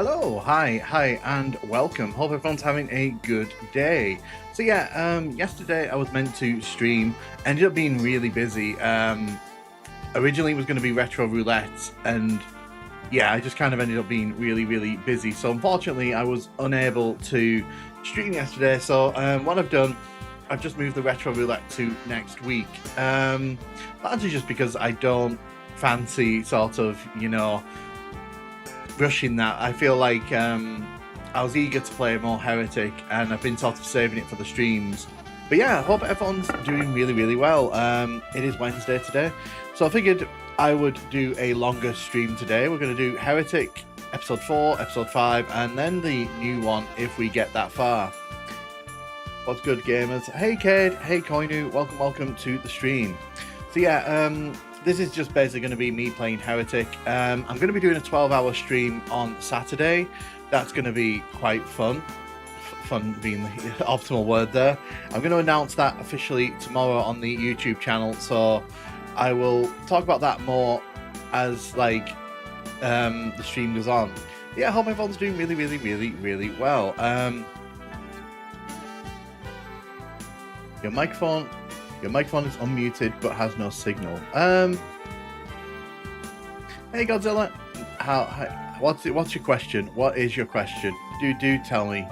Hello, hi, and welcome. Hope everyone's having a good day. So yeah, yesterday I was meant to stream, ended up being really busy. Originally it was going to be retro roulette, and yeah, I just kind of ended up being really busy. So unfortunately, I was unable to stream yesterday. So what I've done, I've just moved the retro roulette to next week. Largely just because I don't fancy sort of rushing that. I feel like I was eager to play more Heretic, and I've been sort of saving it for the streams. But yeah, I hope everyone's doing really well. It is Wednesday today, so I figured I would do a longer stream today. We're going to do Heretic episode 4, episode 5, and then the new one if we get that far. What's good, gamers? Hey, Cade. Hey, Koinu. Welcome to the stream. So yeah, this is just basically going to be me playing Heretic. I'm going to be doing a 12-hour stream on Saturday. That's going to be quite fun. Fun being the optimal word there. I'm going to announce that officially tomorrow on the YouTube channel. So I will talk about that more as like the stream goes on. Yeah, I hope everyone's doing really well. Your microphone is unmuted but has no signal. Hey Godzilla, what's your question? What is your question? Do tell me.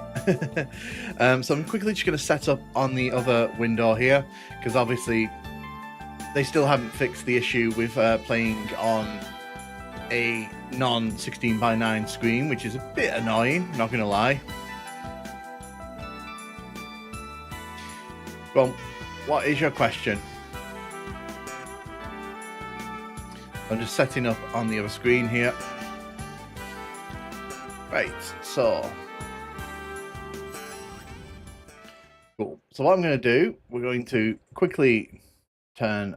So I'm quickly just going to set up on the other window here, because obviously they still haven't fixed the issue with playing on a non 16:9 screen, which is a bit annoying, not going to lie. Well, what is your question? I'm just setting up on the other screen here. Right, so cool. So what I'm going to do, we're going to quickly turn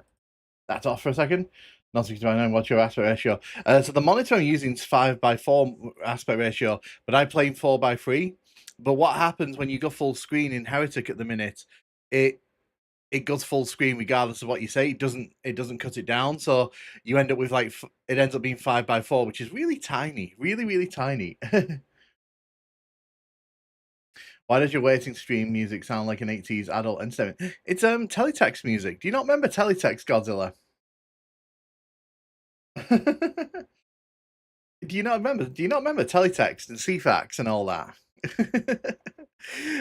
that off for a second. Not 16:9, what's your aspect ratio? So the monitor I'm using is 5:4 aspect ratio, but I play 4:3. But what happens when you go full screen in Heretic at the minute? It goes full screen regardless of what you say. It doesn't cut it down, so you end up with like it ends up being 5:4, which is really tiny, really tiny. Why does your waiting stream music sound like an 80s adult entertainment? It's teletext music. Do you not remember teletext, Godzilla? Do you not remember teletext and CFAX and all that?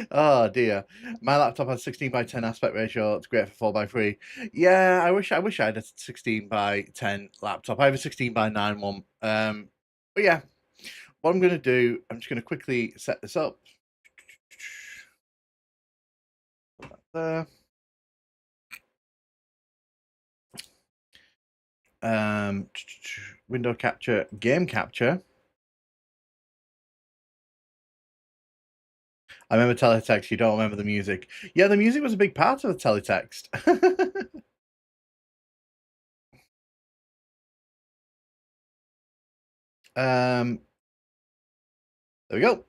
Oh dear, my laptop has 16:10 aspect ratio. It's great for 4:3. Yeah, I wish I had a 16:10 laptop. I have a 16:9 one. But yeah, what I'm gonna do, I'm just gonna quickly set this up. There. Window capture, game capture. I remember teletext. You don't remember the music? Yeah, the music was a big part of the teletext. There we go.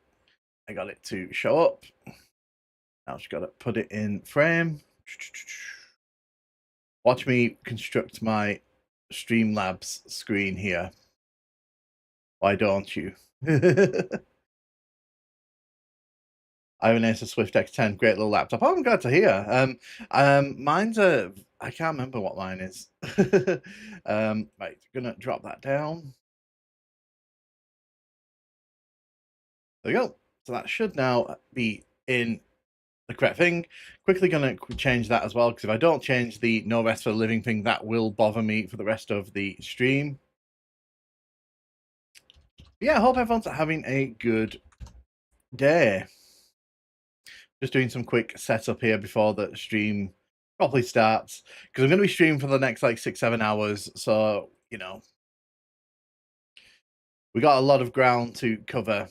I got it to show up. Now just got to put it in frame. Watch me construct my Streamlabs screen here. Why don't you? I have an Acer Swift X10, great little laptop. Oh, I'm glad to hear. Mine's a, I can't remember what mine is. Right, gonna drop that down. There we go. So that should now be in the correct thing. Quickly gonna change that as well, because if I don't change the no rest for the living thing, that will bother me for the rest of the stream. Yeah, I hope everyone's having a good day. Just doing some quick setup here before the stream properly starts, because I'm going to be streaming for the next like 6-7 hours, so you know we got a lot of ground to cover.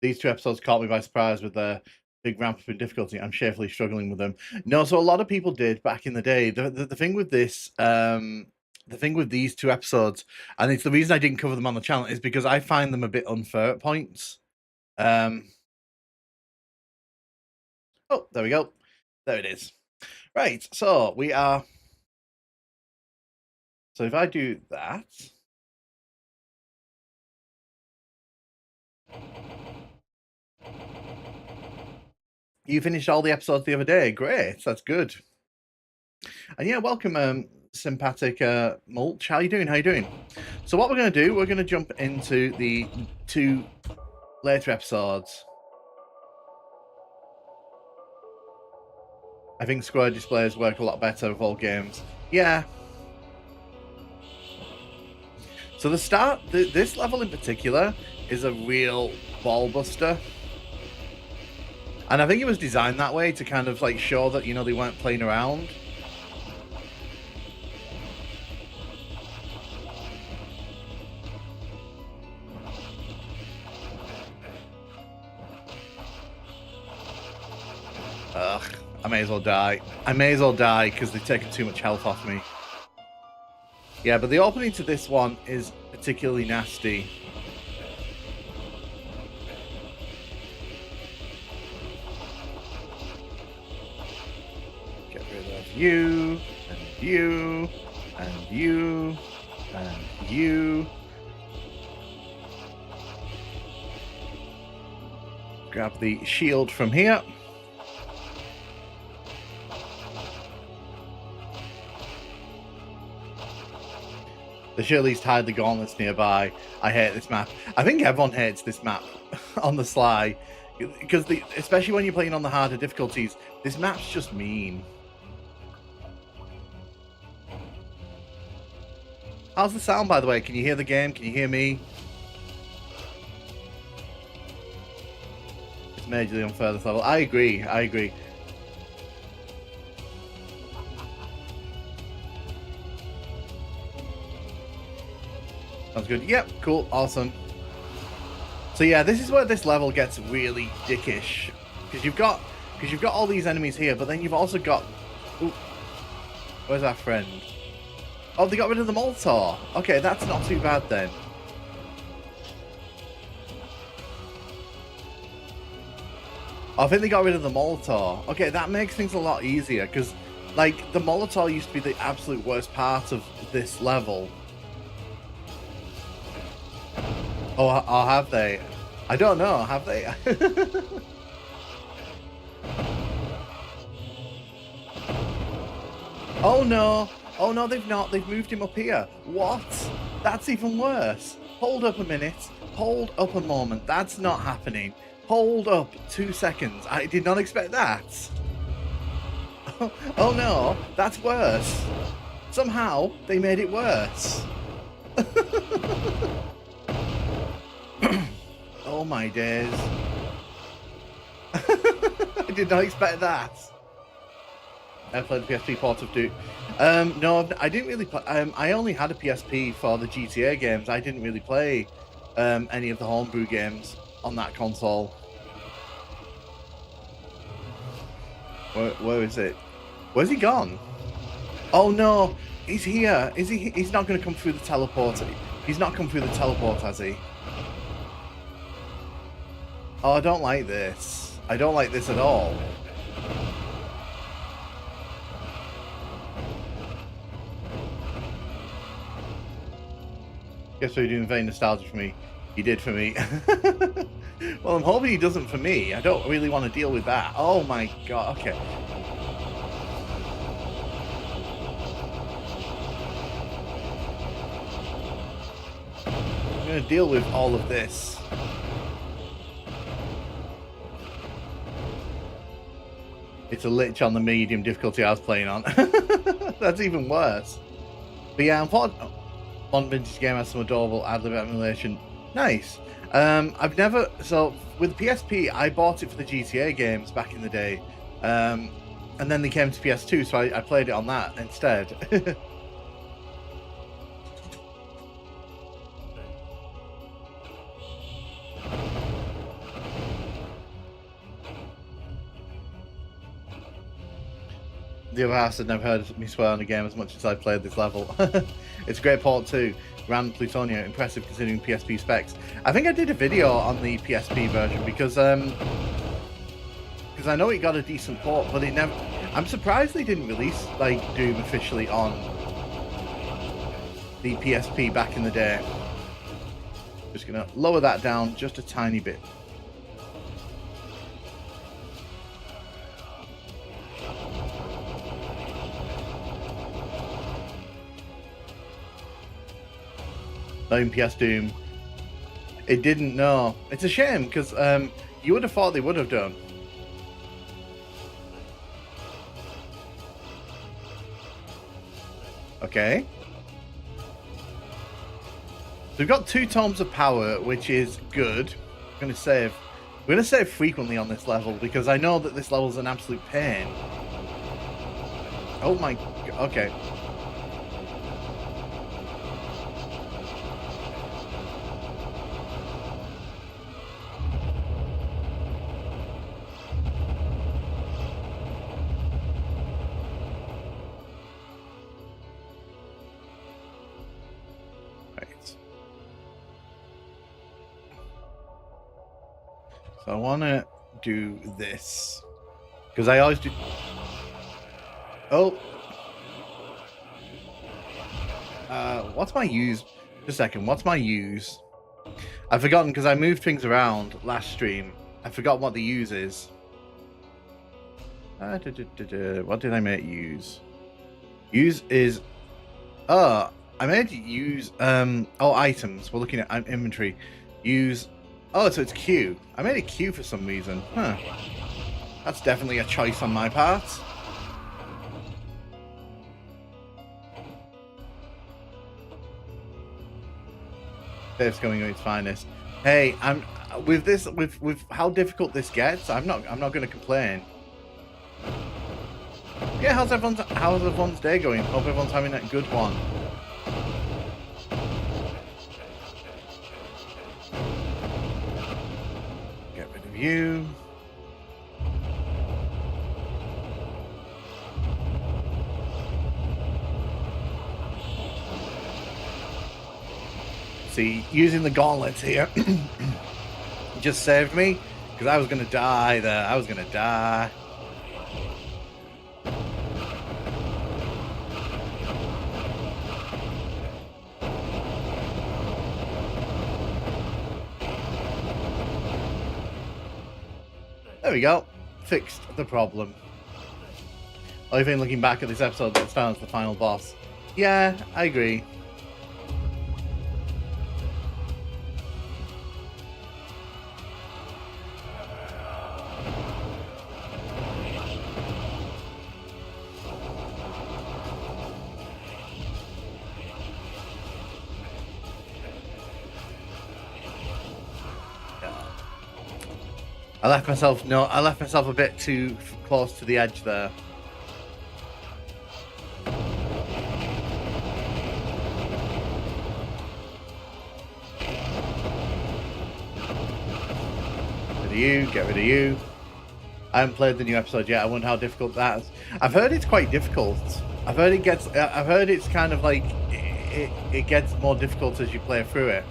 These 2 episodes caught me by surprise with the big ramp up in difficulty. I'm shamefully struggling with them. No, so a lot of people did back in the day. The thing with this, the thing with these 2 episodes, and it's the reason I didn't cover them on the channel, is because I find them a bit unfair at points. Oh, there we go. There it is. Right, so we are. So if I do that, You finished all the episodes the other day. Great, that's good. And yeah, welcome, sympathetic Mulch. How you doing? How you doing? So what we're going to do, we're going to jump into the 2 later episodes. I think square displays work a lot better with all games. Yeah. So the start, this level in particular, is a real ball buster. And I think it was designed that way to kind of like show that, you know, they weren't playing around. Ugh, I may as well die. I may as well die because they've taken too much health off me. Yeah, but the opening to this one is particularly nasty. Get rid of you, and you, and you, and you. Grab the shield from here. They should at least hide the gauntlets nearby. I hate this map. I think everyone hates this map on the sly. Because, especially when you're playing on the harder difficulties, this map's just mean. How's the sound, by the way? Can you hear the game? Can you hear me? It's majorly unfair this level. I agree. I agree. Sounds good. Yep, cool, awesome. So yeah, this is where this level gets really dickish, because you've got all these enemies here, but then you've also got. Ooh, where's our friend? Oh, they got rid of the Molotov. Okay, that's not too bad then. Oh, I think they got rid of the Molotov. Okay, that makes things a lot easier, because like the Molotov used to be the absolute worst part of this level. Oh, have they? I don't know. Have they? Oh no! Oh no, they've not. They've moved him up here. What? That's even worse. Hold up a minute. Hold up a moment. That's not happening. Hold up 2 seconds. I did not expect that. Oh no, that's worse. Somehow they made it worse. Oh my days. I did not expect that. I played the PSP port of Doom. No, I didn't really play. I only had a PSP for the GTA games. I didn't really play any of the homebrew games on that console. Where is it? Where's he gone? Oh no, he's here. Is he? He's not going to come through the teleporter. He's not come through the teleport, has he? Oh, I don't like this. I don't like this at all. Guess what, you're doing very nostalgic for me. He did for me. Well, I'm hoping he doesn't for me. I don't really want to deal with that. Oh my god, okay. I'm going to deal with all of this. It's a lich on the medium difficulty I was playing on. That's even worse. But yeah, unfortunately, one vintage game has some adorable ad-lib emulation. Nice. I've never... So, with the PSP, I bought it for the GTA games back in the day. And then they came to PS2, so I played it on that instead. The other house had never heard me swear on a game as much as I played this level. It's a great port too. Ran Plutonia, impressive considering PSP specs. I think I did a video on the PSP version because I know it got a decent port, but it never. I'm surprised they didn't release like Doom officially on the PSP back in the day. Just gonna lower that down just a tiny bit. not in PS Doom. It didn't know. It's a shame because you would have thought they would have done. Okay. So we've got 2 tomes of power, which is good. I'm gonna save. We're gonna save frequently on this level because I know that this level is an absolute pain. Oh my. Okay. So I want to do this because I always do. Oh, what's my use? Just a second. What's my use? I've forgotten because I moved things around last stream. I forgot what the use is. What did I make use? Use is. I made use. Oh, items. We're looking at inventory. Use. Oh, so it's Q. I made it Q for some reason. Huh. That's definitely a choice on my part. Dave's going at its finest. Hey, I'm with this with how difficult this gets. I'm not going to complain. Yeah, how's everyone's day going? Hope everyone's having a good one. You. See, using the gauntlets here just saved me because I was gonna die there. I was gonna die. There we go. Fixed the problem. Only thing looking back at this episode that stands the final boss. Yeah, I agree. I left myself a bit too close to the edge there. Get rid of you. I haven't played the new episode yet. I wonder how difficult that is. I've heard it's quite difficult. I've heard it's kind of like it gets more difficult as you play through it.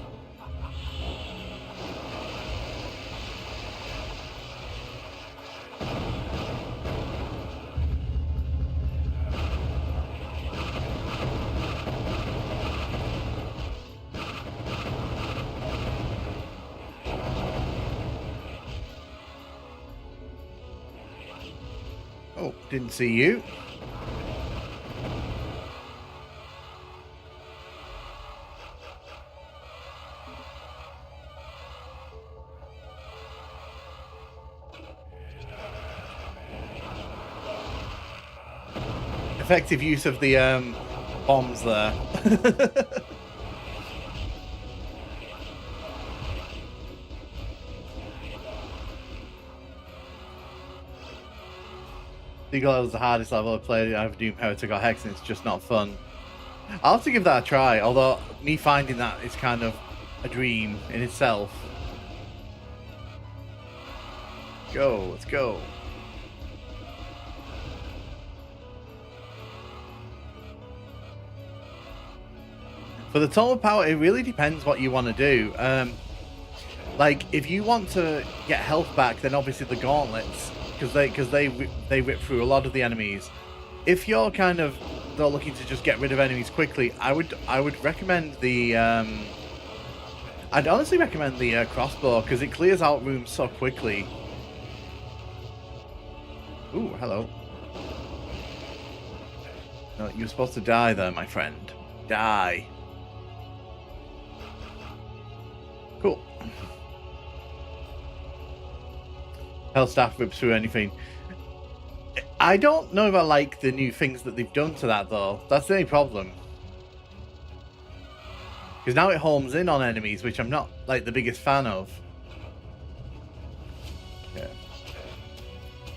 Oh, didn't see you. Effective use of the bombs there. Legal was the hardest level I've played out of Doom, Heretic, or Hex, and it's just not fun. I'll have to give that a try, although me finding that is kind of a dream in itself. Go, let's go. For the Tome of Power, it really depends what you want to do. Like, if you want to get health back, then obviously the gauntlets, because they rip through a lot of the enemies. If you're kind of looking to just get rid of enemies quickly, I would recommend the I'd honestly recommend the crossbow because it clears out rooms so quickly. Ooh, hello. No, you're supposed to die there, my friend. Die. Cool. Hell staff rips through anything. I don't know if I like the new things that they've done to that, though. That's the only problem. Because now it homes in on enemies, which I'm not, like, the biggest fan of. Okay.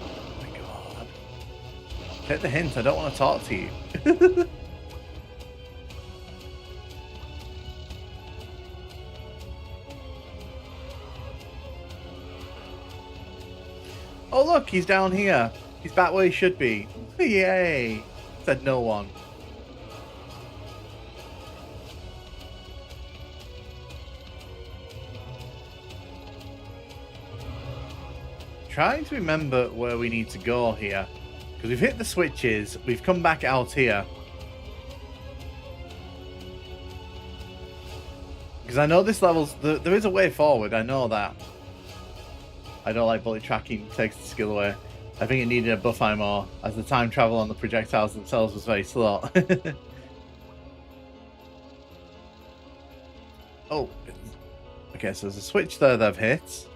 Oh my god. Take the hint, I don't want to talk to you. Oh look, he's down here. He's back where he should be. Yay! Said no one. Trying to remember where we need to go here. Because we've hit the switches, we've come back out here. Because I know this level's... There is a way forward, I know that. I don't like bullet tracking, takes the skill away. I think it needed a buff more, as the time travel on the projectiles themselves was very slow. Oh. Okay, so there's a switch there that I've hit.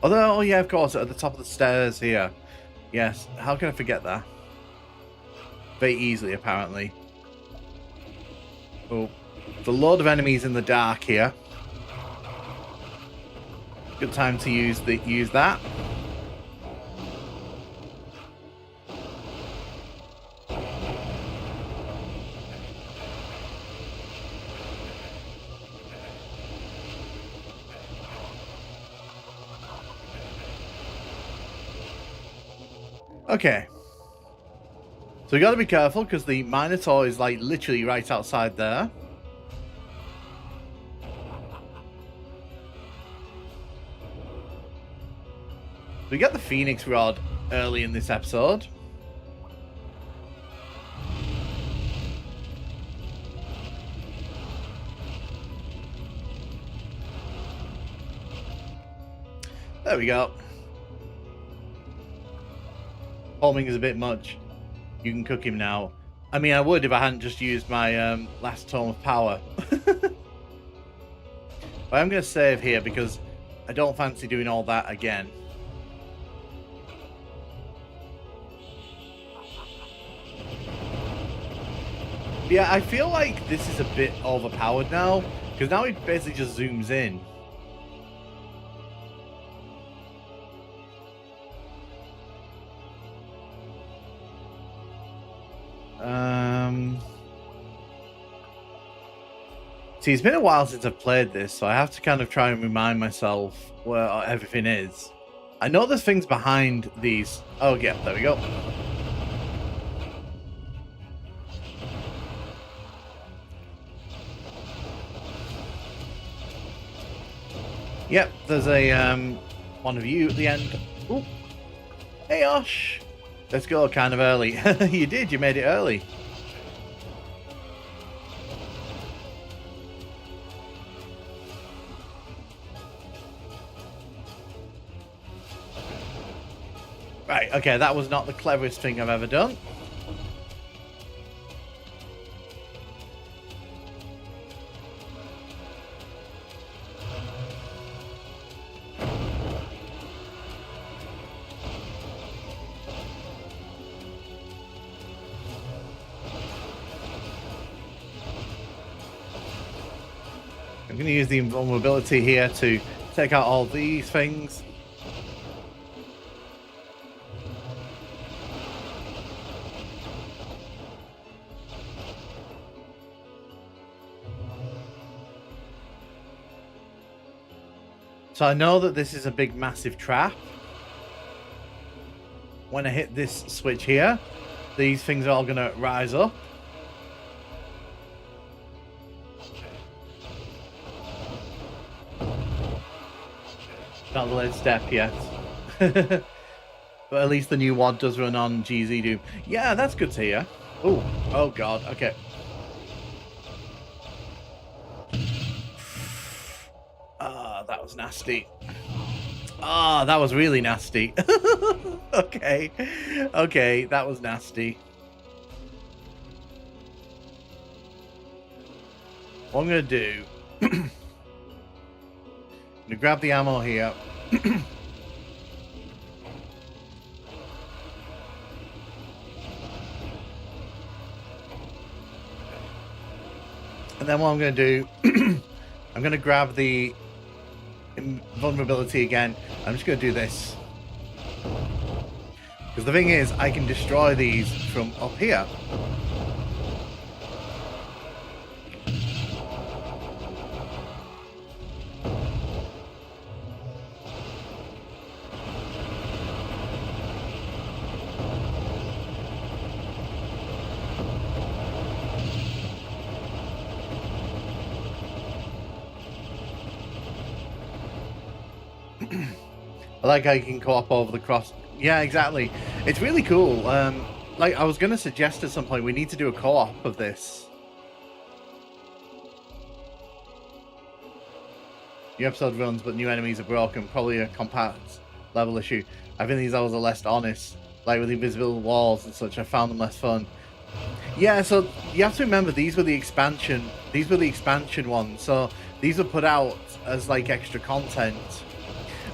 Although, oh yeah, of course, at the top of the stairs here. Yes, how can I forget that? Very easily, apparently. Oh, there's a load of enemies in the dark here. Good time to use that. Okay. So we got to be careful because the Minotaur is like literally right outside there. We got the Phoenix Rod early in this episode. There we go. Homing is a bit much. You can cook him now. I mean, I would if I hadn't just used my last Tome of Power. But I'm going to save here because I don't fancy doing all that again. Yeah, I feel like this is a bit overpowered now, because now he basically just zooms in. See, it's been a while since I've played this, so I have to kind of try and remind myself where everything is. I know there's things behind these. Oh, yeah, there we go. Yep, there's a one of you at the end. Ooh. Hey, Osh. Let's go kind of early. You did, you made it early. Right, okay, that was not the cleverest thing I've ever done. I'm going to use the invulnerability here to take out all these things. So I know that this is a big, massive trap. When I hit this switch here, these things are all going to rise up. Not the last step yet. But at least the new WAD does run on GZ Doom. Yeah, that's good to hear. Oh god, okay. That was nasty. That was really nasty. Okay, that was nasty. What I'm gonna do We grab the ammo here. And then what I'm going to do, I'm going to grab the invulnerability again. I'm just going to do this. Because the thing is, I can destroy these from up here. I like how you can co-op over the cross. Yeah, exactly. It's really cool. Like, I was going to suggest at some point we need to do a co-op of this. New episode runs, but new enemies are broken. Probably a compact level issue. I think these levels are less honest. Like with invisible walls and such, I found them less fun. Yeah, so you have to remember these were the expansion. These were the expansion ones. So these were put out as like extra content.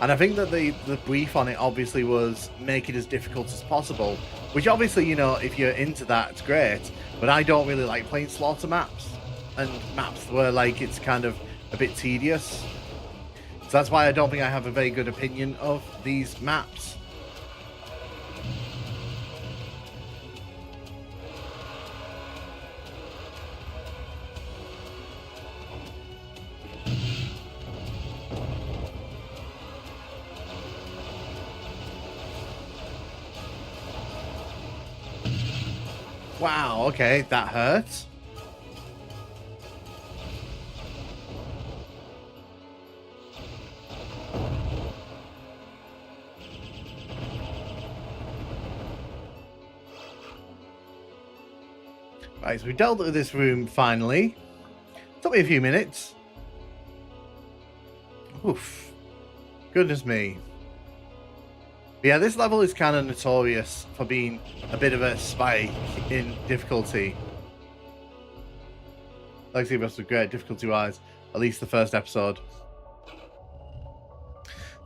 And I think that the brief on it obviously was make it as difficult as possible. Which obviously, you know, if you're into that, it's great. But I don't really like playing slaughter maps. And maps where, like, it's kind of a bit tedious. So that's why I don't think I have a very good opinion of these maps. Wow, okay, that hurts. Right, so we dealt with this room finally. Took me a few minutes. Oof. Goodness me. But yeah, this level is kind of notorious for being a bit of a spike in difficulty. Legacy of Us was great, difficulty-wise. At least the first episode.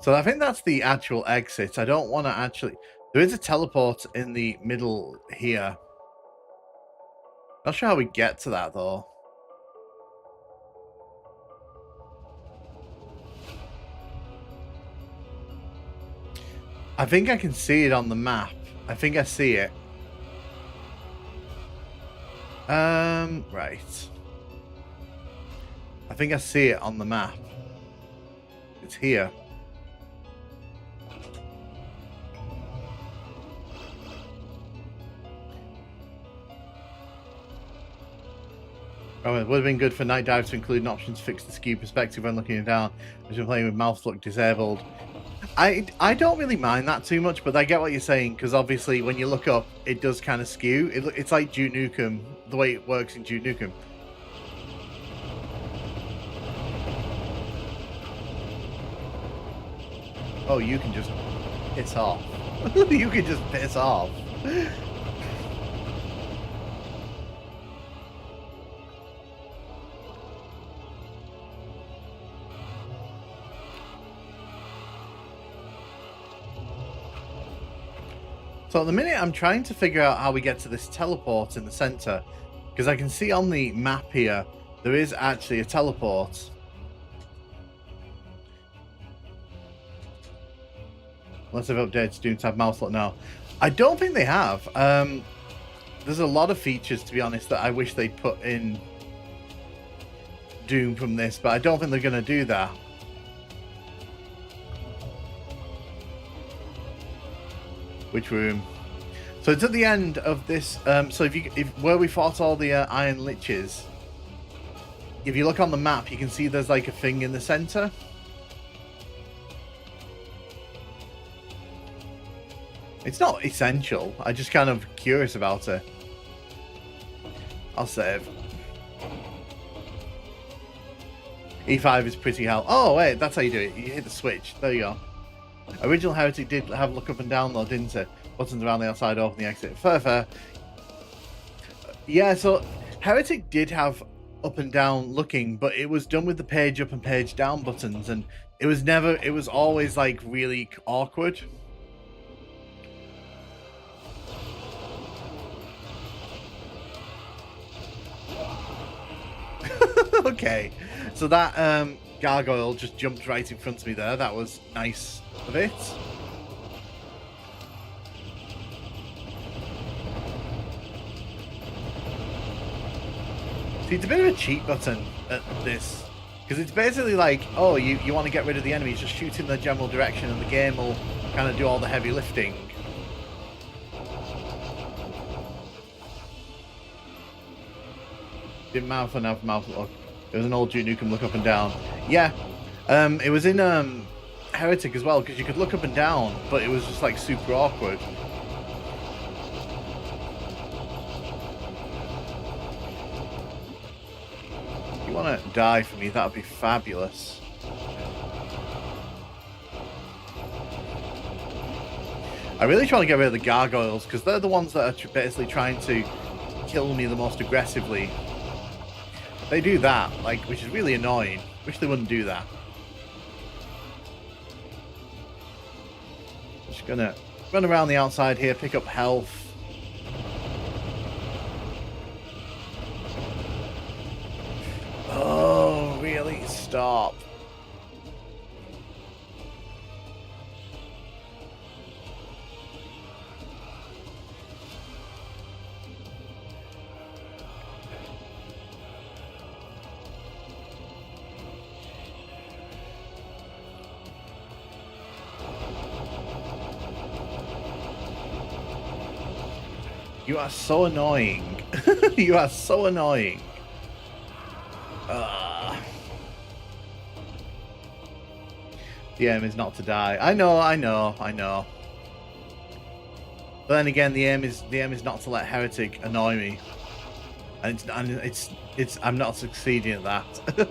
So I think that's the actual exit. I don't want to actually... There is a teleport in the middle here. Not sure how we get to that, though. I think I can see it on the map. I think I see it. Right. I think I see it on the map. It's here. Oh, it would have been good for night dives to include an option to fix the skew perspective when looking down. I've been playing with mouse look disabled. I don't really mind that too much, but I get what you're saying, because obviously when you look up, it does kind of skew. It's like Duke Nukem, the way it works in Duke Nukem. Oh, you can just piss off. You can just piss off. So at the minute, I'm trying to figure out how we get to this teleport in the center, because I can see on the map here, there is actually a teleport. Unless they've updated Doom to have mouse lock now. I don't think they have. There's a lot of features, to be honest, that I wish they'd put in Doom from this, but I don't think they're going to do that. Which room? So it's at the end of this. So if where we fought all the iron liches, if you look on the map, you can see there's like a thing in the center. It's not essential. I'm just kind of curious about it. I'll save. E5 is pretty hell. Oh wait, that's how you do it. You hit the switch. There you go. Original Heretic did have look up and down though, didn't it? Buttons around the outside, open the exit. Fair. Yeah, so Heretic did have up and down looking, but it was done with the page up and page down buttons, and it was always like really awkward. Okay, so that gargoyle just jumped right in front of me there. That was nice of it. See, it's a bit of a cheat button at this, because it's basically like, oh, you want to get rid of the enemies, just shoot in the general direction and the game will kind of do all the heavy lifting. Did mouth and have mouth look. There was an old Duke Nukem look up and down. Yeah, it was in Heretic as well, because you could look up and down, but it was just like super awkward. If you want to die for me, that would be fabulous. I really try to get rid of the gargoyles, because they're the ones that are basically trying to kill me the most aggressively. They do that, like, which is really annoying. Wish they wouldn't do that. Just gonna run around the outside here, pick up health. Oh, really? Stop. You are so annoying. You are so annoying. The aim is not to die. I know. But then again, the aim is not to let Heretic annoy me. And I'm not succeeding at that.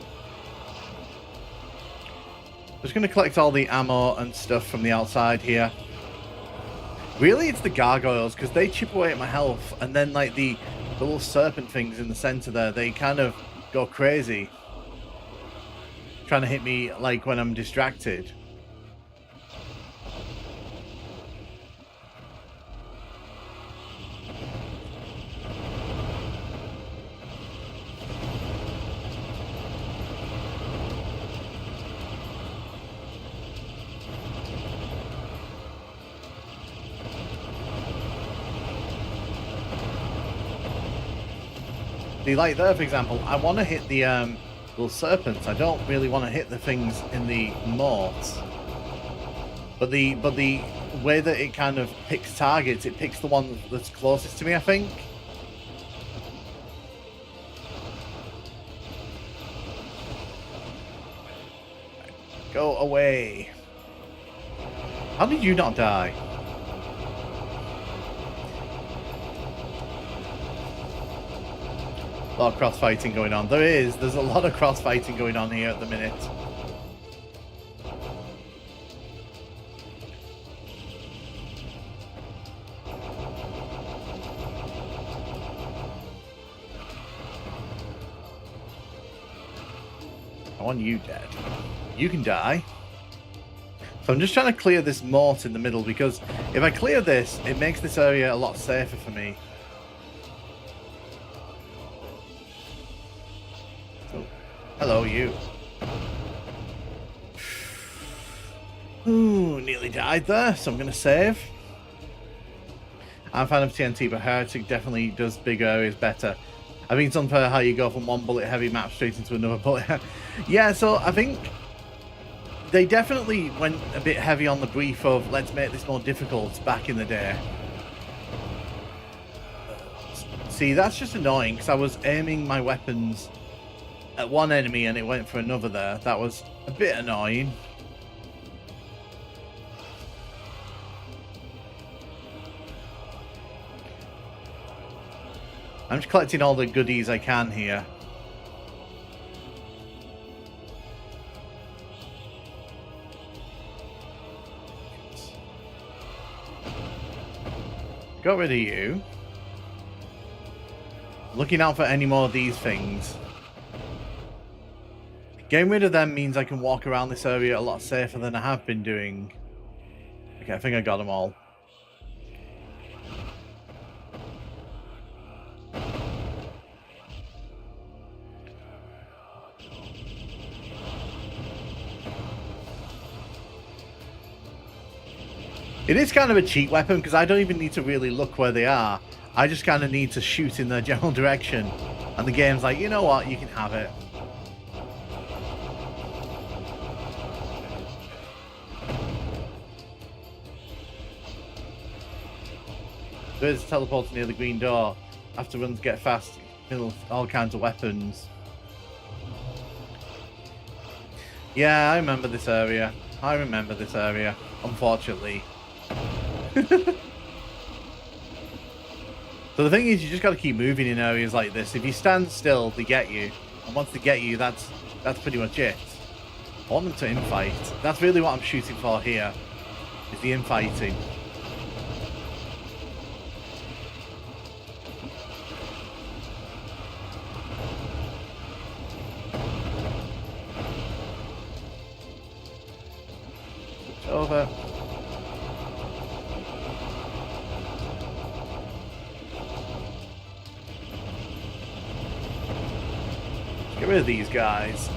Just gonna collect all the ammo and stuff from the outside here. Really, it's the gargoyles, because they chip away at my health, and then like the little serpent things in the center there, they kind of go crazy, trying to hit me like when I'm distracted. See, like there, for example, I want to hit the little serpents. I don't really want to hit the things in the moat. But the way that it kind of picks targets, it picks the one that's closest to me, I think. Go away. How did you not die? A lot of cross-fighting going on. There's a lot of cross-fighting going on here at the minute. I want you dead. You can die. So I'm just trying to clear this moat in the middle, because if I clear this, it makes this area a lot safer for me. Hello, you. Ooh, nearly died there, so I'm going to save. I'm a fan of TNT, but Heretic definitely does big areas better. I think it's unfair how you go from one bullet heavy map straight into another bullet. Yeah, so I think they definitely went a bit heavy on the brief of let's make this more difficult back in the day. See, that's just annoying, because I was aiming my weapons at one enemy and it went for another there. That was a bit annoying. I'm just collecting all the goodies I can here. Got rid of you. Looking out for any more of these things. Getting rid of them means I can walk around this area a lot safer than I have been doing. Okay, I think I got them all. It is kind of a cheat weapon because I don't even need to really look where they are. I just kind of need to shoot in their general direction. And the game's like, you know what, you can have it. There's a teleporter near the green door. After runs get fast, all kinds of weapons. Yeah, I remember this area. Unfortunately. So the thing is, you just got to keep moving in areas like this. If you stand still, they get you. And once they get you, that's pretty much it. I want them to infight. That's really what I'm shooting for here, is the infighting. Over. Get rid of these guys.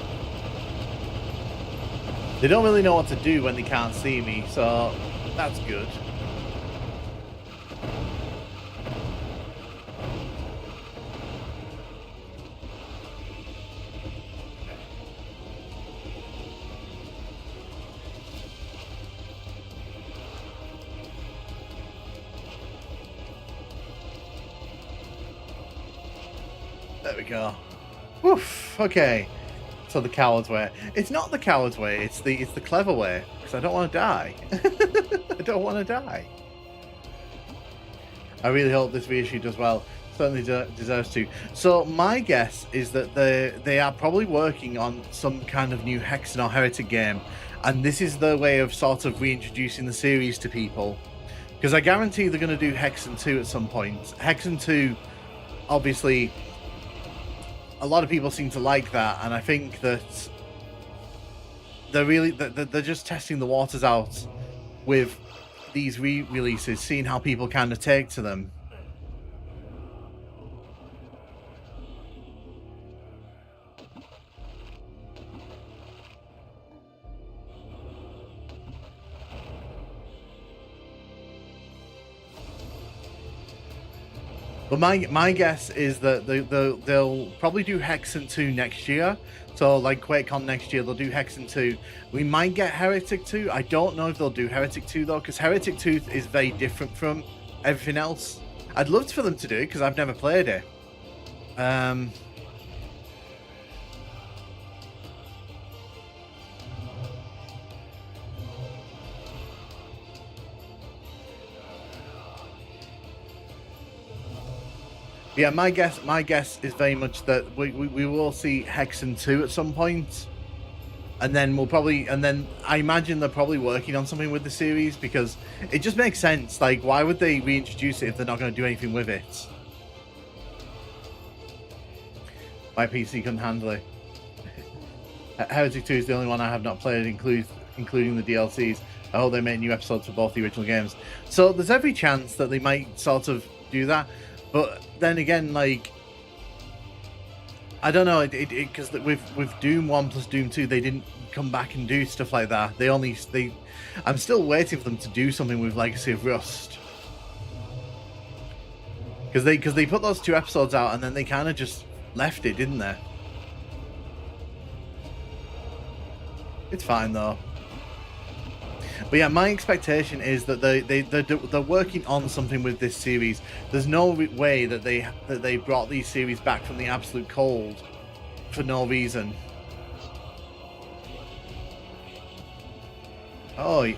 They don't really know what to do when they can't see me, so that's good. There we go. Woof. Okay. So the coward's way. It's not the coward's way. It's the clever way. Because I don't want to die. I don't want to die. I really hope this reissue does well. Certainly deserves to. So my guess is that they are probably working on some kind of new Hexen or Heretic game, and this is their way of sort of reintroducing the series to people. Because I guarantee they're going to do Hexen 2 at some point. Hexen 2, obviously, a lot of people seem to like that, and I think that they're just testing the waters out with these re-releases, seeing how people kind of take to them. But my guess is that they'll probably do Hexen 2 next year. So like QuakeCon next year, they'll do Hexen 2. We might get Heretic 2. I don't know if they'll do Heretic 2 though, because Heretic 2 is very different from everything else. I'd love for them to do it because I've never played it. Yeah, my guess is very much that we will see Hexen 2 at some point, and then I imagine they're probably working on something with the series, because it just makes sense. Like, why would they reintroduce it if they're not going to do anything with it? My PC couldn't handle it. Heretic 2 is the only one I have not played, including the DLCs. I hope they make new episodes for both the original games. So there's every chance that they might sort of do that. But then again, like, I don't know, because with Doom 1 plus Doom 2, they didn't come back and do stuff like that. I'm still waiting for them to do something with Legacy of Rust, because they put those 2 episodes out and then they kind of just left it, didn't they? It's fine though. But yeah, my expectation is that they're working on something with this series. There's no way that they brought these series back from the absolute cold for no reason. Oh.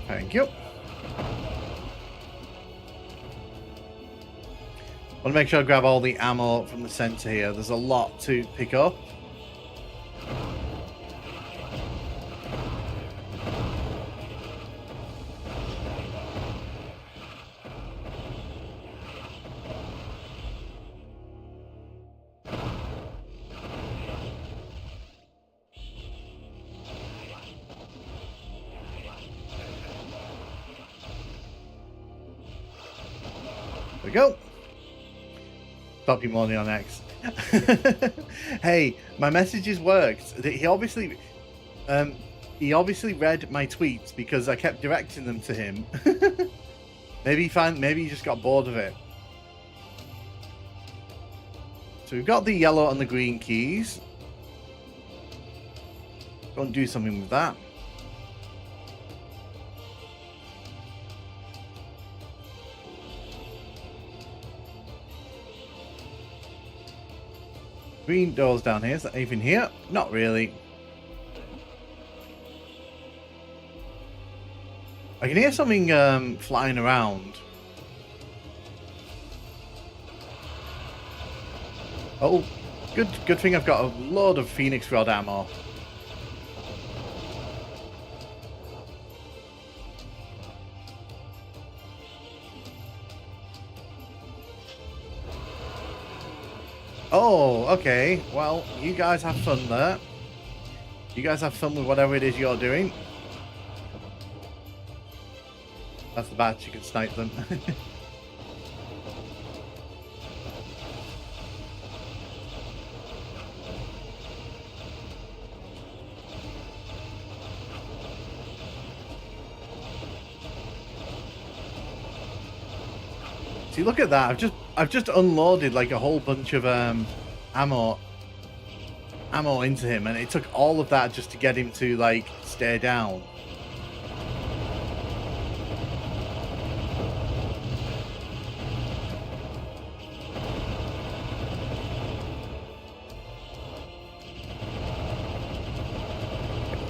Thank you. Want to make sure I grab all the ammo from the center here. There's a lot to pick up. go. Stop your money on X. Hey, my messages worked. He obviously read my tweets because I kept directing them to him. Maybe he just got bored of it. So we've got the yellow and the green keys. Don't do something with that. Green doors down here. Is there anything here? Not really. I can hear something flying around. Oh, good thing I've got a load of Phoenix Rod ammo. Oh, okay. Well, you guys have fun there. You guys have fun with whatever it is you're doing. That's the bats, you can snipe them. See, look at that. I've just unloaded like a whole bunch of ammo into him, and it took all of that just to get him to like stay down.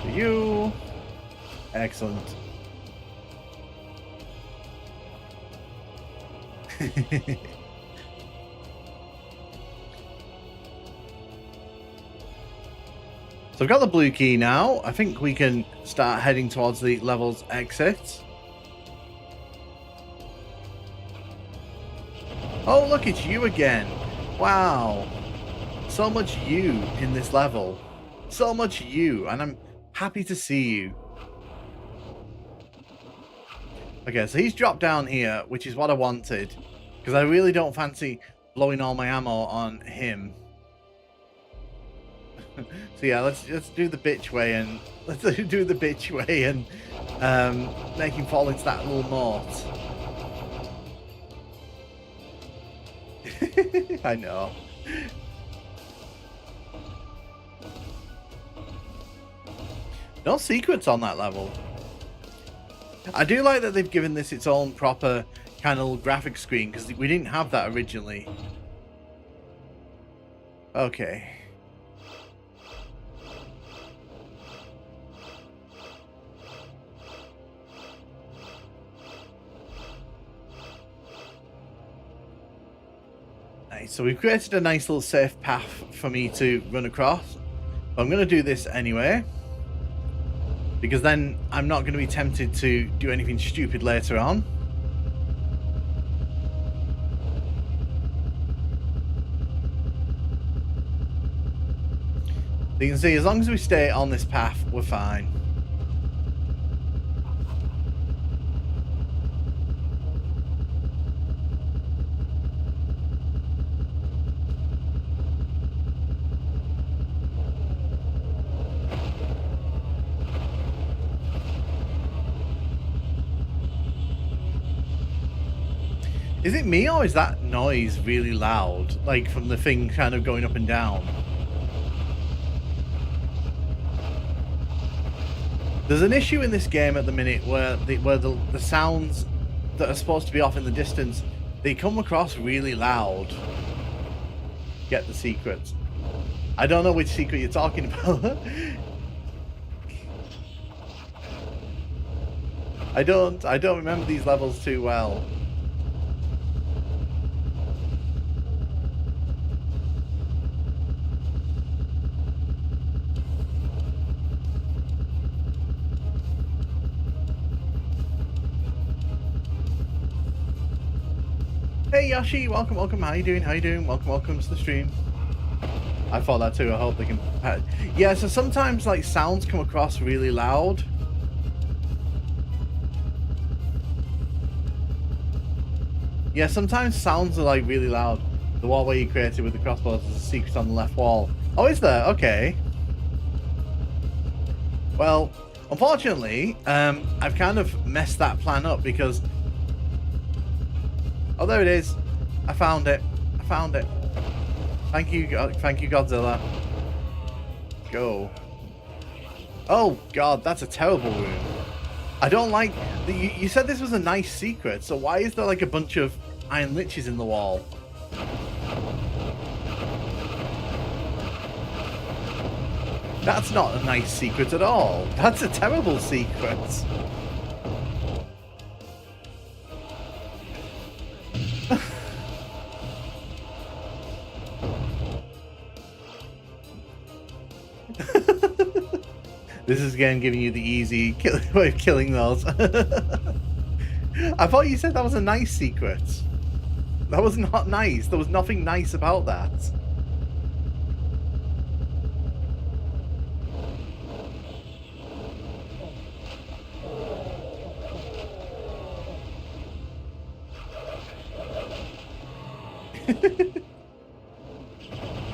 For you. Excellent. So I've got the blue key now. I think we can start heading towards the level's exit. Oh, look, it's you again. Wow. So much you in this level. So much you, and I'm happy to see you. Okay, so he's dropped down here, which is what I wanted, because I really don't fancy blowing all my ammo on him. So yeah, let's do the bitch way, and let's do the bitch way and make him fall into that little moat. I know. No secrets on that level. I do like that they've given this its own proper kind of graphic screen, because we didn't have that originally. Okay. Nice. So we've created a nice little safe path for me to run across. But I'm going to do this anyway, because then I'm not going to be tempted to do anything stupid later on. So you can see, as long as we stay on this path, we're fine. Is it me, or is that noise really loud? Like from the thing kind of going up and down? There's an issue in this game at the minute where the sounds that are supposed to be off in the distance, they come across really loud. Get the secrets. I don't know which secret you're talking about. I don't remember these levels too well. Hey Yoshi, welcome. How you doing? Welcome to the stream. I thought that too. I hope they can. Yeah, so sometimes like sounds come across really loud. Yeah, sometimes sounds are like really loud. The wall where you created with the crossbows is a secret on the left wall. Oh, is there? Okay. Well, unfortunately, I've kind of messed that plan up because... Oh, there it is. I found it. I found it. Thank you, Godzilla. Go. Oh, God, that's a terrible room. I don't like... You said this was a nice secret, so why is there like a bunch of iron liches in the wall? That's not a nice secret at all. That's a terrible secret. This is again giving you the easy way of killing those. I thought you said that was a nice secret. That was not nice. There was nothing nice about that.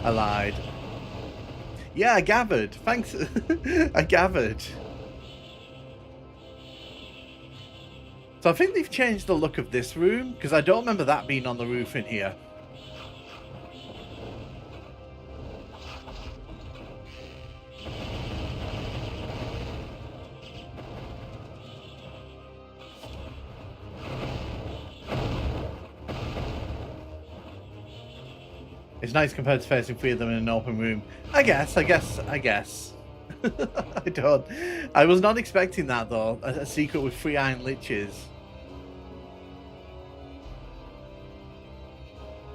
I lied. Yeah, I gathered. Thanks. I gathered. So I think they've changed the look of this room, because I don't remember that being on the roof in here. It's nice compared to facing three of them in an open room. I guess. I don't. I was not expecting that, though. A secret with 3 iron liches.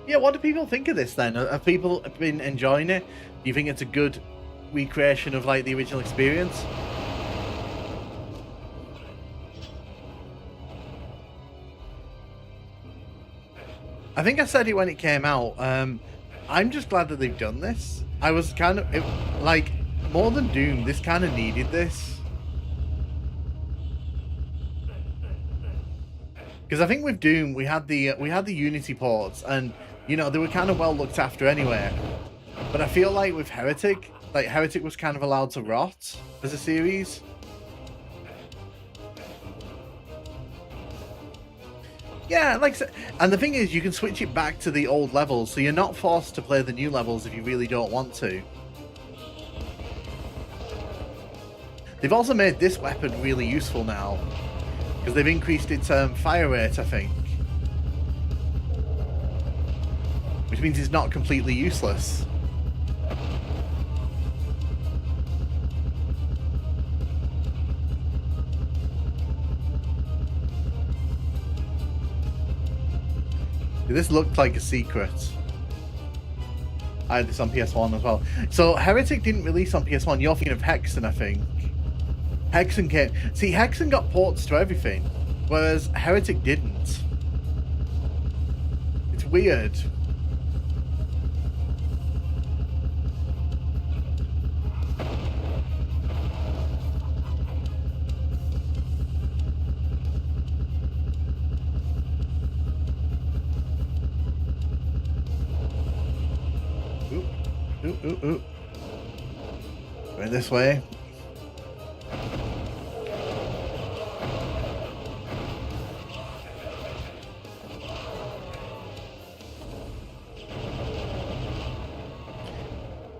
Yeah, what do people think of this, then? Have people been enjoying it? Do you think it's a good recreation of, like, the original experience? I think I said it when it came out. I'm just glad that they've done this. I was kind of... like, more than Doom, this kind of needed this. Because I think with Doom, we had the Unity ports, and, you know, they were kind of well looked after anyway. But I feel like with Heretic, like, Heretic was kind of allowed to rot as a series. Yeah, like, and the thing is, you can switch it back to the old levels, so you're not forced to play the new levels if you really don't want to. They've also made this weapon really useful now, because they've increased its fire rate, I think. Which means it's not completely useless. This looked like a secret. I had this on PS1 as well. So Heretic didn't release on PS1. You're thinking of Hexen, I think. Hexen came... See, Hexen got ports to everything, whereas Heretic didn't. It's weird. Ooh. Going this way.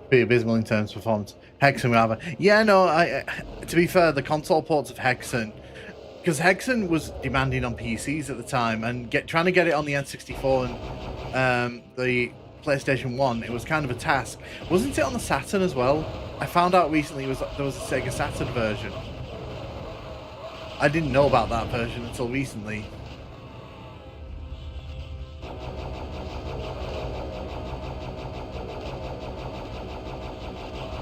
Pretty abysmal in terms of performance. Hexen rather. Yeah, no, to be fair, the console ports of Hexen, because Hexen was demanding on PCs at the time, and trying to get it on the N64 and the PlayStation 1, it was kind of a task. Wasn't it on the Saturn as well? I found out recently there was a Sega Saturn version. I didn't know about that version until recently.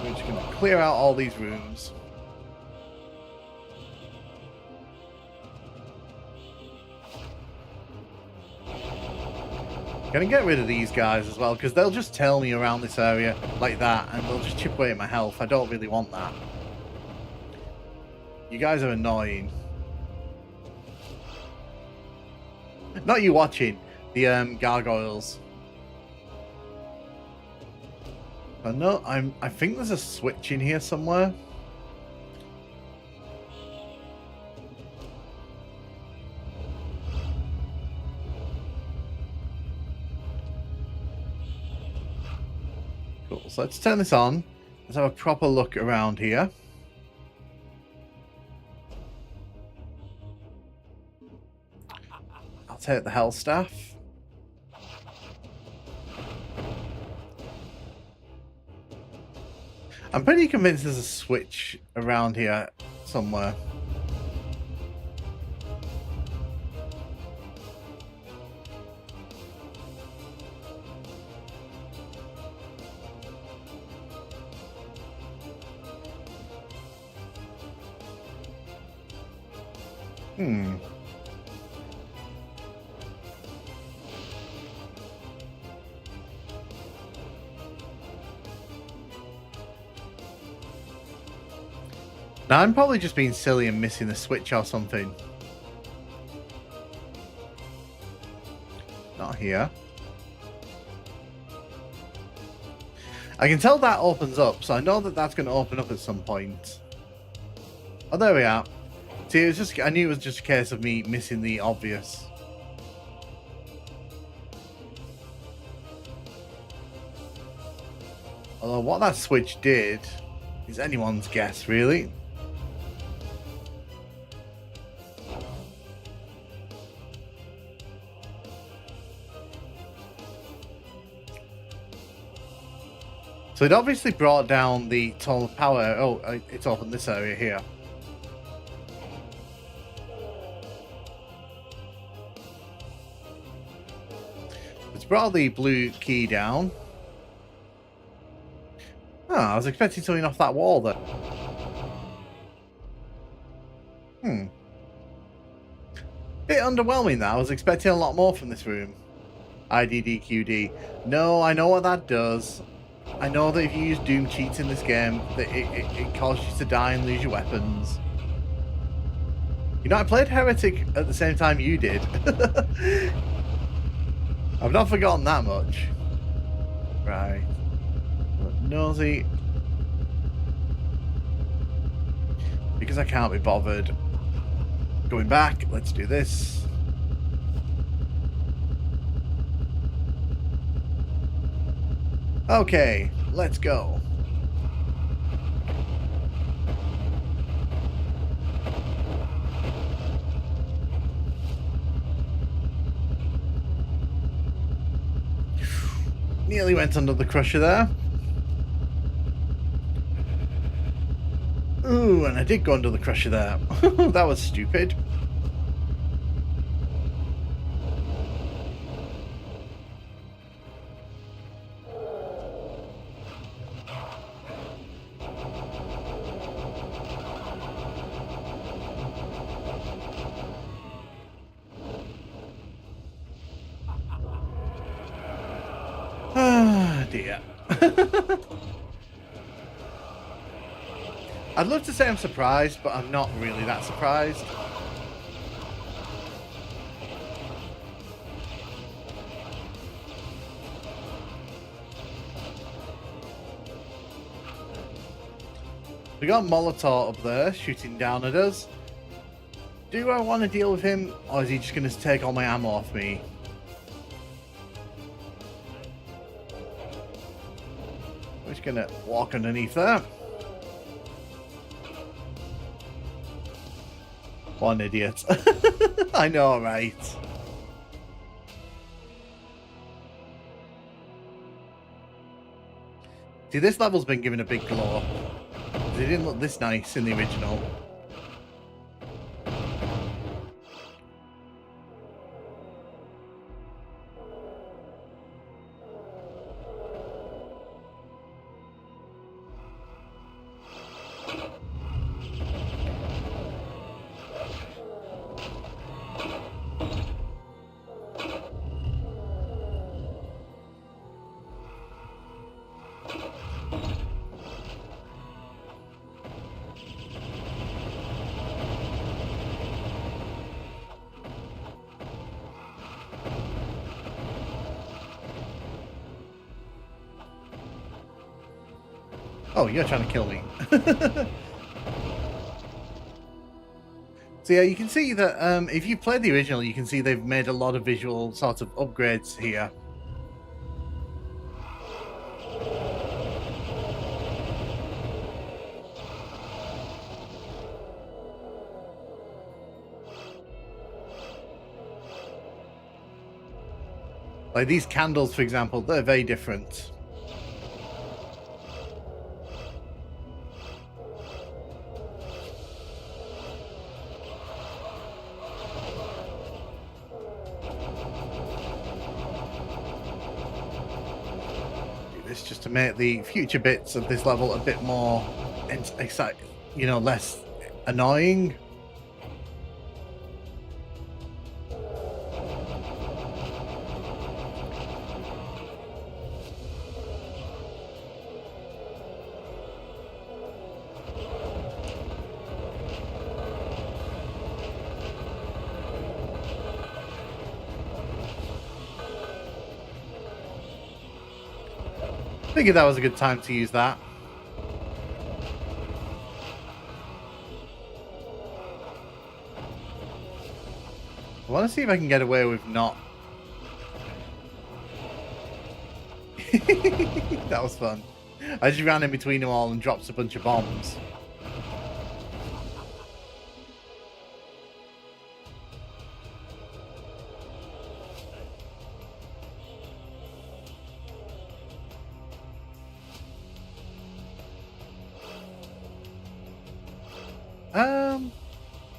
We're just going to clear out all these rooms. Gonna get rid of these guys as well, because they'll just tail me around this area like that, and they'll just chip away at my health. I don't really want that. You guys are annoying. Not you watching. the gargoyles. No, I think there's a switch in here somewhere. Cool. So let's turn this on. Let's have a proper look around here. I'll take the hell staff. I'm pretty convinced there's a switch around here somewhere. Now, I'm probably just being silly and missing the switch or something. Not here. I can tell that opens up, so I know that that's going to open up at some point. Oh, there we are. See, it was just, I knew it was just a case of me missing the obvious. Although what that switch did is anyone's guess, really. So it obviously brought down the total power. Oh, it's opened this area here. It's brought the blue key down. Oh, I was expecting something off that wall there. Bit underwhelming that. I was expecting a lot more from this room. IDDQD. No, I know what that does. I know that if you use Doom cheats in this game, that it causes you to die and lose your weapons. You know, I played Heretic at the same time you did. I've not forgotten that much. Right. Nosy. Because I can't be bothered going back, let's do this. Okay, let's go. Nearly went under the crusher there. Ooh, and I did go under the crusher there. That was stupid. Ah, dear. I'd love to say I'm surprised, but I'm not really that surprised. We got Molotov up there shooting down at us. Do I want to deal with him, or is he just going to take all my ammo off me? We're just going to walk underneath there. What an idiot. I know, right? See, this level's been given a big glow. It didn't look this nice in the original. Oh, you're trying to kill me. So yeah, you can see that if you played the original, you can see they've made a lot of visual sort of upgrades here. Like these candles, for example, they're very different. Just to make the future bits of this level a bit more exciting, you know, less annoying. Figured that was a good time to use that. I want to see if I can get away with not. That was fun. I just ran in between them all and dropped a bunch of bombs.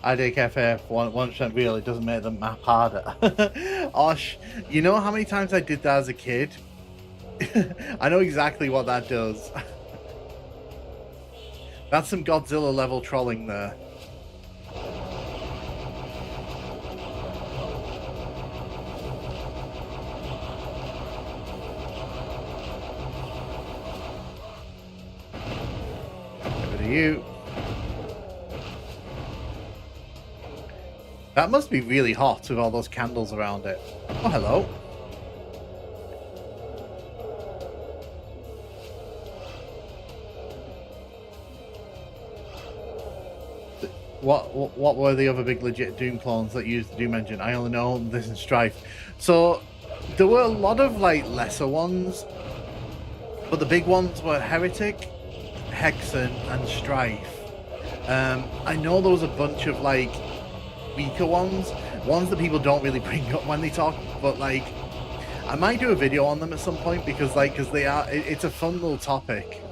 IDKF 1% real, it doesn't make the map harder. Osh, you know how many times I did that as a kid? I know exactly what that does. That's some Godzilla level trolling there. Over to you. That must be really hot with all those candles around it. Oh, hello. What were the other big legit Doom clones that used the Doom engine? I only know this and Strife. So there were a lot of like lesser ones, but the big ones were Heretic, Hexen, and Strife. I know there was a bunch of like weaker ones that people don't really bring up when they talk, but like I might do a video on them at some point because they are, it's a fun little topic.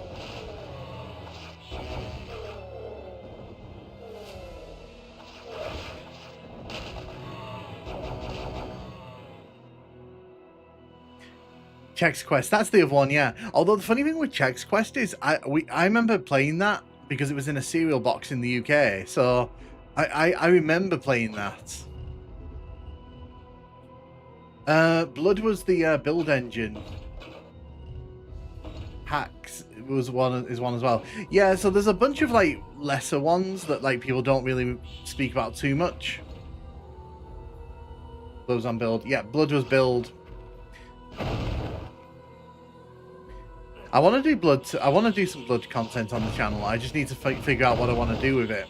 Chex Quest, that's the other one, yeah. Although the funny thing with Chex Quest is I remember playing that because it was in a cereal box in the UK, so I remember playing that. Blood was the build engine. Hacks is one as well. Yeah, so there's a bunch of like lesser ones that like people don't really speak about too much. Blood was on build. Yeah, Blood was build. I want to do Blood. I want to do some Blood content on the channel. I just need to figure out what I want to do with it.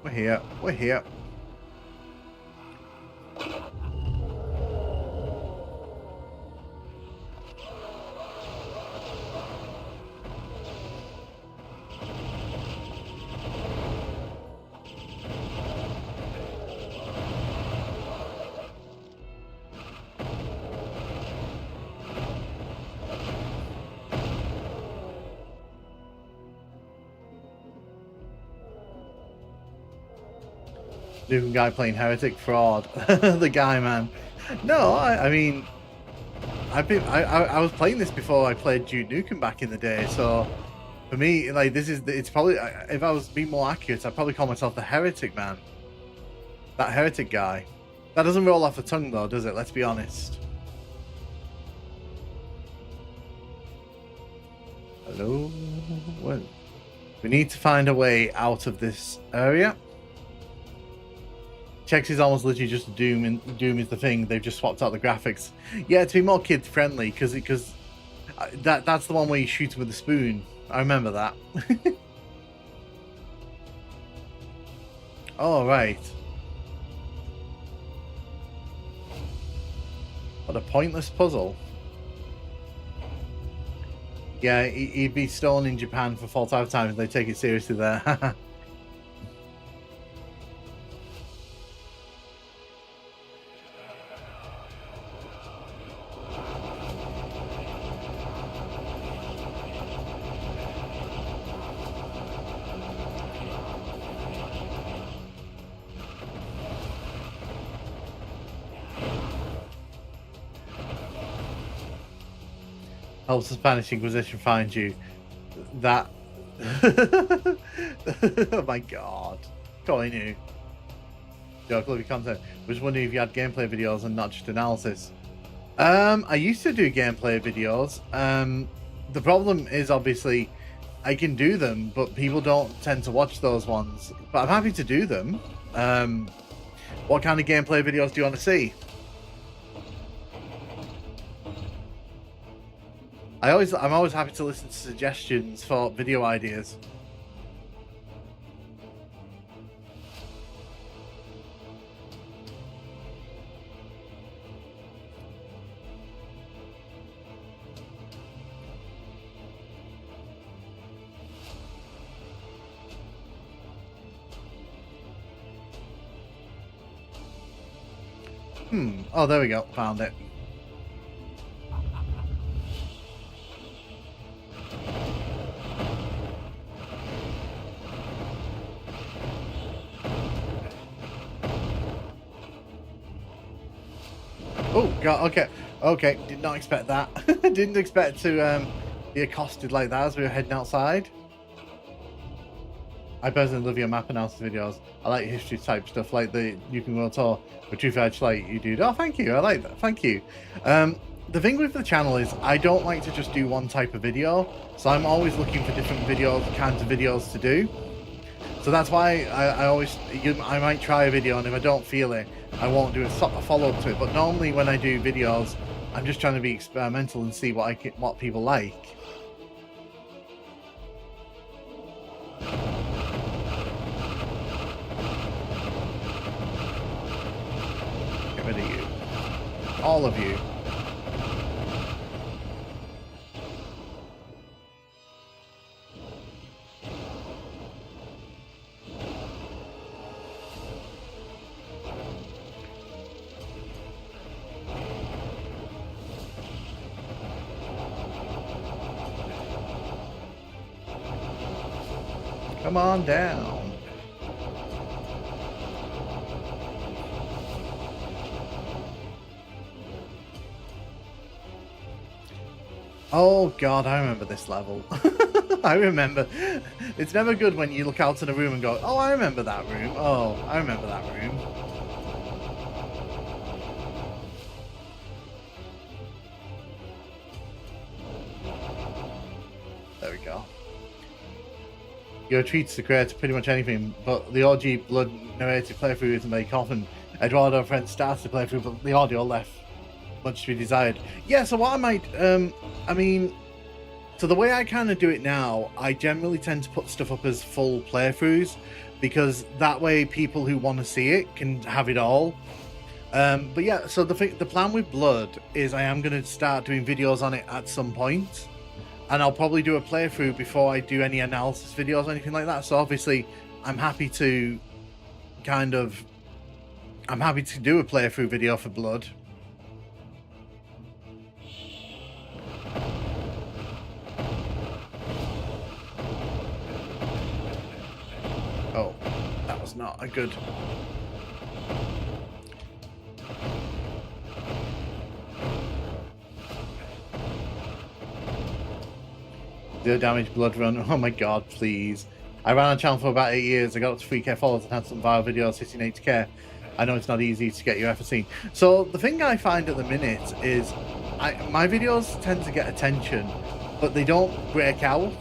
We're here. We're here. New guy playing Heretic fraud. The guy, man. No, I mean, I was playing this before I played Duke Nukem back in the day, so for me, like, it's probably, if I was being more accurate, I'd probably call myself the Heretic man. That Heretic guy. That doesn't roll off the tongue though, does it? Let's be honest. Hello? Well, we need to find a way out of this area. Chex is almost literally just Doom, and Doom is the thing. They've just swapped out the graphics. Yeah, to be more kid friendly, because that's the one where you shoot him with a spoon. I remember that. Oh, right. What a pointless puzzle. Yeah, he'd be stolen in Japan for 4 times if they take it seriously there. Helps the Spanish Inquisition find you. That. Oh my god. Calling you. Joke, love your content. Was wondering if you had gameplay videos and not just analysis. I used to do gameplay videos. The problem is obviously I can do them, but people don't tend to watch those ones. But I'm happy to do them. What kind of gameplay videos do you want to see? I'm always happy to listen to suggestions for video ideas. Oh, there we go. Found it. Oh god, okay, did not expect that. Didn't expect to be accosted like that as we were heading outside. I personally love your map analysis videos. I like history type stuff like the Nukem World Tour, but truth I just like you do. Oh, thank you, I like that, thank you. The thing with the channel is I don't like to just do one type of video, so I'm always looking for different kinds of videos to do. So that's why I might try a video, and if I don't feel it, I won't do a follow-up to it. But normally when I do videos, I'm just trying to be experimental and see what people like. Get rid of you. All of you. Come on down. Oh god, I remember this level. I remember. It's never good when you look out in a room and go, oh, I remember that room. Oh, I remember that room. There we go. Your treats to create pretty much anything, but the OG Blood narrative playthrough isn't very common. Eduardo and friends started to play through, but the audio left much to be desired. Yeah, so what I might, I mean, so the way I kind of do it now, I generally tend to put stuff up as full playthroughs, because that way people who want to see it can have it all. But yeah, so the plan with Blood is I am going to start doing videos on it at some point. And I'll probably do a playthrough before I do any analysis videos or anything like that. So obviously, I'm happy to do a playthrough video for Blood. Oh, that was not a good... Zero damage blood run. Oh my god, please. I ran a channel for about 8 years. I got up to 3k followers and had some viral videos hitting 8k. I know it's not easy to get your effort seen. So the thing I find at the minute is my videos tend to get attention, but they don't break out.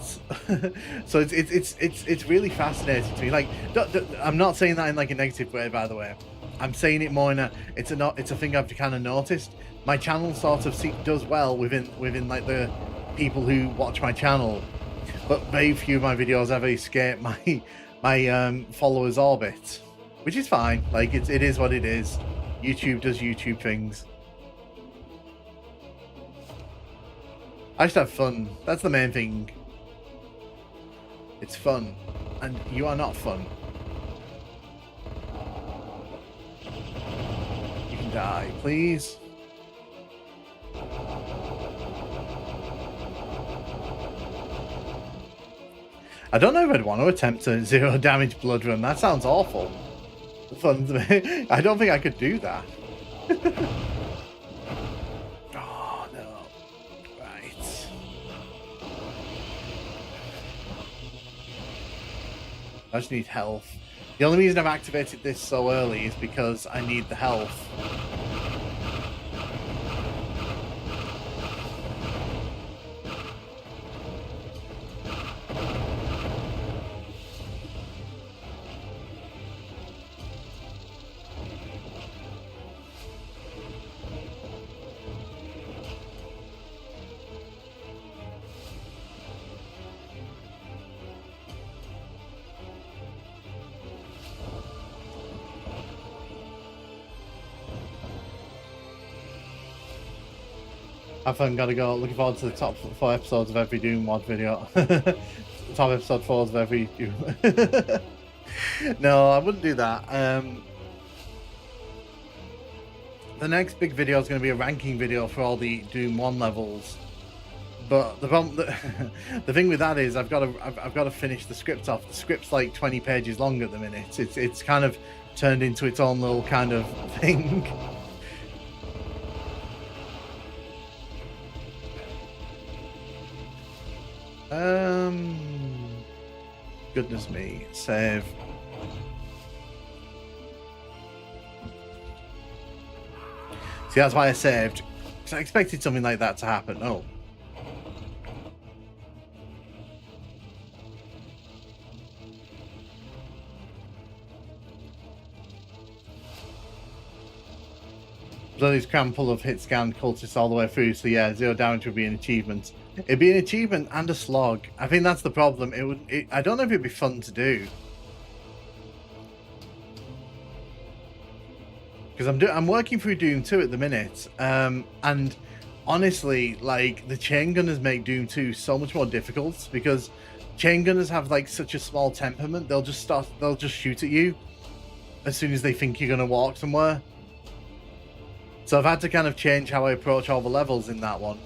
So it's really fascinating to me. Like, I'm not saying that in like a negative way, by the way. I'm saying it more in a it's a thing I've kind of noticed. My channel sort of does well within like the people who watch my channel, but very few of my videos ever escape my followers orbit, which is fine. Like it is what it is. YouTube does YouTube things. I just have fun. That's the main thing. It's fun, and you are not fun. You can die, please. I don't know if I'd want to attempt a 0 damage blood run. That sounds awful. Fun to me. I don't think I could do that. Oh no. Right. I just need health. The only reason I've activated this so early is because I need the health. Have fun, gotta go. Looking forward to the top 4 episodes of every Doom mod video. Top episode 4s of every Doom. No, I wouldn't do that. The next big video is going to be a ranking video for all the Doom 1 levels. But the problem, the thing with that is I've got to finish the script off. The script's like 20 pages long at the minute. It's kind of turned into its own little kind of thing. Goodness me, save. See, that's why I saved, because I expected something like that to happen. Oh. So these cram full of hit scan cultists all the way through, so yeah, 0 damage would be an achievement. It'd be an achievement and a slog. I think that's the problem. I don't know if it'd be fun to do. Because I'm working through Doom 2 at the minute, and honestly, like, the chain gunners make Doom 2 so much more difficult, because chain gunners have like such a small temperament. They'll just shoot at you as soon as they think you're gonna walk somewhere. So I've had to kind of change how I approach all the levels in that one.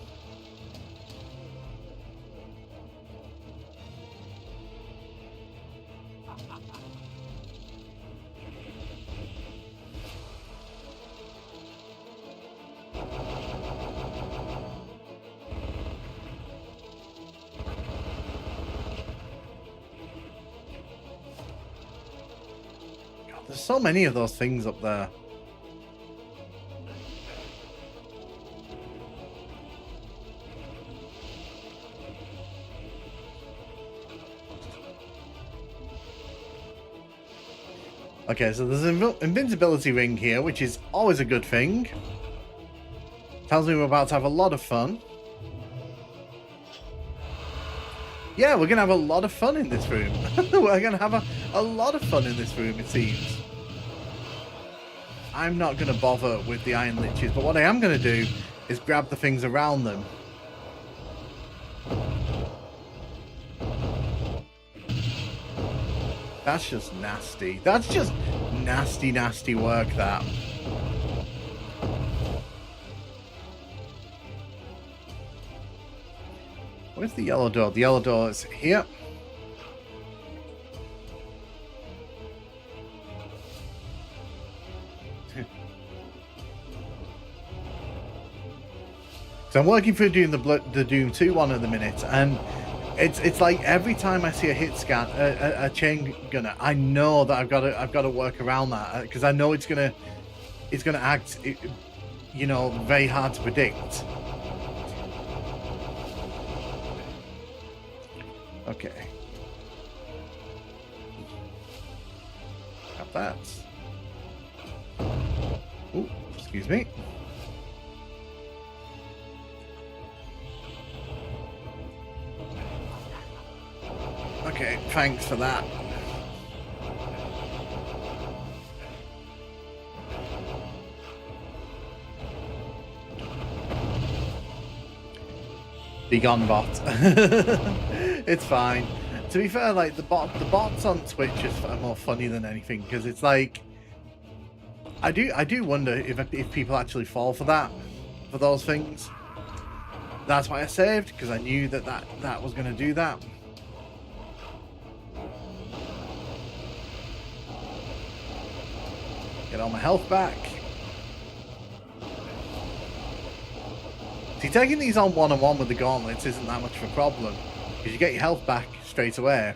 God, there's so many of those things up there. Okay, so there's an invincibility ring here, which is always a good thing. Tells me we're about to have a lot of fun. Yeah, we're going to have a lot of fun in this room. We're going to have a lot of fun in this room, it seems. I'm not going to bother with the Iron Liches, but what I am going to do is grab the things around them. That's just nasty. That's just nasty, nasty work, that. Where's the yellow door? The yellow door is here. So I'm working through doing the Doom 2 one at the minute, and it's like every time I see a hit scan, a chain gunner, I know that I've got to work around that, because I know it's gonna act, you know, very hard to predict. Okay. Got that. Excuse me. Okay, thanks for that. Be gone, bot. It's fine. To be fair, like the bots on Twitch are more funny than anything, because it's like I do wonder if people actually fall for those things. That's why I saved, because I knew that was going to do that. Get all my health back. See, taking these on one-on-one with the gauntlets isn't that much of a problem, because you get your health back straight away.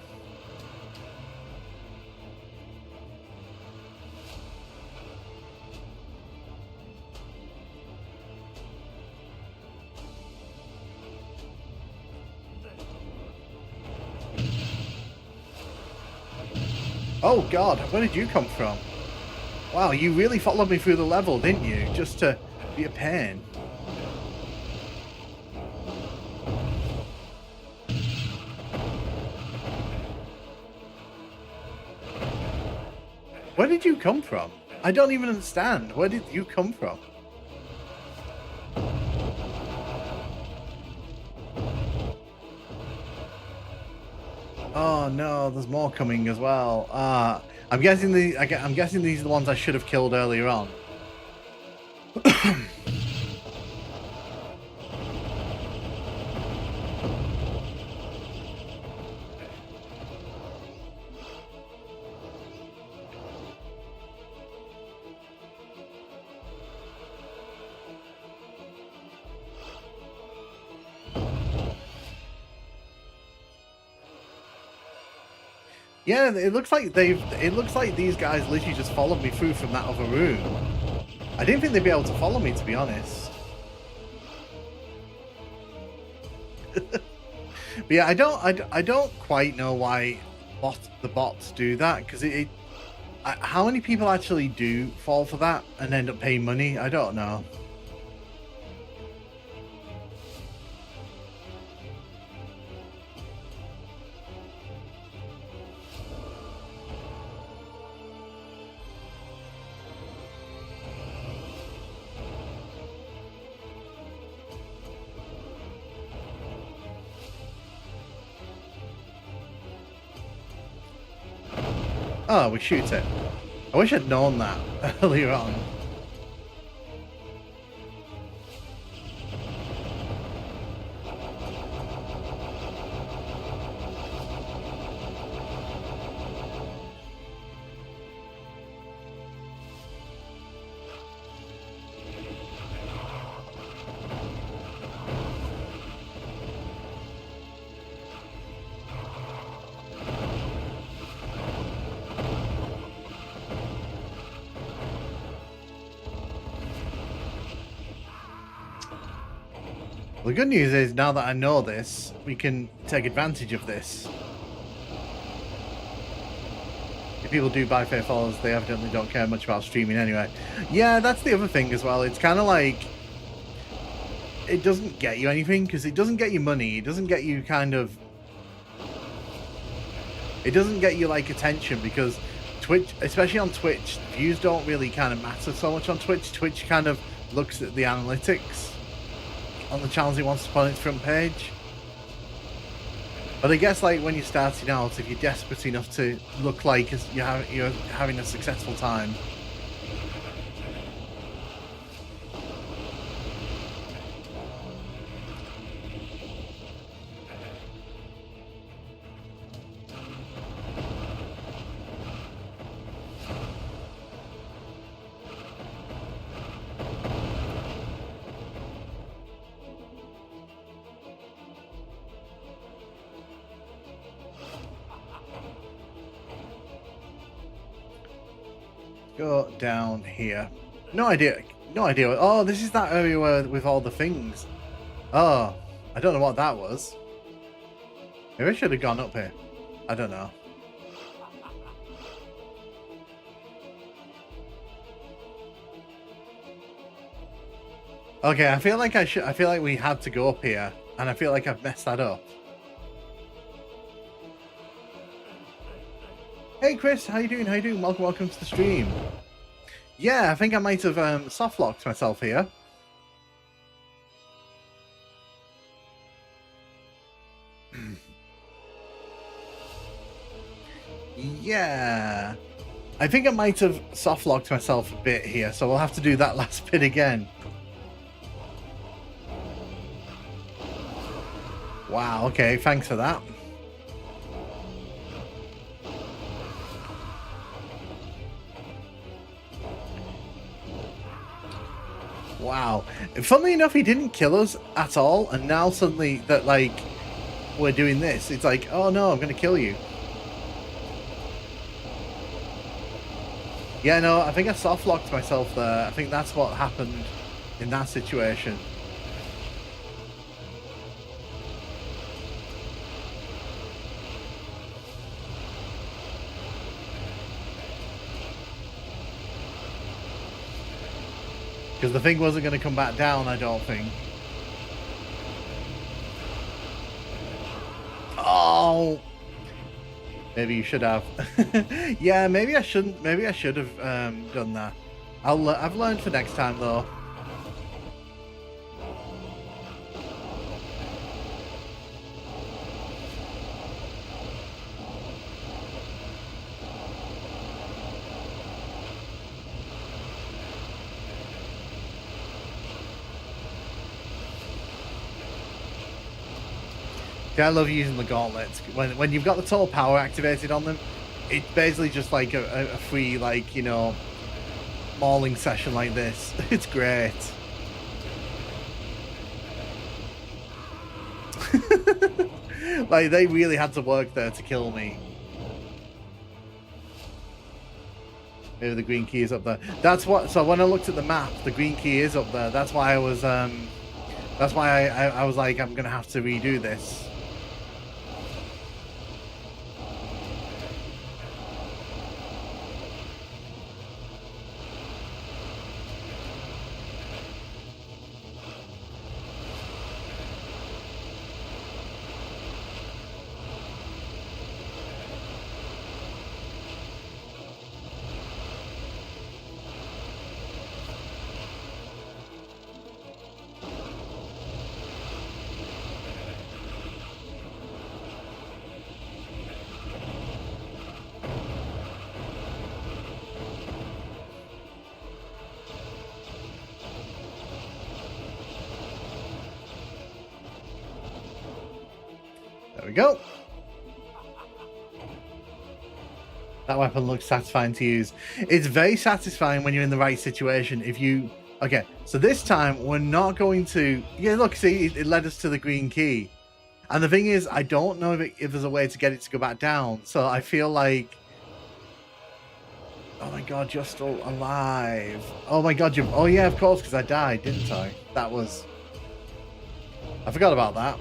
Oh god, where did you come from? Wow, you really followed me through the level, didn't you? Just to be a pain. Where did you come from? I don't even understand. Where did you come from? Oh no, there's more coming as well. I'm guessing these are the ones I should have killed earlier on. Yeah, it looks like these guys literally just followed me through from that other room. I didn't think they'd be able to follow me, to be honest. But yeah, I don't quite know why the bots do that, because how many people actually do fall for that and end up paying money? I don't know. Oh, we shoot it. I wish I'd known that earlier on. The good news is, now that I know this, we can take advantage of this. If people do buy fair followers, they evidently don't care much about streaming anyway. Yeah, that's the other thing as well. It's kind of like, it doesn't get you anything, because it doesn't get you money. It doesn't get you it doesn't get you like attention, because Twitch, especially on Twitch, views don't really kind of matter so much on Twitch. Twitch kind of looks at the analytics on the channels it wants to put on its front page. But I guess, like, when you're starting out, if you're desperate enough to look like you're having a successful time, go down here. No idea. Oh, this is that area where, with all the things. Oh, I don't know what that was. Maybe I should have gone up here. I don't know. Okay, I feel like I feel like we had to go up here, and I feel like I've messed that up. Hey Chris, how you doing? How you doing? Welcome to the stream. Yeah, I think I might have soft locked myself here. Yeah, I think I might have soft locked myself a bit here, so we'll have to do that last bit again. Wow, okay, thanks for that. Wow. Funnily enough, he didn't kill us at all, and now suddenly that, like, we're doing this, it's like, oh no, I'm going to kill you. Yeah, no, I think I soft-locked myself there. I think that's what happened in that situation. Because the thing wasn't going to come back down, I don't think. Oh! Maybe you should have. Yeah, maybe I shouldn't. Maybe I should have done that. I've learned for next time, though. I love using the gauntlets. When you've got the total power activated on them, it's basically just like a free, like, you know, mauling session like this. It's great. Like, they really had to work there to kill me. Maybe the green key is up there. That's what. So when I looked at the map, the green key is up there. That's why I was. That's why I was like, I'm gonna have to redo this. There we go. That weapon looks satisfying to use. It's very satisfying when you're in the right situation. If you... Okay, so this time we're not going to... Yeah, look, see, it led us to the green key. And the thing is, I don't know if there's a way to get it to go back down. So I feel like... Oh my god, you're still alive. Oh my god, you... Oh yeah, of course, because I died, didn't I? That was... I forgot about that.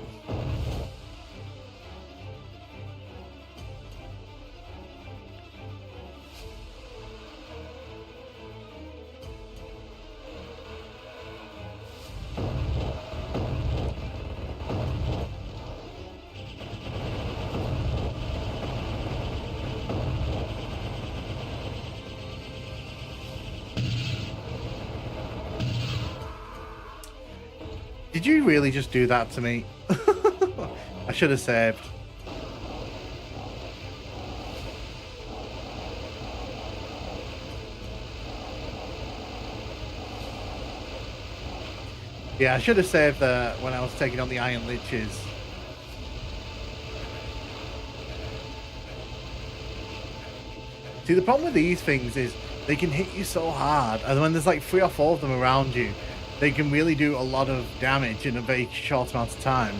Did you really just do that to me? I should have saved. Yeah, I should have saved when I was taking on the Iron Liches. See, the problem with these things is they can hit you so hard, and when there's like 3 or 4 of them around you, they can really do a lot of damage in a very short amount of time.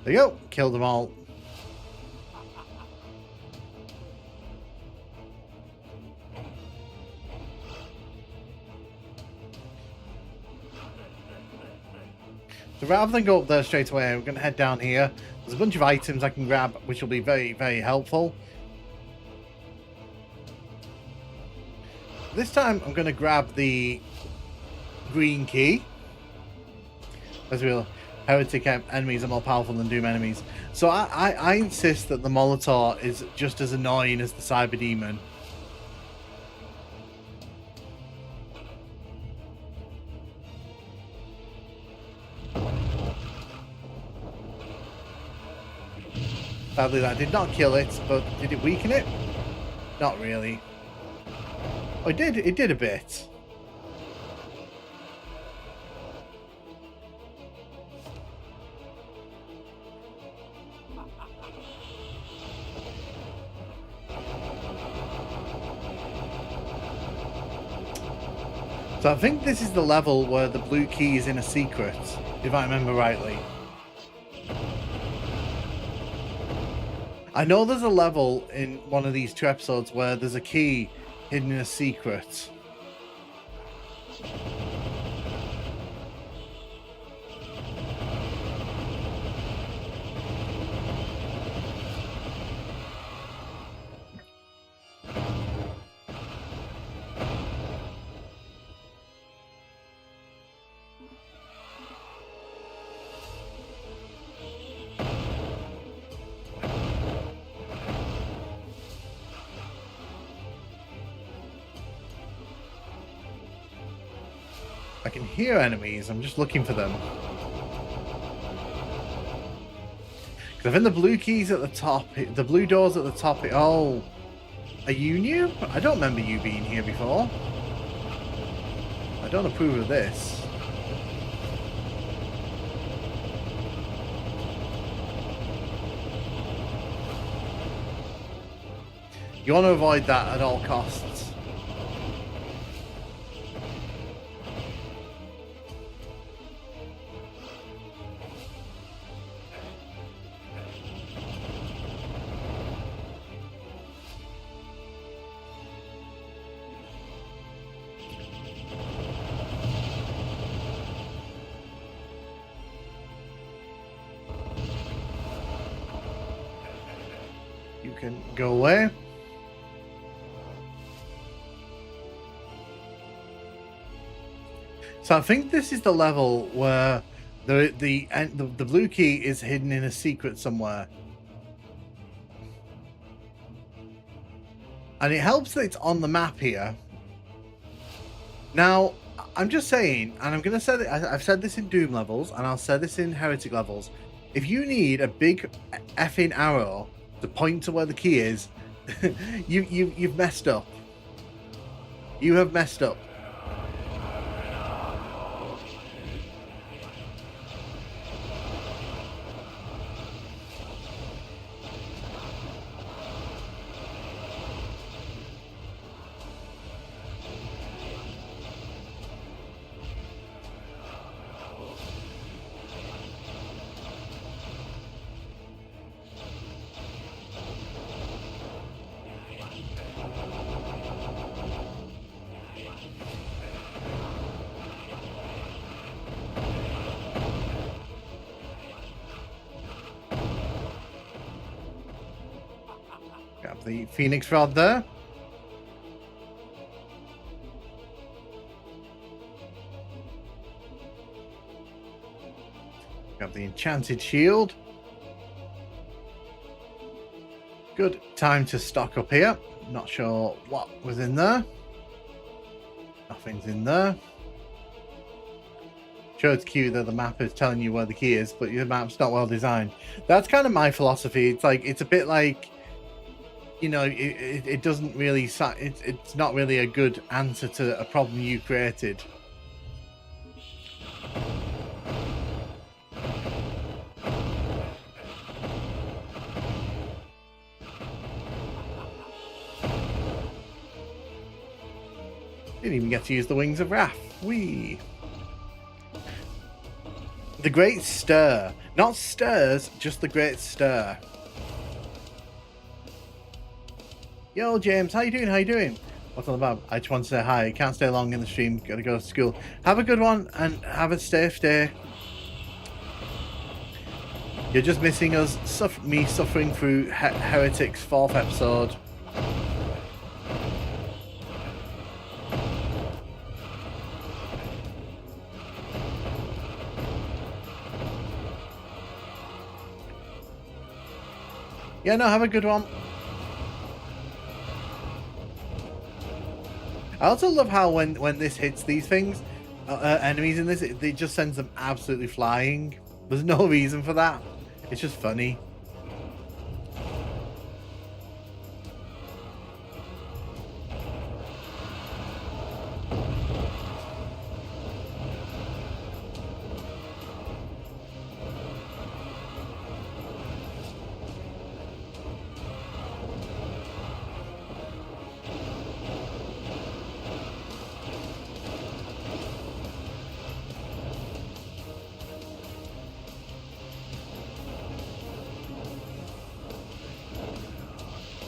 There you go, killed them all. So rather than go up there straight away, we're going to head down here. There's a bunch of items I can grab, which will be very, very helpful. This time, I'm going to grab the green key. As we'll, Heretic enemies are more powerful than Doom enemies. So I insist that the Molitor is just as annoying as the Cyber Demon. Sadly, that did not kill it, but did it weaken it? Not really. Oh, it did. It did a bit. So I think this is the level where the blue key is in a secret, if I remember rightly. I know there's a level in one of these 2 episodes where there's a key hidden in a secret. I can hear enemies, I'm just looking for them. Because I think the blue key's at the top, the blue door's at the top. Oh, are you new? I don't remember you being here before. I don't approve of this. You want to avoid that at all costs. You can go away. So I think this is the level where the blue key is hidden in a secret somewhere. And it helps that it's on the map here. Now, I'm just saying, and I'm going to say that I've said this in Doom levels, and I'll say this in Heretic levels. If you need a big effing arrow to point to where the key is, you've messed up. You have messed up. Got the Phoenix Rod there. Got the Enchanted Shield. Good time to stock up here. Not sure what was in there. Nothing's in there. Sure, it's cute that the map is telling you where the key is, but your map's not well designed. That's kind of my philosophy. It's like, it's a bit like, you know, it doesn't really, it's not really a good answer to a problem you created. Didn't even get to use the Wings of Wrath. Whee! The Great Stir. Not stirs, just the Great Stir. Yo, James, how you doing? How you doing? What's all about? I just want to say hi. Can't stay long in the stream. Gotta go to school. Have a good one and have a safe day. You're just missing us, me suffering through Heretic's 4th episode. Yeah, no, have a good one. I also love how when this hits these things, enemies in this, it just sends them absolutely flying. There's no reason for that. It's just funny.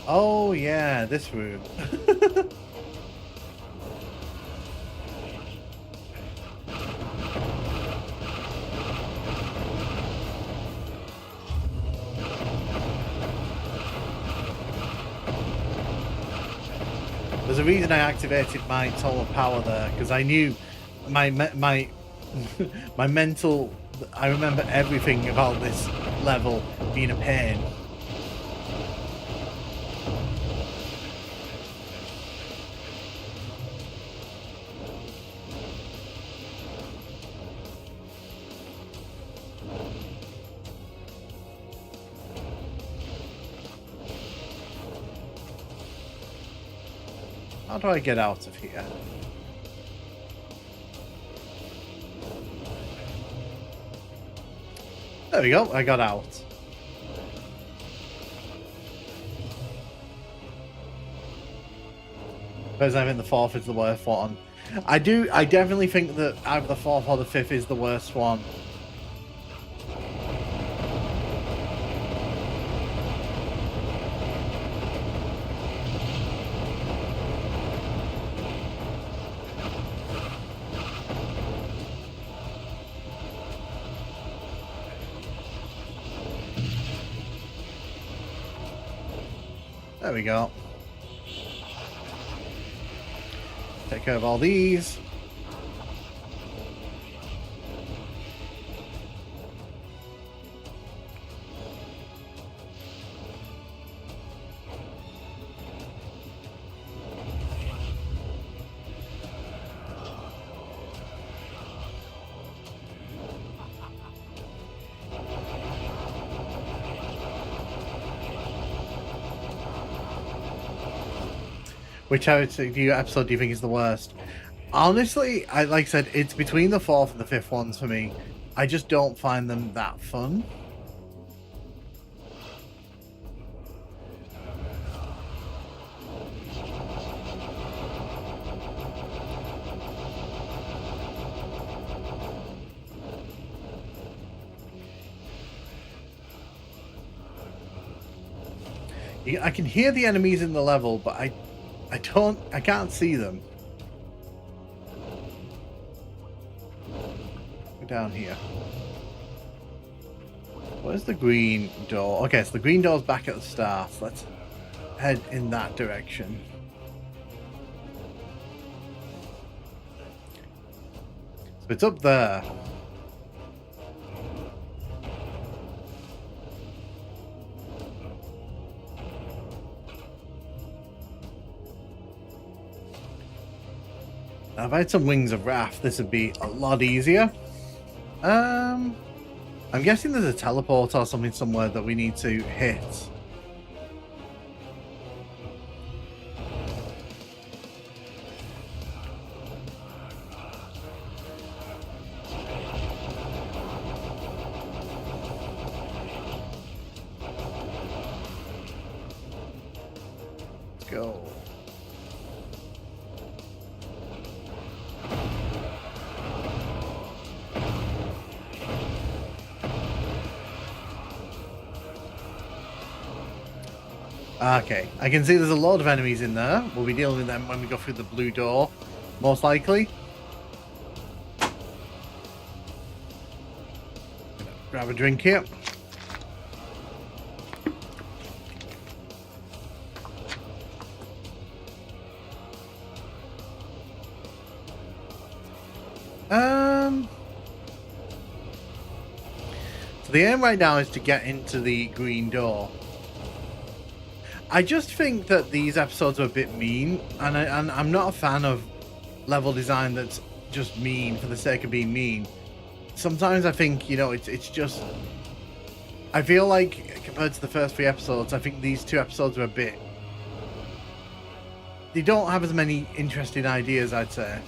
Oh yeah, this room. There's a reason I activated my total power there, because I knew my my mental. I remember everything about this level being a pain. How do I get out of here? There we go, I got out. Because I think the 4th is the worst one. I definitely think that either the 4th or the 5th is the worst one. There we go. Take care of all these. Which episode do you think is the worst? Honestly, like I said, it's between the 4th and the 5th ones for me. I just don't find them that fun. I can hear the enemies in the level, but I can't see them. Go down here. Where's the green door? Okay, so the green door's back at the start. So let's head in that direction. So it's up there. Now, if I had some Wings of Wrath, this would be a lot easier. I'm guessing there's a teleport or something somewhere that we need to hit. Let's go. Okay, I can see there's a lot of enemies in there. We'll be dealing with them when we go through the blue door, most likely. Grab a drink here. So the aim right now is to get into the green door. I just think that these episodes are a bit mean, and I'm not a fan of level design that's just mean for the sake of being mean. Sometimes I think, you know, it's just... I feel like, compared to the first 3 episodes, I think these 2 episodes are a bit... They don't have as many interesting ideas, I'd say.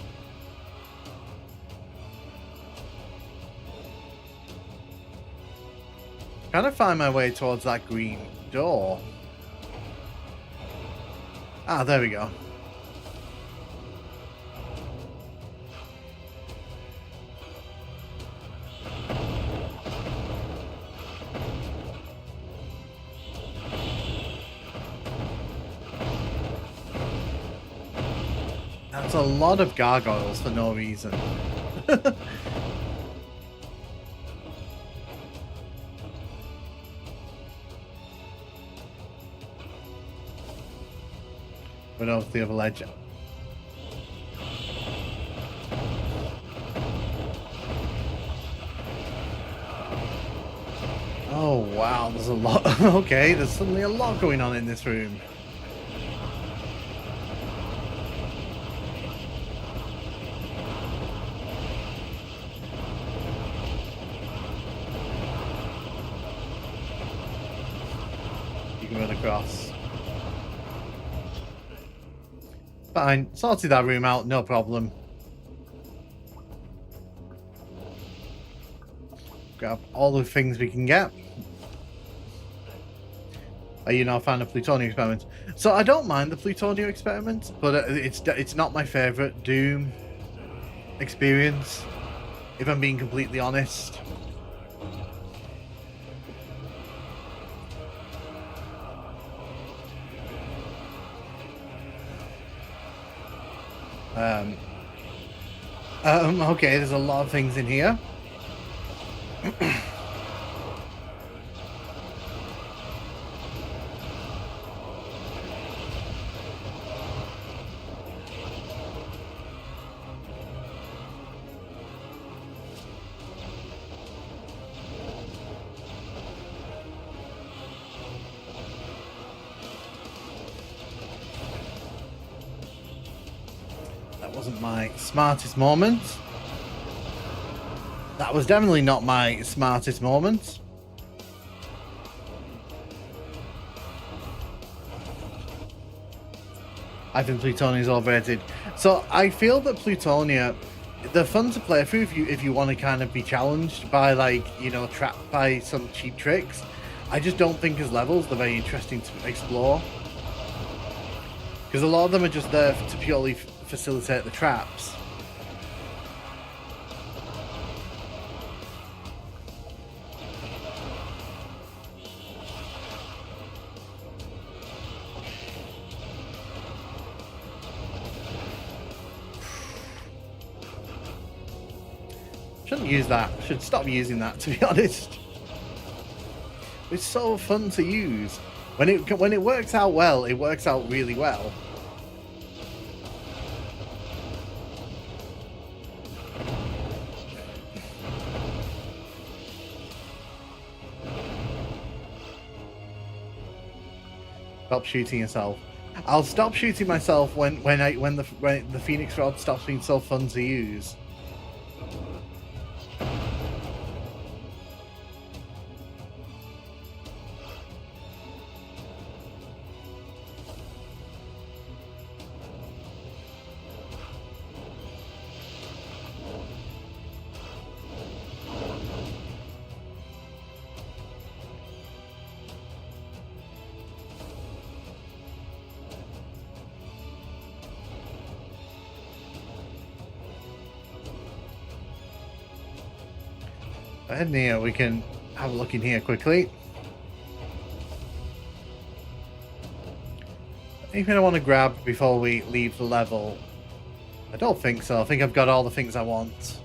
Trying to find my way towards that green door. Ah, there we go. That's a lot of gargoyles for no reason. But over the other ledge. Oh wow, there's a lot. Okay, there's suddenly a lot going on in this room. You can run across. Fine, sorted that room out, no problem. Grab all the things we can get. Are you now a fan of plutonium experiments? So I don't mind the plutonium experiments, but it's not my favourite Doom experience, if I'm being completely honest. Okay, there's a lot of things in here. That wasn't my smartest moment. That was definitely not my smartest moment. I think Plutonia is overrated. So I feel that Plutonia, they're fun to play through if you want to kind of be challenged by, like, you know, trapped by some cheap tricks. I just don't think as levels they're very interesting to explore. Because a lot of them are just there to purely facilitate the traps. Shouldn't use that. Should stop using that, to be honest. It's so fun to use. When it works out well, it works out really well. Stop shooting yourself. I'll stop shooting myself when the Phoenix Rod stops being so fun to use. Heading here, we can have a look in here quickly. Anything I want to grab before we leave the level? I don't think so. I think I've got all the things I want.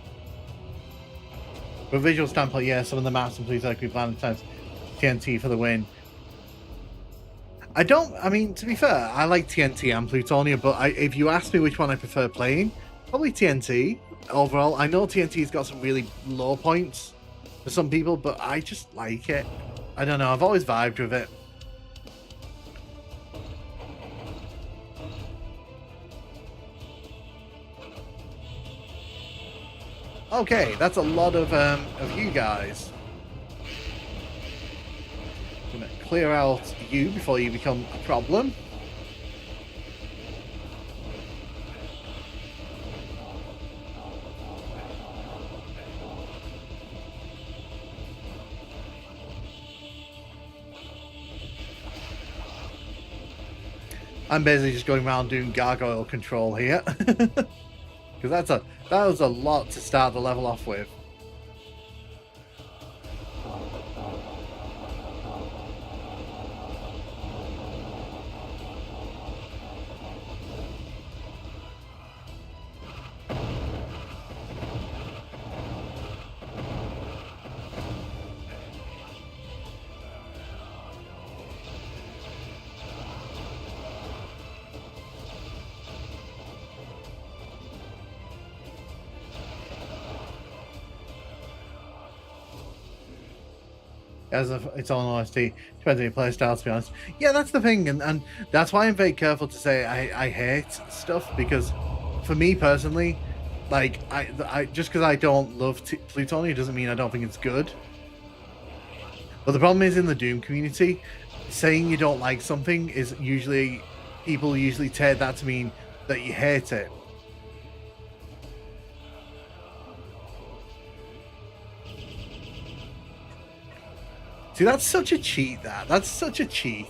But visual standpoint, yeah, some of the maps and please like we plan times TNT for the win. I mean, to be fair, I like TNT and Plutonia, but if you ask me which one I prefer playing, Probably TNT overall. I know TNT's got some really low points for some people, but I just like it. I don't know, I've always vibed with it. Okay, that's a lot of you guys. I'm gonna clear out you before you become a problem. I'm basically just going around doing gargoyle control here. Because that was a lot to start the level off with. As its own OST, depends on your playstyle, to be honest. Yeah, that's the thing, and that's why I'm very careful to say I hate stuff, because for me personally, like I just because I don't love Plutonia doesn't mean I don't think it's good. But the problem is, in the Doom community, saying you don't like something is usually, people usually take that to mean that you hate it. See, that's such a cheat, that's such a cheat.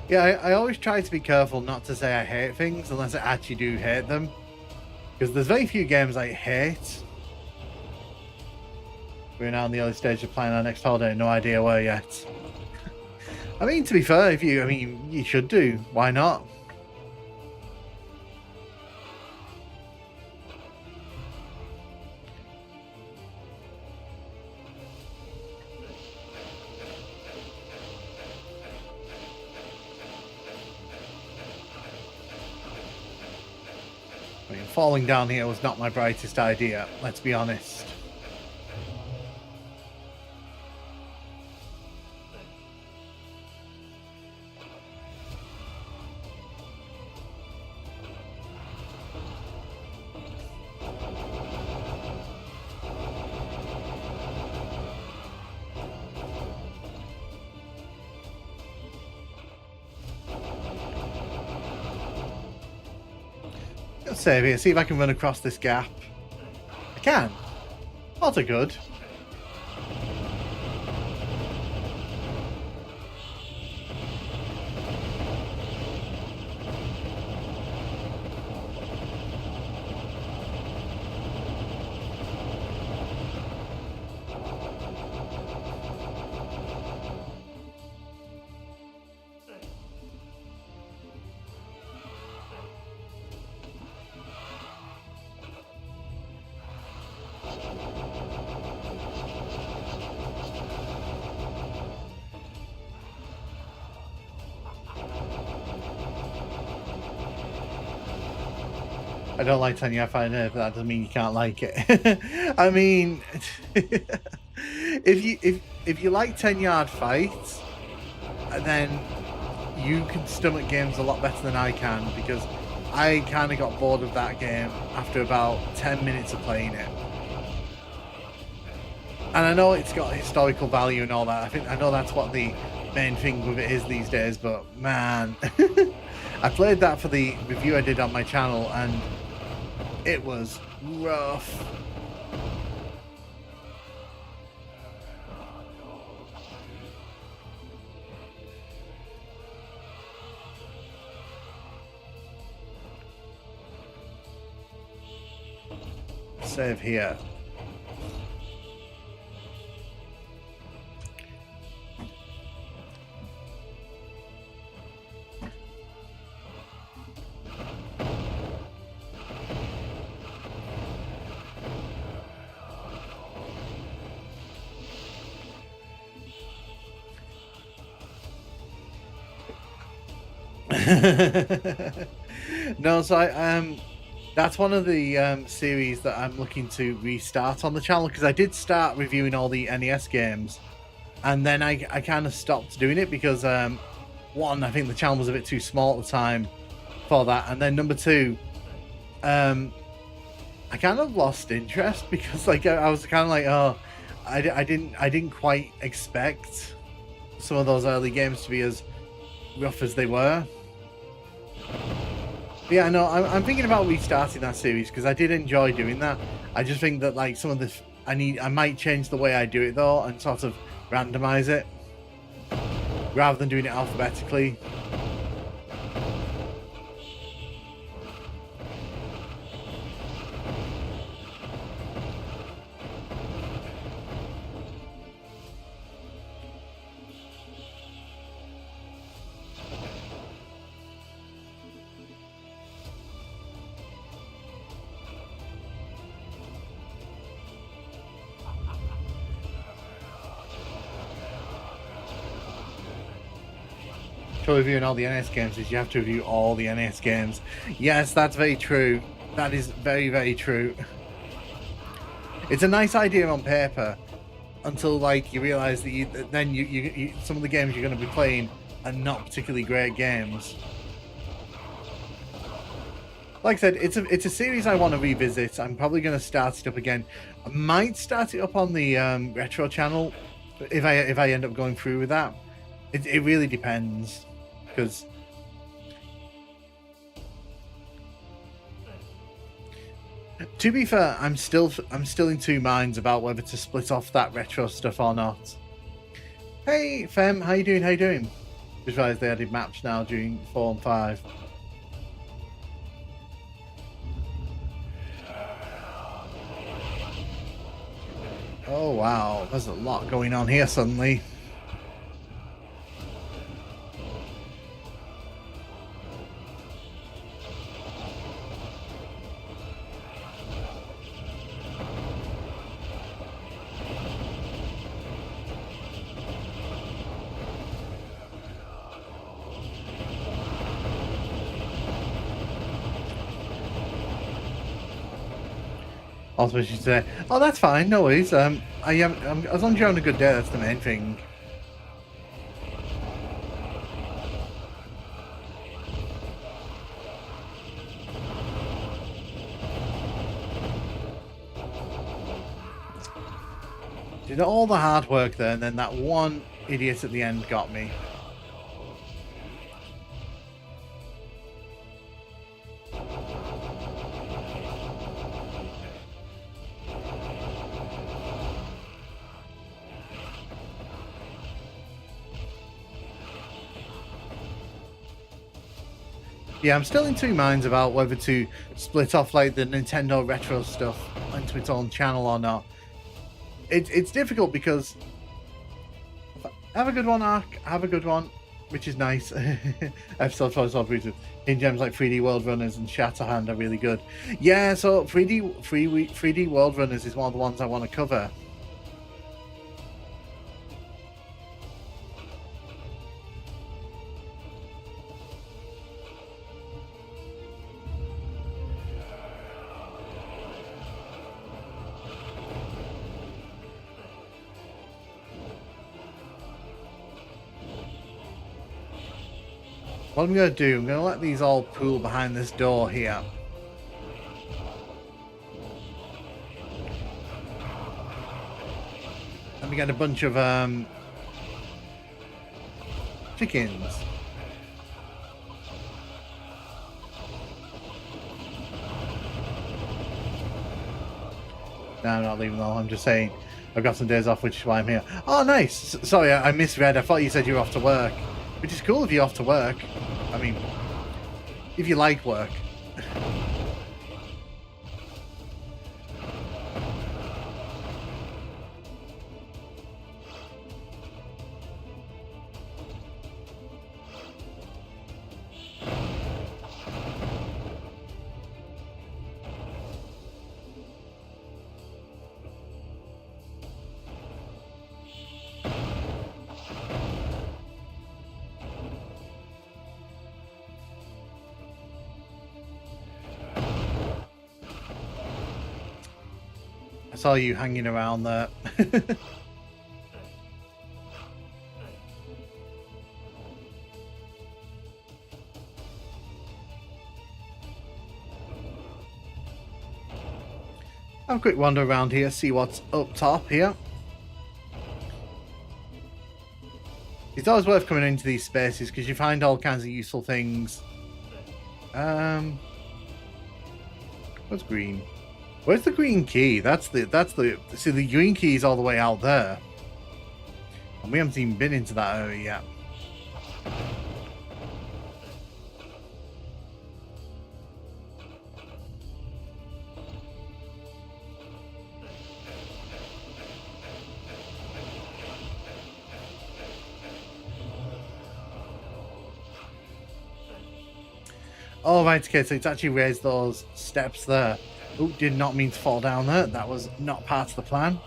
Yeah, I always try to be careful not to say I hate things unless I actually do hate them. Because there's very few games I hate. We're now in the early stage of planning our next holiday, no idea where yet. I mean, to be fair, you should do. Why not? I mean, falling down here was not my brightest idea, let's be honest. Let's save here, see if I can run across this gap. I can. Not a good. I don't like 10-yard fight, but that doesn't mean you can't like it. I mean, if you like 10-yard fights, then you can stomach games a lot better than I can, because I kind of got bored of that game after about 10 minutes of playing it. And I know it's got historical value and all that. I know that's what the main thing with it is these days, but man, I played that for the review I did on my channel, and it was rough. save here. No, so that's one of the series that I'm looking to restart on the channel, because I did start reviewing all the NES games, and then I kind of stopped doing it because one, I think the channel was a bit too small at the time for that, and then number two, I kind of lost interest because like I was kind of like, oh, I didn't quite expect some of those early games to be as rough as they were. But yeah, no, I'm thinking about restarting that series because I did enjoy doing that. I just think that like some of the I might change the way I do it though and sort of randomize it rather than doing it alphabetically. Reviewing all the NES games is you have to review all the NES games. Yes, that's very true. That is very, very true. It's a nice idea on paper until like you realize that then you some of the games you're going to be playing are not particularly great games. Like I said, it's a series I want to revisit. I'm probably going to start it up again. I might start it up on the retro channel if I end up going through with that. It really depends. Because to be fair, I'm still in two minds about whether to split off that retro stuff or not. Hey Fem, how you doing? How you doing? Just realised they added maps now during 4 and 5. Oh wow, there's a lot going on here suddenly. Also, she said, "Oh, that's fine. No worries. As long as you're having a good day, that's the main thing." Did all the hard work there, and then that one idiot at the end got me. Yeah, I'm still in two minds about whether to split off like the Nintendo retro stuff into its own channel or not. It's difficult because have a good one, Ark. Have a good one, which is nice. Episode 4 in gems like 3D World Runners and Shatterhand are really good. Yeah, so 3D World Runners is one of the ones I want to cover. What I'm going to do, I'm going to let these all pool behind this door here. Let me get a bunch of chickens. No, I'm not leaving them all. I'm just saying I've got some days off, which is why I'm here. Oh, nice. Sorry, I misread. I thought you said you were off to work. Which is cool if you're off to work. I mean, if you like work. I saw you hanging around there. Have a quick wander around here, see what's up top here. It's always worth coming into these spaces because you find all kinds of useful things. What's green? Where's the green key? See, the green key is all the way out there. And we haven't even been into that area yet. Oh, right, okay, so it's actually raised those steps there. Oh, did not mean to fall down there. That was not part of the plan.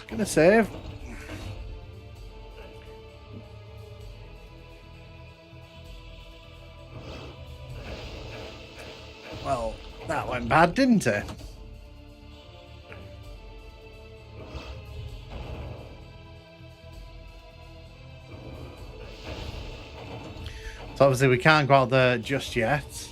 Gonna save. Well, that went bad, didn't it? So obviously we can't go out there just yet.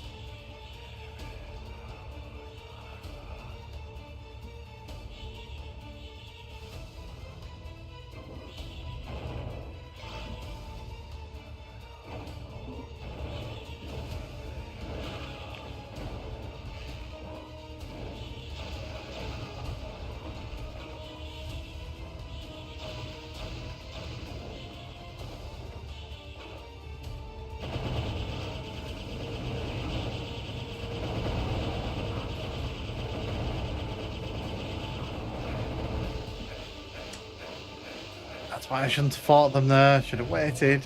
That's why I shouldn't have fought them there. Should have waited.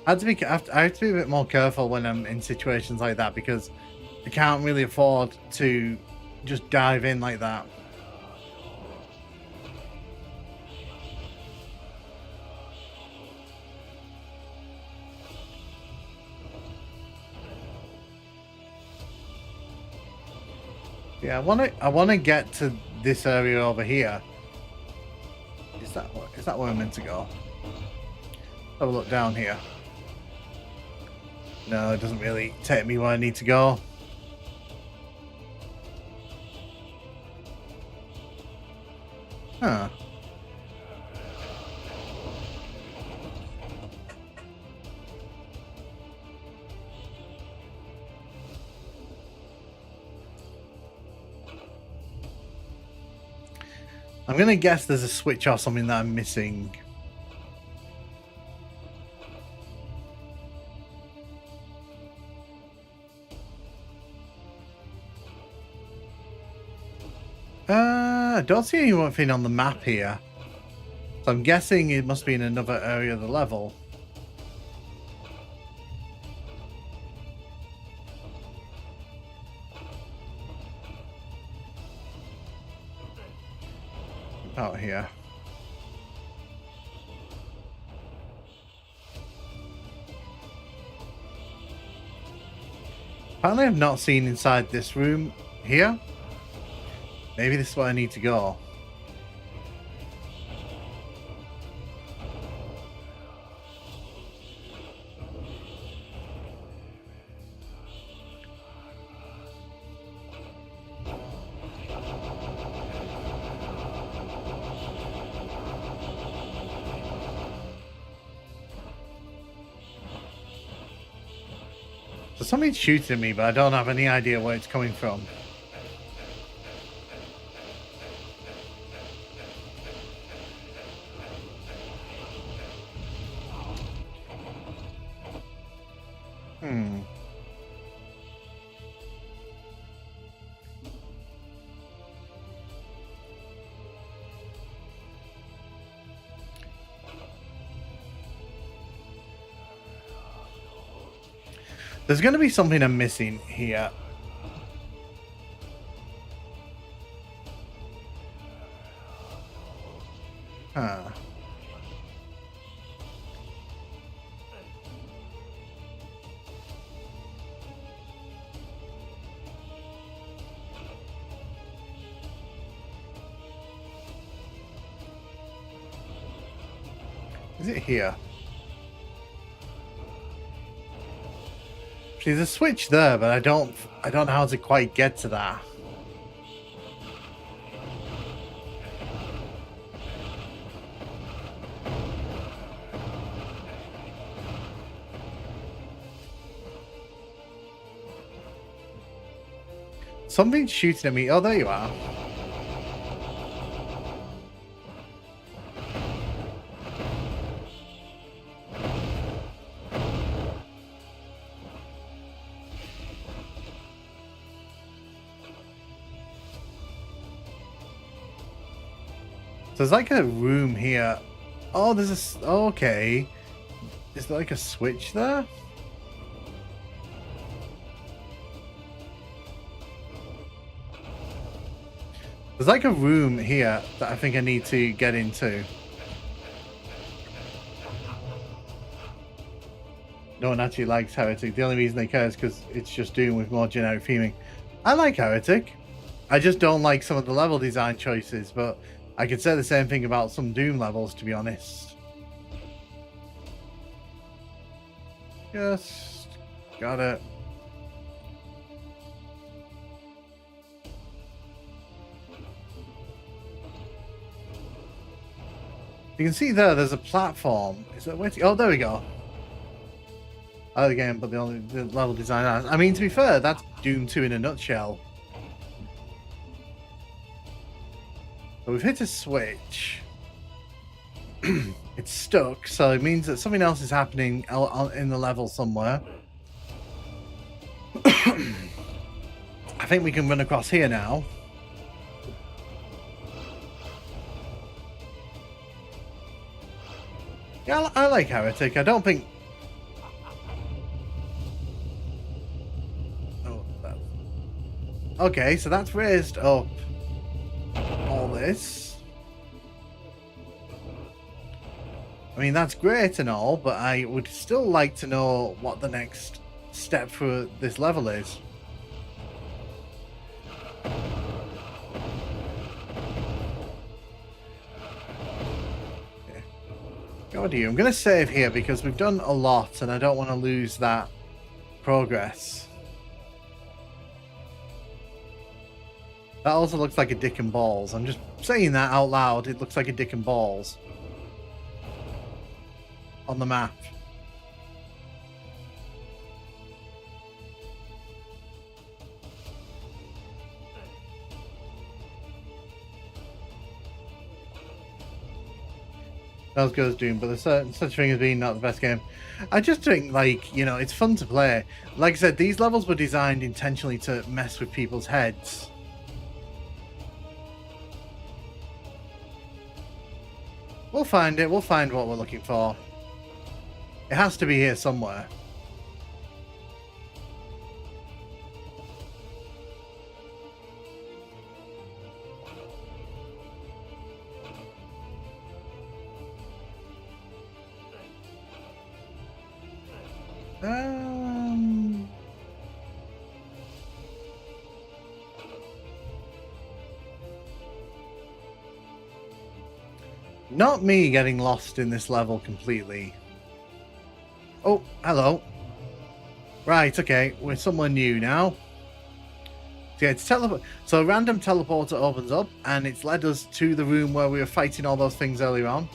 I have to be a bit more careful when I'm in situations like that because I can't really afford to just dive in like that. Yeah, I want to get to this area over here. Is that where I'm meant to go? Have a look down here. No, it doesn't really take me where I need to go. Huh. I'm gonna guess there's a switch or something that I'm missing. I don't see anything on the map here. So I'm guessing it must be in another area of the level. Out here. Apparently I've not seen inside this room here. Maybe this is where I need to go. So somebody's shooting me, but I don't have any idea where it's coming from. There's going to be something I'm missing here. Huh. Is it here? There's a switch there, but I don't know how to quite get to that. Something's shooting at me. Oh, there you are. So there's like a room here. Oh, there's a... Oh, okay. Is there like a switch there? There's like a room here that I think I need to get into. No one actually likes Heretic. The only reason they care is because it's just Doom with more generic theming. I like Heretic. I just don't like some of the level design choices, but I could say the same thing about some Doom levels, to be honest. Just got it. You can see there's a platform. Is that waiting? Oh, there we go. Oh, again, but the level design. I mean, to be fair, that's Doom 2 in a nutshell. But we've hit a switch. It's stuck, so it means that something else is happening in the level somewhere. I think we can run across here now. Yeah, I like Heretic. I don't think... Oh, that... Okay, so that's raised up all this. I mean, that's great and all, but I would still like to know what the next step for this level is. God, I'm going to save here because we've done a lot and I don't want to lose that progress. That also looks like a dick and balls. I'm just saying that out loud. It looks like a dick and balls on the map. Not as good as Doom, but there's such thing as being not the best game. I just think, like, you know, it's fun to play. Like I said, these levels were designed intentionally to mess with people's heads. We'll find it. We'll find what we're looking for. It has to be here somewhere. Not me getting lost in this level completely. Oh, hello. Right, okay, we're somewhere new now. So yeah, it's so a random teleporter opens up and it's led us to the room where we were fighting all those things earlier on.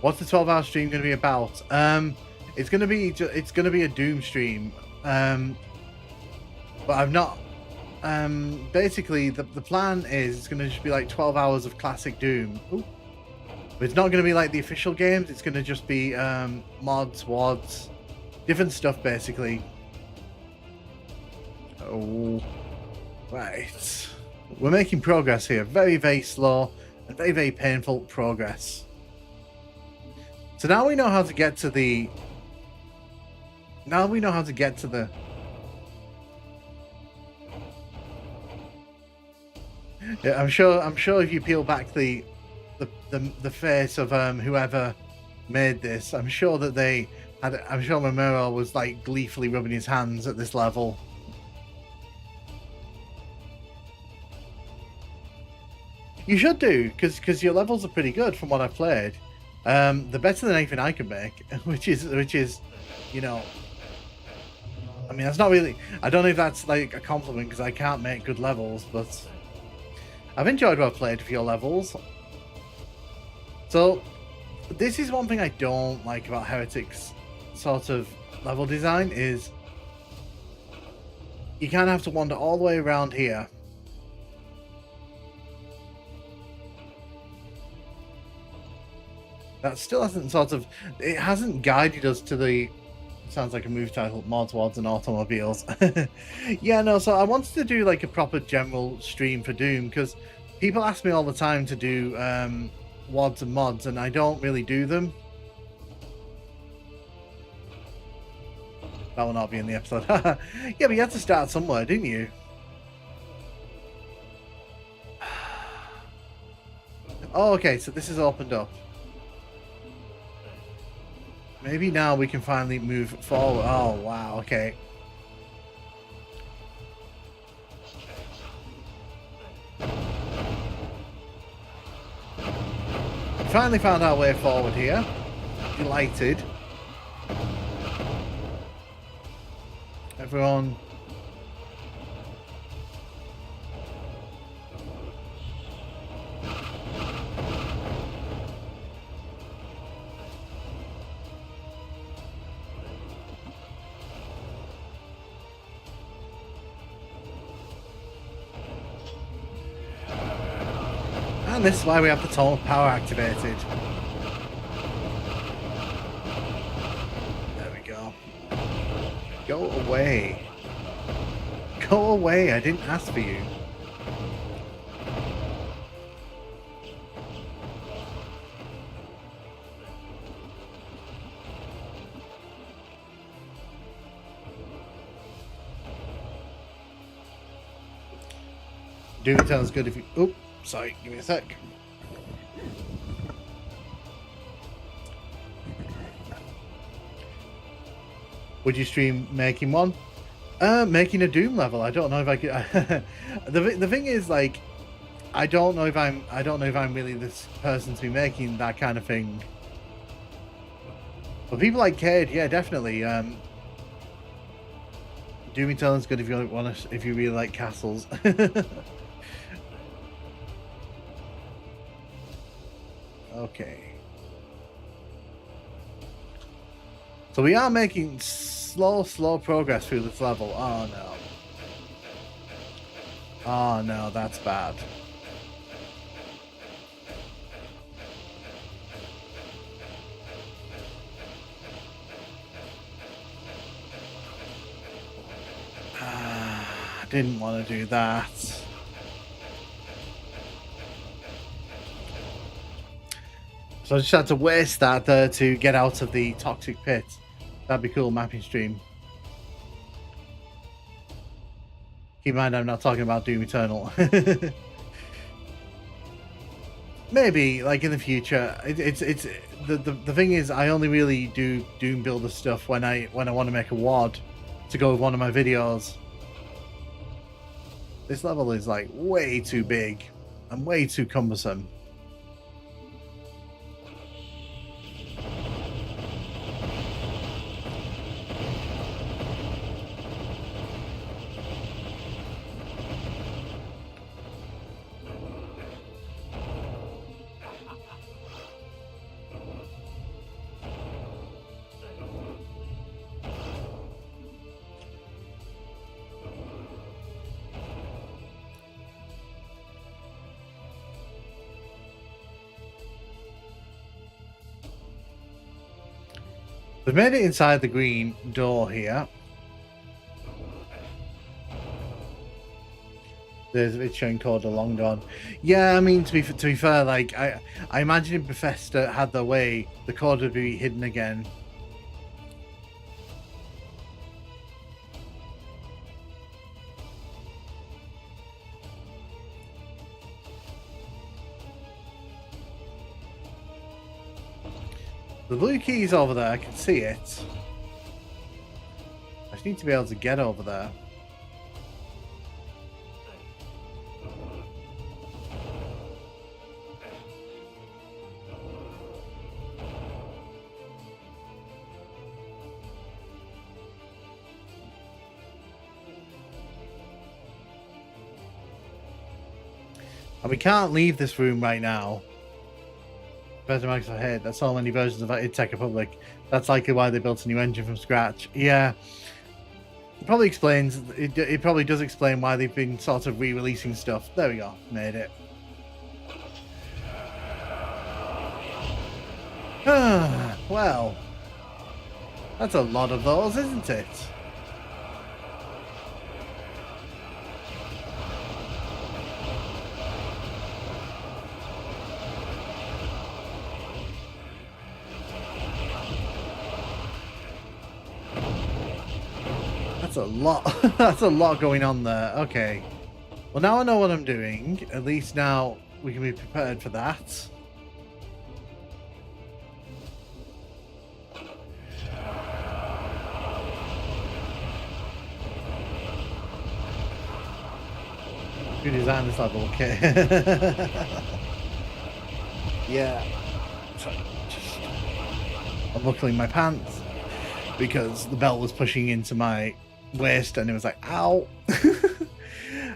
What's the 12-hour stream going to be about? It's going to be a Doom stream. But I've not. Basically, the plan is it's going to just be like 12 hours of classic Doom. Ooh. But it's not going to be like the official games. It's going to just be mods, WODs, different stuff, basically. Oh, right. We're making progress here. Very, very slow and very, very painful progress. So now we know how to get to the... Now we know how to get to the... Yeah, I'm sure if you peel back the face of whoever made this, I'm sure that they had... I'm sure Mamuro was like gleefully rubbing his hands at this level. You should do, because your levels are pretty good from what I've played. They're better than anything I can make, which is, you know, I mean, that's not really. I don't know if that's like a compliment because I can't make good levels, but I've enjoyed what I've played with your levels. So this is one thing I don't like about Heretic's sort of level design is you kind of have to wander all the way around here. That still hasn't it hasn't guided us to the, sounds like a movie title, more towards an automobiles. Yeah, no, so I wanted to do like a proper general stream for Doom because people ask me all the time to do WODs and mods and I don't really do them. That will not be in the episode. Yeah, but you had to start somewhere, didn't you? Oh, okay, so this is opened up. Maybe now we can finally move forward. Oh, wow, okay. Finally found our way forward here. Delighted. Everyone. And this is why we have the tonal power activated. There we go. Go away. Go away, I didn't ask for you. Doom sounds good if you... Oop, sorry, give me a sec. Would you stream making one? Making a Doom level. I don't know if I could. The thing is, like, I don't know if I'm really this person to be making that kind of thing. But people like Cade, yeah, definitely. Doom Eternal's good if you want to, if you really like castles. Okay. So we are making slow progress through this level. Oh no. Oh no, that's bad. I didn't want to do that. So I just had to waste that there to get out of the toxic pit. That'd be cool, mapping stream. Keep in mind I'm not talking about Doom Eternal. Maybe, like in the future. It's the thing is I only really do Doom Builder stuff when I want to make a WOD to go with one of my videos. This level is like way too big and way too cumbersome. We've made it inside the green door here. There's a showing code Long Dawn. Yeah, I mean to be fair, like I imagine if Bethesda had their way, the code would be hidden again. The blue key is over there, I can see it. I just need to be able to get over there. And we can't leave this room right now. Better Max ahead. That's so many versions of Tech Republic. That's likely why they built a new engine from scratch. Yeah. It probably explains, it probably does explain why they've been sort of re-releasing stuff. There we go. Made it. Well. That's a lot of those, isn't it? That's a lot. That's a lot going on there. Okay. Well, now I know what I'm doing. At least now we can be prepared for that. Good design this level, okay. Yeah. So just unbuckling my pants because the belt was pushing into my waist and it was like, ow.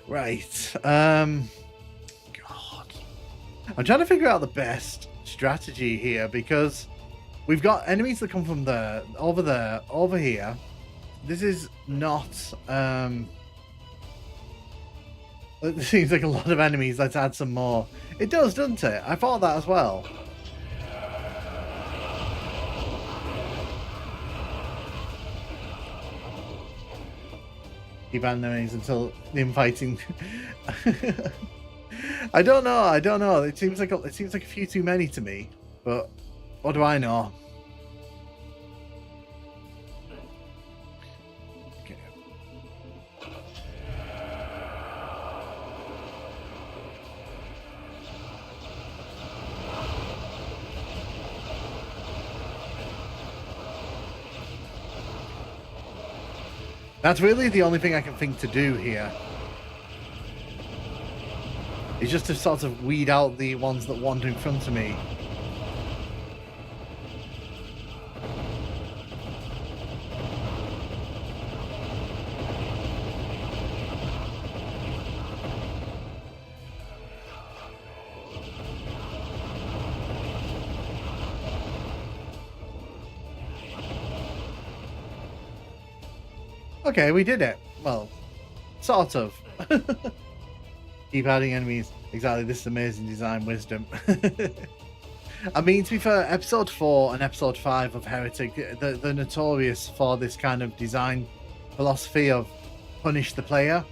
Right. God. I'm trying to figure out the best strategy here because we've got enemies that come from there, over here. This is not it seems like a lot of enemies. Let's add some more. It does, doesn't it? I thought that as well. Keep adding enemies until the infighting. I don't know. It seems like a few too many to me. But what do I know? That's really the only thing I can think to do here. Is just to sort of weed out the ones that wander in front of me. Okay, we did it. Well, sort of. Keep adding enemies. Exactly, this is amazing design wisdom. I mean, to be fair, episode 4 and episode 5 of Heretic, they're notorious for this kind of design philosophy of punish the player.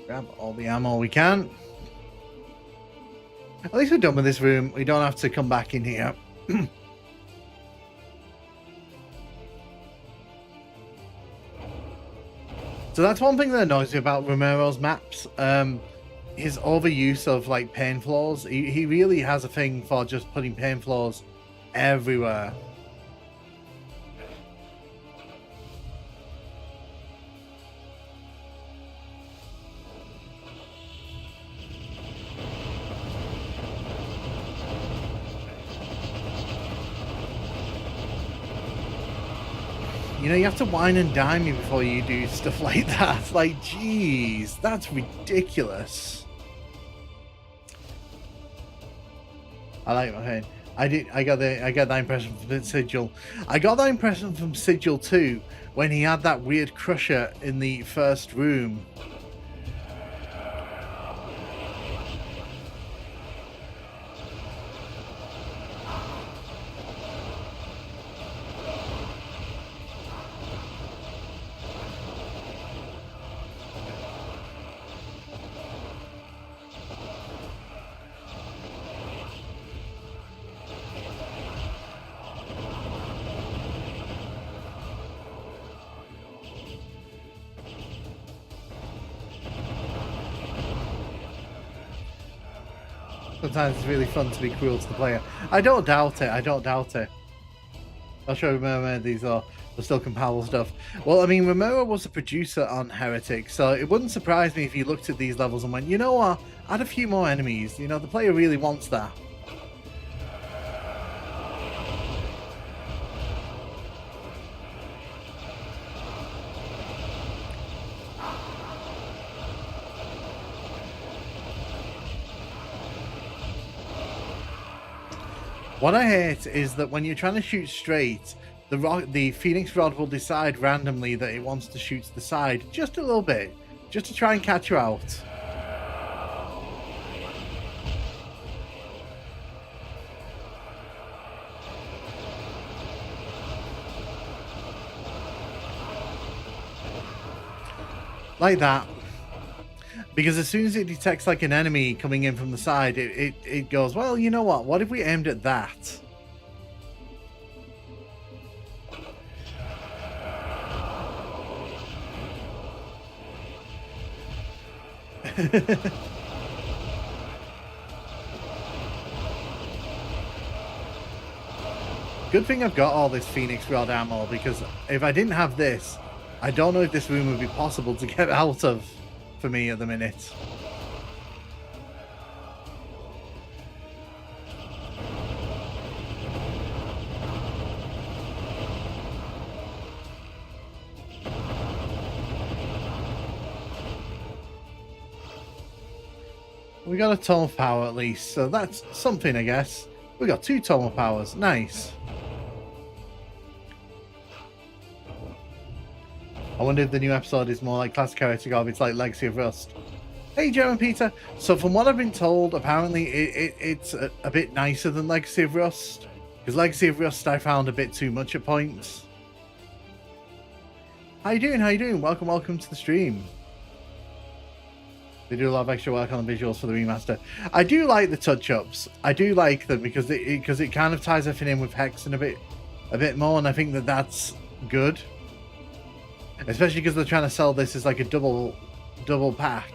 Grab all the ammo we can. At least we're done with this room. We don't have to come back in here. So that's one thing that annoys me about Romero's maps. His overuse of like pain floors. He really has a thing for just putting pain floors everywhere. You know, you have to wine and dine me before you do stuff like that. Like, jeez, that's ridiculous. I like my head. I got that impression from Sigil. I got that impression from Sigil too, when he had that weird crusher in the first room. Sometimes it's really fun to be cruel to the player. I don't doubt it. I'll show you Romero these are still compatible stuff. Well, I mean, Romero was a producer on Heretic, so it wouldn't surprise me if he looked at these levels and went, you know what, add a few more enemies. You know, the player really wants that. What I hate is that when you're trying to shoot straight, the Phoenix Rod will decide randomly that it wants to shoot to the side just a little bit, just to try and catch you out. Like that. Because as soon as it detects like an enemy coming in from the side, it goes, well, you know what if we aimed at that? Good thing I've got all this Phoenix Rod ammo, because if I didn't have this, I don't know if this room would be possible to get out of for me at the minute. We got a tome of power at least, so that's something, I guess. We got 2 tome of powers. Nice. I wonder if the new episode is more like Classic Heretic or if it's like Legacy of Rust. Hey, German Peter. So from what I've been told, apparently it's a bit nicer than Legacy of Rust. Because Legacy of Rust I found a bit too much at points. How you doing? How you doing? Welcome to the stream. They do a lot of extra work on the visuals for the remaster. I do like the touch-ups. I do like them because it kind of ties everything in with Hexen a bit more, and I think that that's good. Especially because they're trying to sell this as like a double pack.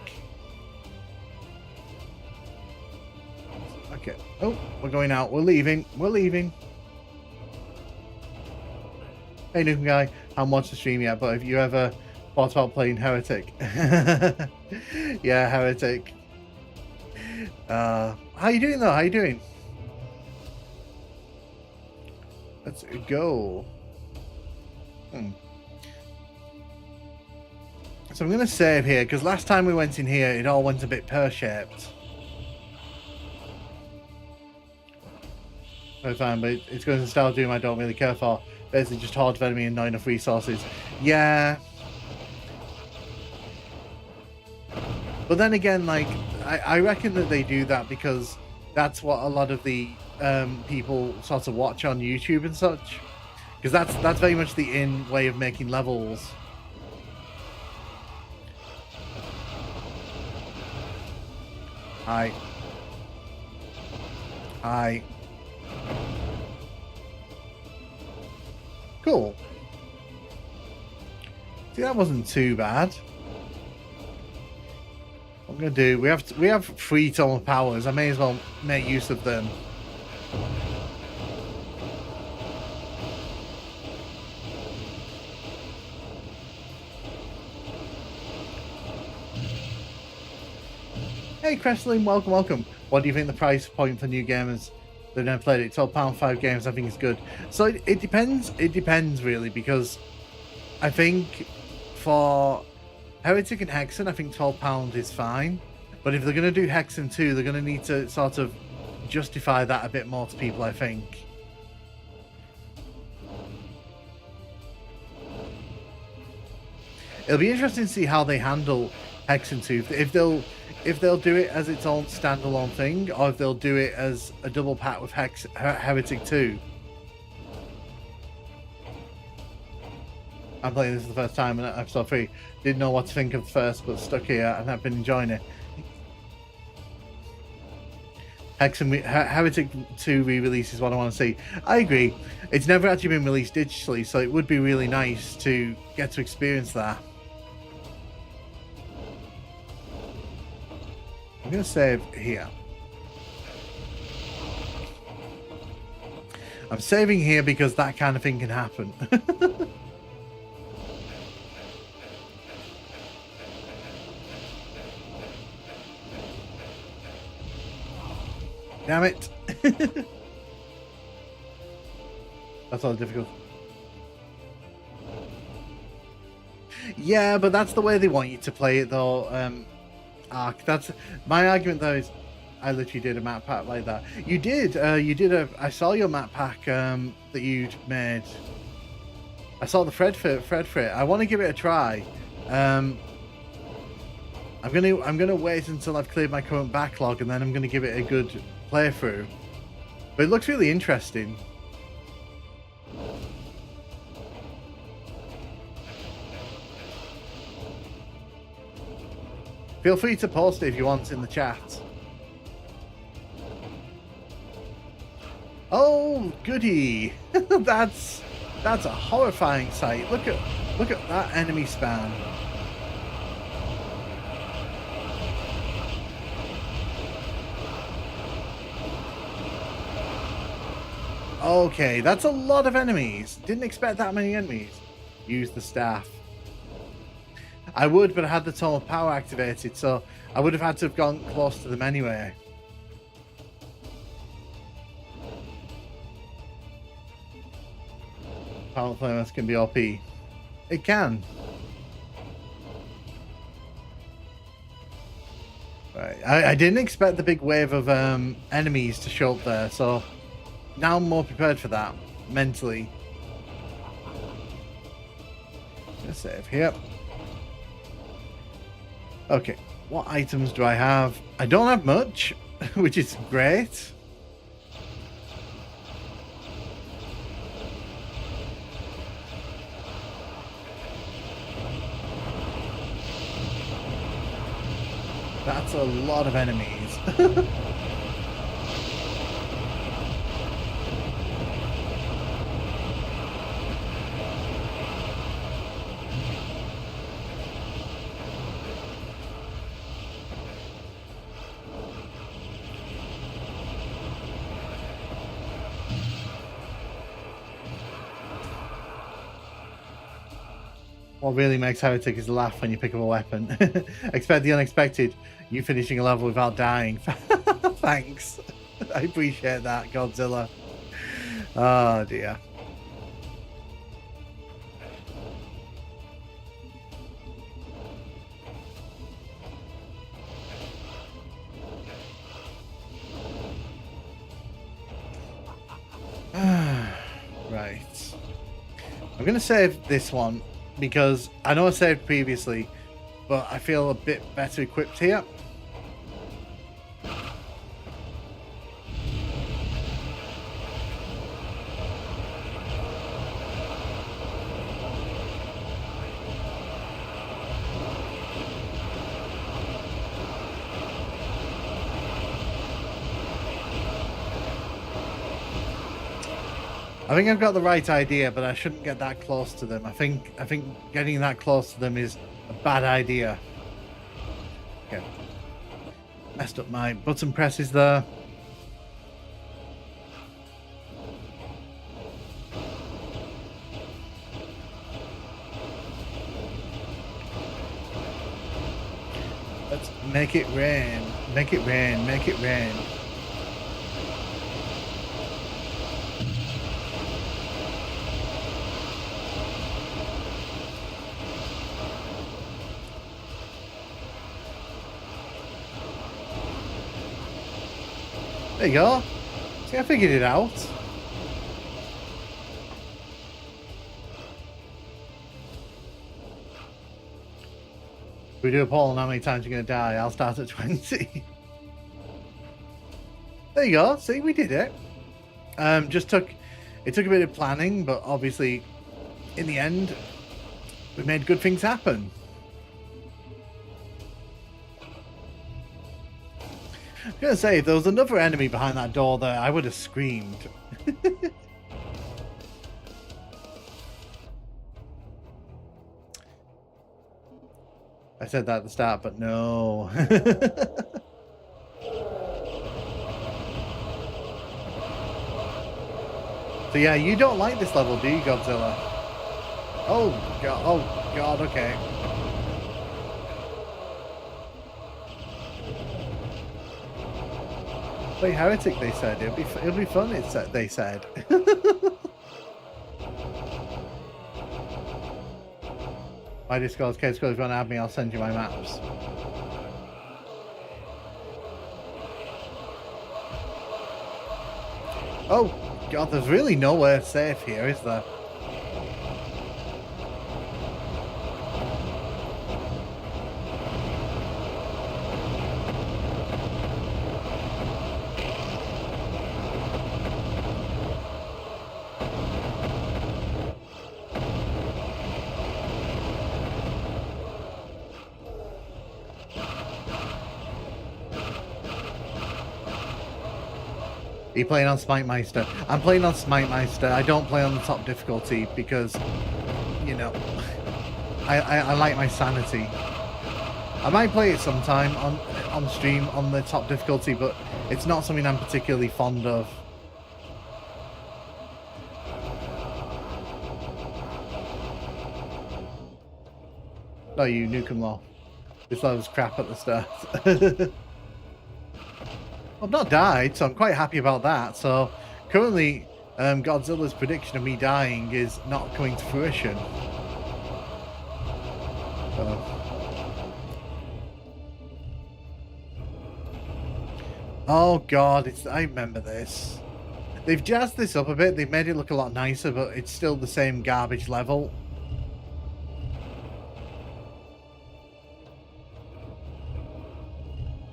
Okay. Oh, we're going out. We're leaving. We're leaving. Hey, Nukem Guy. I haven't watched the stream yet, but if you ever thought about playing Heretic. Yeah, Heretic. How you doing though? How you doing? Let's go. So I'm going to save here, because last time we went in here, it all went a bit pear-shaped. Very fine, but it's going to style doom I don't really care for. Basically just hordes of enemy and not enough resources. Yeah. But then again, like, I reckon that they do that because that's what a lot of the people sort of watch on YouTube and such. Because that's very much the in way of making levels. Hi. Cool. See, that wasn't too bad. What I'm gonna do, we have 3 total powers. I may as well make use of them. Hey Crestling, welcome. What do you think the price point for new gamers that never played it? £12, 5 games, I think is good. So it depends really, because I think for Heretic and Hexen, I think £12 is fine. But if they're going to do Hexen 2, they're going to need to sort of justify that a bit more to people, I think. It'll be interesting to see how they handle Hexen 2. If they'll do it as its own standalone thing, or if they'll do it as a double pack with Heretic 2. I'm playing this for the first time in episode 3. Didn't know what to think of first, but stuck here and I've been enjoying it. Heretic 2 re-release is what I want to see. I agree. It's never actually been released digitally, so it would be really nice to get to experience that. I'm going to save here. I'm saving here because that kind of thing can happen. Damn it. That's all difficult. Yeah, but that's the way they want you to play it though. Ark. That's my argument though is I literally did a map pack like that. You did. You did a. I saw your map pack that you'd made. I saw the Fred for it. I want to give it a try. I'm gonna wait until I've cleared my current backlog, and then I'm gonna give it a good playthrough. But it looks really interesting. Feel free to post it if you want in the chat. Oh, goody! that's a horrifying sight. Look at that enemy span. Okay, that's a lot of enemies. Didn't expect that many enemies. Use the staff. I would, but I had the Tome of Power activated, so I would have had to have gone close to them anyway. Power flamers can be OP. It can. Right. I didn't expect the big wave of enemies to show up there, so now I'm more prepared for that mentally. Let's save here. Okay, what items do I have? I don't have much, which is great. That's a lot of enemies. What really makes Heretic is laugh when you pick up a weapon. Expect the unexpected. You finishing a level without dying. Thanks. I appreciate that, Godzilla. Oh dear. Right. I'm going to save this one because I know I saved previously, but I feel a bit better equipped here. I think I've got the right idea, but I shouldn't get that close to them. I think getting that close to them is a bad idea. Okay. Messed up my button presses there. Let's make it rain. Make it rain. Make it rain. There you go. See, I figured it out. We do a poll on how many times you're going to die. I'll start at 20. There you go. See, we did it. It took a bit of planning, but obviously, in the end, we made good things happen. I was going to say, if there was another enemy behind that door there, I would have screamed. I said that at the start, but no. So yeah, you don't like this level, do you, Godzilla? Oh god, okay. Play Heretic, they said. It'll be fun, they said. My Discord's case, if you want to add me, I'll send you my maps. Oh, God, there's really nowhere safe here, is there? Are you playing on Smite Meister? I'm playing on Smite Meister. I don't play on the top difficulty because, you know, I like my sanity. I might play it sometime on stream on the top difficulty, but it's not something I'm particularly fond of. No, you Nukem Law. This level's crap at the start. I've not died, so I'm quite happy about that. So currently, Godzilla's prediction of me dying is not coming to fruition. Oh God, I remember this. They've jazzed this up a bit. They've made it look a lot nicer, but it's still the same garbage level.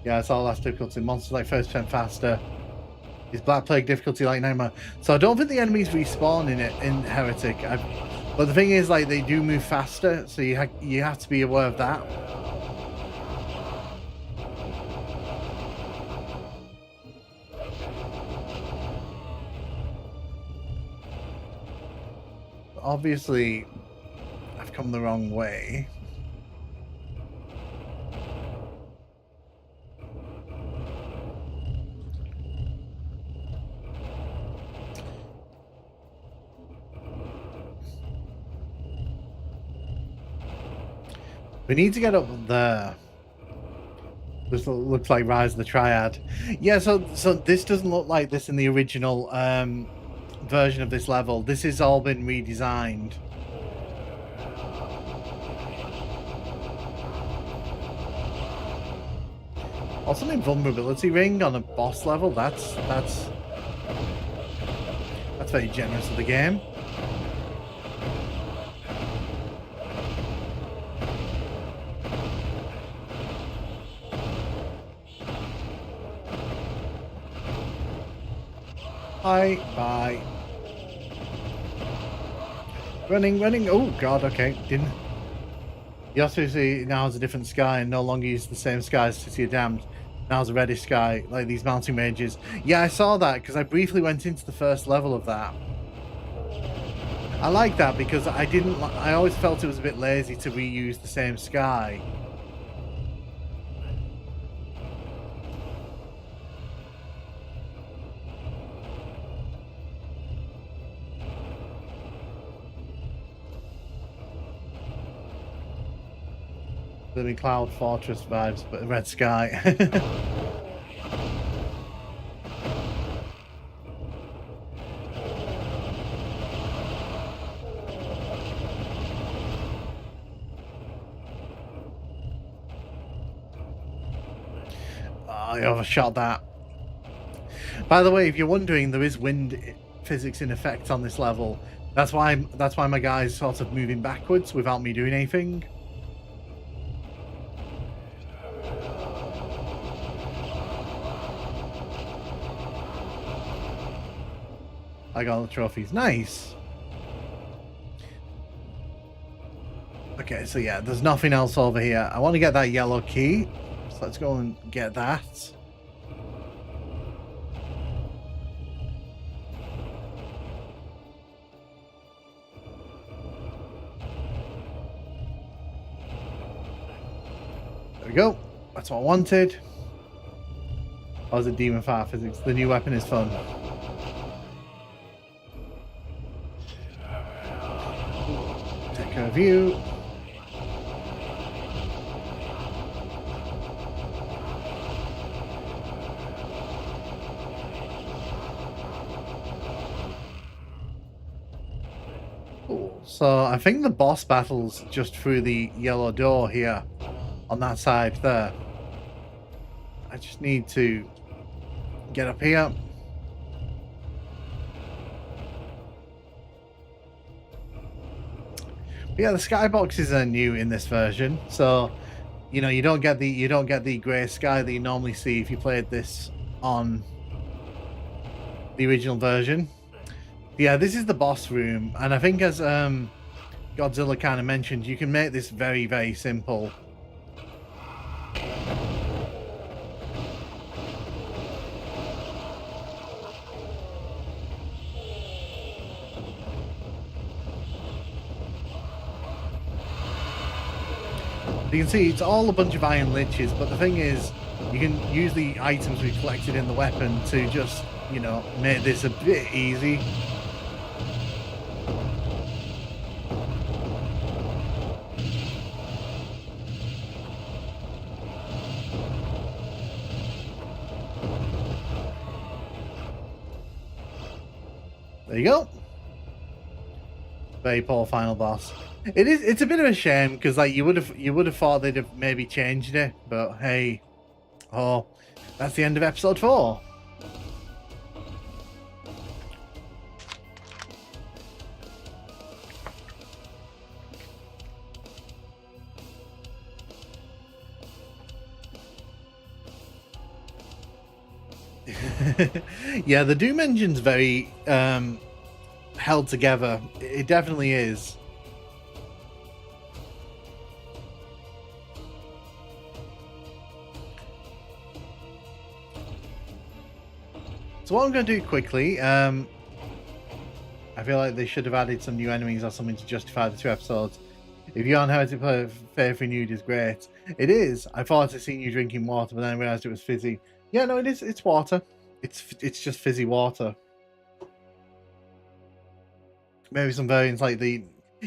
Yeah, it's all last difficulty. Monsters like 30% faster. Is Black Plague difficulty like Nightmare? So I don't think the enemies respawn in it in Heretic. But the thing is, like, they do move faster, so you have to be aware of that. Obviously, I've come the wrong way. We need to get up there. This looks like Rise of the Triad. Yeah, so this doesn't look like this in the original version of this level. This has all been redesigned. Also, an invulnerability ring on a boss level. That's very generous of the game. Bye. Running. Oh God, okay. Didn't. You also see now has a different sky and no longer use the same sky as City of Damned. Now it's a reddish sky, like these mountain ranges. Yeah, I saw that because I briefly went into the first level of that. I like that because I always felt it was a bit lazy to reuse the same sky. Living Cloud Fortress vibes, but a red sky. I overshot that. By the way, if you're wondering, there is wind physics in effect on this level. That's why my guy's sort of moving backwards without me doing anything. I got all the trophies. Nice. Okay, so yeah, there's nothing else over here. I want to get that yellow key. So let's go and get that. There we go. That's what I wanted. That was a demon fire physics. The new weapon is fun. Take care of you. Cool. So I think the boss battle's just through the yellow door here on that side there. I just need to get up here. Yeah, the skyboxes are new in this version, so you know you don't get the grey sky that you normally see if you played this on the original version. Yeah, this is the boss room, and I think as Godzilla kind of mentioned, you can make this very, very simple. You can see it's all a bunch of iron liches, but the thing is, you can use the items we collected in the weapon to just, you know, make this a bit easy. There you go. Very poor final boss. It's a bit of a shame because like you would have thought they'd have maybe changed it, but hey, oh, that's the end of episode 4. Yeah, the Doom engine's very held together. It definitely is. So what I'm going to do quickly, I feel like they should have added some new enemies or something to justify the 2 episodes. If you're on Heretic Faith Renewed is great. It is. I thought I'd seen you drinking water, but then I realised it was fizzy. Yeah, no, it is. It's water. It's just fizzy water. Maybe some variants like the...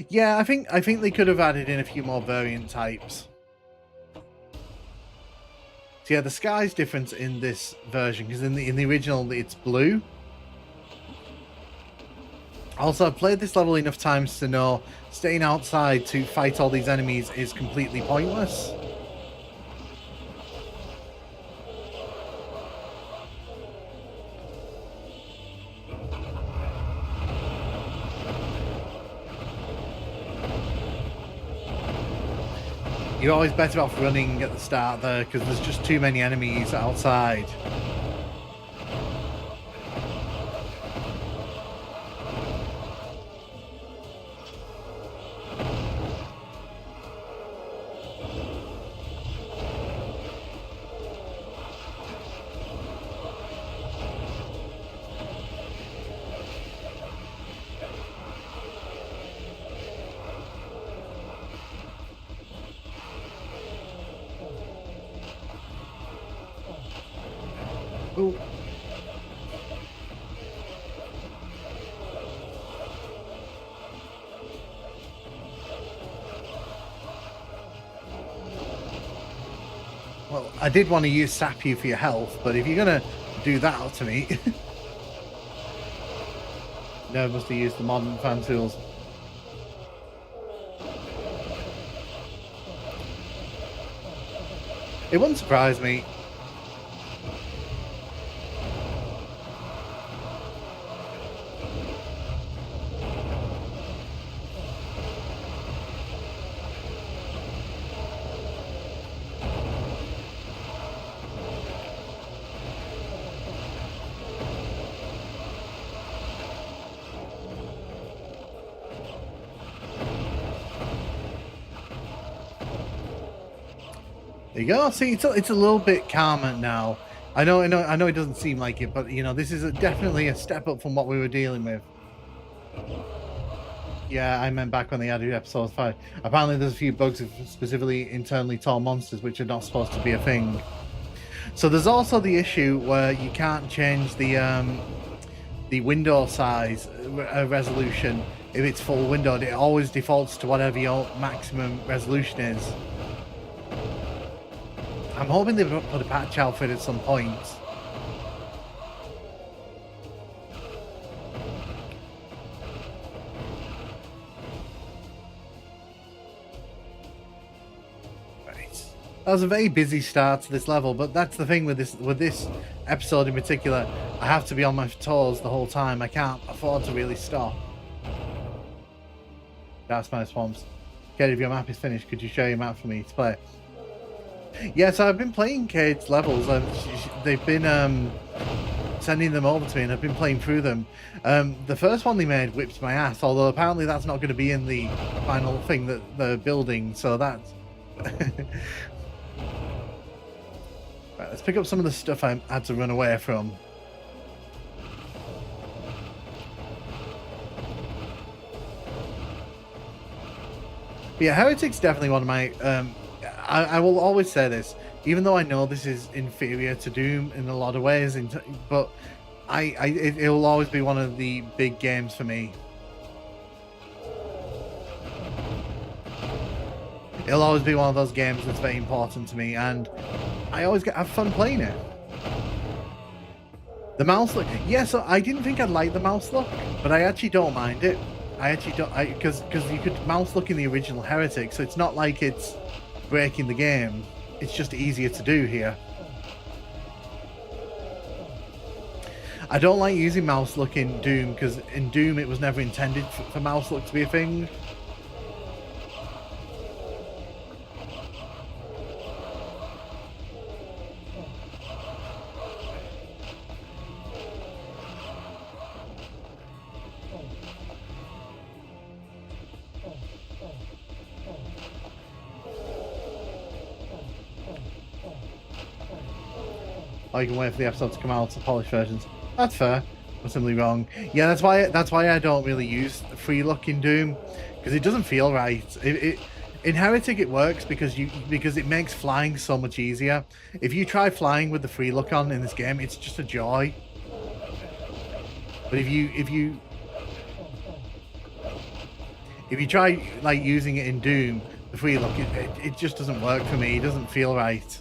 Yeah, I think they could have added in a few more variant types. So yeah, the sky's different in this version because in the original it's blue. Also, I've played this level enough times to know staying outside to fight all these enemies is completely pointless. You're always better off running at the start there because there's just too many enemies outside. Ooh. Well, I did want to use Sap you for your health, but if you're going to do that to me... No, I must have used the modern fan tools. It wouldn't surprise me. There you go. See, it's a little bit calmer now. I know it doesn't seem like it, but you know, this is definitely a step up from what we were dealing with. Yeah, I meant back when they added episode 5. Apparently, there's a few bugs of specifically internally tall monsters which are not supposed to be a thing. So there's also the issue where you can't change the window size resolution if it's full windowed. It always defaults to whatever your maximum resolution is. I'm hoping they put a patch out for it at some point. Right. That was a very busy start to this level, but that's the thing with this episode in particular. I have to be on my toes the whole time. I can't afford to really stop. That's my swamps. Kate, if your map is finished, could you share your map for me to play? Yeah, so I've been playing Kate's levels. They've been sending them over to me, and I've been playing through them. The first one they made whips my ass, although apparently that's not going to be in the final thing that they're building, so that's... Right, let's pick up some of the stuff I had to run away from. But yeah, Heretic's definitely one of my... I will always say this, even though I know this is inferior to Doom in a lot of ways, but it will always be one of the big games for me. It'll always be one of those games that's very important to me, and I always have fun playing it. The mouse look, yeah, so I didn't think I'd like the mouse look, but I actually don't mind it. I actually don't, because you could mouse look in the original Heretic, so it's not like it's breaking the game. It's just easier to do here. I don't like using mouse look in Doom, because in Doom it was never intended for mouse look to be a thing. Oh, you can wait for the episode to come out to polish versions. That's fair. I'm simply wrong. Yeah, that's why I don't really use free look in Doom, because it doesn't feel right. In Heretic it works because it makes flying so much easier. If you try flying with the free look on in this game, it's just a joy. But if you try like using it in Doom, the free look, it just doesn't work for me. It doesn't feel right.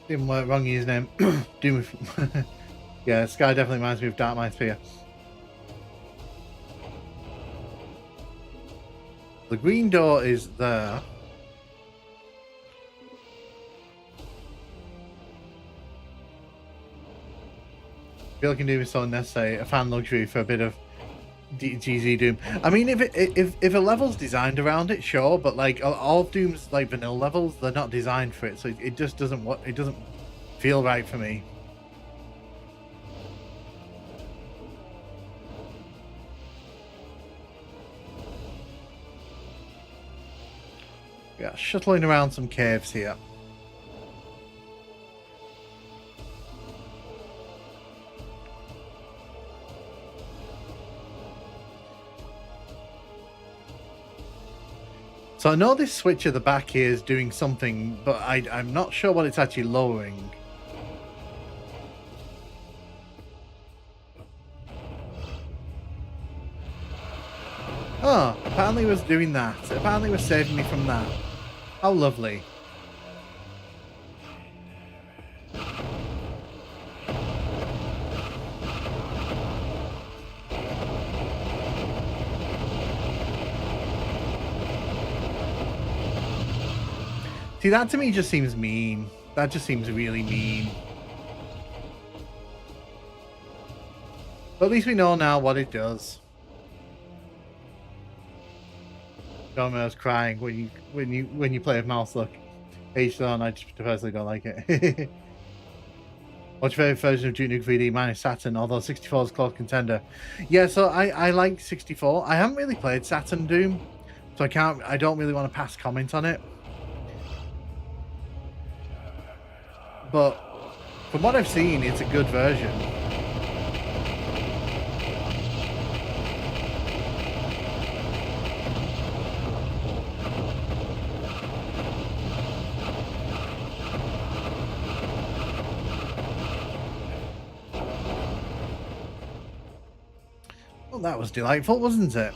Didn't work, wrong username. Doom. Yeah, Sky definitely reminds me of Dark Mind Sphere. The green door is there. I feel like Doom is so unnecessary. A fan luxury for a bit of GZ Doom. I mean, if a level's designed around it, sure, but like all of Doom's like vanilla levels, they're not designed for it, so it just doesn't it doesn't feel right for me. Yeah, shuttling around some caves here. So I know this switch at the back here is doing something, but I'm not sure what it's actually lowering. Oh, apparently it was doing that. Apparently it was saving me from that. How lovely. See, that to me just seems mean. That just seems really mean. But at least we know now what it does. Domino's crying when you play with mouse look. H-Zone, I just personally don't like it. What's your favorite version of Duke Nukem 3D? Mine is Saturn, although 64 is a close contender. Yeah, so I like 64. I haven't really played Saturn Doom, so I don't really want to pass comment on it. But from what I've seen, it's a good version. Well, that was delightful, wasn't it?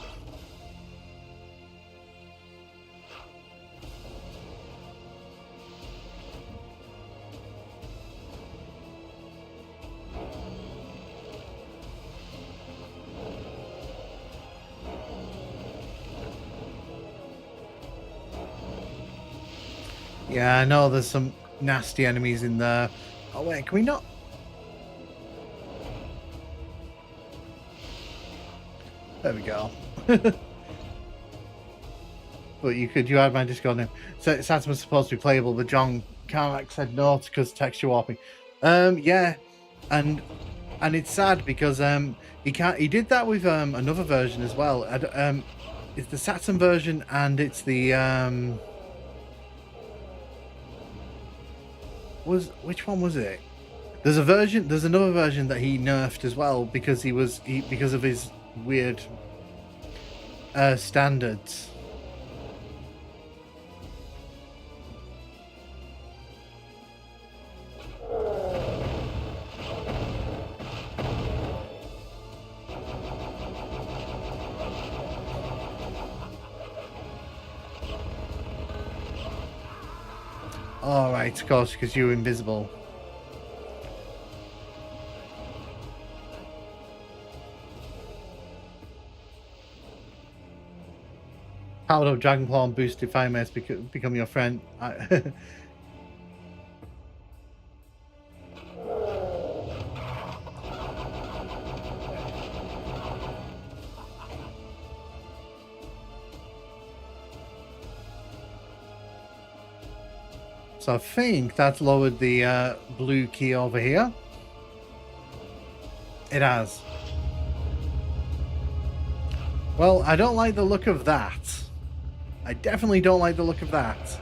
Yeah, I know there's some nasty enemies in there. Oh wait, can we not? There we go. But you had my Discord name. So Saturn was supposed to be playable, but John Carmack said no because texture warping. Yeah, and it's sad because he can't. He did that with another version as well. It's the Saturn version and it's the which one was it? There's another version that he nerfed as well because because of his weird standards. All right, of course, because you're invisible. Powered up Dragon Claw and boosted Fire Mace become your friend. So I think that's lowered the blue key over here. It has. Well, I don't like the look of that. I definitely don't like the look of that.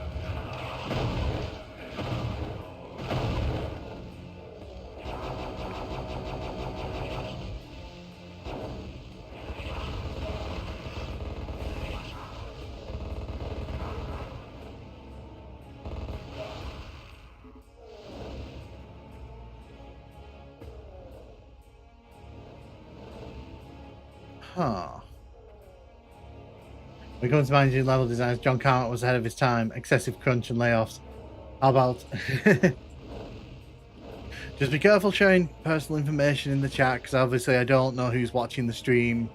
Huh. When it comes to managing level designs, John Carmack was ahead of his time. Excessive crunch and layoffs. How about... Just be careful sharing personal information in the chat, because obviously I don't know who's watching the stream.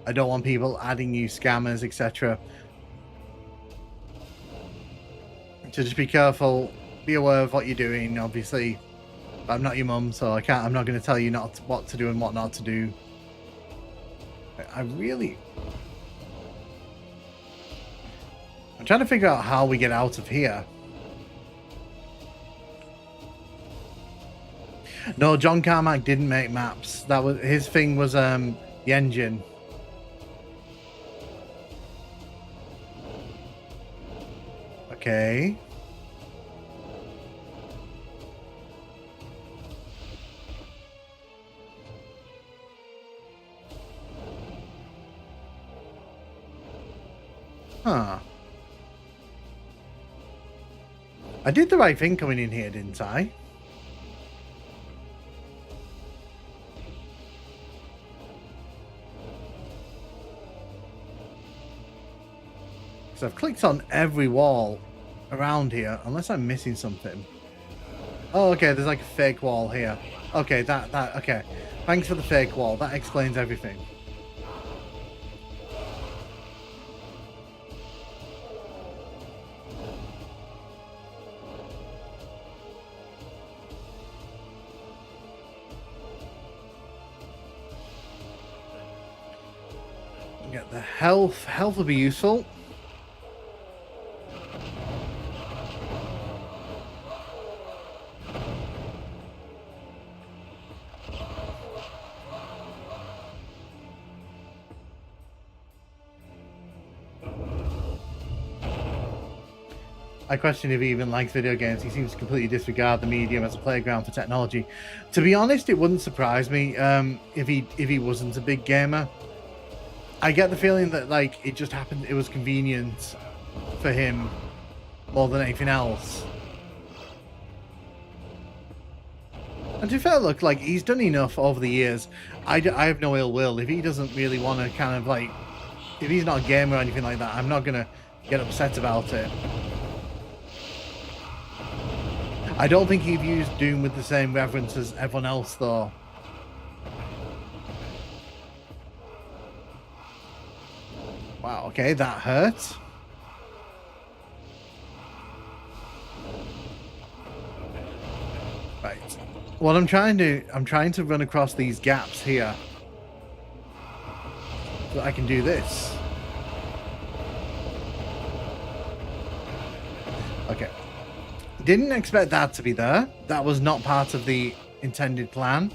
I don't want people adding you scammers, etc. So just be careful. Be aware of what you're doing, obviously. But I'm not your mum, so I'm not going to tell you what to do and what not to do. I'm trying to figure out how we get out of here. No, John Carmack didn't make maps. That was his thing. Was the engine. Okay. Huh. I did the right thing coming in here, didn't I? So I've clicked on every wall around here, unless I'm missing something. Oh, okay, there's like a fake wall here. Okay, okay. Thanks for the fake wall. That explains everything. Get the health. Health will be useful. I question if he even likes video games. He seems to completely disregard the medium as a playground for technology. To be honest, it wouldn't surprise me if he wasn't a big gamer. I get the feeling that like it just happened. It was convenient for him more than anything else. And to be fair, look, like he's done enough over the years. I have no ill will. If he doesn't really want to kind of like, if he's not a gamer or anything like that, I'm not gonna get upset about it. I don't think he views Doom with the same reverence as everyone else, though. Wow, okay, that hurt. Right. What I'm trying to run across these gaps here so that I can do this. Okay. Didn't expect that to be there. That was not part of the intended plan.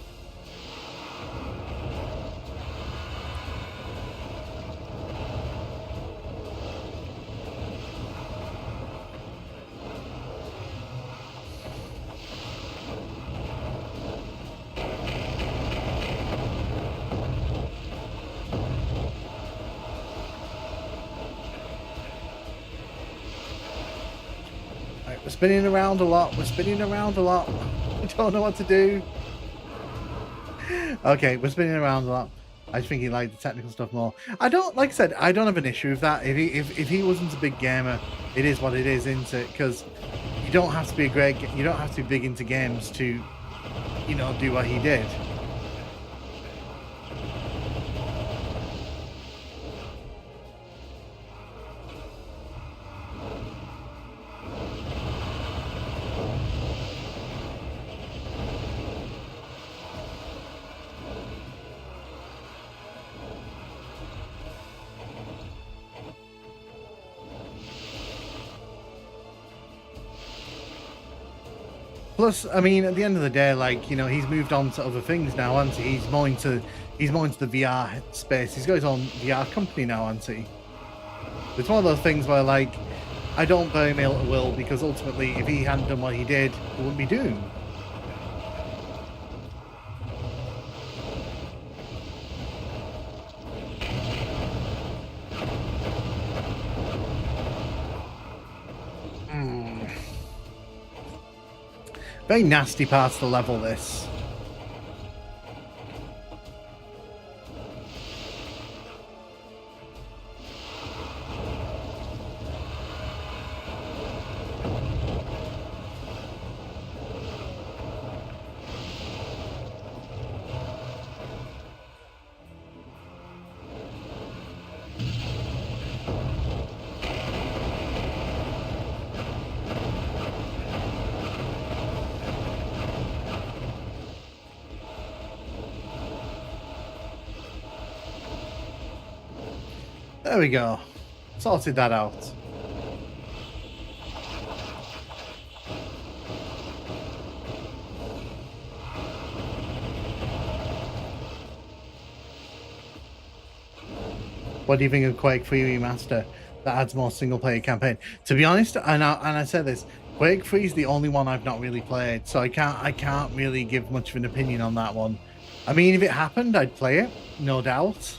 We're spinning around a lot. We're spinning around a lot. I don't know what to do. Okay, we're spinning around a lot. I was thinking like the technical stuff more. I don't, like I said, I don't have an issue with that. If he wasn't a big gamer, it is what it is, isn't it? Because you don't have to be you don't have to be big into games to, you know, do what he did. Plus, I mean, at the end of the day, like, you know, he's moved on to other things now, hasn't he? He's more into the VR space. He's got his own VR company now, hasn't he? It's one of those things where, like, I don't blame him at will, because ultimately, if he hadn't done what he did, he wouldn't be Doom. Very nasty part of the level, this. There we go. Sorted that out. What do you think of Quake 3 Remaster that adds more single-player campaign? To be honest, and I said this, Quake 3 is the only one I've not really played, so I can't really give much of an opinion on that one. I mean, if it happened, I'd play it, no doubt.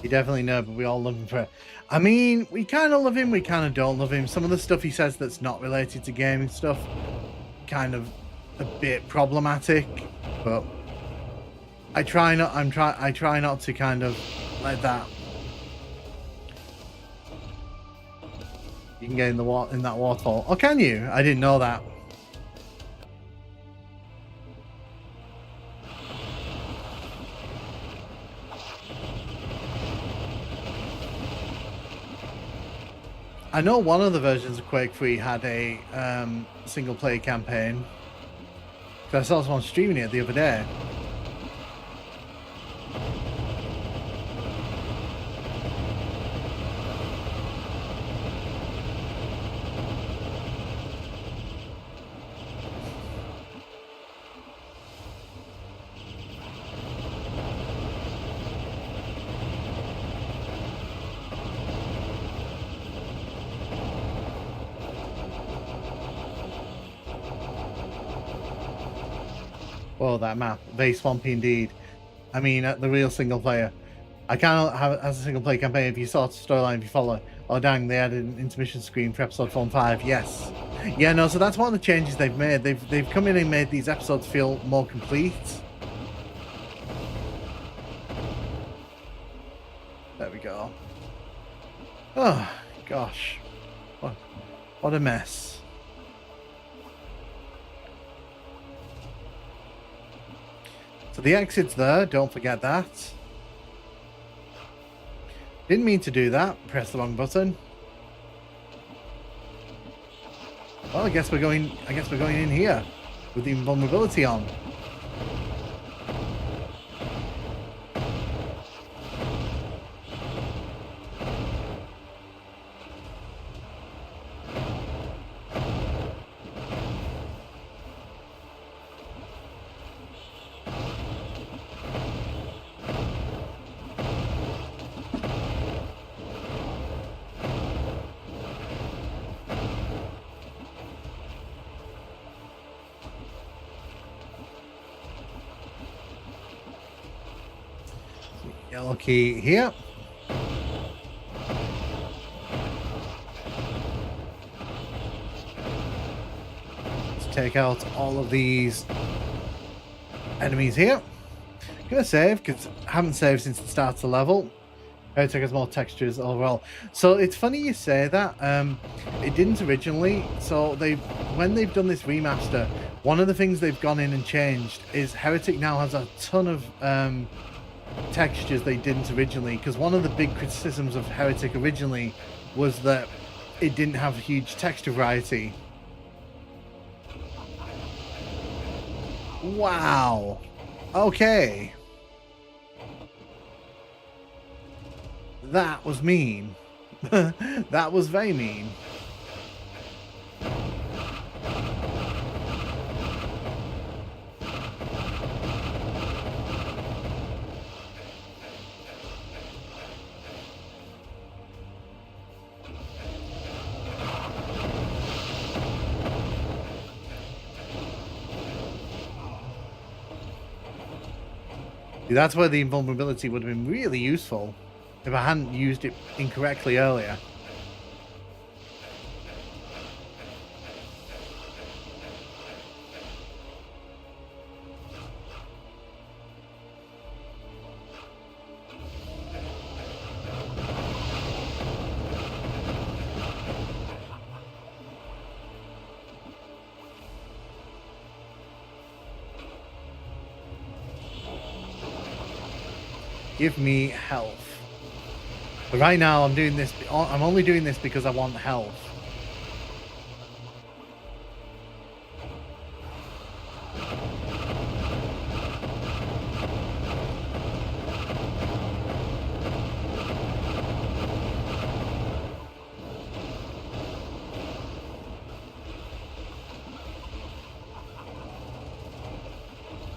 You definitely know, but we all love him for it. I mean, we kind of love him, we kind of don't love him. Some of the stuff he says that's not related to gaming stuff, kind of a bit problematic, but I try not to kind of let that. You can get in that waterfall. Oh, can you? I didn't know that. I know one of the versions of Quake 3 had a single-player campaign. I saw someone streaming it the other day. Oh, that map. Very swampy indeed. I mean, the real single player. I cannot have it as a single player campaign if you saw the storyline, if you follow. Oh, dang, they added an intermission screen for episode 4 and 5. Yes. Yeah, no, so that's one of the changes they've made. They've come in and made these episodes feel more complete. There we go. Oh, gosh. What a mess. So the exit's there, don't forget that. Didn't mean to do that. Press the wrong button. Well, I guess we're going in here with the invulnerability on. Yellow key here. Let's take out all of these enemies here. I'm gonna save because I haven't saved since the start of the level. Heretic has more textures overall. So it's funny you say that. It didn't originally. So when they've done this remaster, one of the things they've gone in and changed is Heretic now has a ton of textures they didn't originally, because one of the big criticisms of Heretic originally was that it didn't have huge texture variety. Wow. Okay. That was mean. That was very mean. That's where the invulnerability would have been really useful if I hadn't used it incorrectly earlier. Give me health. But right now I'm doing this. I'm only doing this because I want health.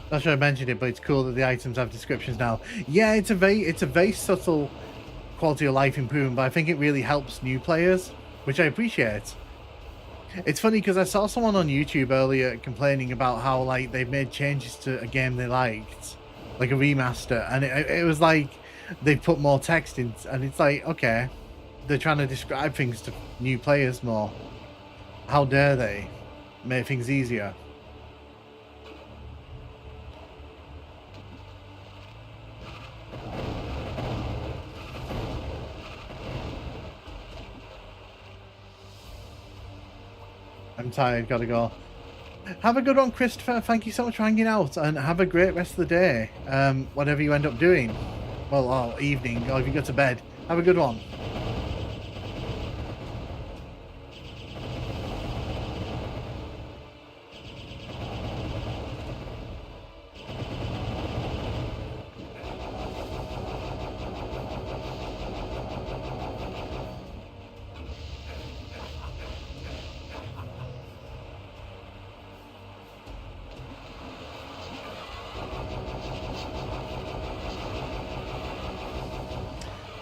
Not sure I mentioned it, but it's cool that the items have descriptions now. Yeah, it's a very subtle quality of life improvement, but I think it really helps new players, which I appreciate. It's funny because I saw someone on YouTube earlier complaining about how like they've made changes to a game they liked, like a remaster, and it was like they put more text in, and it's like, okay, they're trying to describe things to new players more. How dare they make things easier? I'm tired, gotta go. Have a good one, Christopher. Thank you so much for hanging out, and have a great rest of the day. Whatever you end up doing. Well, or evening, or if you go to bed. Have a good one.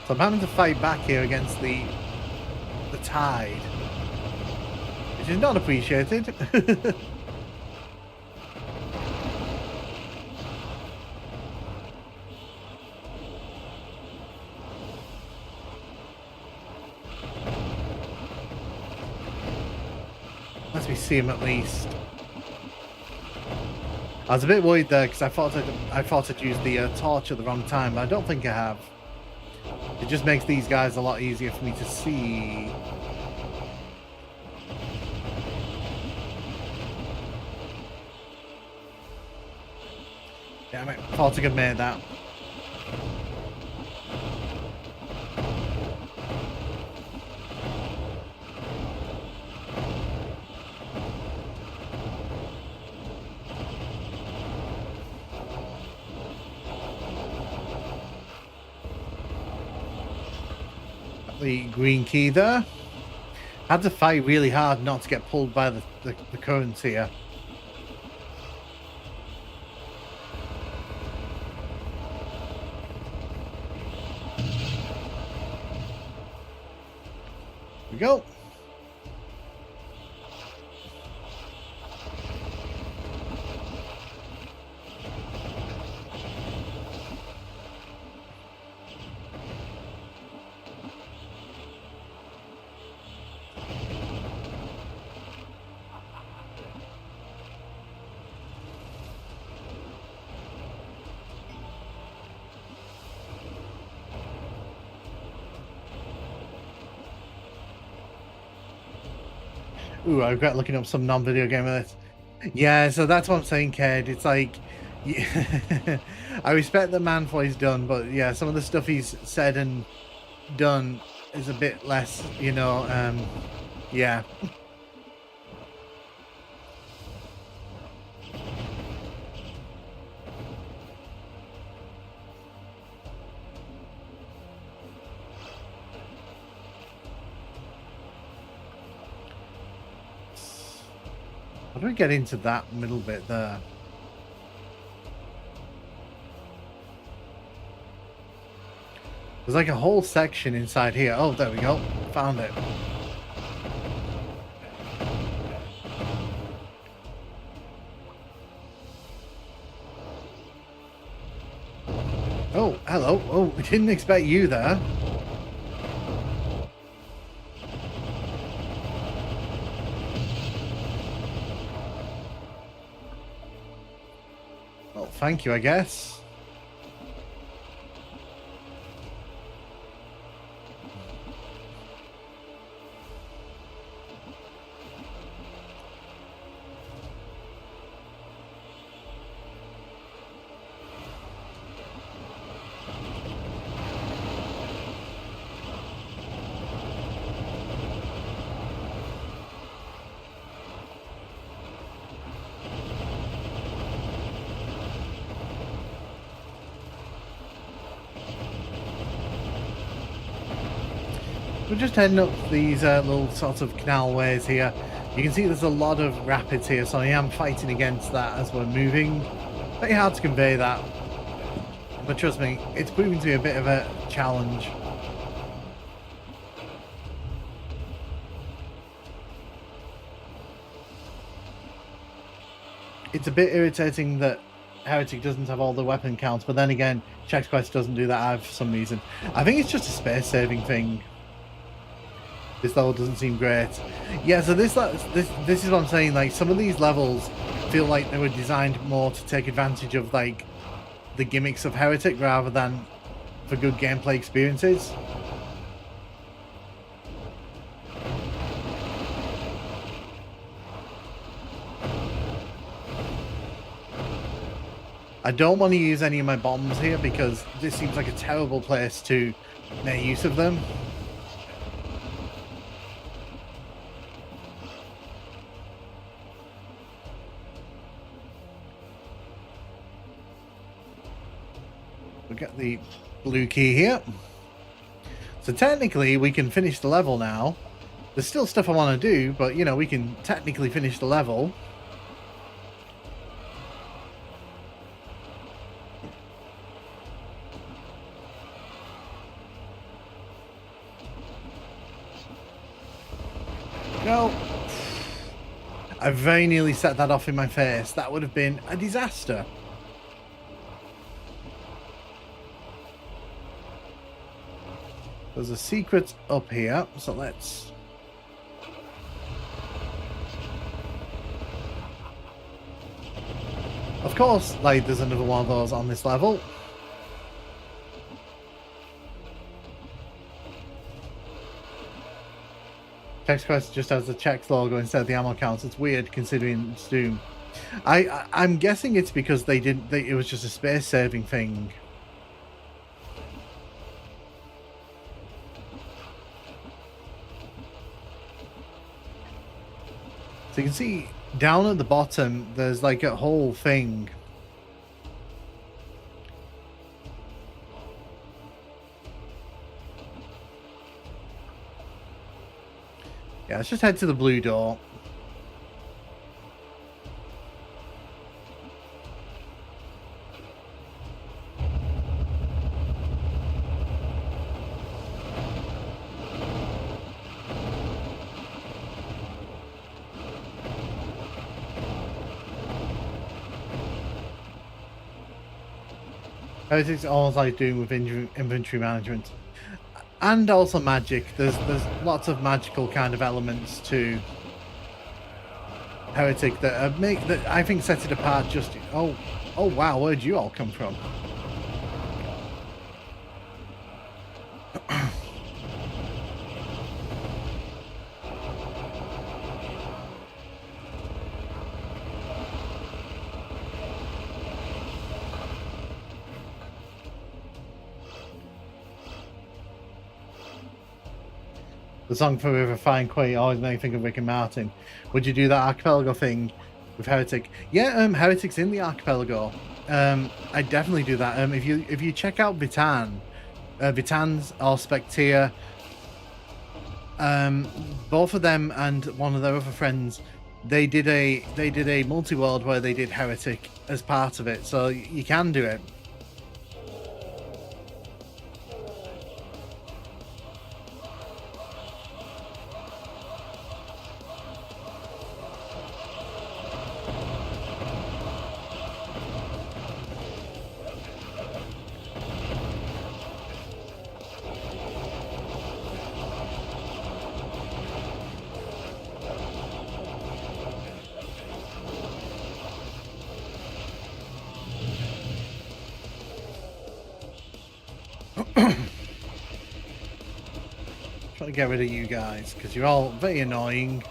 So I'm having to fight back here against the tide, which is not appreciated. Let me see him at least. I was a bit worried there because I thought I'd used the torch at the wrong time, but I don't think I have. It just makes these guys a lot easier for me to see. Damn it, thought I could make that. The green key there. Had to fight really hard not to get pulled by the currents here. Here we go. Ooh, I regret looking up some non-video game of this. Yeah, so that's what I'm saying, Cade. It's like, yeah, I respect the man for what he's done, but yeah, some of the stuff he's said and done is a bit less, you know, yeah. How do we get into that middle bit there? There's like a whole section inside here. Oh, there we go. Found it. Oh, hello. Oh, we didn't expect you there. Well, thank you, I guess. We're just heading up these little sort of canal ways here. You can see there's a lot of rapids here, so I am fighting against that as we're moving. Very hard to convey that, but trust me, it's proving to be a bit of a challenge. It's a bit irritating that Heretic doesn't have all the weapon counts, but then again, Chex Quest doesn't do that either for some reason. I think it's just a space saving thing. This level doesn't seem great. Yeah, so this is what I'm saying. Like, some of these levels feel like they were designed more to take advantage of like the gimmicks of Heretic rather than for good gameplay experiences. I don't want to use any of my bombs here because this seems like a terrible place to make use of them. We got the blue key here. So technically we can finish the level now. There's still stuff I want to do, but you know, we can technically finish the level. No. I very nearly set that off in my face. That would have been a disaster. There's a secret up here, so let's... Of course, like, there's another one of those on this level. Text quest just has the checks logo instead of the ammo counts. It's weird considering it's Doom. I'm guessing it's because it was just a space saving thing. So you can see down at the bottom there's like a whole thing. Yeah, let's just head to the blue door. It's almost like doing with inventory management. And also magic. There's lots of magical kind of elements to Heretic that I think sets it apart. Just oh wow, where'd you all come from? The song for River Fine Quay always made me think of Rick and Martin. Would you do that archipelago thing with Heretic? Yeah, Heretic's in the archipelago. I definitely do that. If you check out Vitan's or Spectea, both of them and one of their other friends, they did a multi-world where they did Heretic as part of it, so you can do it. Trying to get rid of you guys because you're all very annoying.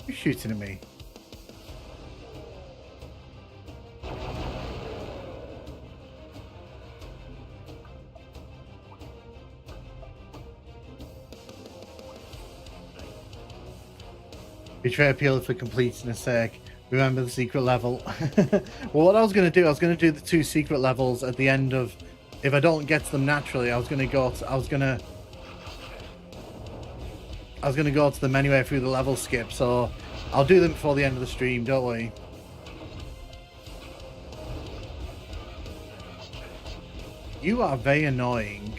You're shooting at me. Betray appeal for completeness sake. Remember the secret level. Well, what I was going to do, I was going to do the 2 secret levels at the end of... If I don't get to them naturally, I was going to go to them anyway through the level skip, so I'll do them before the end of the stream, don't worry. You are very annoying.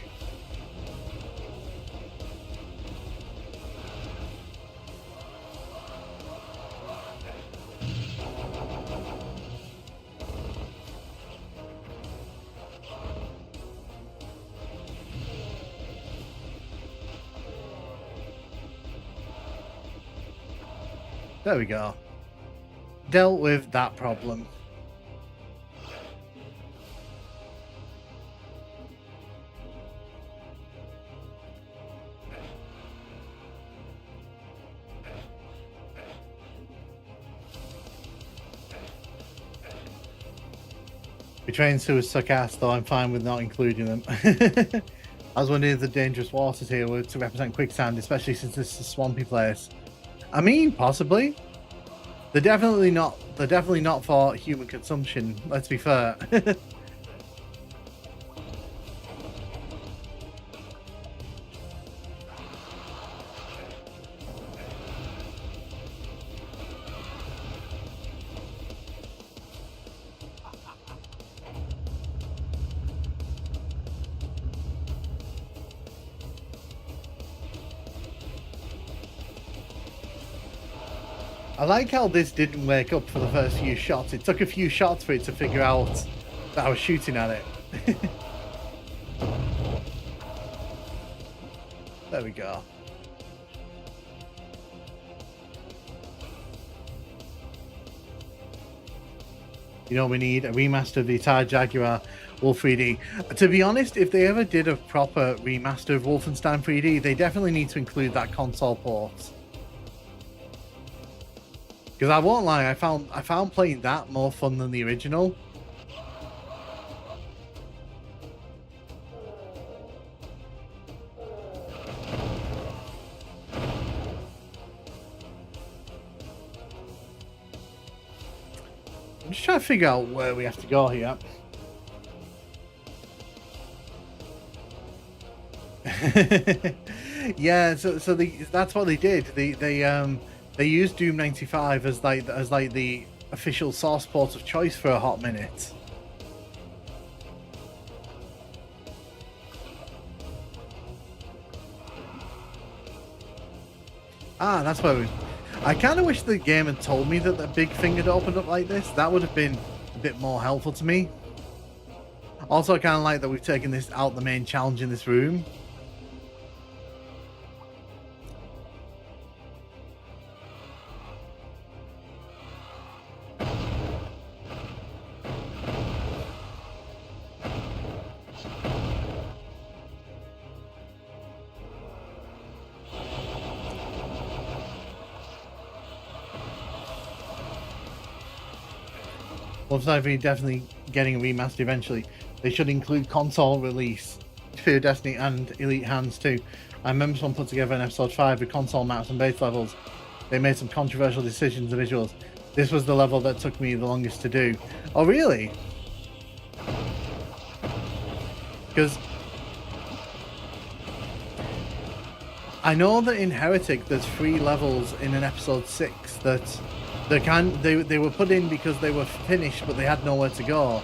There we go. Dealt with that problem. Betraying Sewers suck ass, though I'm fine with not including them. I was wondering if the dangerous waters here were to represent quicksand, especially since this is a swampy place. I mean, possibly. They're definitely not for human consumption, let's be fair. I like how this didn't wake up for the first few shots. It took a few shots for it to figure out that I was shooting at it. There we go. You know, we need a remaster of the entire Jaguar Wolf 3D. To be honest, if they ever did a proper remaster of Wolfenstein 3D, they definitely need to include that console port. Because I won't lie, I found playing that more fun than the original. I'm just trying to figure out where we have to go here. Yeah, so that's what they did. They used Doom 95 as like the official source port of choice for a hot minute. Ah, that's where we... I kind of wish the game had told me that the big thing had opened up like this. That would have been a bit more helpful to me. Also, I kind of like that we've taken this out the main challenge in this room. Wolfenstein 3 definitely getting a remaster eventually. They should include console release for Destiny and Elite Hands too. I remember someone put together an episode 5 with console maps and base levels. They made some controversial decisions and visuals. This was the level that took me the longest to do. Oh really? Because I know that in Heretic there's 3 levels in an episode 6 that they were put in because they were finished, but they had nowhere to go.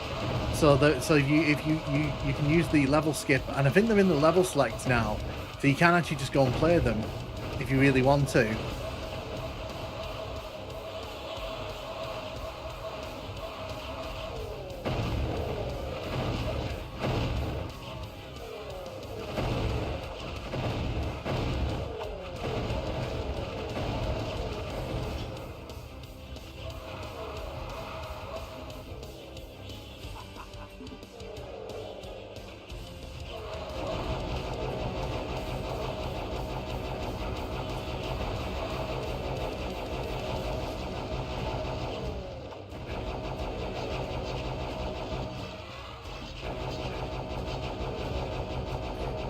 So you can use the level skip, and I think they're in the level select now, so you can actually just go and play them if you really want to.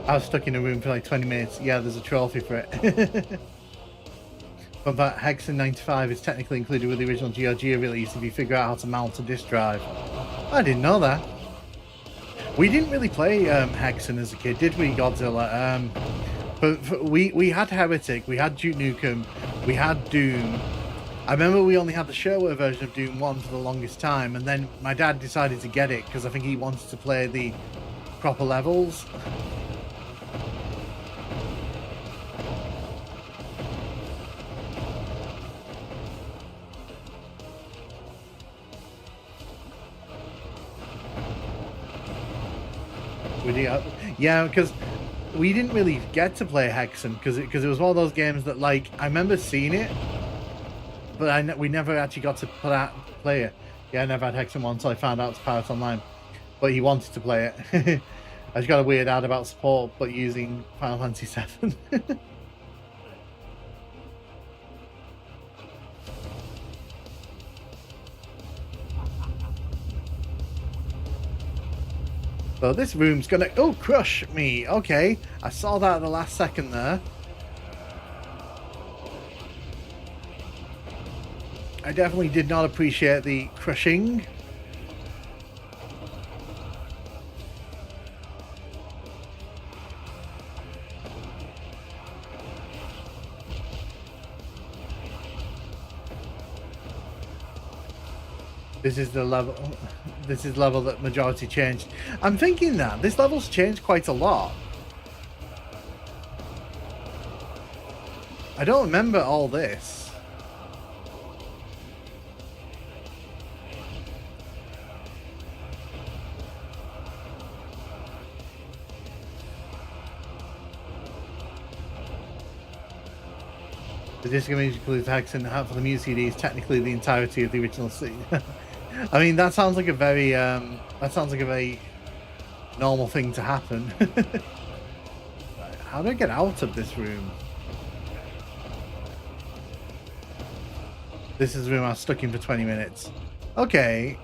I was stuck in a room for like 20 minutes. Yeah, there's a trophy for it. But that Hexen 95 is technically included with the original GOG release if you figure out how to mount a disk drive. I didn't know that. We didn't really play Hexen as a kid, did we, Godzilla? But we had Heretic, we had Duke Nukem, we had Doom. I remember we only had the shareware version of Doom 1 for the longest time, and then my dad decided to get it because I think he wanted to play the proper levels. Yeah, because we didn't really get to play Hexen because it was one of those games that, like, I remember seeing it, but we never actually got to play it. Yeah, I never had Hexen 1 until I found out to Pirate Online, but he wanted to play it. I just got a weird ad about support, but using Final Fantasy 7. So this room's gonna... Oh, crush me. Okay. I saw that at the last second there. I definitely did not appreciate the crushing. This is the level. This is level that majority changed. I'm thinking that this level's changed quite a lot. I don't remember all this. The disc image includes Hex and half of the Muse CD is technically the entirety of the original scene. I mean, that sounds like a very normal thing to happen. How do I get out of this room? This is the room I was stuck in for 20 minutes. Okay,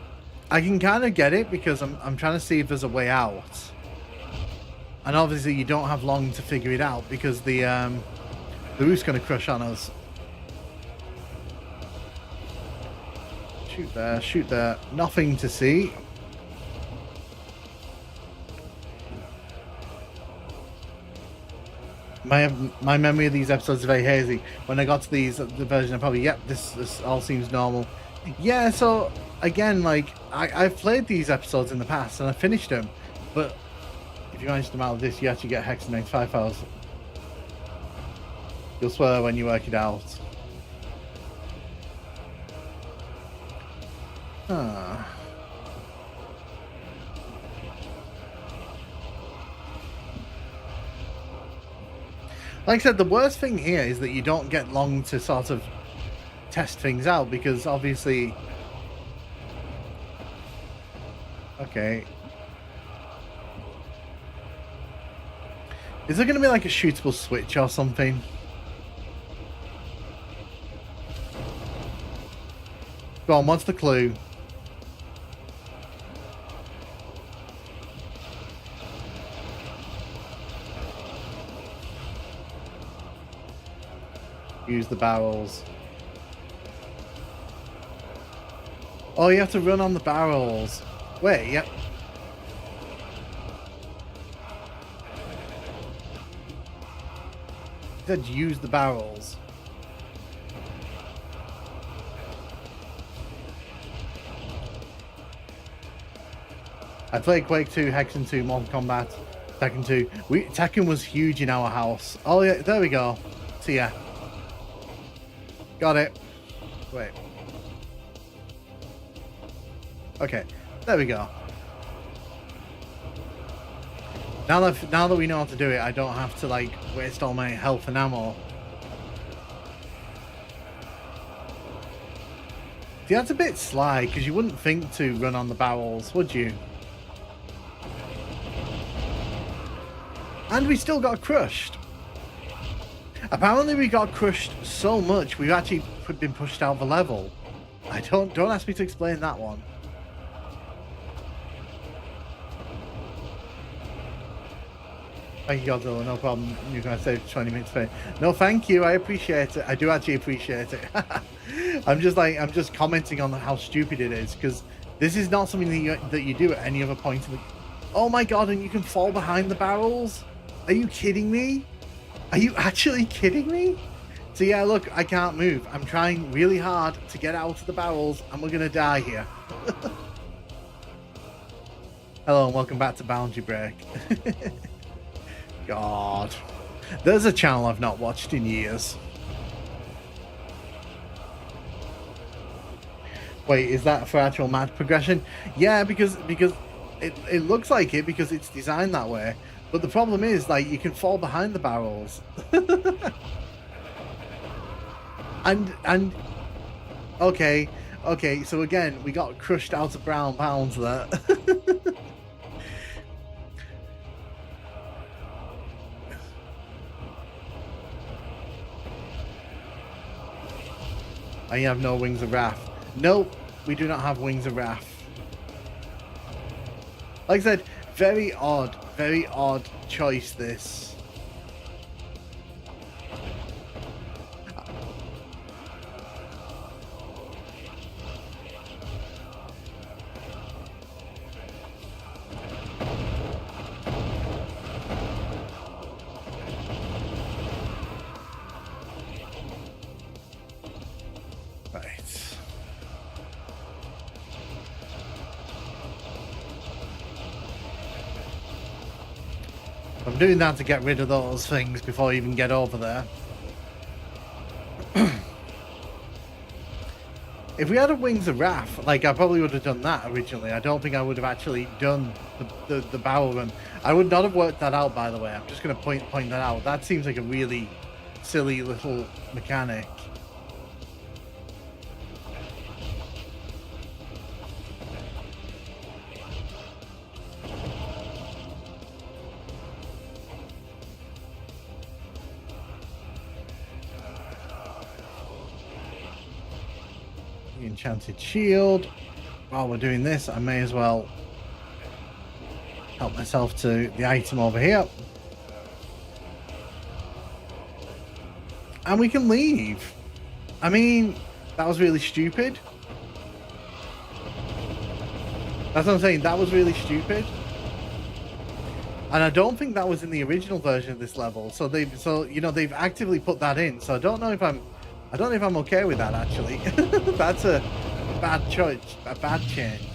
I can kind of get it because I'm trying to see if there's a way out. And obviously you don't have long to figure it out because the roof's going to crush on us. Shoot there, shoot there. Nothing to see. My memory of these episodes is very hazy. When I got to the version, I probably, yep, this all seems normal. Yeah, so again, like I've played these episodes in the past and I finished them, but if you manage them out of this, you actually get Hex in 95 hours. You'll swear when you work it out. Huh. Like I said, the worst thing here is that you don't get long to sort of test things out because obviously... Okay. Is there going to be like a shootable switch or something? Go on, what's the clue? Use the barrels. Oh, you have to run on the barrels. Wait, yep. It said use the barrels. I played Quake 2, Hexen 2, Mortal Kombat, Tekken 2. Tekken was huge in our house. Oh yeah, there we go. See ya. Got it. Wait. Okay, there we go. Now that we know how to do it, I don't have to like waste all my health and ammo. See, that's a bit sly because you wouldn't think to run on the barrels, would you? And we still got crushed. Apparently we got crushed so much we've actually been pushed out of the level. Don't ask me to explain that one. Thank you, Godzilla. No problem. You can save 20 minutes for it. No, thank you. I appreciate it. I do actually appreciate it. I'm just commenting on how stupid it is because this is not something that you do at any other point. Oh my god! And you can fall behind the barrels. Are you kidding me? Are you actually kidding me? So yeah, look, I can't move. I'm trying really hard to get out of the barrels, and we're gonna die here. Hello, and welcome back to Boundary Break. God, there's a channel I've not watched in years. Wait, is that for actual match progression? Yeah, because it looks like it because it's designed that way. But the problem is, like, you can fall behind the barrels. and okay, so again, we got crushed out of brown pounds there. I have no Wings of Wrath. Nope, we do not have Wings of Wrath. Like I said, very odd choice this. I'm doing that to get rid of those things before I even get over there. If we had a Wings of Wrath, like, I probably would have done that originally. I don't think I would have actually done the barrel run. I would not have worked that out, by the way. I'm just going to point that out. That seems like a really silly little mechanic. The enchanted shield. While we're doing this, I may as well help myself to the item over here. And we can leave. I mean, that was really stupid. That's what I'm saying. That was really stupid. And I don't think that was in the original version of this level. So they've actively put that in. So I don't know if I'm okay with that actually. That's a bad choice, a bad change.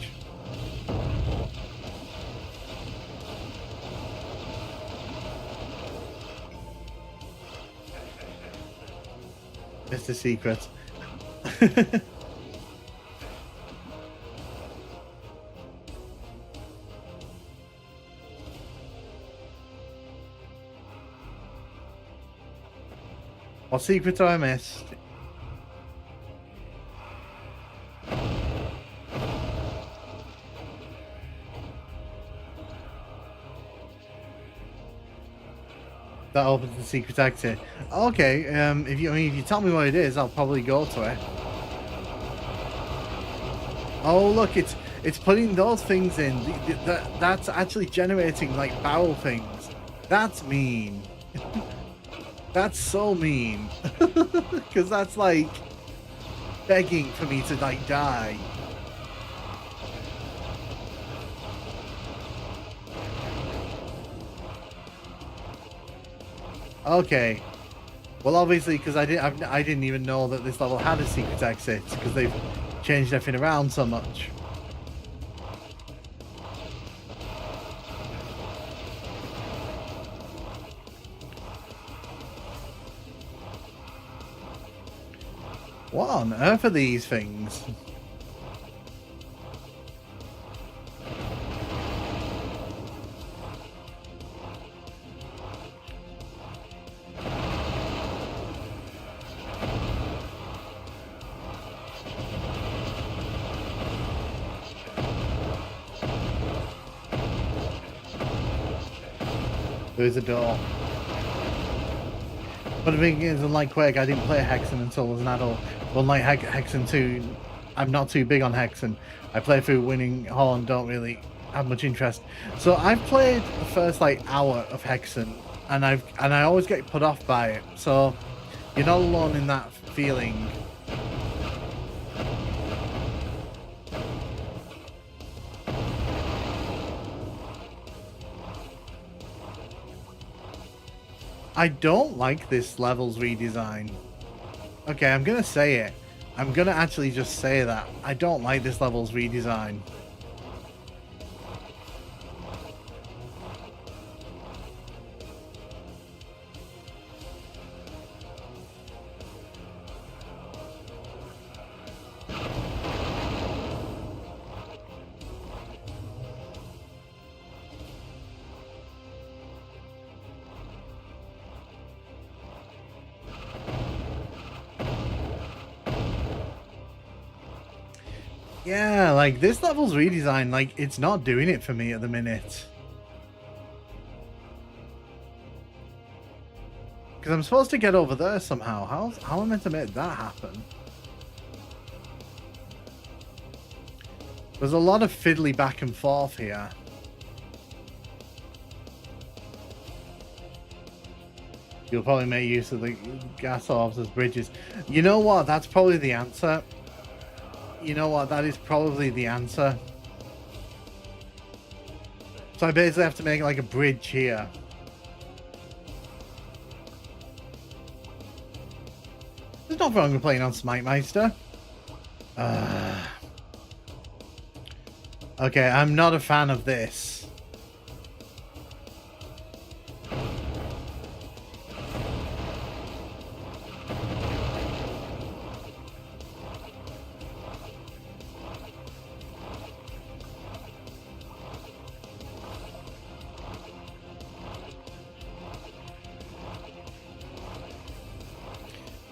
Mr. Secret. What secret have I missed? That opens the secret exit. Okay, if you tell me what it is, I'll probably go to it. Oh look, it's putting those things in. That's actually generating like barrel things. That's mean. That's so mean. Because that's like begging for me to like die. Okay. Well, obviously, because I didn't even know that this level had a secret exit because they've changed everything around so much. What on earth are these things? There's a door. But the thing is, unlike Quake, I didn't play Hexen until I was an adult. Unlike Hexen 2, I'm not too big on Hexen. I play through Winning Hall and don't really have much interest. So I've played the first like hour of Hexen, and I always get put off by it. So you're not alone in that feeling. I don't like this level's redesign. Okay, I'm gonna say it. I'm gonna actually just say that. I don't like this level's redesign. Yeah, like this level's redesign, like it's not doing it for me at the minute. Because I'm supposed to get over there somehow. How am I meant to make that happen? There's a lot of fiddly back and forth here. You'll probably make use of the gas orbs as bridges. You know what? That's probably the answer. You know what? That is probably the answer. So I basically have to make like a bridge here. There's nothing wrong with playing on Smite Meister. Okay, I'm not a fan of this.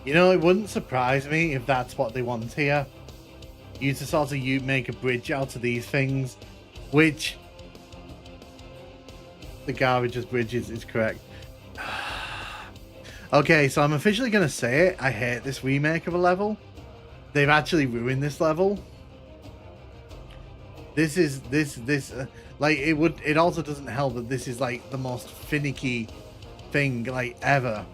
You know, it wouldn't surprise me if that's what they want here. You to sort of make a bridge out of these things, which the garbage as bridges is correct. Okay, so I'm officially gonna say it. I hate this remake of a level. They've actually ruined this level. This is like it also doesn't help that this is like the most finicky thing like ever.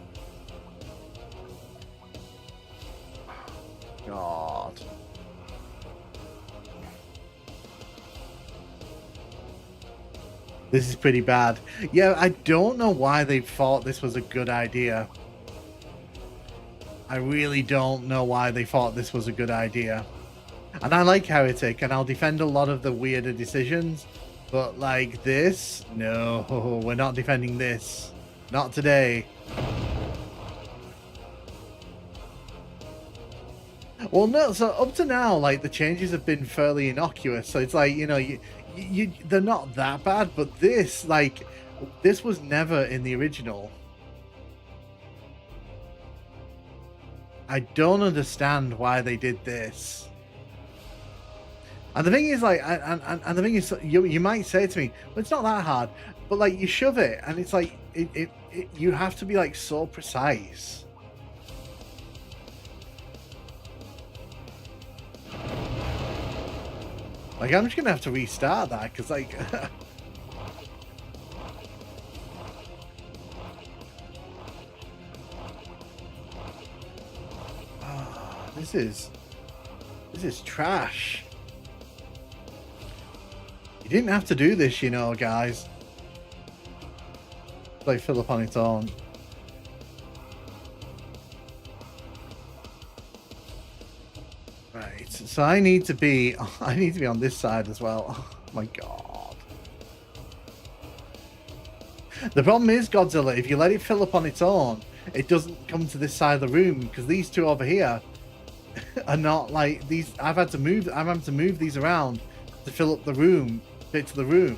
God. This is pretty bad. Yeah, I don't know why they thought this was a good idea. I really don't know why they thought this was a good idea. And I like Heretic, and I'll defend a lot of the weirder decisions. But like this? No, we're not defending this. Not today. Well, no, so up to now, like, the changes have been fairly innocuous. So it's like, you know, they're not that bad, but this, like, this was never in the original. I don't understand why they did this. And the thing is, like, and the thing is, you might say to me, well, it's not that hard, but like, you shove it, and it's like, you have to be like so precise. Like, I'm just gonna have to restart that because, like, this is trash. You didn't have to do this, you know, guys. Like Philip on its own. Right, so I need to be on this side as well. Oh my god. The problem is, Godzilla, if you let it fill up on its own, it doesn't come to this side of the room because these two over here are not like these. I'm having to move these around to fill up the room, bits of the room.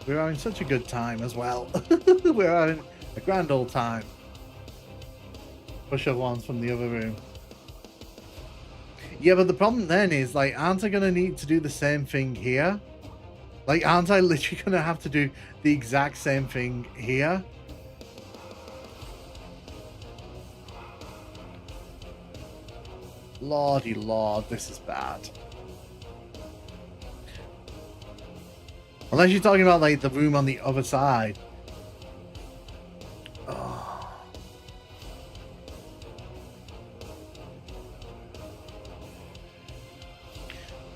We're having such a good time as well. We're having a grand old time. Push up ones from the other room. Yeah, but the problem then is, like, aren't I going to need to do the same thing here? Like, aren't I literally going to have to do the exact same thing here? Lordy lord, this is bad. Unless you're talking about, like, the room on the other side. Oh.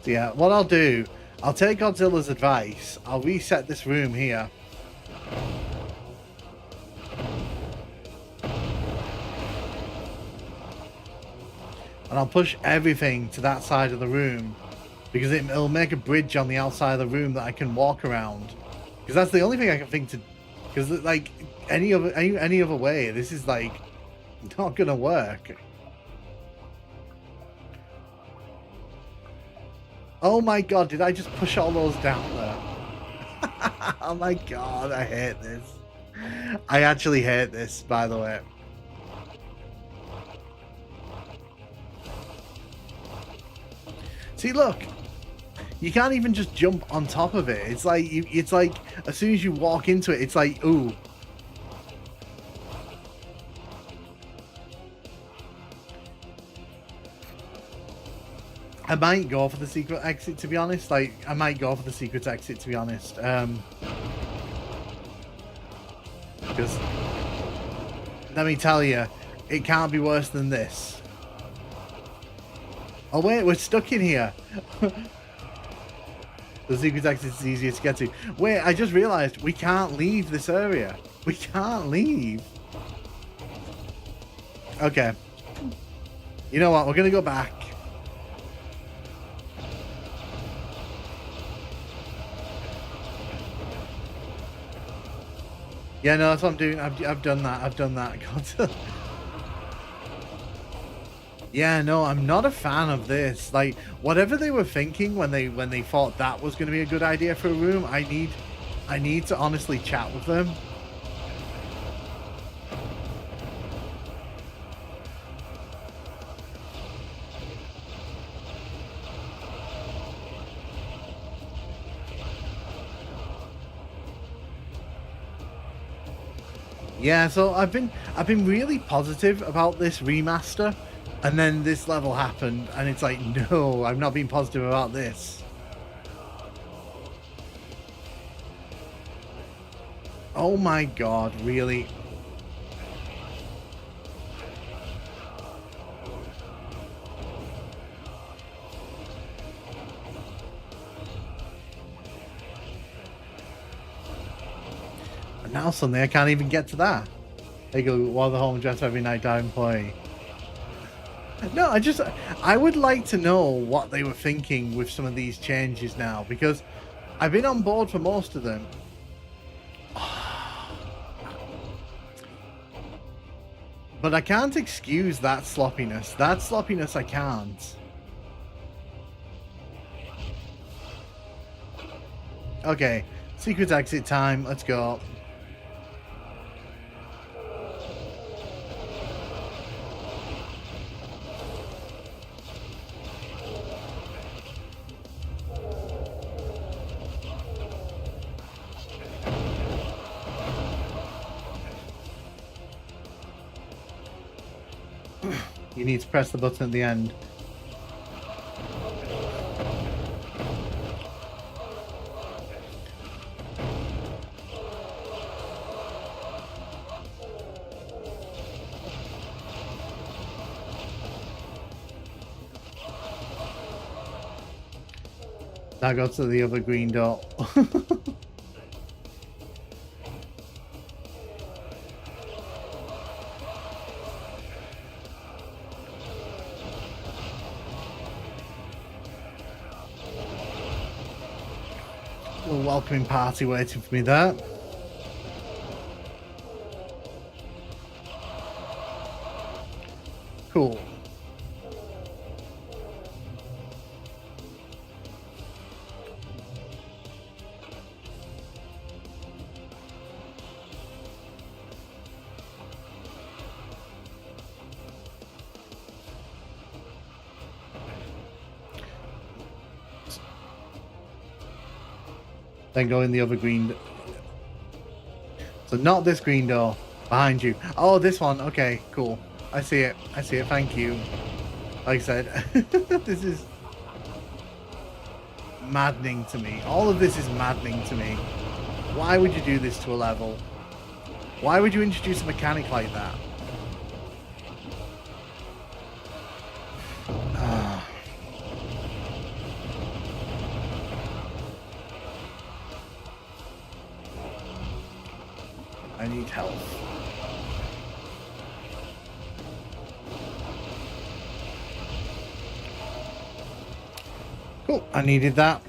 So yeah, what I'll do, I'll take Godzilla's advice. I'll reset this room here. And I'll push everything to that side of the room. Because it'll make a bridge on the outside of the room that I can walk around. Because that's the only thing I can think to... Because, like, any other way, this is, like, not going to work. Oh my god, did I just push all those down there? Oh my god, I hate this. I actually hate this, by the way. See, look. You can't even just jump on top of it. It's like as soon as you walk into it, it's like, ooh. I might go for the secret exit, to be honest. Like, I might go for the secret exit, to be honest. Because, let me tell you, it can't be worse than this. Oh wait, we're stuck in here. The secret exit is easier to get to. Wait, I just realized we can't leave this area. We can't leave. Okay. You know what? We're going to go back. Yeah, no, that's what I'm doing. I've done that. I've done that. God. Yeah, no, I'm not a fan of this. Like, whatever they were thinking when they thought that was going to be a good idea for a room, I need to honestly chat with them. Yeah, so I've been really positive about this remaster, and then this level happened, and it's like, no, I'm not being positive about this. Oh my god, really? And now suddenly I can't even get to that. They go, while the home dress every night down play. No, I would like to know what they were thinking with some of these changes now, because I've been on board for most of them. But I can't excuse that sloppiness. That sloppiness I can't. Okay, secret exit time. Let's go. You need to press the button at the end. Now go to the other green door. A welcoming party waiting for me there. Cool. Then go in the other green. So not this green door. Behind you. Oh, this one. Okay, cool. I see it. I see it. Thank you. Like I said, this is maddening to me. All of this is maddening to me. Why would you do this to a level? Why would you introduce a mechanic like that? I need help. Cool, I needed that.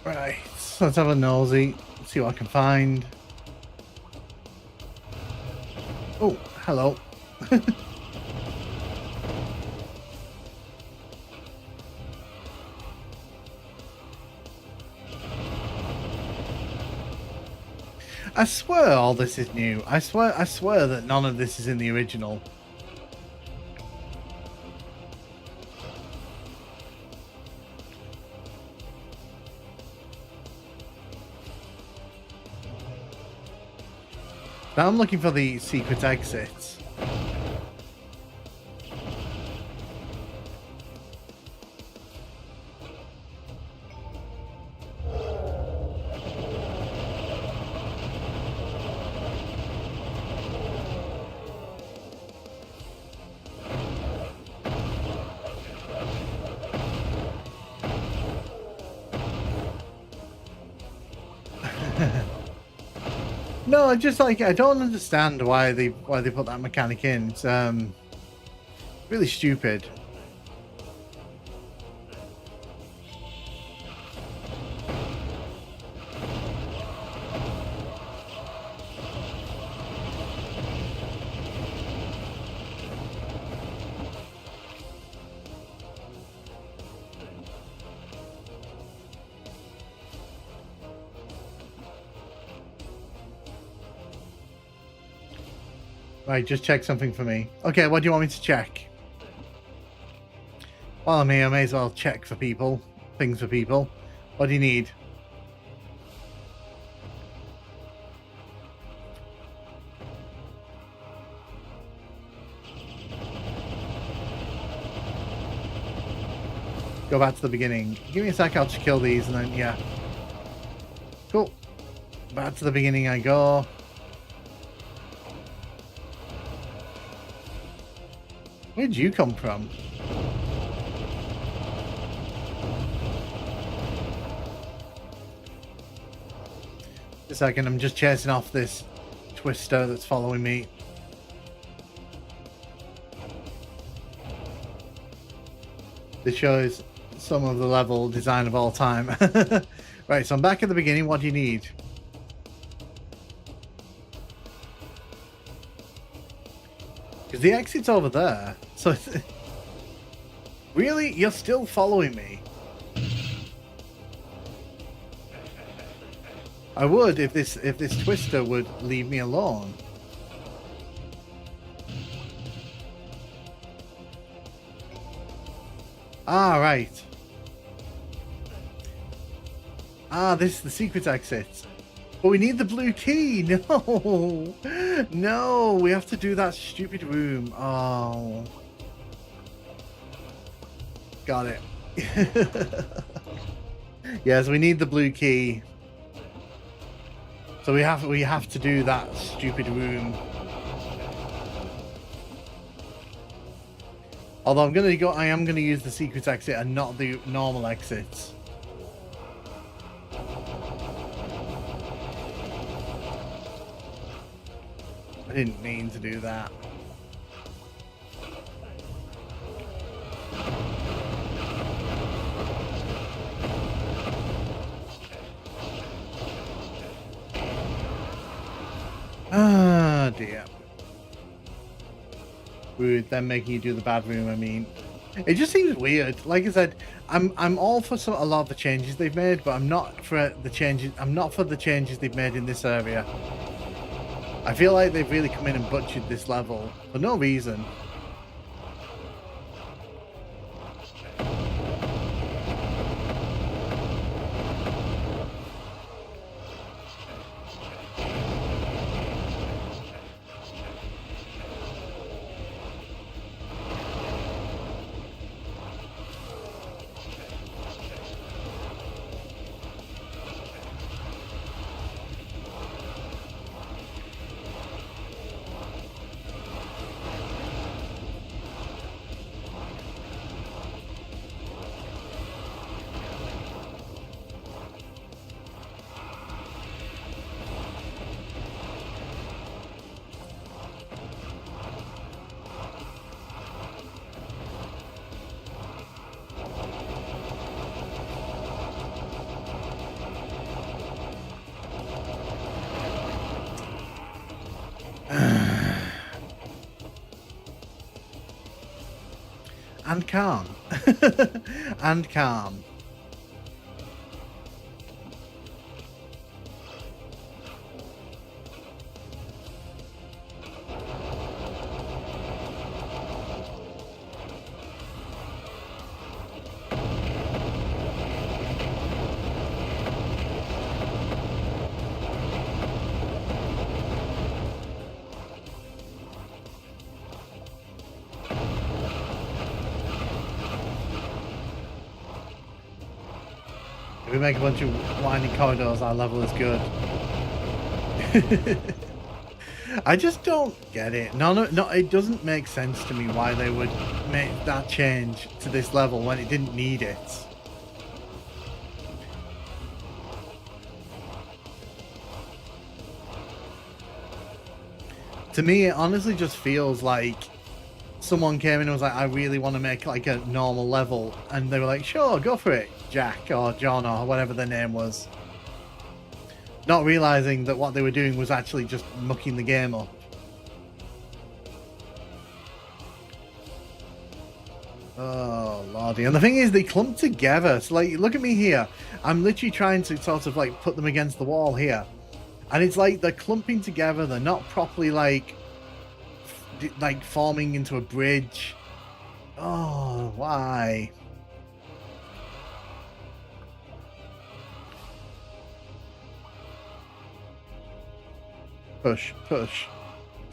Right, so let's have a nosy, see what I can find. Oh, hello. I swear all this is new. I swear that none of this is in the original. Now I'm looking for the secret exits. No, I just like I don't understand why they put that mechanic in. It's really stupid. Right, just check something for me. Okay, what do you want me to check? While I'm here, I may as well check for people. Things for people. What do you need? Go back to the beginning. Give me a sec, I'll just kill these and then, yeah. Cool. Back to the beginning I go. Where'd you come from? A second, I'm just chasing off this twister that's following me. This shows some of the level design of all time. Right, so I'm back at the beginning. What do you need? Because the exit's over there. So really? You're still following me? I would if this twister would leave me alone. Ah, right. Ah, this is the secret exit. But we need the blue key. No. No, we have to do that stupid room. Oh. Got it. Yes, we need the blue key. So we have to do that stupid room. Although I am gonna use the secret exit and not the normal exits. I didn't mean to do that. Ah, dear. Rude, them making you do the bad room, I mean. It just seems weird. Like I said, I'm all for a lot of the changes they've made, but I'm not for the changes they've made in this area. I feel like they've really come in and butchered this level for no reason. And calm. And calm. If we make a bunch of winding corridors, our level is good. I just don't get it. No, it doesn't make sense to me why they would make that change to this level when it didn't need it. To me, it honestly just feels like someone came in and was like, I really want to make like a normal level, and they were like, sure, go for it, Jack or John or whatever their name was. Not realizing that what they were doing was actually just mucking the game up. Oh lordy. And the thing is, they clump together. So like, look at me here. I'm literally trying to sort of like put them against the wall here, and it's like they're clumping together. They're not properly like forming into a bridge. Oh, why? Push, push,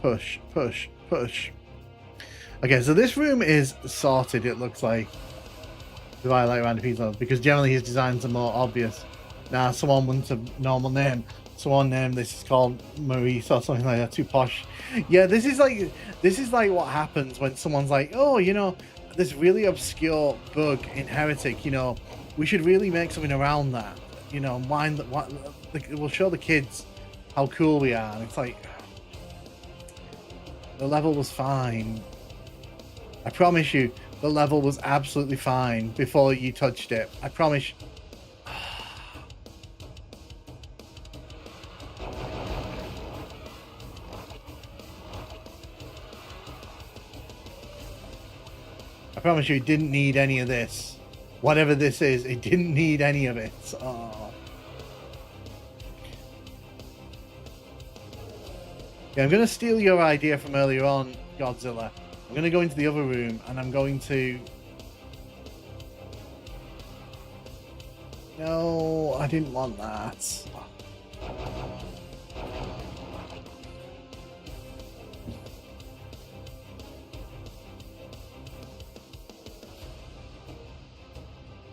push, push, push. Okay, so this room is sorted, it looks like. Do I like Randy Pizzo? Because generally his designs are more obvious. Now, someone wants a normal name. Someone named this is called Maurice or something like that, too posh. Yeah, this is like what happens when someone's like, oh, you know, this really obscure bug in Heretic, you know, we should really make something around that. You know, we'll show the kids how cool we are. And it's like, the level was fine. I promise you, the level was absolutely fine before you touched it. I promise. I promise you, it didn't need any of this. Whatever this is, it didn't need any of it. Oh. Yeah, I'm going to steal your idea from earlier on, Godzilla. I'm going to go into the other room, and I'm going to... No, I didn't want that.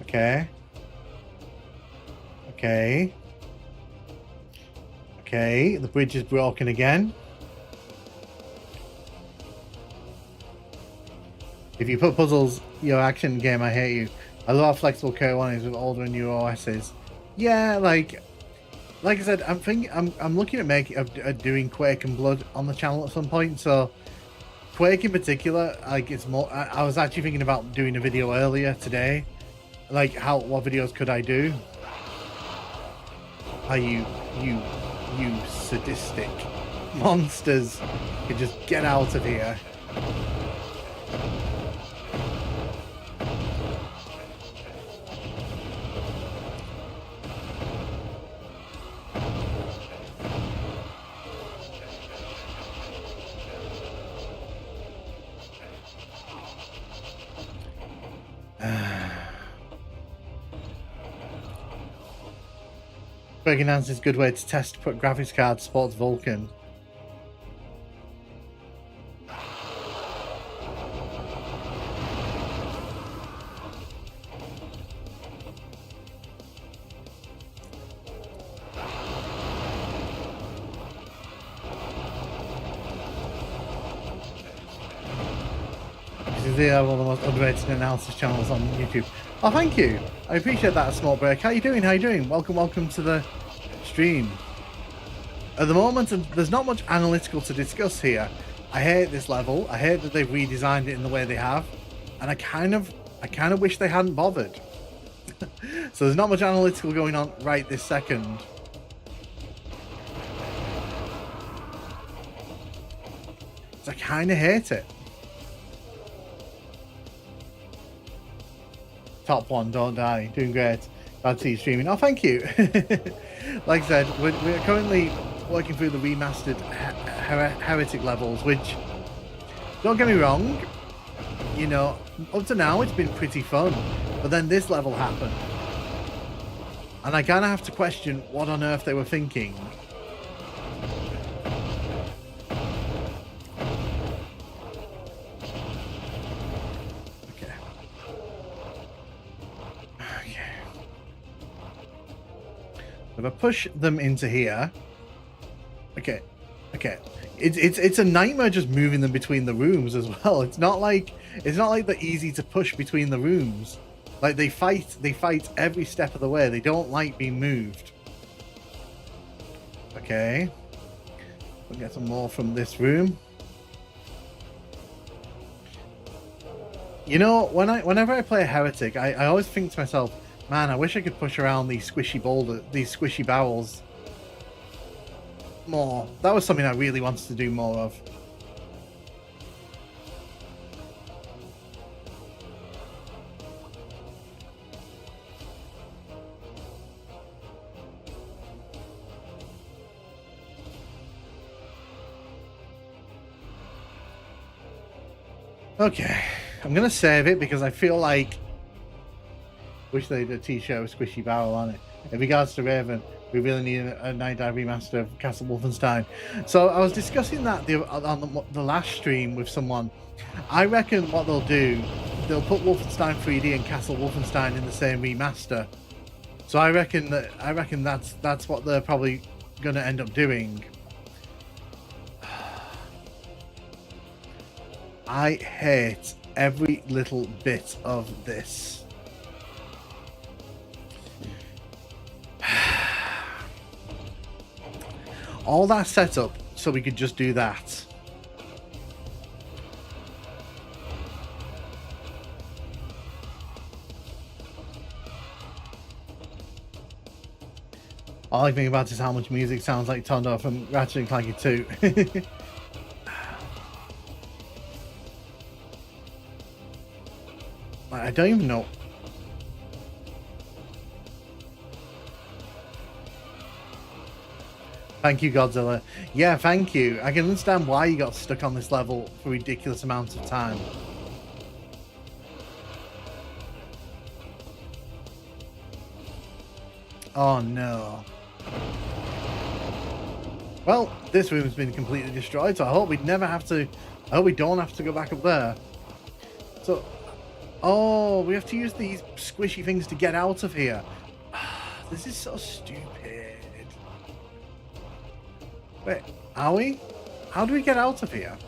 Okay. Okay. Okay, the bridge is broken again. If you put puzzles, your action game, I hate you. I love how flexible K1 is with older and newer OSs. Yeah, like I said, I'm looking at doing Quake and Blood on the channel at some point. So Quake in particular, like it's more. I was actually thinking about doing a video earlier today, like what videos could I do? How you sadistic monsters could just get out of here. Greg announces good way to test put graphics card supports Vulkan. This is one of the most underrated analysis channels on YouTube. Oh, thank you. I appreciate that, Small Break. How you doing? How you doing? Welcome to the stream. At the moment, there's not much analytical to discuss here. I hate this level. I hate that they've redesigned it in the way they have, and I kind of wish they hadn't bothered. So there's not much analytical going on right this second. So I kind of hate it. Top one, don't die. Doing great. Glad to see you streaming. Oh, thank you. Like I said, we're currently working through the remastered Heretic levels, which, don't get me wrong, you know, up to now it's been pretty fun. But then this level happened. And I kind of have to question what on earth they were thinking. If I push them into here, okay. It's a nightmare just moving them between the rooms as well. It's not like they're easy to push between the rooms. Like they fight every step of the way. They don't like being moved. Okay. We'll get some more from this room. You know, whenever I play a Heretic, I always think to myself, man, I wish I could push around these squishy barrels more. That was something I really wanted to do more of. Okay, I'm gonna save it because I feel like wish they did a t-shirt with squishy barrel on it. In regards to Raven, we really need a Night Dive remaster of Castle Wolfenstein. So I was discussing that on the last stream with someone. I reckon what they'll do, they'll put Wolfenstein 3D and Castle Wolfenstein in the same remaster. So I reckon that's what they're probably going to end up doing. I hate every little bit of this. All that setup so we could just do that. All I think about is how much music sounds like Tondo from Ratchet and Clank 2. I don't even know. Thank you, Godzilla. Yeah, thank you. I can understand why you got stuck on this level for ridiculous amounts of time. Oh no. Well, this room's been completely destroyed, so I hope we never have to. I hope we don't have to go back up there. So, oh, we have to use these squishy things to get out of here. This is so stupid. Wait, are we? How do we get out of here?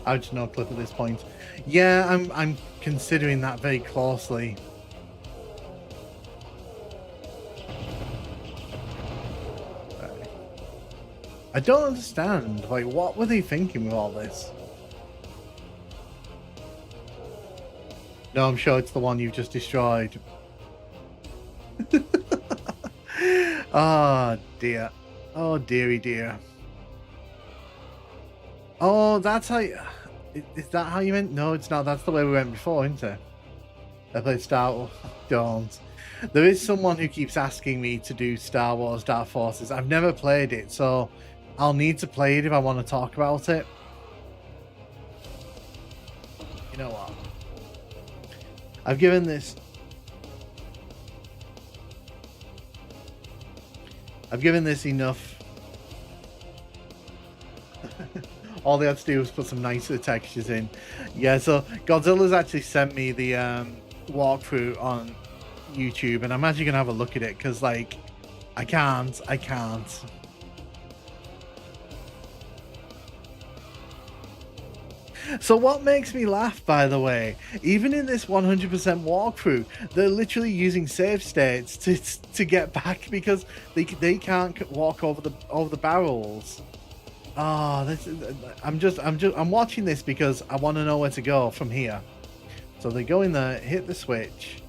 I just no clip at this point. Yeah, I'm considering that very closely. I don't understand. Like, what were they thinking with all this? No, I'm sure it's the one you've just destroyed. Oh dear. Oh dearie dear. Oh, that's how you... Is that how you meant? No, it's not. That's the way we went before, isn't it? I played Star Wars. Don't. There is someone who keeps asking me to do Star Wars Dark Forces. I've never played it, so I'll need to play it if I want to talk about it. You know what? I've given this enough. All they had to do was put some nicer textures in. Yeah, so Godzilla's actually sent me the walkthrough on YouTube, and I'm actually gonna have a look at it because, like, I can't. So what makes me laugh, by the way, even in this 100% walkthrough, they're literally using save states to get back because they can't walk over the barrels. Oh, I'm watching this because I want to know where to go from here. So they go in there, hit the switch.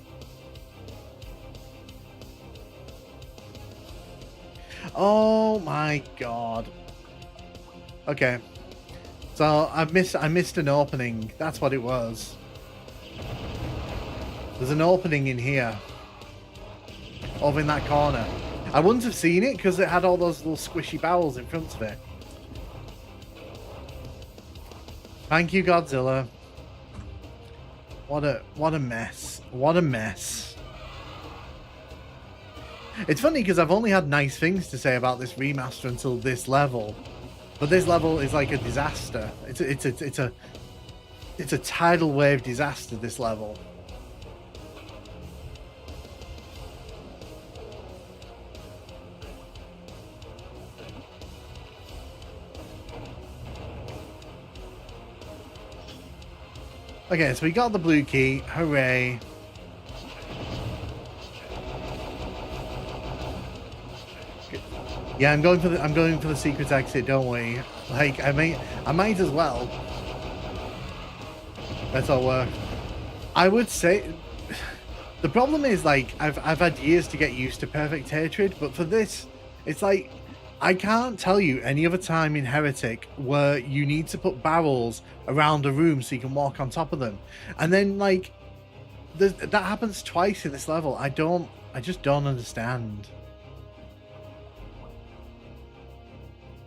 Oh my god. Okay. So I missed an opening. That's what it was. There's an opening in here. Over in that corner. I wouldn't have seen it because it had all those little squishy barrels in front of it. Thank you, Godzilla. What a mess. What a mess. It's funny because I've only had nice things to say about this remaster until this level, but this level is like a disaster. It's a tidal wave disaster. This level. Okay, so we got the blue key. Hooray! Yeah, I'm going for the secret exit. Don't worry. Like I might as well. That's all work. I would say the problem is like I've had years to get used to perfect hatred, but for this, it's like I can't tell you any other time in Heretic where you need to put barrels around a room so you can walk on top of them, and then like that happens twice in this level. I just don't understand.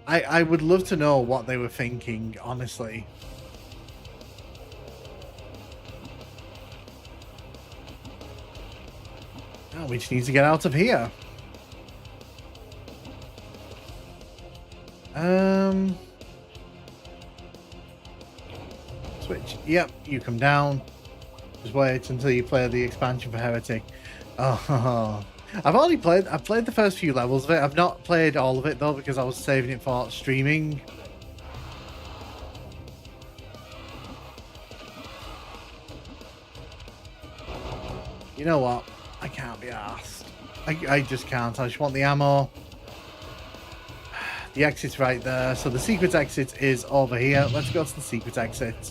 I would love to know what they were thinking, honestly. Oh, we just need to get out of here. Switch. Yep, you come down. Just wait until you play the expansion for Heretic. Oh, I've played the first few levels of it. I've not played all of it though because I was saving it for streaming. You know what? I can't be arsed. I just can't. I just want the ammo. The exit's right there. So the secret exit is over here. Let's go to the secret exit.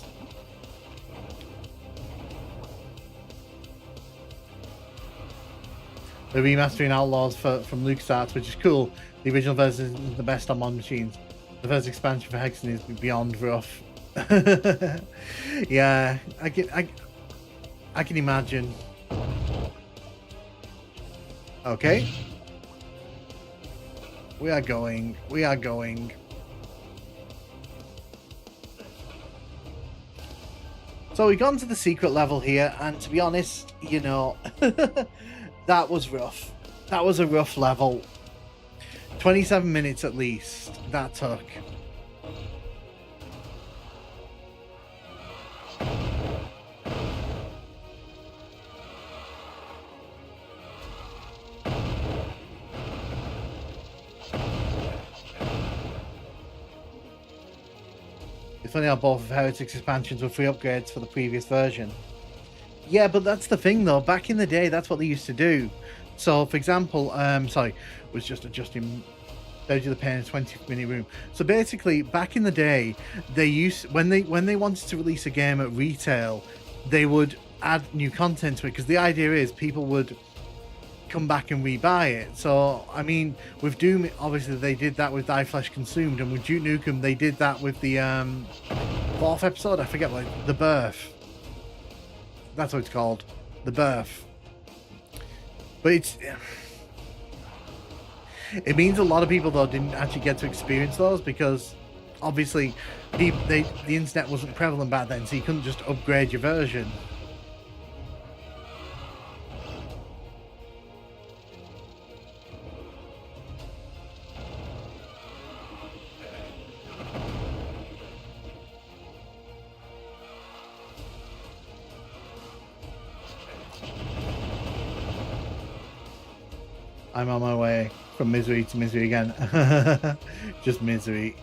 They're remastering Outlaws from LucasArts, which is cool. The original version is the best on modern machines. The first expansion for Hexen is beyond rough. Yeah, I can imagine. Okay. We are going. We are going. So we've gone to the secret level here, and to be honest, you know, that was rough. That was a rough level. 27 minutes at least that took. It's funny how both of Heretic's expansions were free upgrades for the previous version. Yeah, but that's the thing though. Back in the day, that's what they used to do. So, for example, sorry, was just adjusting. There's the pain in a 20-minute room. So basically, back in the day, they used when they wanted to release a game at retail, they would add new content to it because the idea is people would come back and rebuy it. So I mean, with Doom, obviously they did that with Die Flesh Consumed, and with Duke Nukem, they did that with the fourth episode. I forget what, The Birth. That's what it's called, The Birth. But it means a lot of people though didn't actually get to experience those because obviously the internet wasn't prevalent back then, so you couldn't just upgrade your version. I'm on my way from misery to misery again. Just misery.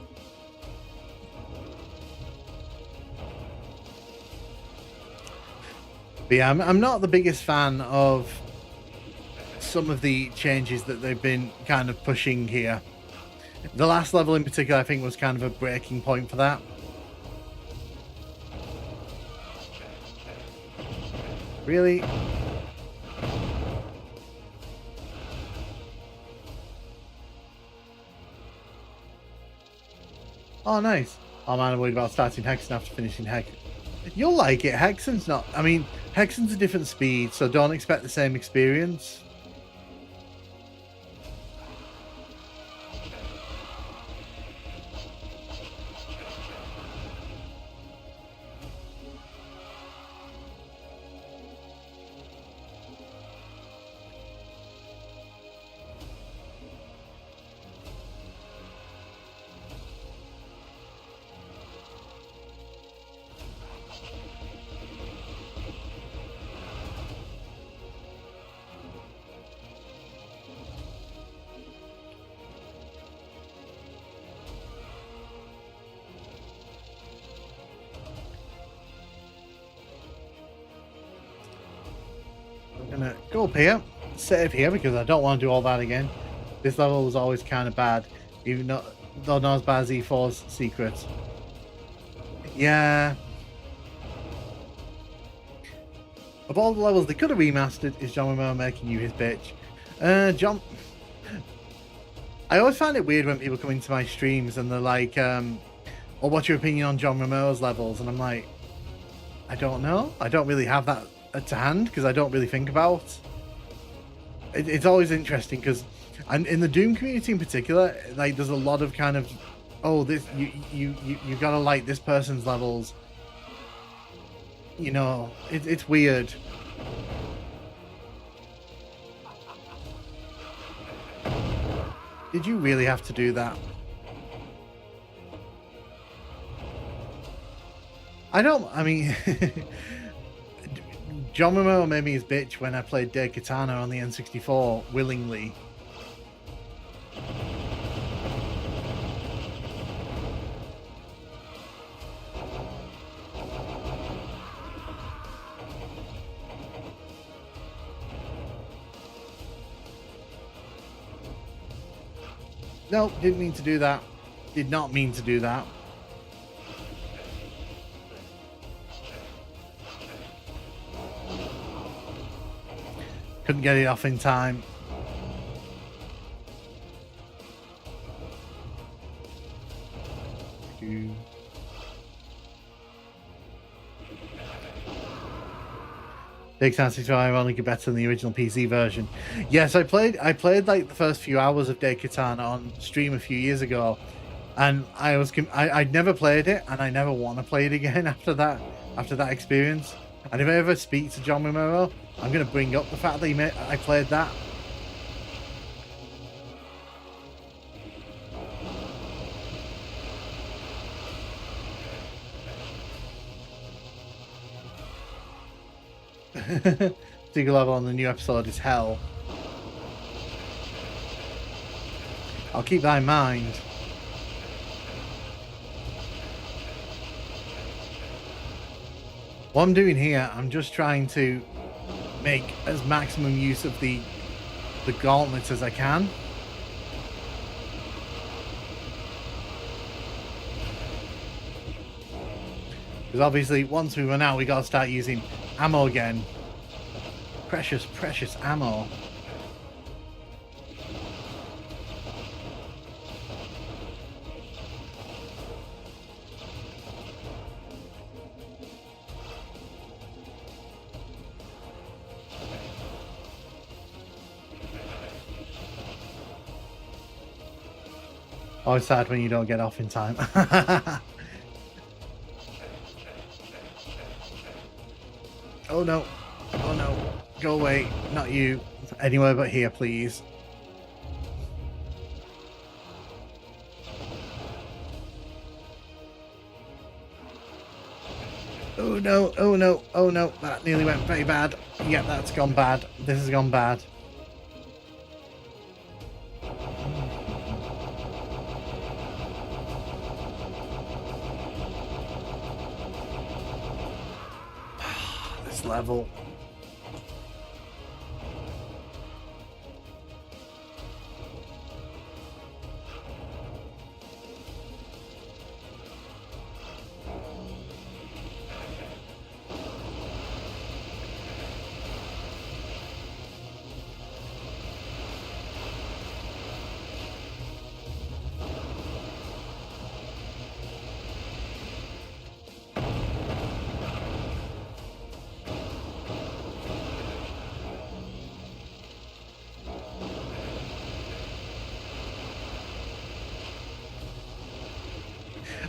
But yeah, I'm not the biggest fan of some of the changes that they've been kind of pushing here. The last level in particular, I think, was kind of a breaking point for that. Really? Oh, nice. Oh man, I'm worried about starting Hexen after finishing Hex. You'll like it. Hexen's not... I mean, Hexen's a different speed, so don't expect the same experience. gonna go up here, save here because I don't want to do all that again. This level was always kind of bad, even though not as bad as E4's secrets. Yeah. Of all the levels they could have remastered, is John Romero making you his bitch? John, I always find it weird when people come into my streams and they're like, "Well, what's your opinion on John Romero's levels?" And I'm like, I don't know. I don't really have that to hand because I don't really think about. It's always interesting because, and in the Doom community in particular, like there's a lot of kind of, oh, this you gotta like this person's levels. You know, it's weird. Did you really have to do that? I mean, John Romero made me his bitch when I played Dead Katana on the N64 willingly. Nope, didn't mean to do that. Did not mean to do that. Couldn't get it off in time. Big Fantasy 5 only get better than the original PC version. Yes, I played like the first few hours of Dead Katana on stream a few years ago, and I'd never played it, and I never want to play it again after that experience. And if I ever speak to John Romero, I'm going to bring up the fact that I played that. Single level on the new episode is hell. I'll keep that in mind. What I'm doing here, I'm just trying to make as maximum use of the gauntlets as I can. Because obviously once we run out, we gotta start using ammo again. Precious, precious ammo. Always sad when you don't get off in time. Oh no. Oh no. Go away. Not you. Anywhere but here, please. Oh no. Oh no. Oh no. That nearly went very bad. Yeah, that's gone bad. This has gone bad. This level.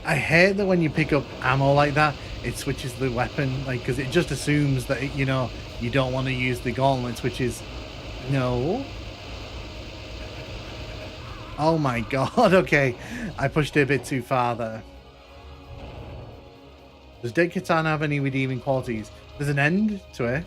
I hate that when you pick up ammo like that, it switches the weapon, like, because it just assumes that, you know, you don't want to use the gauntlets, which is, no. Oh my god, okay. I pushed it a bit too far there. Does Dead Katana have any redeeming qualities? There's an end to it.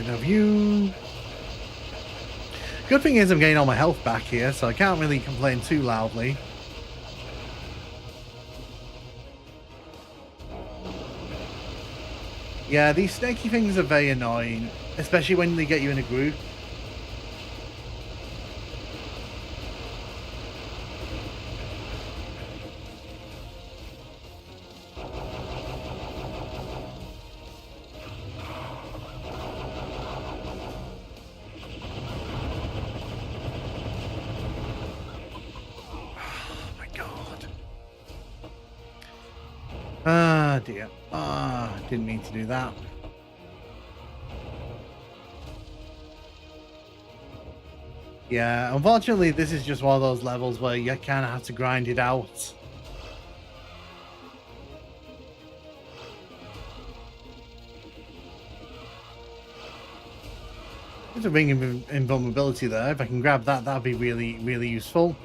rid of you. Good thing is I'm getting all my health back here, so I can't really complain too loudly. Yeah, these snaky things are very annoying, especially when they get you in a group. Ah, dear. Ah, didn't mean to do that. Yeah, unfortunately, this is just one of those levels where you kind of have to grind it out. There's a ring of invulnerability there. If I can grab that, that'd be really, really useful.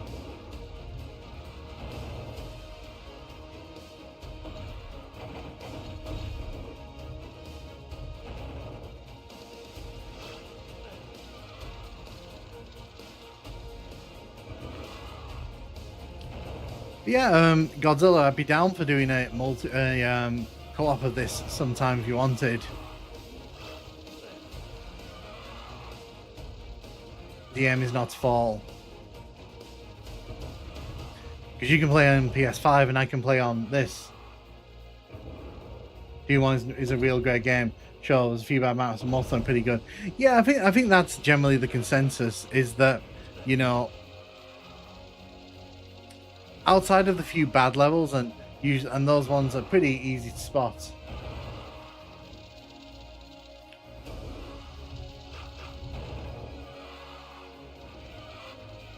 Yeah, Godzilla, I'd be down for doing a co-op of this sometime if you wanted. The aim is not to fall. Because you can play on PS5 and I can play on this. D1 is a real great game. Sure, there's a few bad maps, and most of them pretty good. Yeah, I think that's generally the consensus, is that, you know, outside of the few bad levels, and those ones are pretty easy to spot.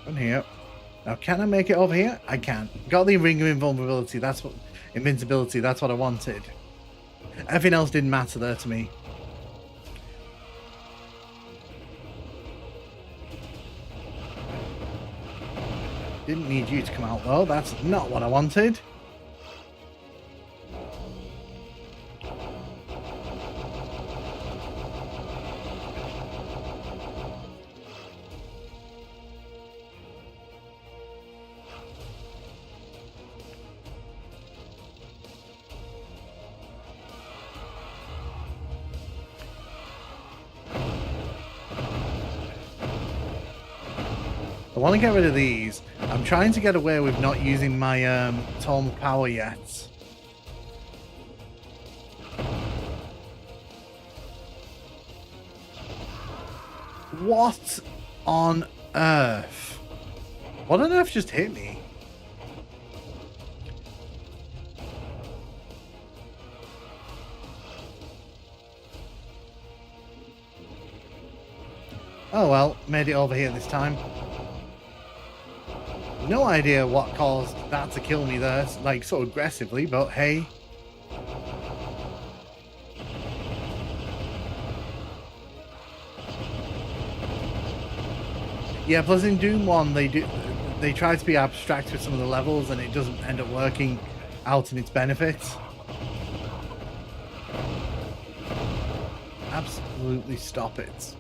From here. Now, can I make it over here? I can. Got the ring of invulnerability. That's what invincibility. That's what I wanted. Everything else didn't matter there to me. Didn't need you to come out though. That's not what I wanted. I want to get rid of these. I'm trying to get away with not using my Tome power yet. What on earth? What on earth just hit me? Oh well, made it over here this time. No idea what caused that to kill me there, like so aggressively, but hey. Yeah, plus in Doom 1 they try to be abstract with some of the levels and it doesn't end up working out in its benefits. Absolutely stop it.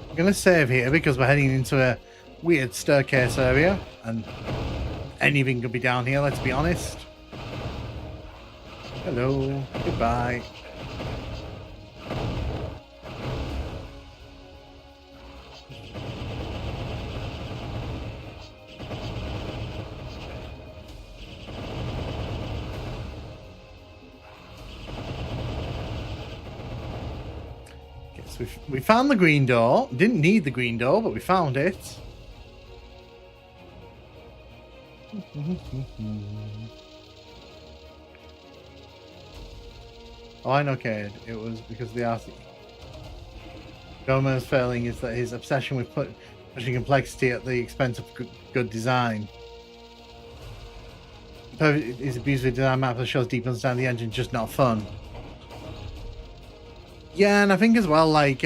I'm going to save here because we're heading into a weird staircase area and anything could be down here, let's be honest. Hello, goodbye. We found the green door. Didn't need the green door, but we found it. Oh, I know, Cade. It was because the RC. Gomer's failing is that his obsession with pushing complexity at the expense of good design. His abuse of design map that shows deep understand the engine, just not fun. Yeah, and I think as well, like,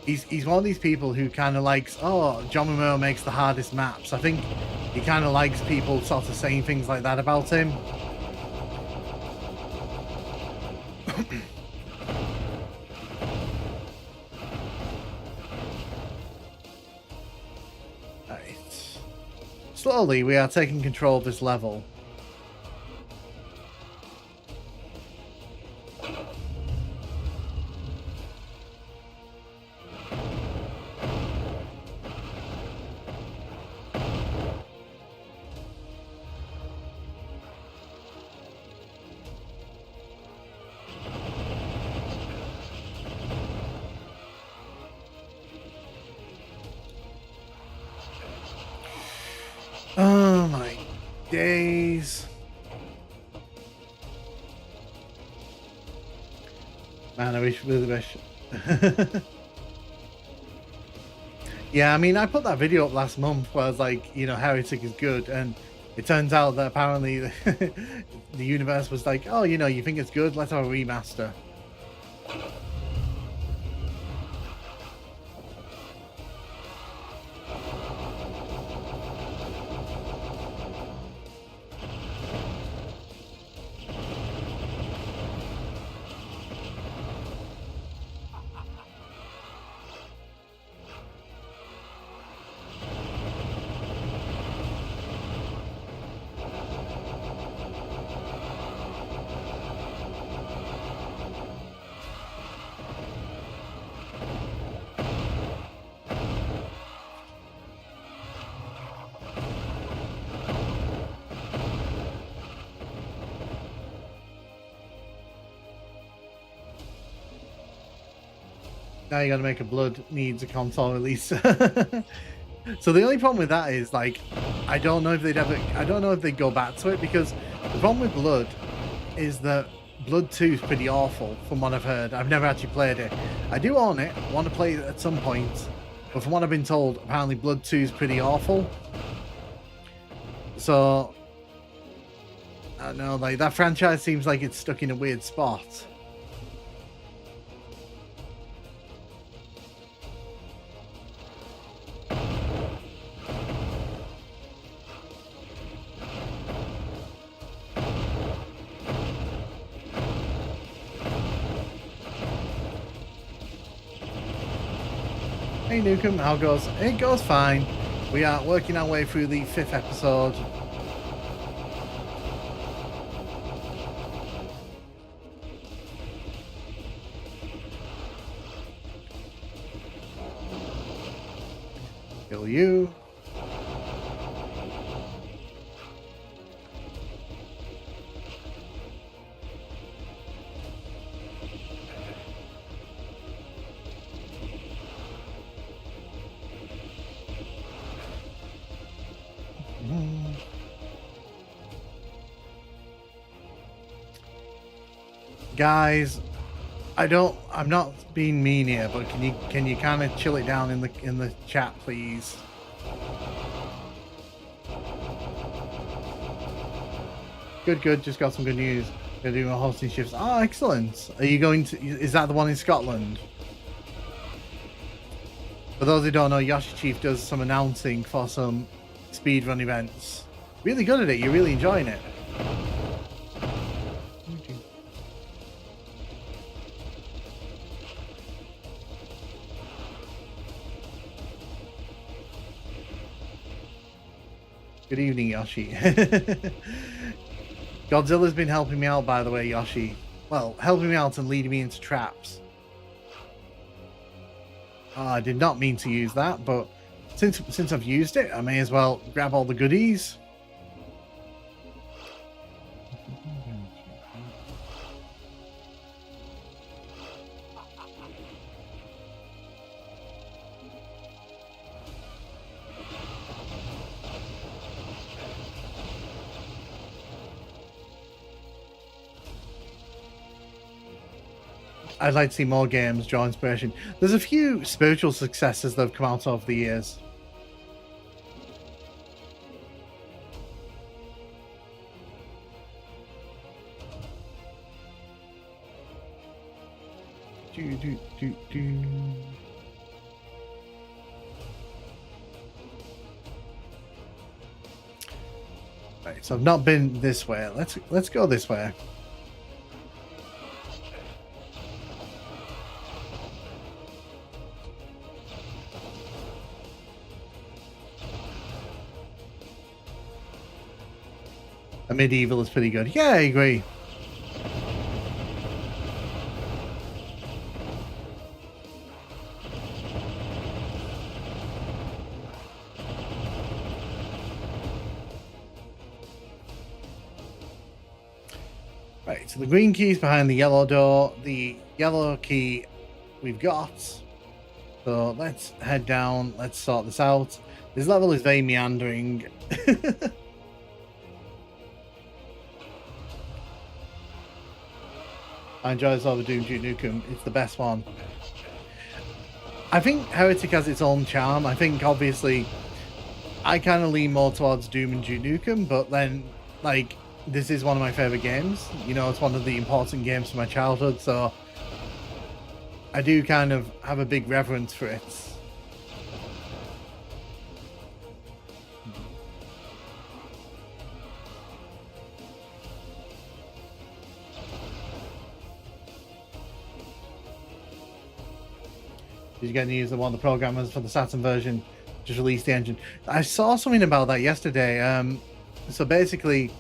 he's one of these people who kind of likes, oh, John Romero makes the hardest maps. I think he kind of likes people sort of saying things like that about him. Right. Slowly, we are taking control of this level. Oh my days. Man, I really wish. Yeah, I mean, I put that video up last month where I was like, you know, Heretic is good, and it turns out that apparently the universe was like, oh, you know, you think it's good? Let's have a remaster. Now you gotta make a Blood needs a console release. So the only problem with that is, like, I don't know if they'd go back to it, because the problem with Blood is that Blood 2 is pretty awful from what I've heard. I've never actually played it. I do own it, want to play it at some point, but from what I've been told, apparently Blood 2 is pretty awful. So I don't know, like, that franchise seems like it's stuck in a weird spot. Hey Nukem, how goes? It goes fine. We are working our way through the 5th episode. Kill you. Guys, I'm not being mean here, but can you kind of chill it down in the chat, please? Good, just got some good news. They're doing hosting shifts. Oh, excellent. Are you going to, is that the one in Scotland? For those who don't know, Yoshi Chief does some announcing for some speedrun events. Really good at it, you're really enjoying it. Good evening, Yoshi. Godzilla's been helping me out, by the way, Yoshi. Well, helping me out and leading me into traps. Oh, I did not mean to use that, but since I've used it, I may as well grab all the goodies. I'd like to see more games draw inspiration. There's a few spiritual successes that have come out over the years. Right, so I've not been this way. Let's go this way. A medieval is pretty good. Yeah, I agree. Right, so the green key is behind the yellow door. The yellow key we've got. So let's head down. Let's sort this out. This level is very meandering. I enjoy this over Doom Duke Nukem. It's the best one. I think Heretic has its own charm. I think, obviously, I kind of lean more towards Doom and Duke Nukem, but then, like, this is one of my favourite games. You know, it's one of the important games from my childhood, so I do kind of have a big reverence for it. Did you get news that one of the programmers for the Saturn version just released the engine? I saw something about that yesterday. So basically,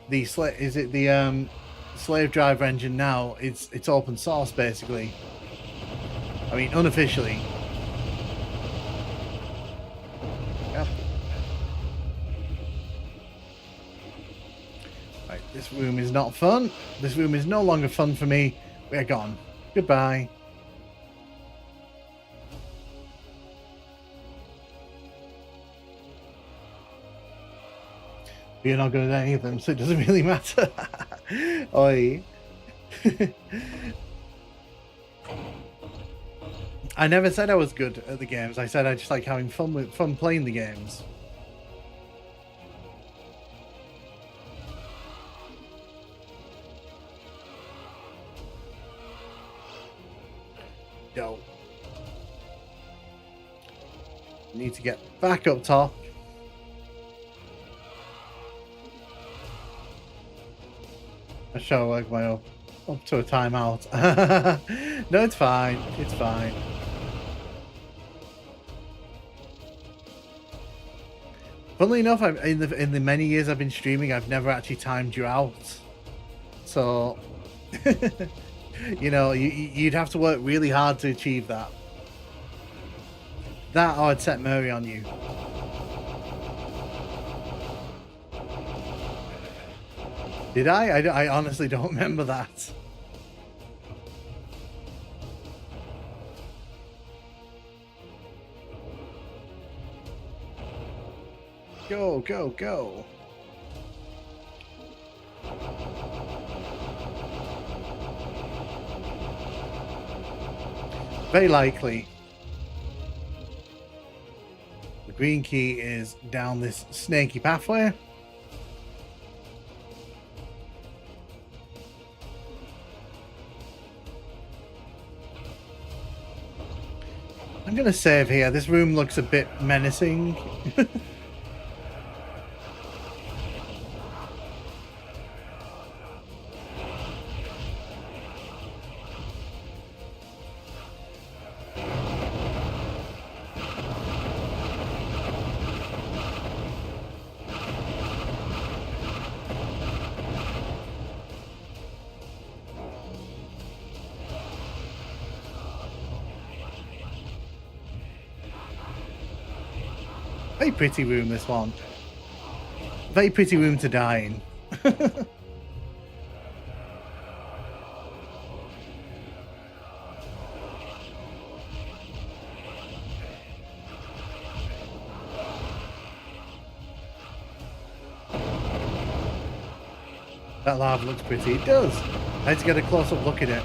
the slave driver engine now? It's open source basically. I mean, unofficially. Yep. Right, this room is not fun. This room is no longer fun for me. We're gone. Goodbye. You're not good at any of them, so it doesn't really matter. Oi. I never said I was good at the games. I said I just like having fun playing the games. Yo. Need to get back up top. I shall work my up to a timeout. No, it's fine. It's fine. Funnily enough, in the many years I've been streaming, I've never actually timed you out. So, you know, you'd have to work really hard to achieve that. That or I'd set Murray on you. Did I? I honestly don't remember that. Go, go, go. Very likely. The green key is down this snaky pathway. I'm going to save here. This room looks a bit menacing. Very pretty room, this one. Very pretty room to die in. That lava looks pretty. It does. I had to get a close-up look at it.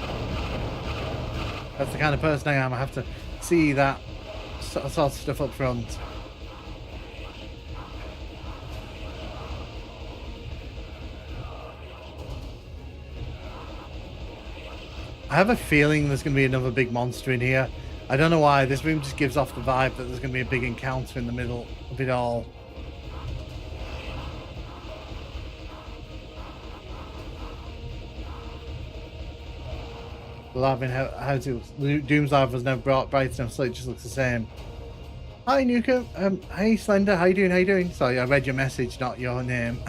That's the kind of person I am. I have to see that sort of stuff up front. I have a feeling there's going to be another big monster in here. I don't know why. This room just gives off the vibe that there's going to be a big encounter in the middle of it all. Laughing how to Doom's life was never brought bright enough, so it just looks the same. Hi Nuka. Hey Slender, how you doing? How you doing? Sorry, I read your message, not your name.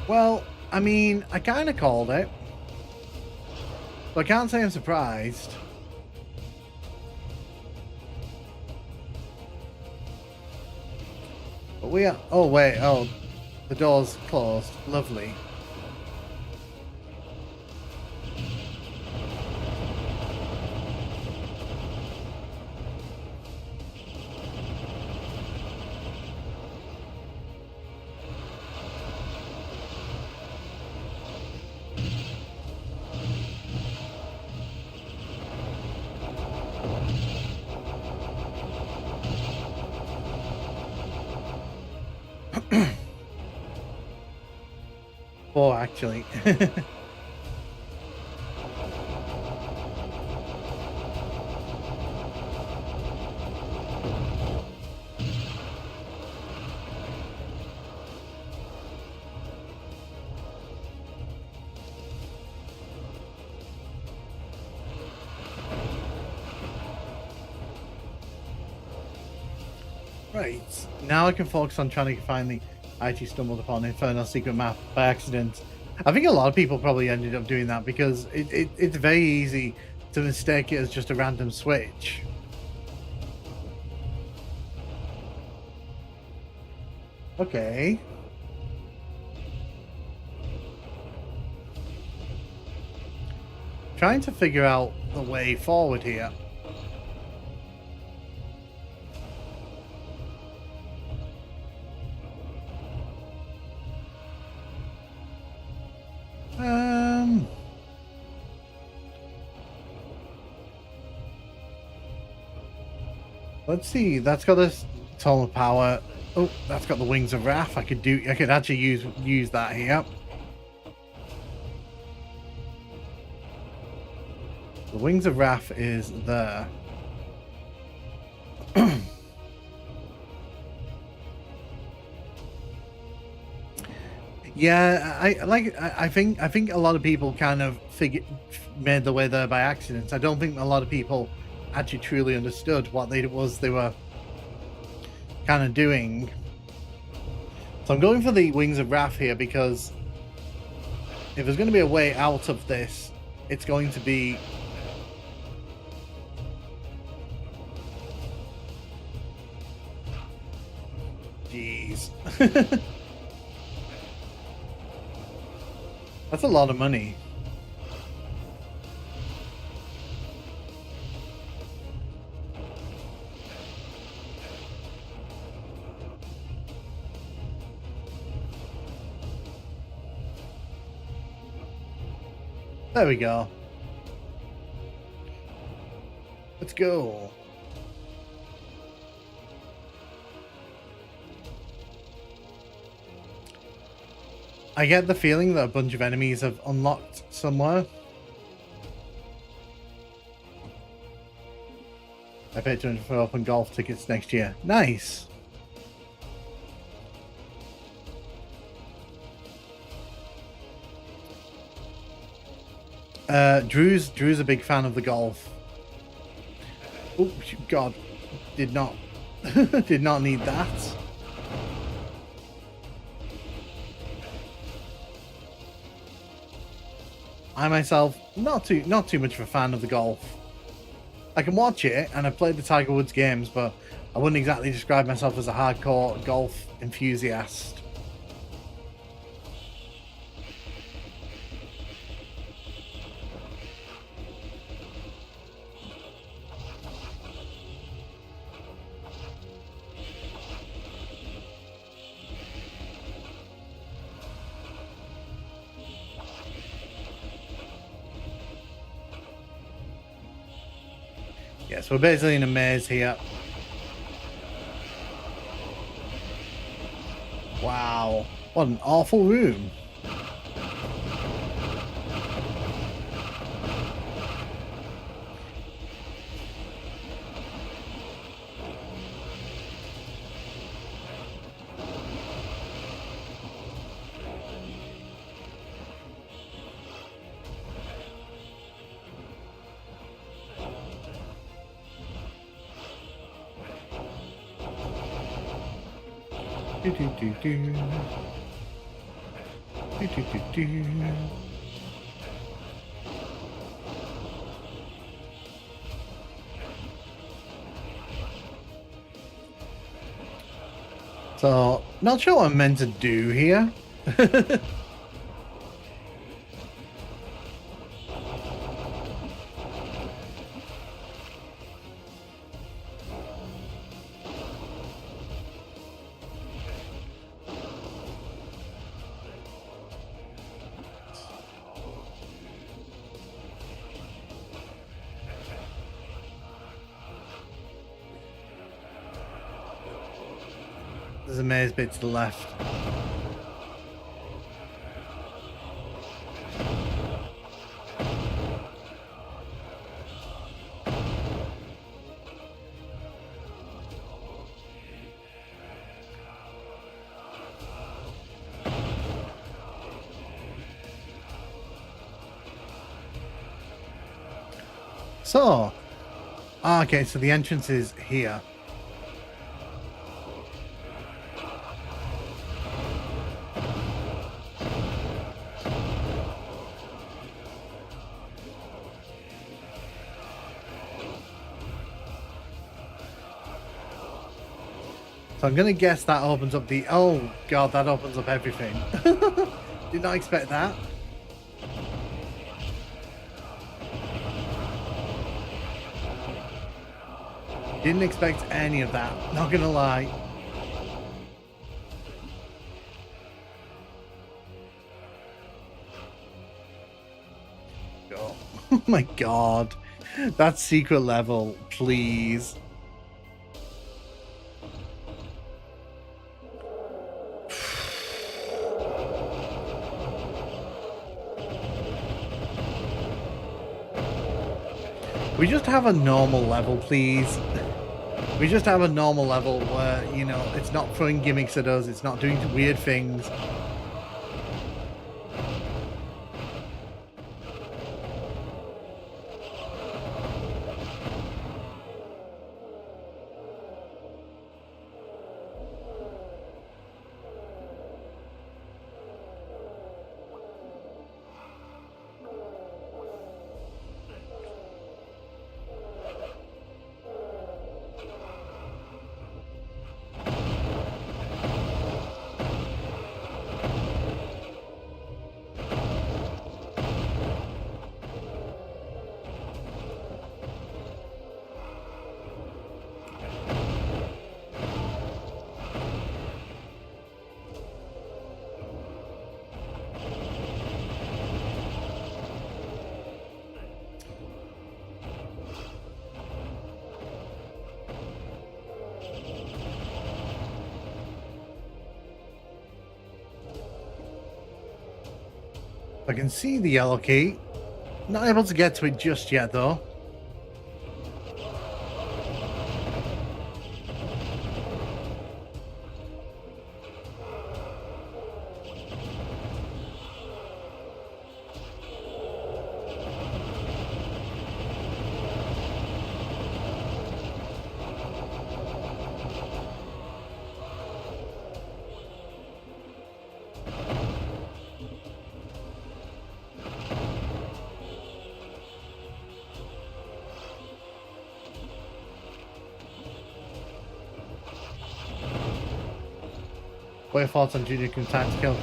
Well, I mean, I kind of called it. So I can't say I'm surprised. But we are... Oh, wait. Oh, the door's closed. Lovely. Oh, actually. Right, now I can focus on trying to find the... I actually stumbled upon Infernal Secret Map by accident. I think a lot of people probably ended up doing that because it's very easy to mistake it as just a random switch. Okay. Trying to figure out the way forward here. Let's see. That's got this Tome of Power. Oh, that's got the Wings of Wrath. I could actually use that here. The Wings of Wrath is there. Yeah, I think a lot of people kind of made their way there by accident. I don't think a lot of people actually truly understood what they were kind of doing. So I'm going for the Wings of Wrath here because if there's going to be a way out of this, it's going to be jeez. That's a lot of money. There we go. Let's go. I get the feeling that a bunch of enemies have unlocked somewhere. I paid 200 for open golf tickets next year. Nice. Drew's a big fan of the golf. Oh God, did not need that. I myself not too much of a fan of the golf. I can watch it, and I've played the Tiger Woods games, but I wouldn't exactly describe myself as a hardcore golf enthusiast. Yes, we're basically in a maze here. Wow, what an awful room. Do, do, do, do. Do, do, do, do. So, not sure what I'm meant to do here. There's a maze bit to the left. So, okay, so the entrance is here. So I'm gonna guess that opens up the... Oh god, that opens up everything. Did not expect that. Didn't expect any of that, not gonna lie. Oh, oh my god. That secret level, please. We just have a normal level, please. We just have a normal level where, you know, it's not throwing gimmicks at us, it's not doing weird things. I can see the yellow key. Not able to get to it just yet, though. What are your thoughts on Junior Time to Kill?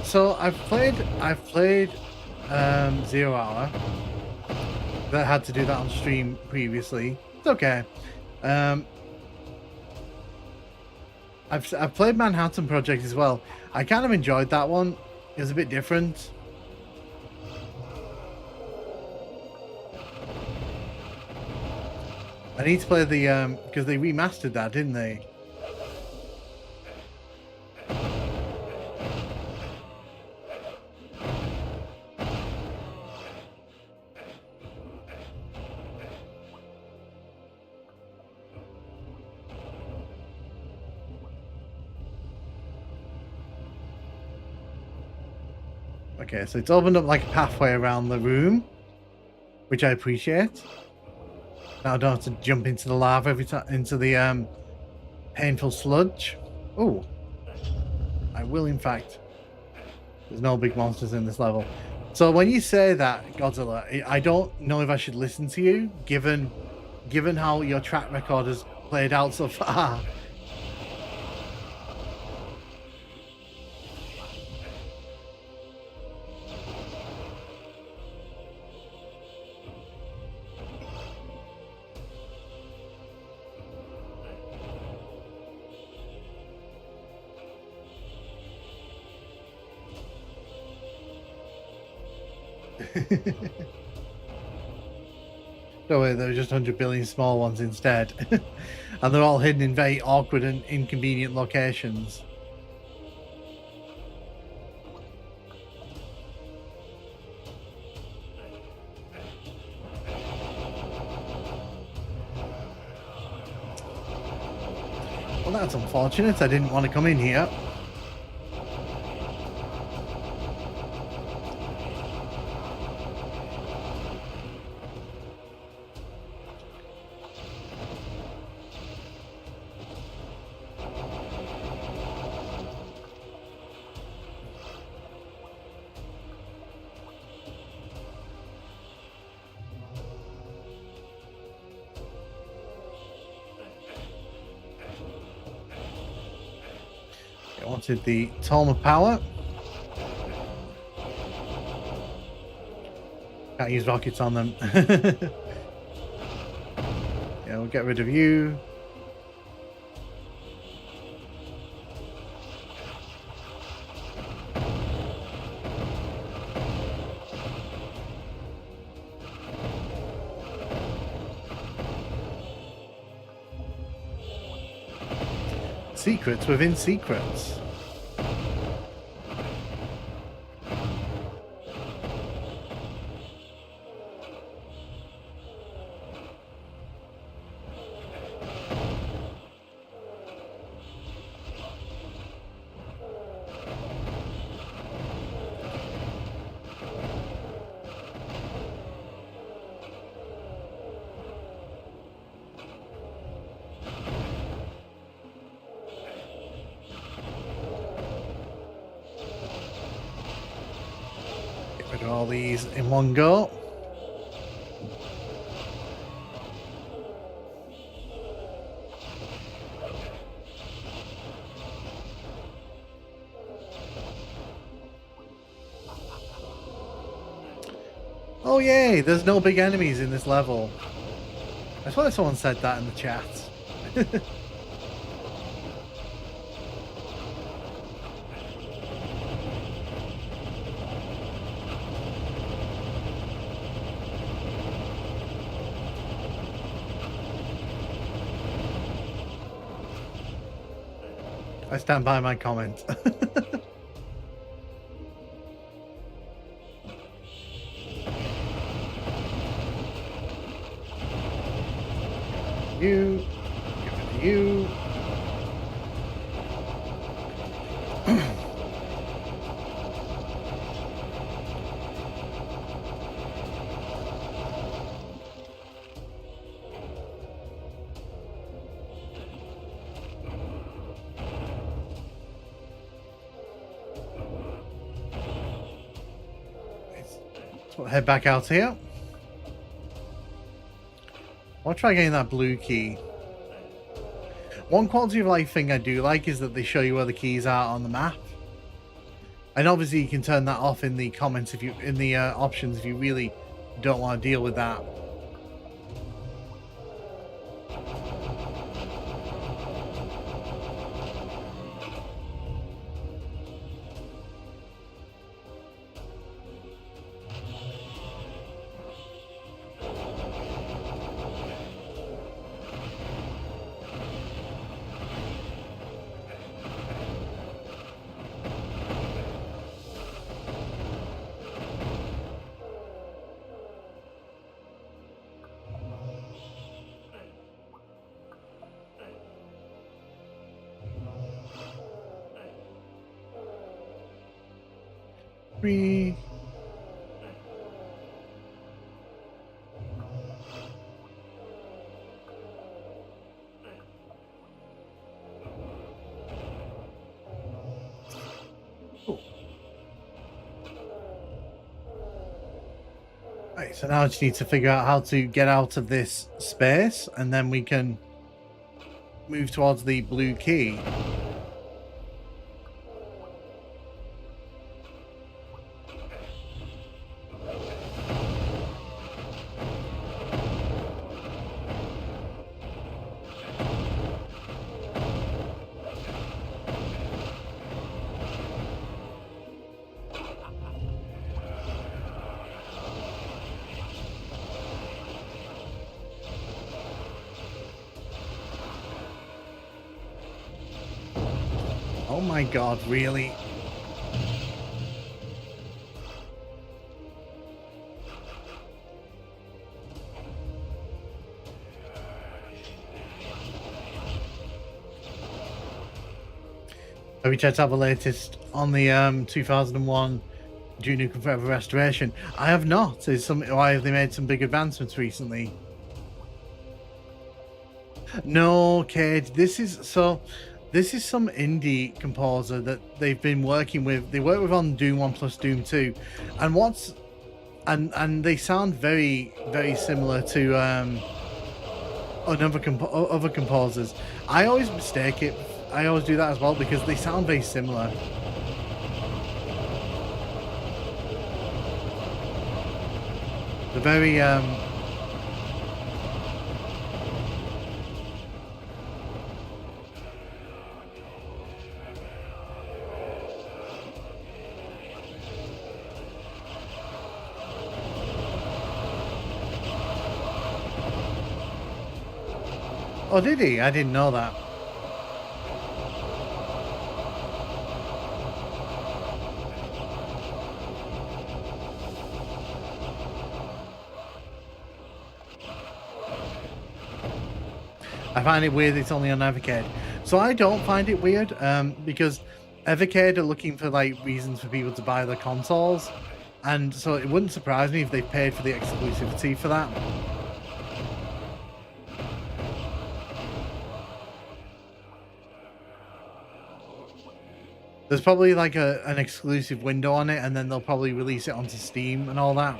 So I've played 0 Hour. That had to do that on stream previously. It's okay. I've played Manhattan Project as well. I kind of enjoyed that one. It was a bit different. I need to play the because they remastered that, didn't they? Okay, so it's opened up like a pathway around the room, which I appreciate. Now I don't have to jump into the lava every time, into the painful sludge. Oh, I will in fact. There's no big monsters in this level. So when you say that, Godzilla, I don't know if I should listen to you, given how your track record has played out so far. No way, there were just 100 billion small ones instead. And they're all hidden in very awkward and inconvenient locations. Well, that's unfortunate. I didn't want to come in here. I wanted the Tome of Power. Can't use rockets on them. Yeah, we'll get rid of you. Secrets within secrets. Rid of all these in one go. Oh yay, there's no big enemies in this level. I swear someone said that in the chat. I stand by my comment. You, give it to you. So we'll head back out here. I'll try getting that blue key. One quality of life thing I do like is that they show you where the keys are on the map. And obviously you can turn that off in the comments if you in the options if you really don't want to deal with that. Three. Right, so now I just need to figure out how to get out of this space, and then we can move towards the blue key. Oh my god, really? Have you checked out the latest on the 2001 Dune Nukem Forever restoration? I have not. Why have they made some big advancements recently? No, Cade. This is some indie composer that they've been working with. They work with on Doom 1 plus Doom 2, and they sound very, very similar to other composers. I always mistake it. I always do that as well because they sound very similar. They're very Oh, did he? I didn't know that. I find it weird it's only on Evercade. So I don't find it weird, because Evercade are looking for like reasons for people to buy their consoles, and so it wouldn't surprise me if they paid for the exclusivity for that. There's probably like an exclusive window on it, and then they'll probably release it onto Steam and all that.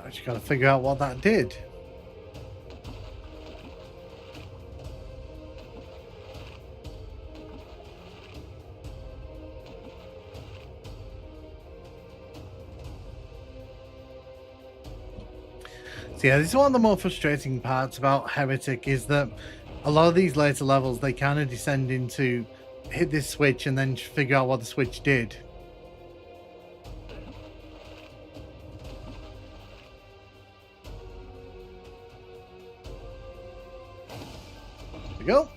I just gotta figure out what that did. So yeah, this is one of the more frustrating parts about Heretic, is that a lot of these later levels, they kind of descend into hit this switch and then figure out what the switch did. There we go.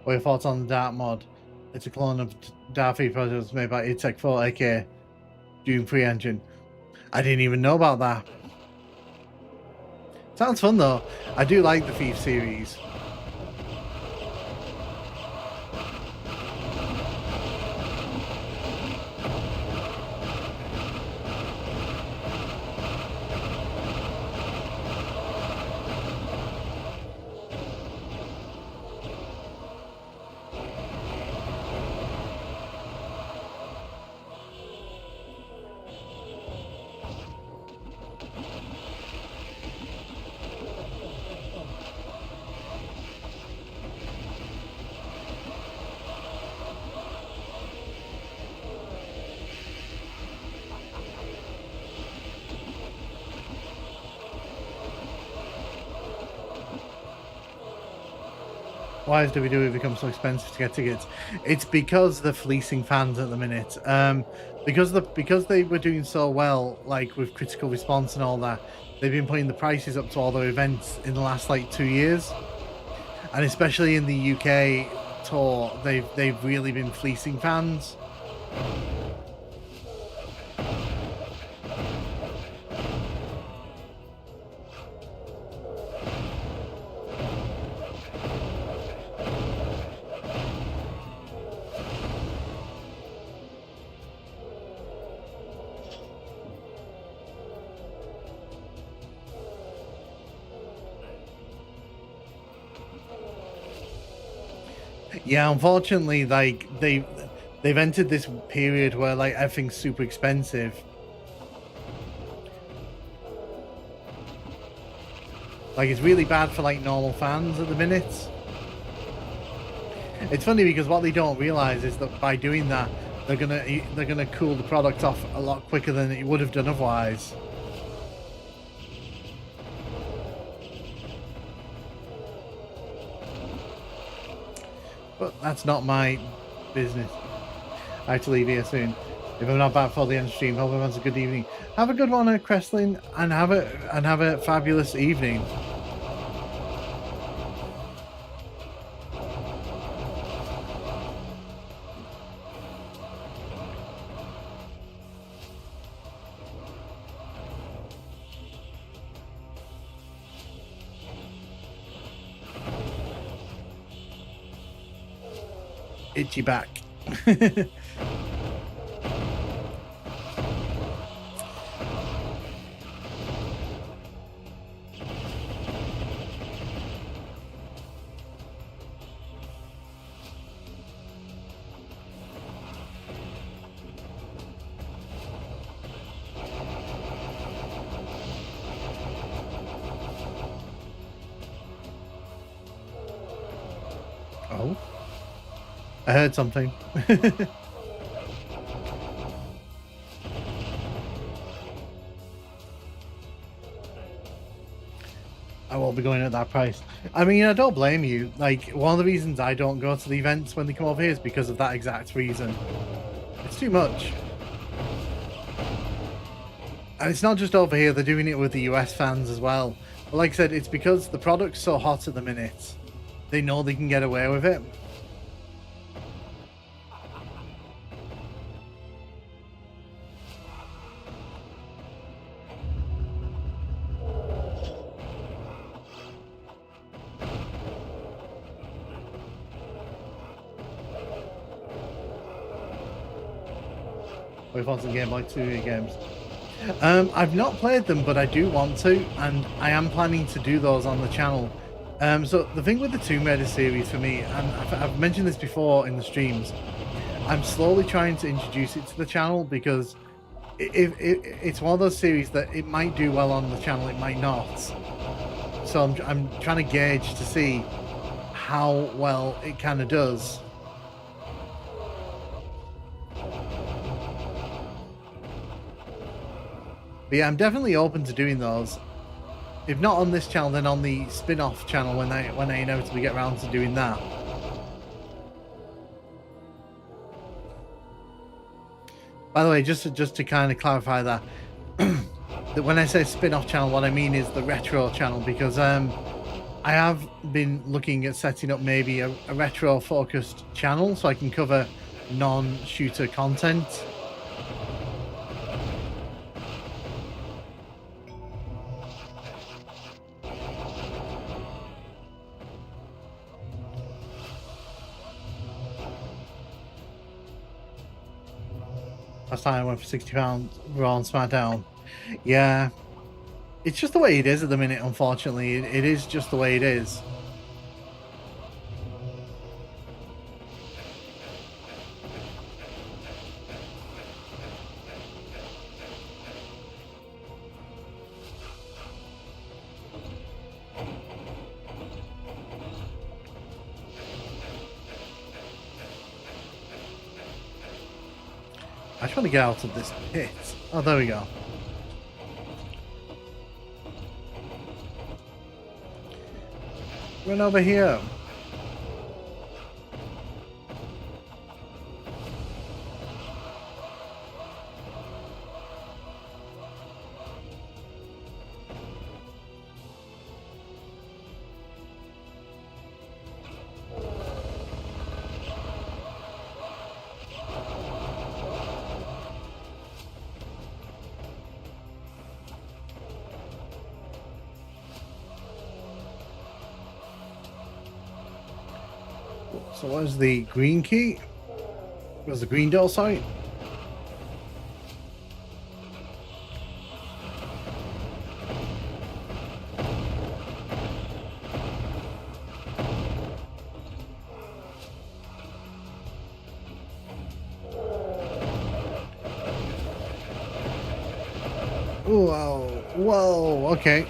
What are your thoughts on the Dark mod? It's a clone of Dark 3 projects made by Heretic 4, aka Doom 3 engine. I didn't even know about that. Sounds fun though. I do like the Thief series. Why has WWE become so expensive to get tickets? It's because they're fleecing fans at the minute. Because they were doing so well, like with critical response and all that, they've been putting the prices up to all their events in the last like 2 years, and especially in the UK tour, they've really been fleecing fans. Yeah, unfortunately, like they've entered this period where like everything's super expensive. Like it's really bad for like normal fans at the minute. It's funny because what they don't realize is that by doing that, they're gonna cool the product off a lot quicker than it would have done otherwise. But that's not my business. I have to leave here soon. If I'm not back for the end of the stream, hope everyone has a good evening. Have a good one at Crestlin, and have a fabulous evening. Itchy back. Oh. I heard something. I won't be going at that price. I mean, I don't blame you. Like, one of the reasons I don't go to the events when they come over here is because of that exact reason. It's too much. And it's not just over here, they're doing it with the US fans as well. But like I said, it's because the product's so hot at the minute. They know they can get away with it. We've won some Game Boy 2 games. I've not played them, but I do want to, and I am planning to do those on the channel. So the thing with the Tomb Raider series for me, and I've mentioned this before in the streams, I'm slowly trying to introduce it to the channel because it's one of those series that it might do well on the channel, it might not. So I'm trying to gauge to see how well it kind of does. But yeah, I'm definitely open to doing those. If not on this channel, then on the spin-off channel when I inevitably get around to doing that. By the way, just to kind of clarify that, that when I say spin-off channel, what I mean is the retro channel, because I have been looking at setting up maybe a retro-focused channel so I can cover non-shooter content. Last time I went for £60 Raw and SmackDown. Yeah. It's just the way it is at the minute, unfortunately. It is just the way it is. I just want to get out of this pit. Oh, there we go. Run over here. So what is the green key? Was the green door, sorry? Whoa, whoa, okay.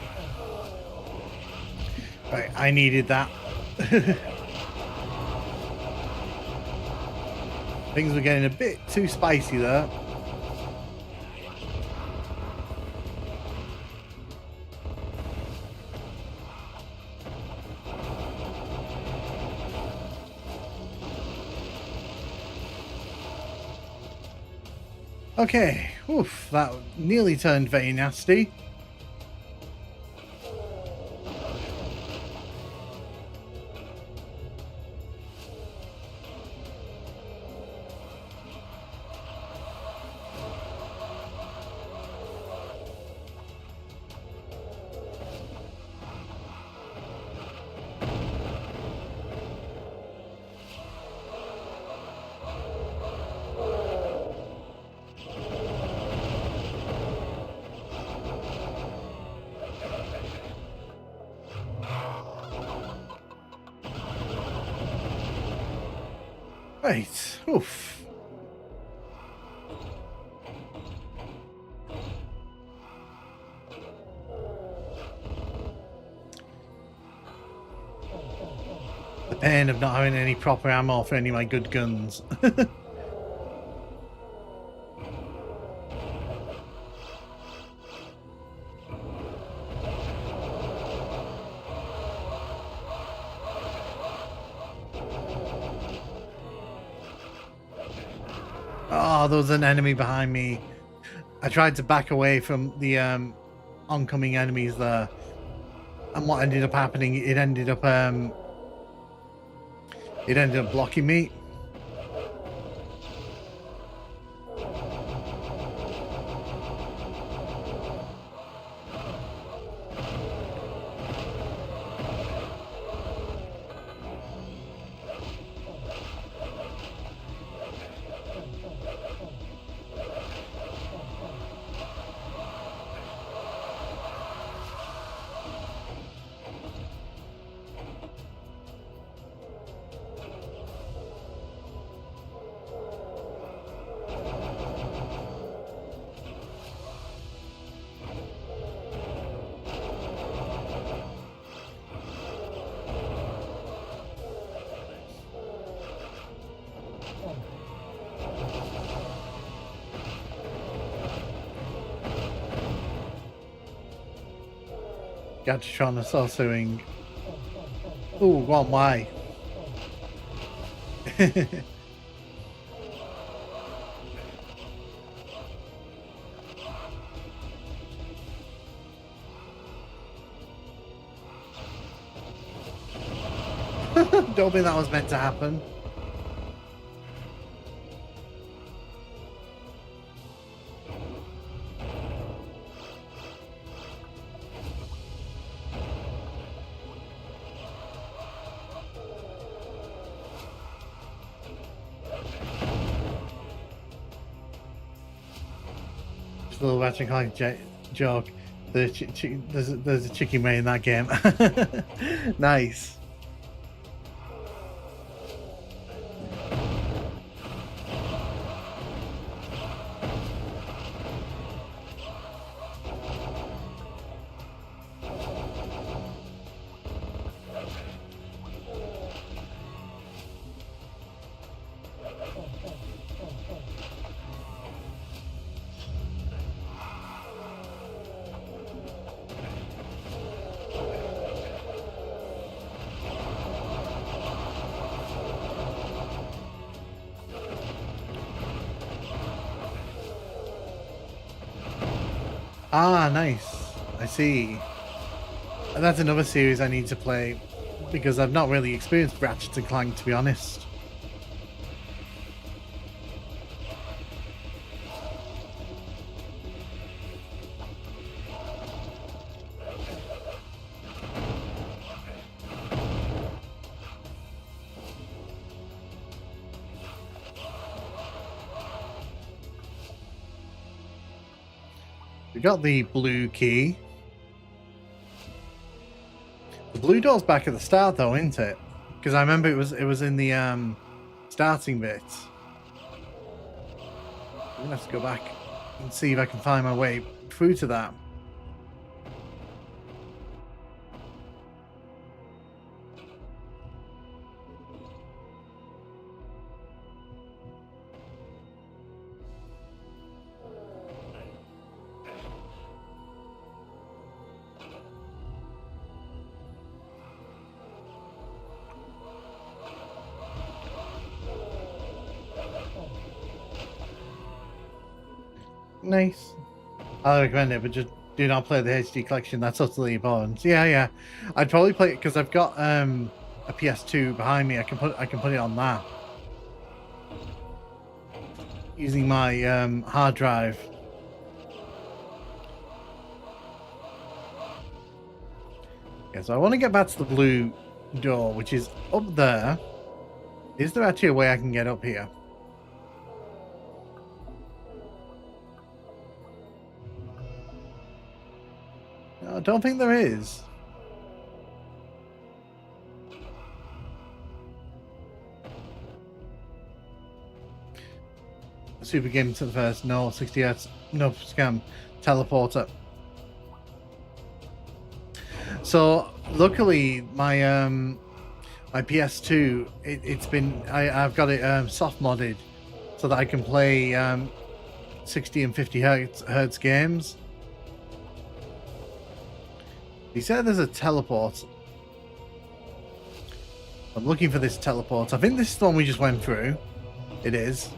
Right, I needed that. Things were getting a bit too spicy there. Okay, oof, that nearly turned very nasty. Right, oof. The pain of not having any proper ammo for any of my good guns. Oh, there was an enemy behind me. I tried to back away from the oncoming enemies there. And what ended up happening, it ended up blocking me. Gatron sorcering. Ooh, go on, why? Don't think that was meant to happen. Just a little Ratchet and Clank joke. There's a chicken way in that game. Nice. Ah, nice. I see. And that's another series I need to play because I've not really experienced Ratchet and Clank, to be honest. We got the blue key. The blue door's back at the start though, isn't it? Because I remember it was in the starting bit. I'm gonna have to go back and see if I can find my way through to that. Nice. I recommend it, but just do not play the HD collection. That's utterly important. Yeah. I'd probably play it because I've got a PS2 behind me. I can put it on that using my hard drive. Okay, so I want to get back to the blue door, which is up there. Is there actually a way I can get up here? I don't think there is. Super game to the first. No, 60 Hz. No scam. Teleporter. So luckily my my PS2 it's been I've got it soft modded so that I can play 60 and 50 hertz games. He said there's a teleport. I'm looking for this teleport. I think this is the one we just went through. It is.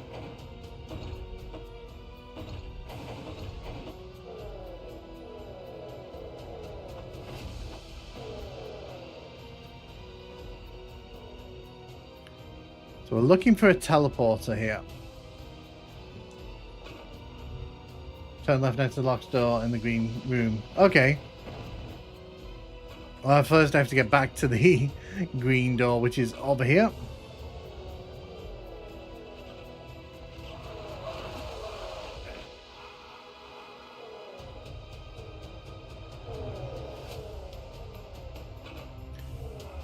So we're looking for a teleporter here. Turn left next to the locked door in the green room. Okay. Well, first I have to get back to the green door, which is over here.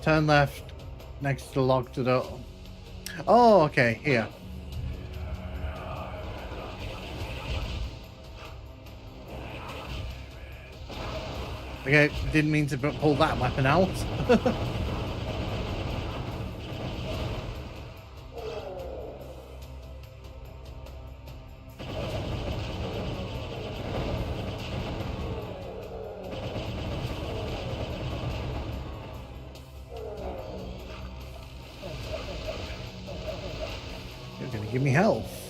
Turn left next to the locked door. Oh, okay, here. Okay, didn't mean to pull that weapon out. You're gonna give me health.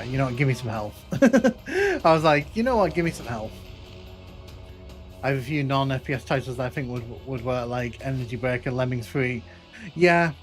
You know what, give me some health. I was like, you know what, give me some health. I have a few non-FPS titles that I think would work, like Energy Break and Lemmings 3. Yeah.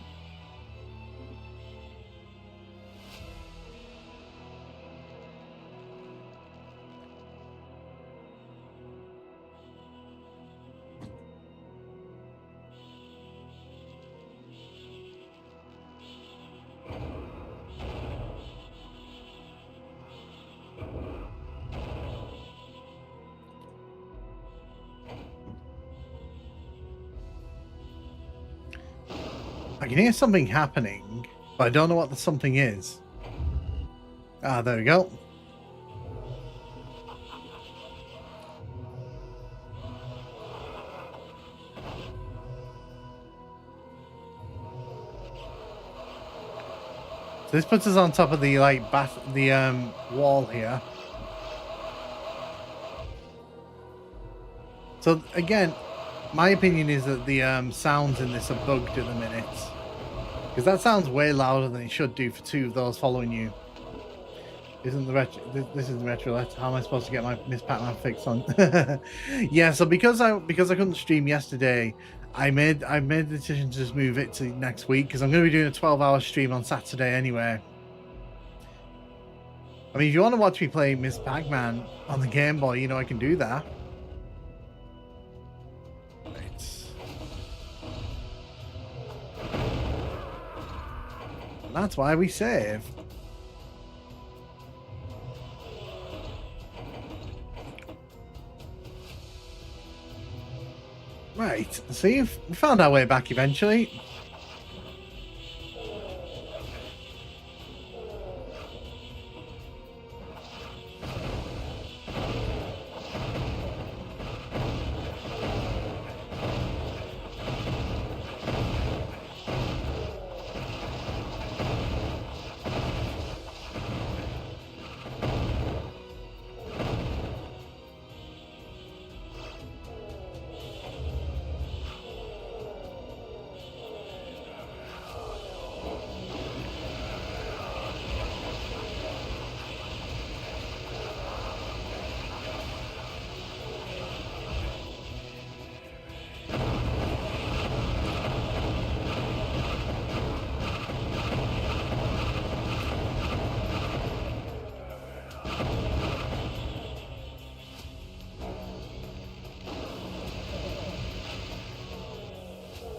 I can hear something happening, but I don't know what the something is. Ah, there we go. So this puts us on top of the wall here. So again, my opinion is that the sounds in this are bugged at the minute. Because that sounds way louder than it should do for two of those following you. Isn't the retro? This isn't retro. How am I supposed to get my Miss Pac-Man fix on? Yeah, so because I couldn't stream yesterday, I made the decision to just move it to next week because I'm going to be doing a 12-hour stream on Saturday anyway. I mean, if you want to watch me play Miss Pac-Man on the Game Boy, you know I can do that. Right. And that's why we save. Right, see, we found our way back eventually.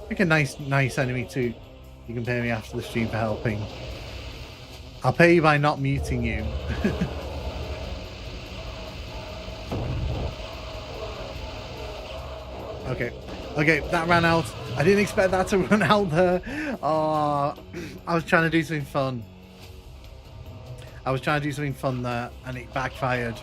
Pick a nice enemy too. You can pay me after the stream for helping. I'll pay you by not muting you. Okay, that ran out. I didn't expect that to run out there. Oh, I was trying to do something fun. There, and it backfired.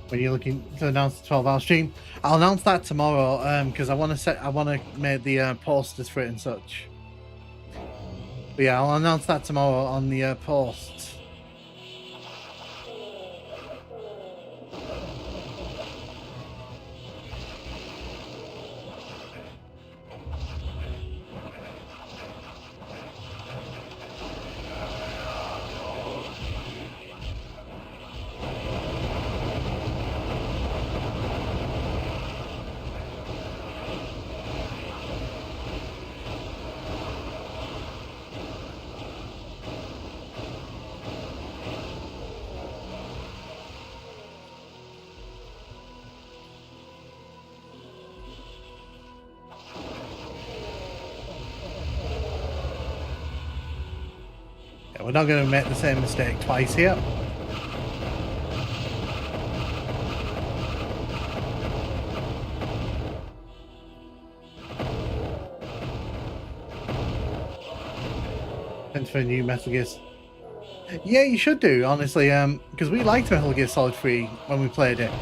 When you're looking to announce the 12-hour stream, I'll announce that tomorrow because I want to make the posters for it and such. But yeah, I'll announce that tomorrow on the posts. We're not going to make the same mistake twice here. Thanks for a new Metal Gear. Yeah, you should do, honestly, because we liked Metal Gear Solid 3 when we played it.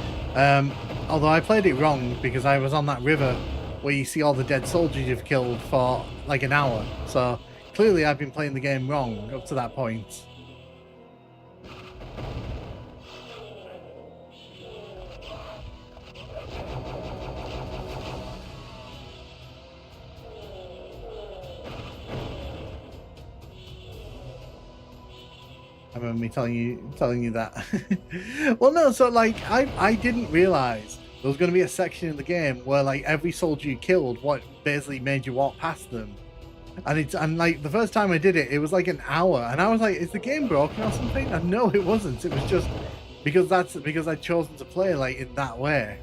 Although I played it wrong because I was on that river where you see all the dead soldiers you've killed for like an hour. So clearly I've been playing the game wrong up to that point. I remember me telling you that. Well, no, so like I didn't realize there was going to be a section in the game where like every soldier you killed, what basically made you walk past them. And like the first time I did it, it was like an hour, and I was like, "Is the game broken or something?" And no, it wasn't. It was just because I'd chosen to play like in that way.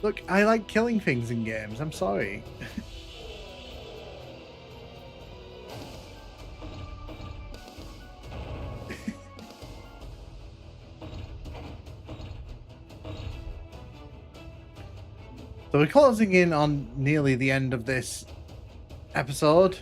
Look, I like killing things in games. I'm sorry. So we're closing in on nearly the end of this episode.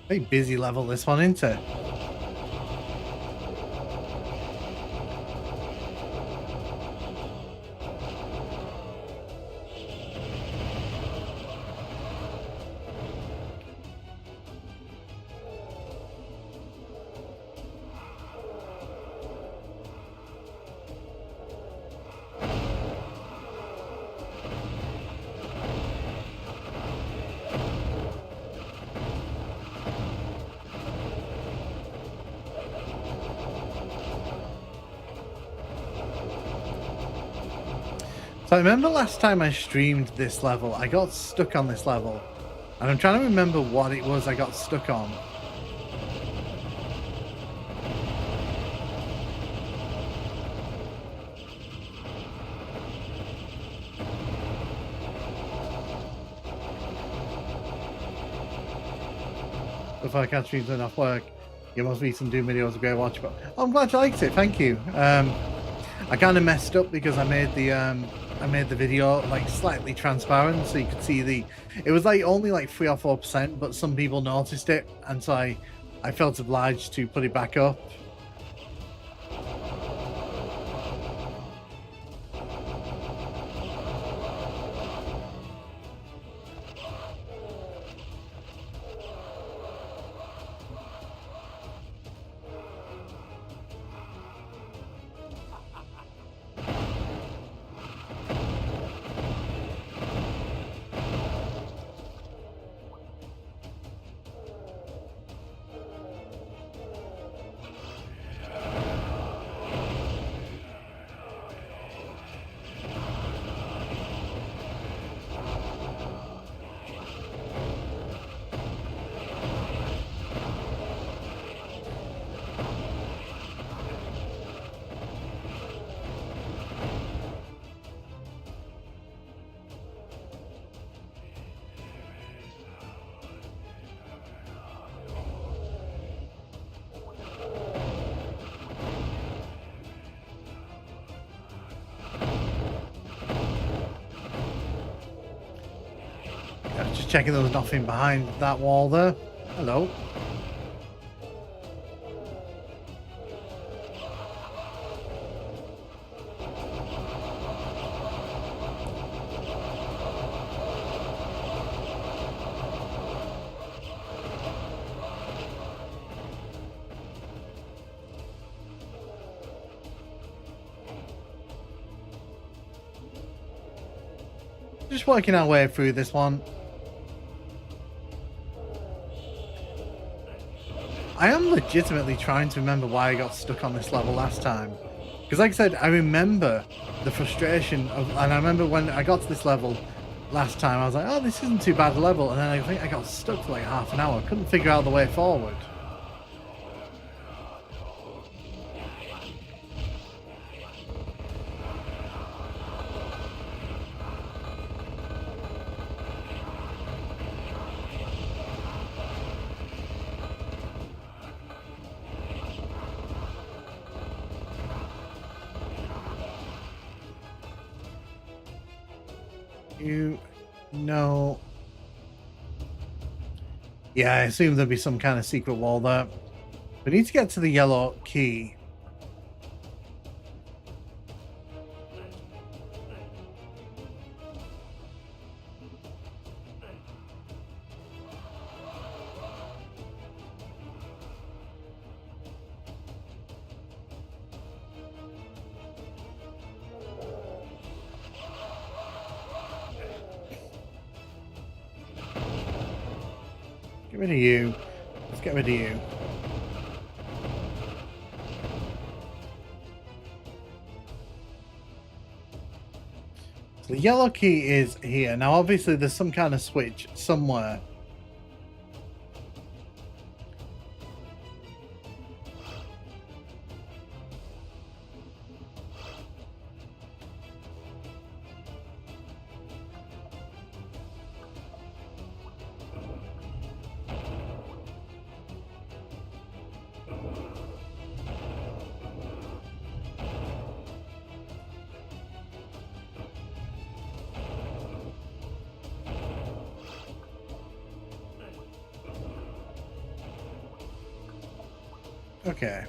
Very busy level this one, isn't it? So I remember last time I streamed this level, I got stuck on this level. And I'm trying to remember what it was I got stuck on. If I can't stream enough work, you must be some Doom videos a great watch. But oh, I'm glad you liked it. Thank you. I kind of messed up because I made the video like slightly transparent, so you could see the. It was like only like 3 or 4%, but some people noticed it, and so I felt obliged to put it back up. Just checking there was nothing behind that wall there. Hello. Just working our way through this one. I am legitimately trying to remember why I got stuck on this level last time. Because like I said, I remember the frustration of, and I remember when I got to this level last time, I was like, oh, this isn't too bad a level. And then I think I got stuck for like half an hour. I couldn't figure out the way forward. You know. Yeah, I assume there'll be some kind of secret wall there. We need to get to the yellow key. Get rid of you. Let's get rid of you. So the yellow key is here. Now, obviously, there's some kind of switch somewhere. Okay.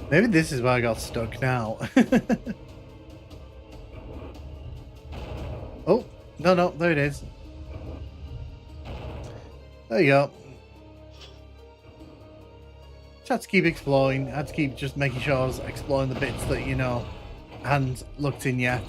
Maybe this is where I got stuck now. Oh, no, there it is. There you go. Just had to keep exploring. I had to keep just making sure I was exploring the bits that, you know, I hadn't looked in yet.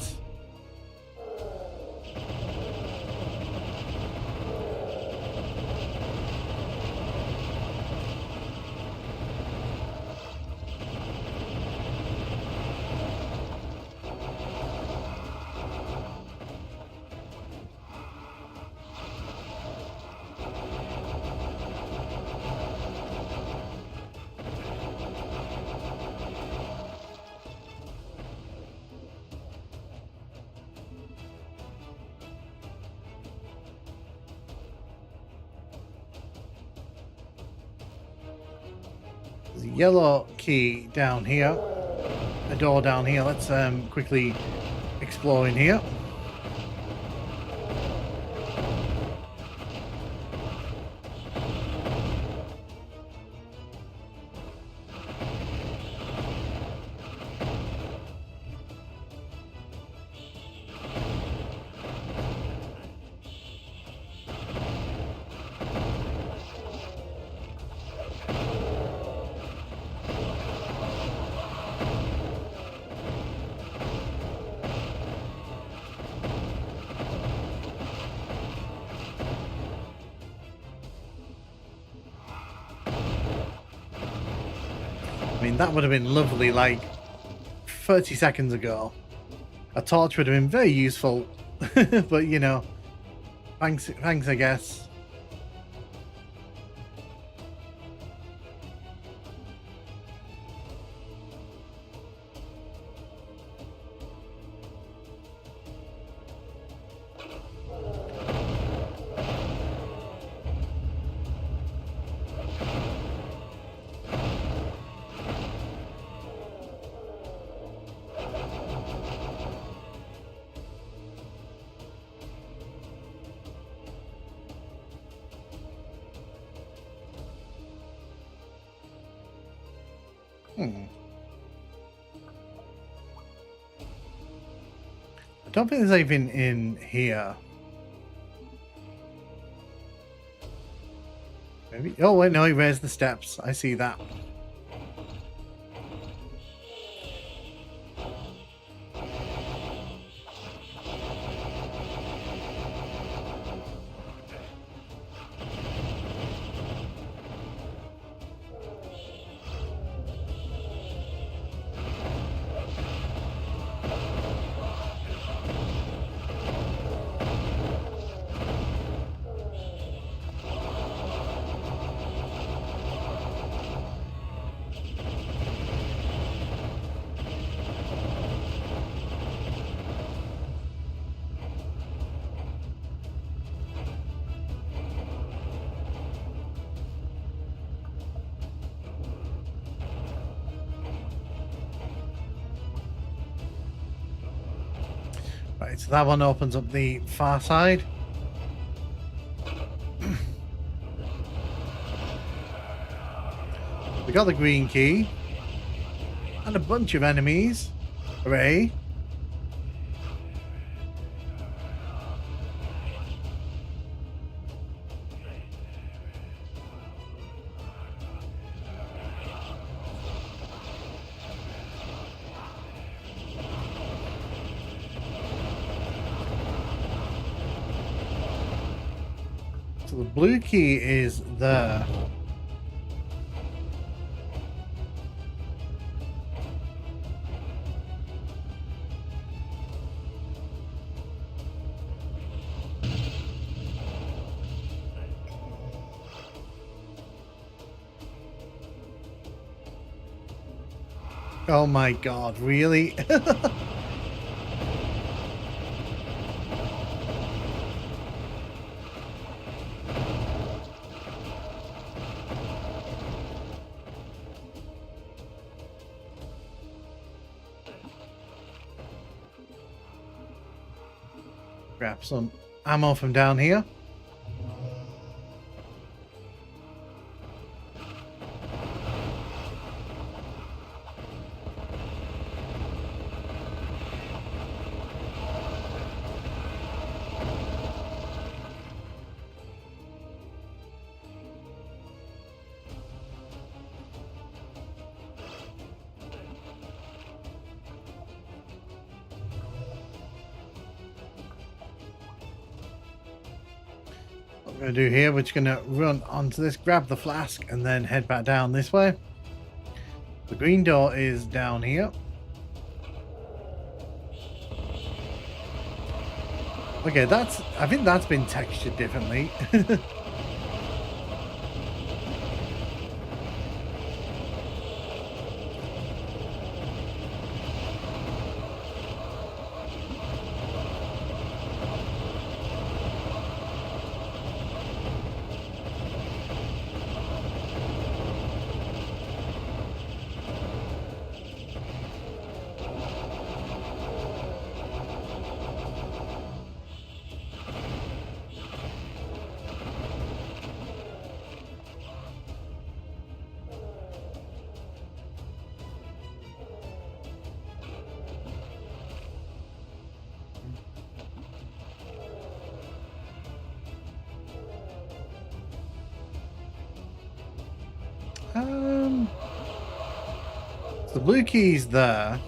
There's a yellow key down here. A door down here. Let's quickly explore in here. I mean, that would have been lovely, like 30 seconds ago. A torch would have been very useful, but you know, thanks, I guess. I don't think there's anything in here. Maybe. Oh wait, no, he raised the steps. I see that. Right, so that one opens up the far side. We got the green key. And a bunch of enemies. Hooray. So the blue key is there. Oh my god, really? Grab some ammo from down here. What we're going to do here, we're just going to run onto this, grab the flask, and then head back down this way. The green door is down here. Okay, I think that's been textured differently. The blue key's there.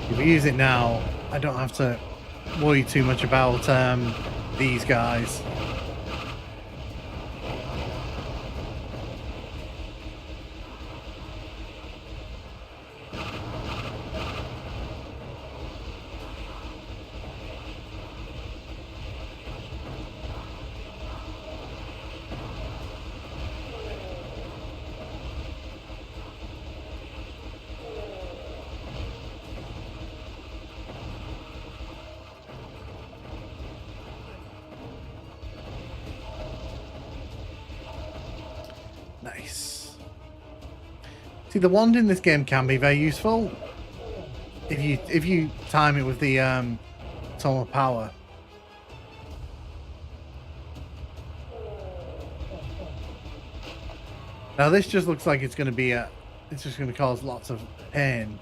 If we use it now, I don't have to worry too much about these guys. Nice. See, the wand in this game can be very useful if you time it with the Tome of Power. Now this just looks like it's going to be it's just going to cause lots of pain.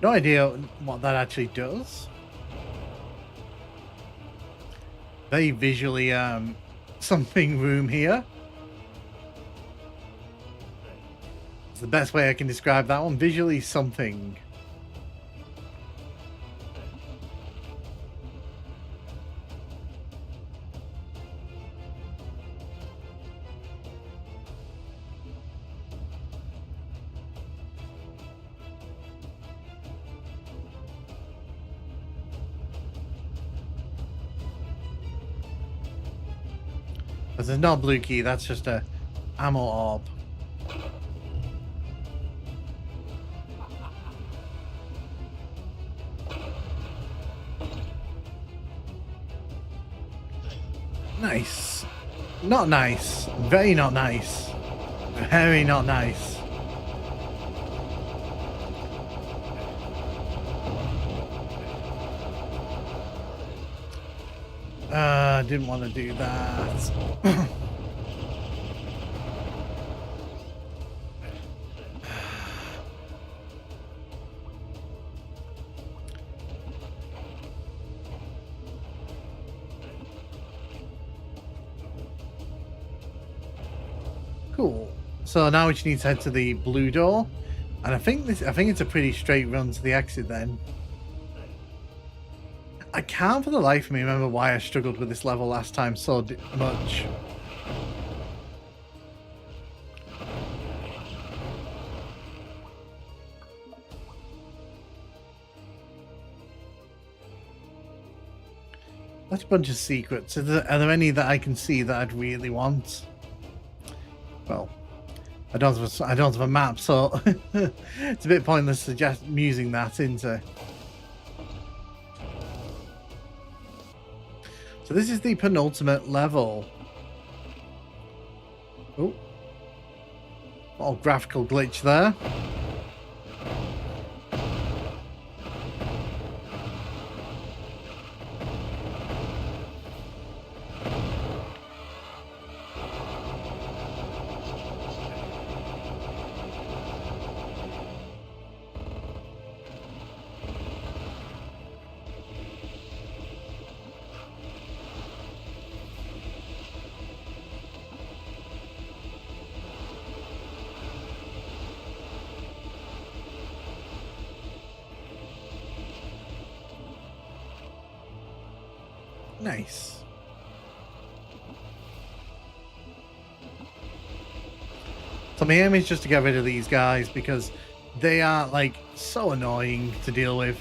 No idea what that actually does. Very visually something room here. It's the best way I can describe that one. Visually something. But there's no blue key, that's just a ammo orb. Nice. Not nice. Very not nice. Very not nice. Didn't want to do that. So now we just need to head to the blue door, and I think it's a pretty straight run to the exit then. I can't for the life of me remember why I struggled with this level last time so much. That's a bunch of secrets. Are there any that I can see that I'd really want? Well, I don't have a map, so it's a bit pointless using that, isn't it? So this is the penultimate level. Oh, little graphical glitch there. Nice. So my aim is just to get rid of these guys because they are like so annoying to deal with.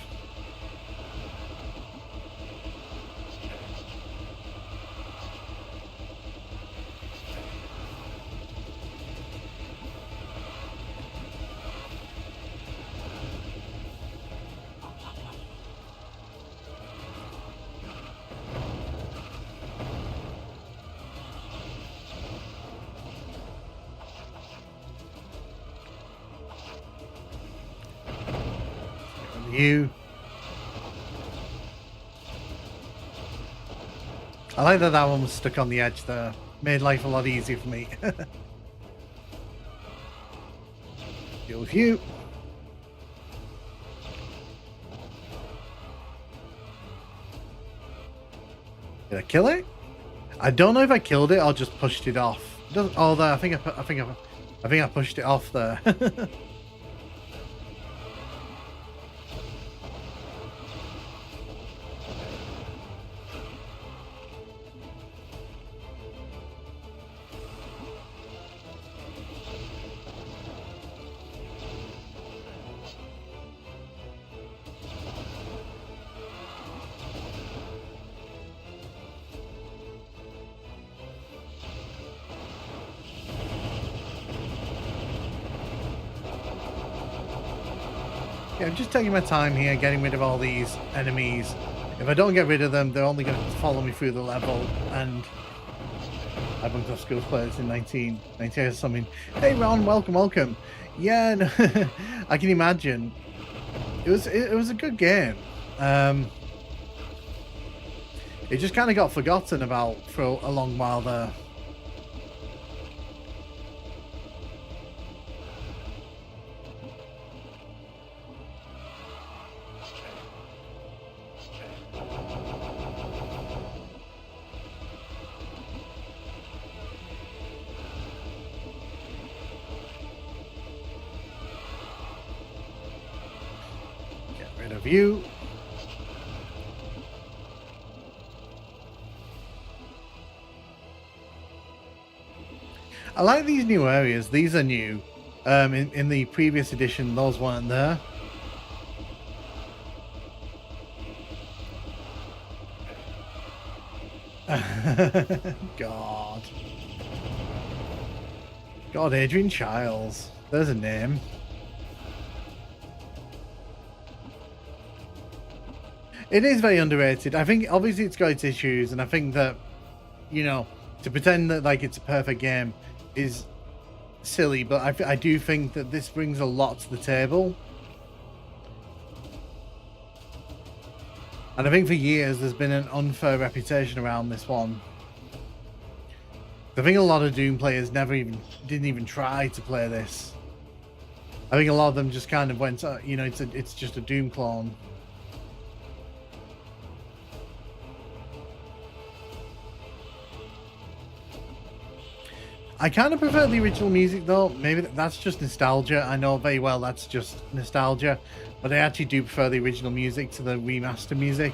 You. I like that one was stuck on the edge there. Made life a lot easier for me. Deal with you. Did I kill it? I don't know if I killed it or just pushed it off. It doesn't. Oh, there. I think I pushed it off there. Yeah, I'm just taking my time here, getting rid of all these enemies. If I don't get rid of them, they're only going to follow me through the level, and I bumped off Skills Players in 1998 or something. Hey Ron, welcome. Yeah, no, I can imagine. It was a good game. It just kind of got forgotten about for a long while there. Of you. I like these new areas. These are new. In the previous edition, those weren't there. God, Adrian Childs. There's a name. It is very underrated. I think obviously it's got its issues, and I think that, you know, to pretend that like it's a perfect game is silly, but I do think that this brings a lot to the table. And I think for years there's been an unfair reputation around this one. I think a lot of Doom players didn't even try to play this. I think a lot of them just kind of went, you know, it's just a Doom clone. I kind of prefer the original music though. Maybe that's just nostalgia. I know very well that's just nostalgia, but I actually do prefer the original music to the remaster music.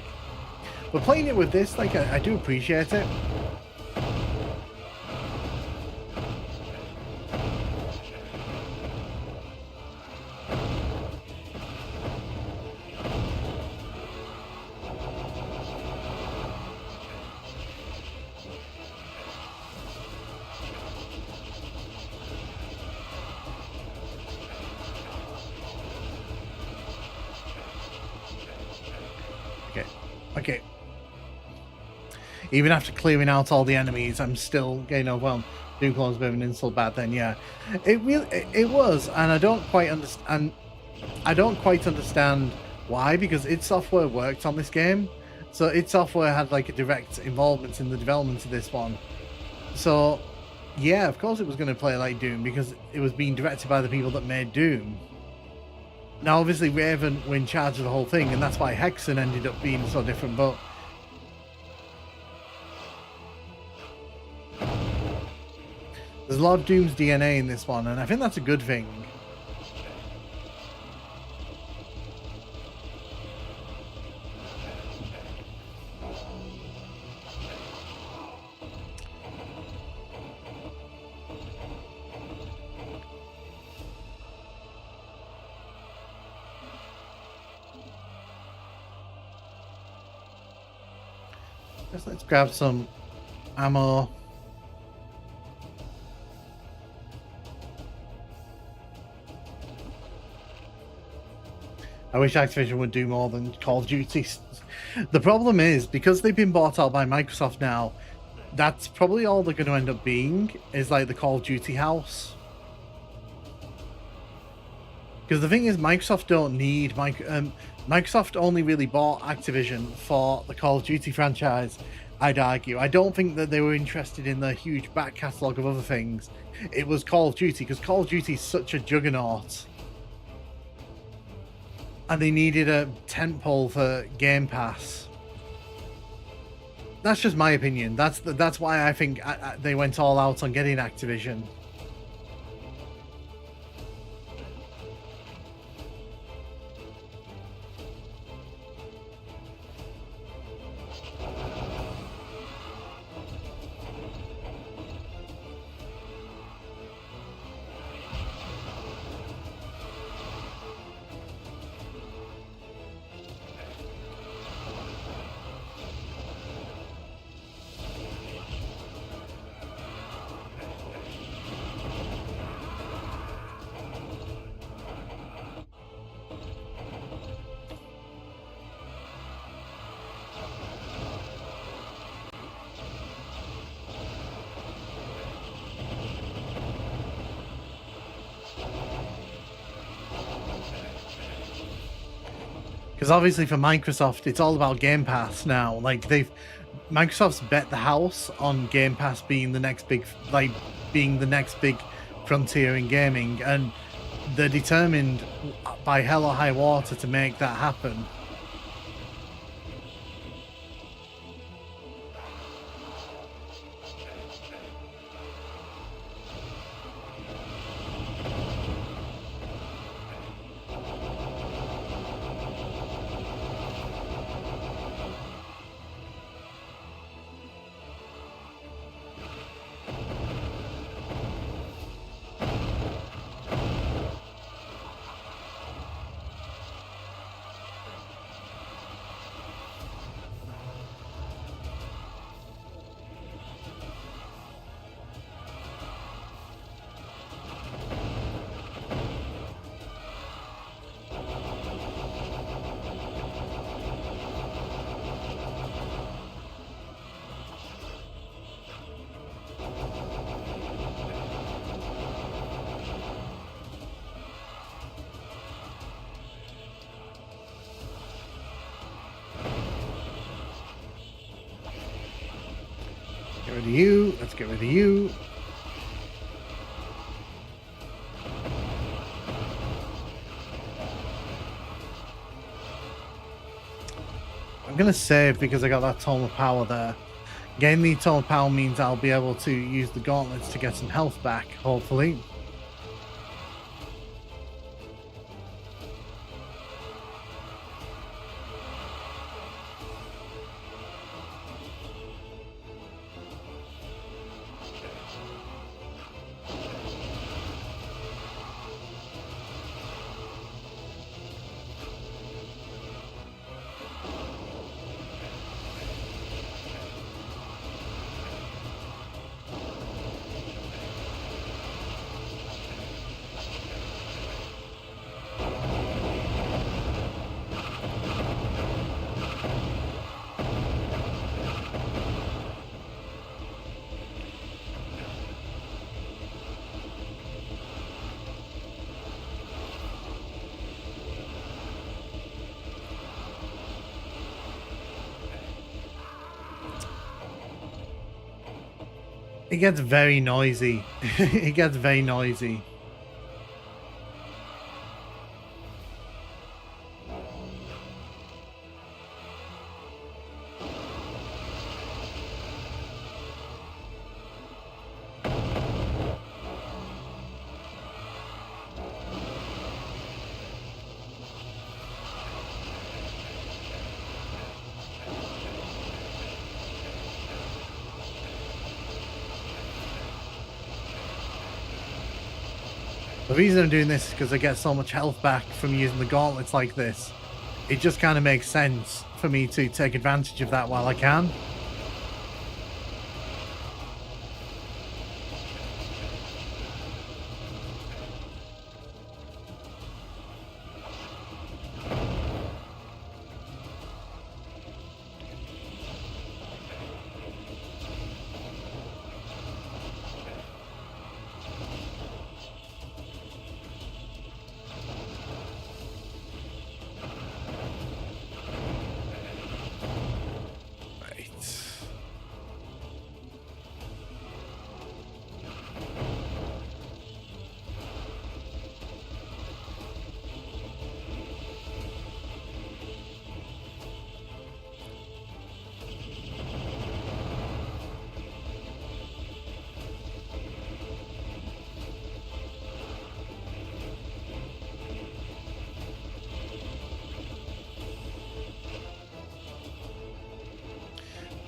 But playing it with this, like, I do appreciate it. Okay. Even after clearing out all the enemies, I'm still getting overwhelmed. Doom Clone's a bit of an insult back then, yeah. It was, and I don't quite understand. I don't quite understand why, because id Software worked on this game, so id Software had like a direct involvement in the development of this one. So, yeah, of course it was going to play like Doom because it was being directed by the people that made Doom. Now, obviously, Raven were in charge of the whole thing, and that's why Hexen ended up being so different, but there's a lot of Doom's DNA in this one, and I think that's a good thing. Let's grab some ammo. I wish Activision would do more than Call of Duty. The problem is, because they've been bought out by Microsoft now, that's probably all they're going to end up being, is like the Call of Duty house. Because the thing is, Microsoft don't need... Microsoft only really bought Activision for the Call of Duty franchise, I'd argue. I don't think that they were interested in the huge back catalogue of other things. It was Call of Duty, because Call of Duty is such a juggernaut. And they needed a tentpole for Game Pass. That's just my opinion. That's why I think they went all out on getting Activision. Because obviously for Microsoft, it's all about Game Pass now. Like Microsoft's bet the house on Game Pass being the next big, frontier in gaming, and they're determined by hell or high water to make that happen. Get rid of you. Let's get rid of you. I'm going to save because I got that Tome of Power there. Getting the eternal power means I'll be able to use the gauntlets to get some health back, hopefully. It gets very noisy. It gets very noisy. The reason I'm doing this is because I get so much health back from using the gauntlets like this. It just kind of makes sense for me to take advantage of that while I can.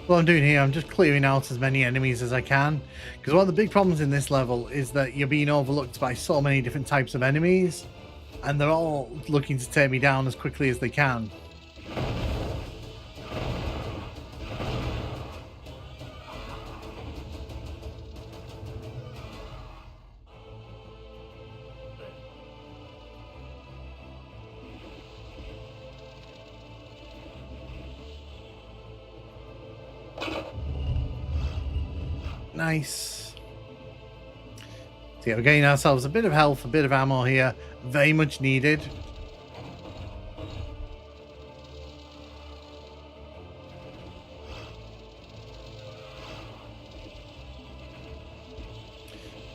What I'm doing here, I'm just clearing out as many enemies as I can, because one of the big problems in this level is that you're being overlooked by so many different types of enemies, and they're all looking to take me down as quickly as they can. Nice. So yeah, we're getting ourselves a bit of health, a bit of ammo here. Very much needed.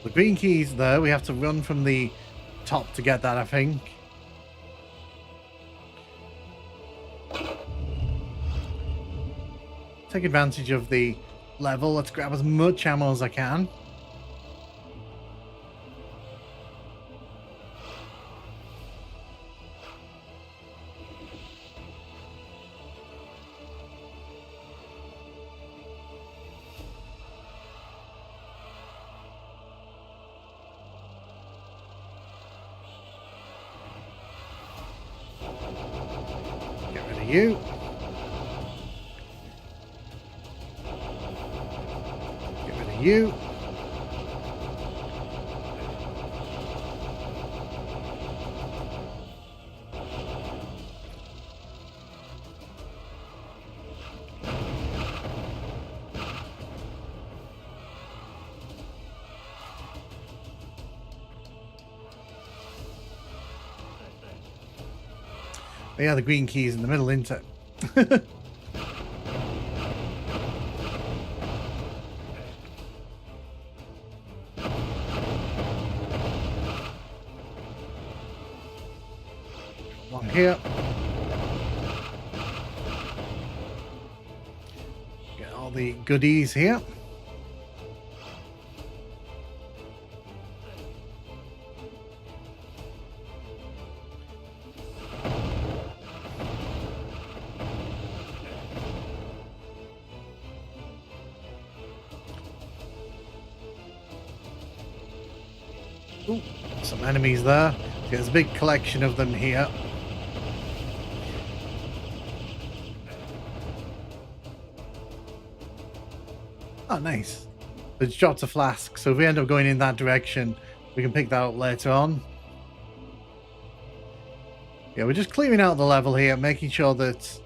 The green keys there, we have to run from the top to get that, I think. Take advantage of the level. Let's grab as much ammo as I can. Get rid of you. You. Oh, yeah, the green key's in the middle, isn't it? One here. Get all the goodies here. Ooh, some enemies there. There's a big collection of them here. Oh, nice. It's dropped a flask, so if we end up going in that direction, we can pick that up later on. Yeah, we're just clearing out the level here, making sure that,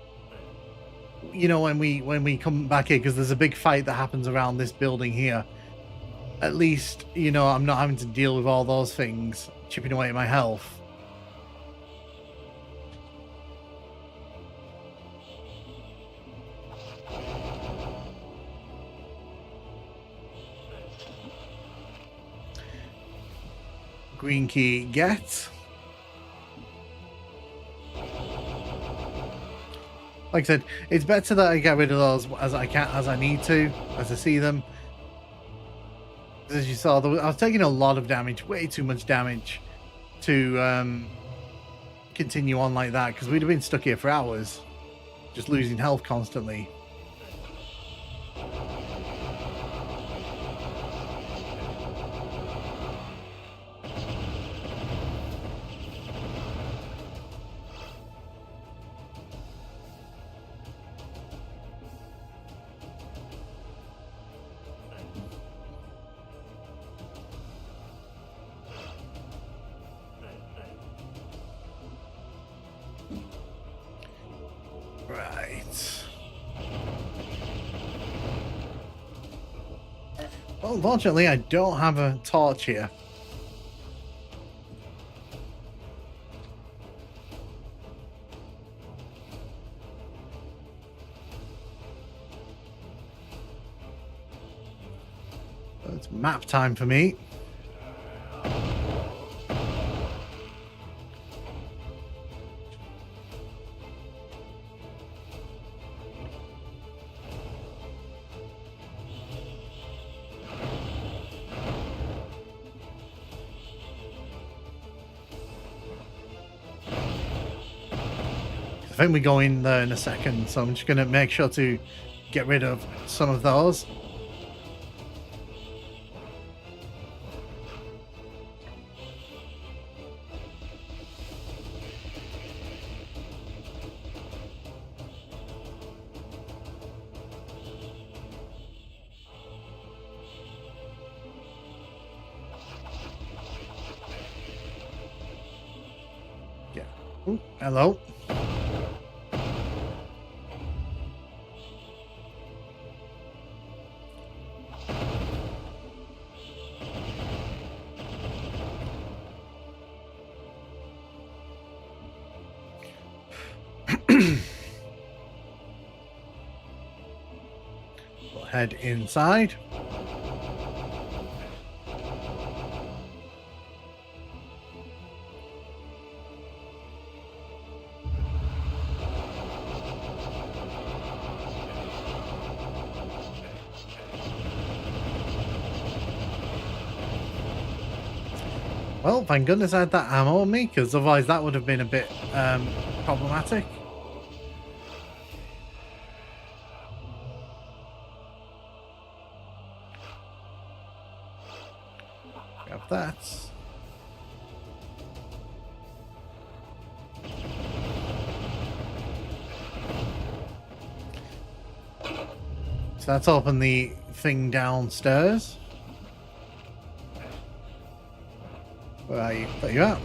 you know, when we come back here, because there's a big fight that happens around this building here. At least, you know, I'm not having to deal with all those things chipping away at my health. Green key get. Like I said, it's better that I get rid of those as I need to, as I see them. As you saw, I was taking a lot of damage, way too much damage to continue on like that, because we'd have been stuck here for hours, just losing health constantly. Right. Well, unfortunately, I don't have a torch here. So it's map time for me. I think we go in there in a second, so I'm just going to make sure to get rid of some of those. Yeah. Ooh, hello. We'll head inside. Well, thank goodness I had that ammo on me, because otherwise that would have been a bit problematic. Grab that. So that's open the thing downstairs. Where are you? There you are.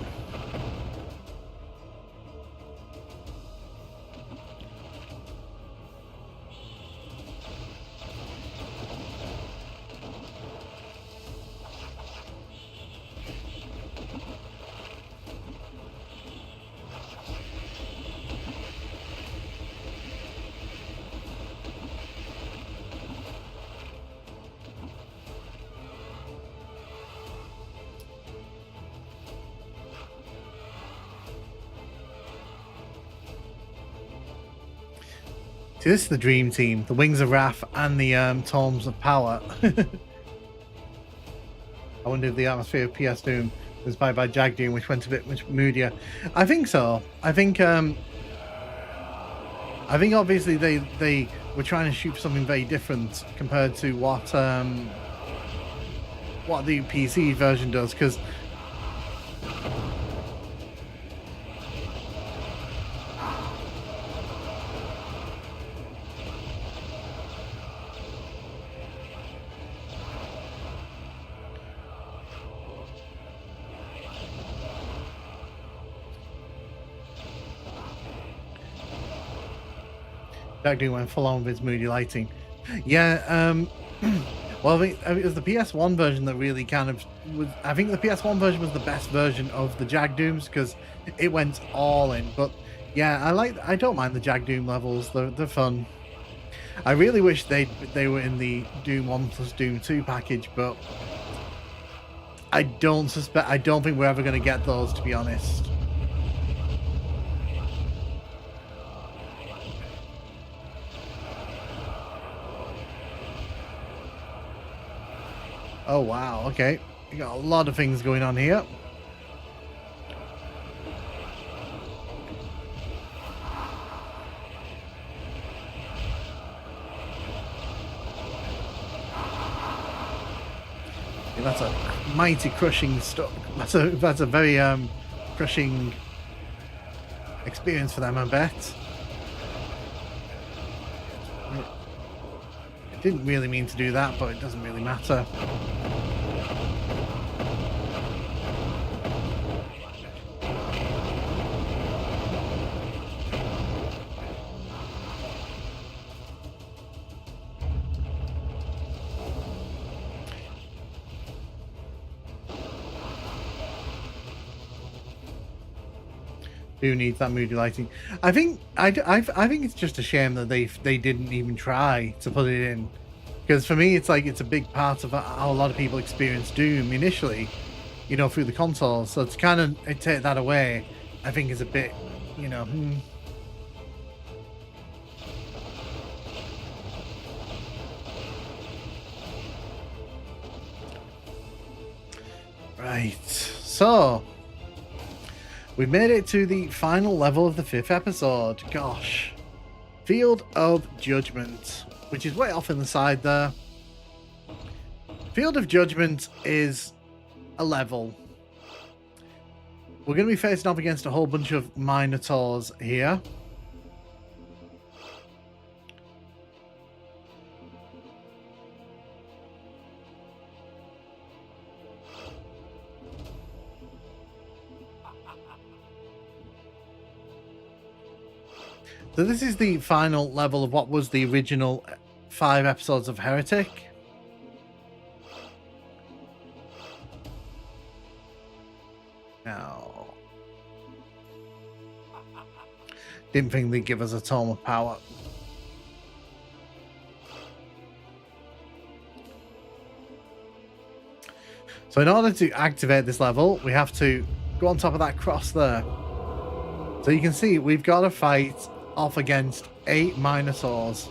See, this is the dream team: the Wings of Wrath and the Tomes of Power. I wonder if the atmosphere of PS Doom was inspired by Jag Doom, which went a bit much moodier. I think so. I think obviously they were trying to shoot for something very different compared to what the PC version does, because Jag Doom went full on with his moody lighting. Yeah, well, I think it was the PS1 version that really kind of was. I think the PS1 version was the best version of the Jag Dooms because it went all in. But yeah, I don't mind the Jag Doom levels. They're fun. I really wish they were in the Doom 1 plus Doom 2 package, but I don't think we're ever going to get those, to be honest. Oh wow, okay. We got a lot of things going on here. Yeah, that's a mighty crushing stuff. That's a very crushing experience for them, I bet. Didn't really mean to do that, but it doesn't really matter. Who needs that moody lighting? I think it's just a shame that they didn't even try to put it in, because for me it's like it's a big part of how a lot of people experience Doom initially, you know, through the consoles. So to kind of take that away, I think is a bit, you know. Right, so we've made it to the final level of the 5th episode. Gosh. Field of Judgment, which is way off in the side there. Field of Judgment is a level. We're going to be facing off against a whole bunch of Minotaurs here. So this is the final level of what was the original 5 episodes of Heretic. Now, didn't think they'd give us a Tome of Power. So in order to activate this level, we have to go on top of that cross there. So you can see we've got to fight off against 8 Minotaurs.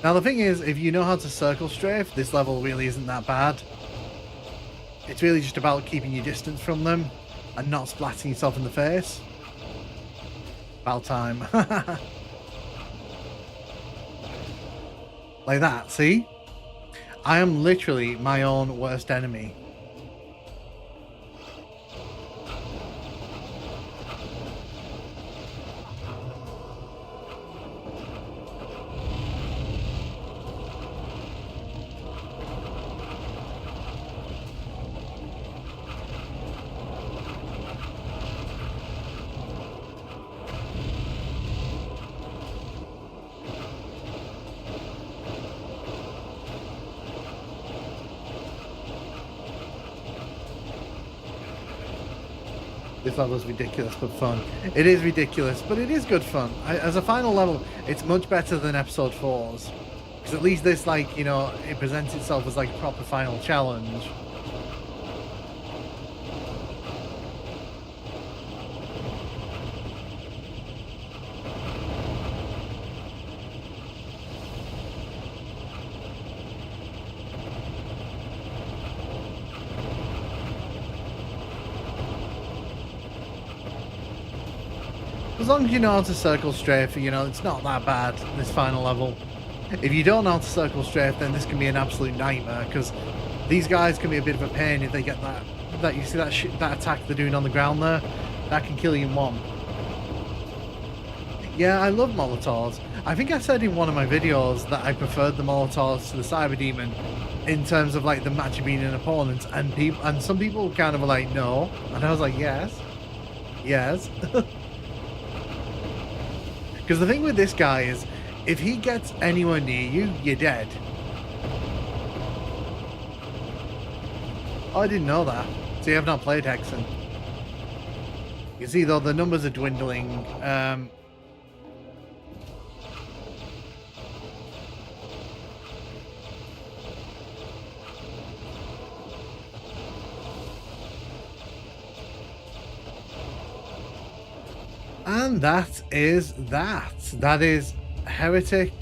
Now the thing is, if you know how to circle strafe, this level really isn't that bad. It's really just about keeping your distance from them and not splatting yourself in the face. About time. Like that, see? I am literally my own worst enemy. This level is ridiculous but fun. It is ridiculous, but it is good fun. As a final level, it's much better than episode 4's. Because at least this, like, you know, it presents itself as like a proper final challenge. As long as you know how to circle strafe, you know, it's not that bad, this final level. If you don't know how to circle strafe, then this can be an absolute nightmare, because these guys can be a bit of a pain if they get that you see that attack they're doing on the ground there? That can kill you in one. Yeah, I love Molotovs. I think I said in one of my videos that I preferred the Molotovs to the Cyber Demon in terms of like the match being an opponent, and some people kind of were like, no. And I was like, yes. Yes. Because the thing with this guy is, if he gets anywhere near you, you're dead. Oh, I didn't know that. See, I've not played Hexen. You see, though, the numbers are dwindling. And that is that. That is Heretic,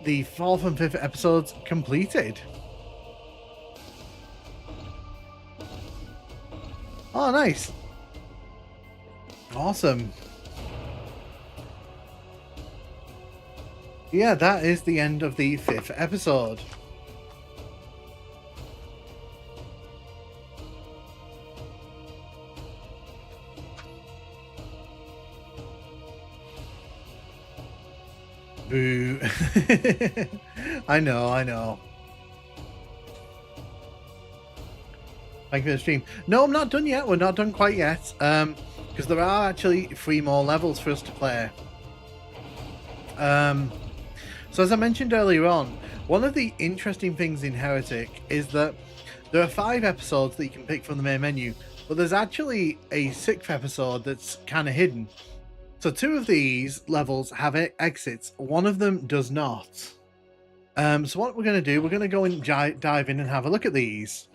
the 4th and 5th episodes completed. Oh, nice. Awesome. Yeah, that is the end of the 5th episode. Boo. I know. Thank you for the stream. No, I'm not done yet. We're not done quite yet. Because there are actually 3 more levels for us to play. So as I mentioned earlier on, one of the interesting things in Heretic is that there are 5 episodes that you can pick from the main menu, but there's actually a 6th episode that's kind of hidden. So 2 of these levels have exits. One of them does not. So what we're going to do, we're going to go and dive in and have a look at these.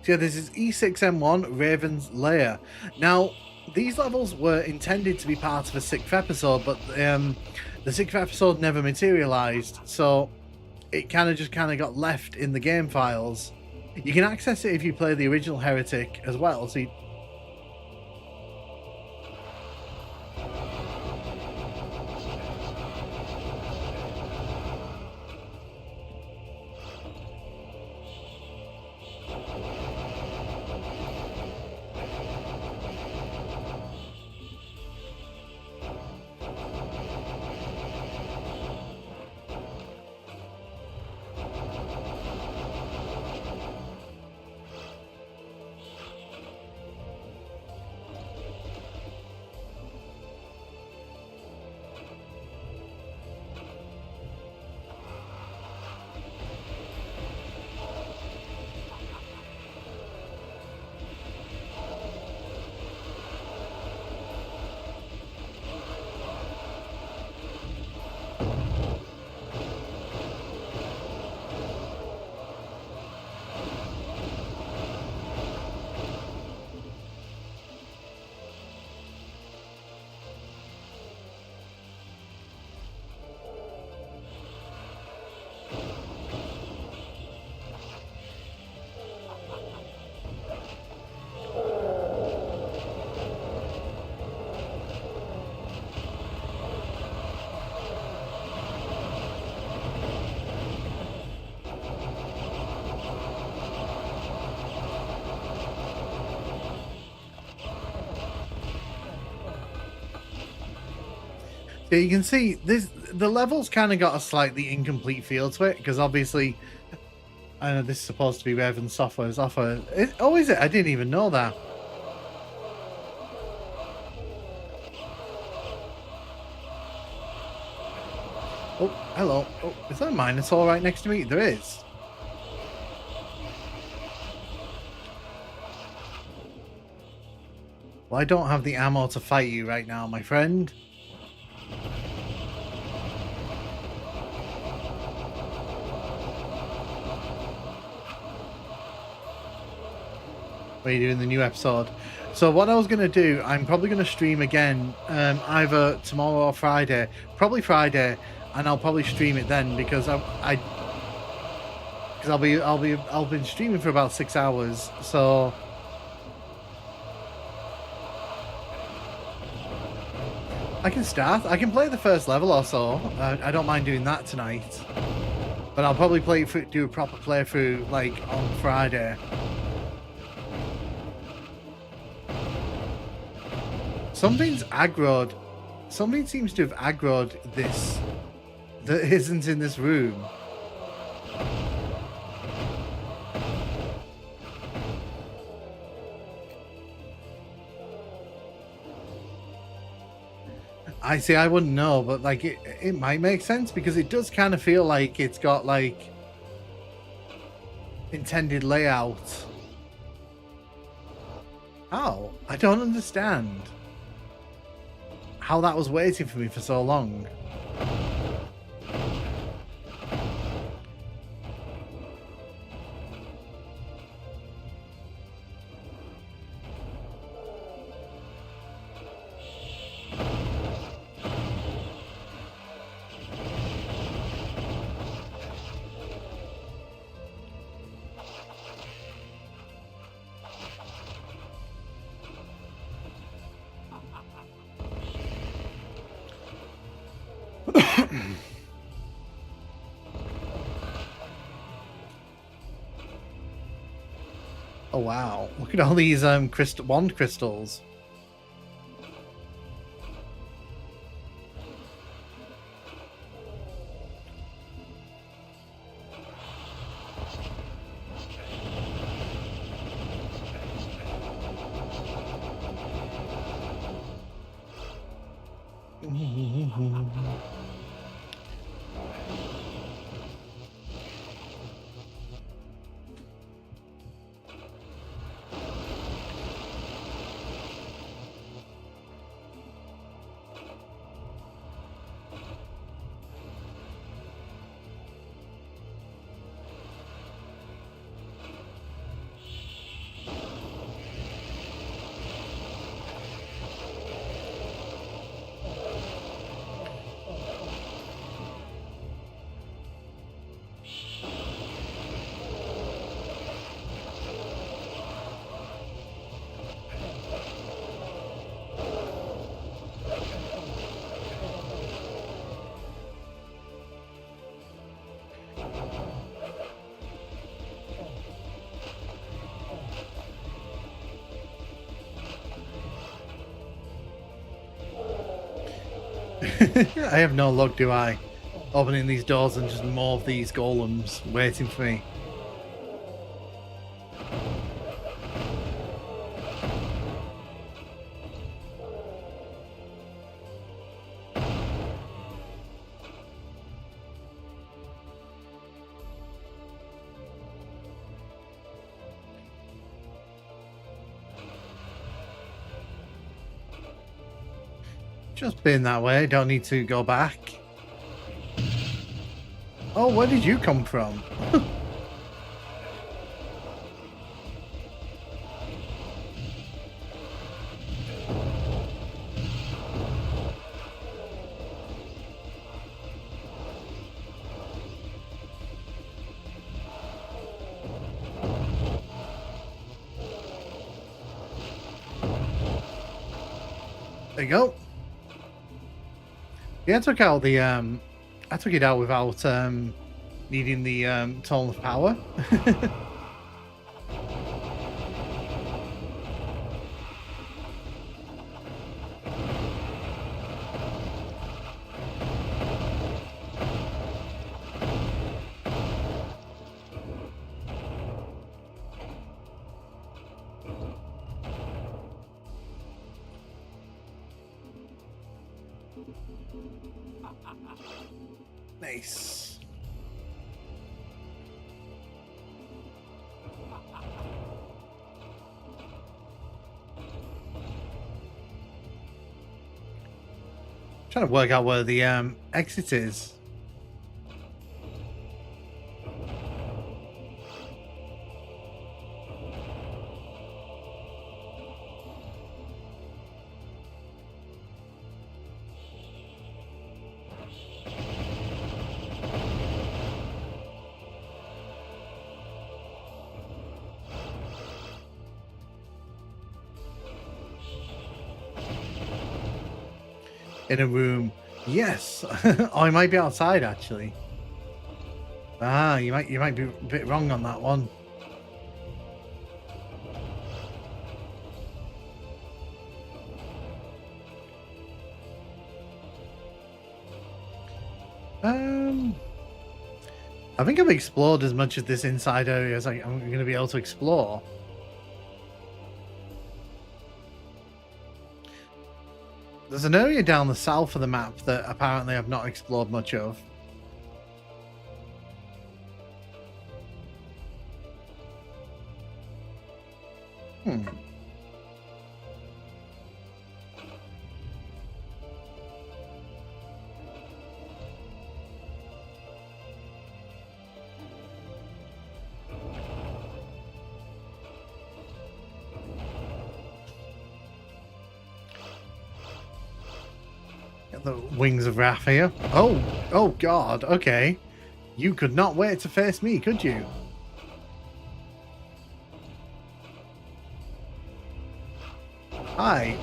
So yeah, this is E6M1 Raven's Lair. Now, these levels were intended to be part of a 6th episode, but the 6th episode never materialized, so it kind of got left in the game files. You can access it if you play the original Heretic as well. So yeah, you can see the level's kind of got a slightly incomplete feel to it, because obviously, I know this is supposed to be Raven's Software's offer. Oh, is it? I didn't even know that. Oh, hello. Oh, is there a Minotaur right next to me? There is. Well, I don't have the ammo to fight you right now, my friend. What are you doing the new episode? So what I was going to do, I'm probably going to stream again, either tomorrow or Friday. Probably Friday, and I'll probably stream it then, because I'll be streaming for about 6 hours. So I can start. I can play the first level or so. I don't mind doing that tonight. But I'll probably do a proper playthrough like on Friday. Something's aggroed. Something seems to have aggroed this that isn't in this room. I see, I wouldn't know, but like it might make sense because it does kind of feel like it's got like intended layout. Oh, I don't understand how that was waiting for me for so long. Oh wow, look at all these wand crystals. I have no luck, do I? Opening these doors and just more of these golems waiting for me. Just been that way, don't need to go back. Oh, where did you come from? There you go. Yeah, I took out the I took it out without needing the tone of power. Nice. Trying to work out where the exit is. in a room. Yes. Oh, I might be outside actually. Ah, you might be a bit wrong on that one. I think I've explored as much of this inside area as I'm going to be able to explore. There's an area down the south of the map that apparently I've not explored much of. Get the wings of wrath here. Oh God, okay. You could not wait to face me, could you? Hi.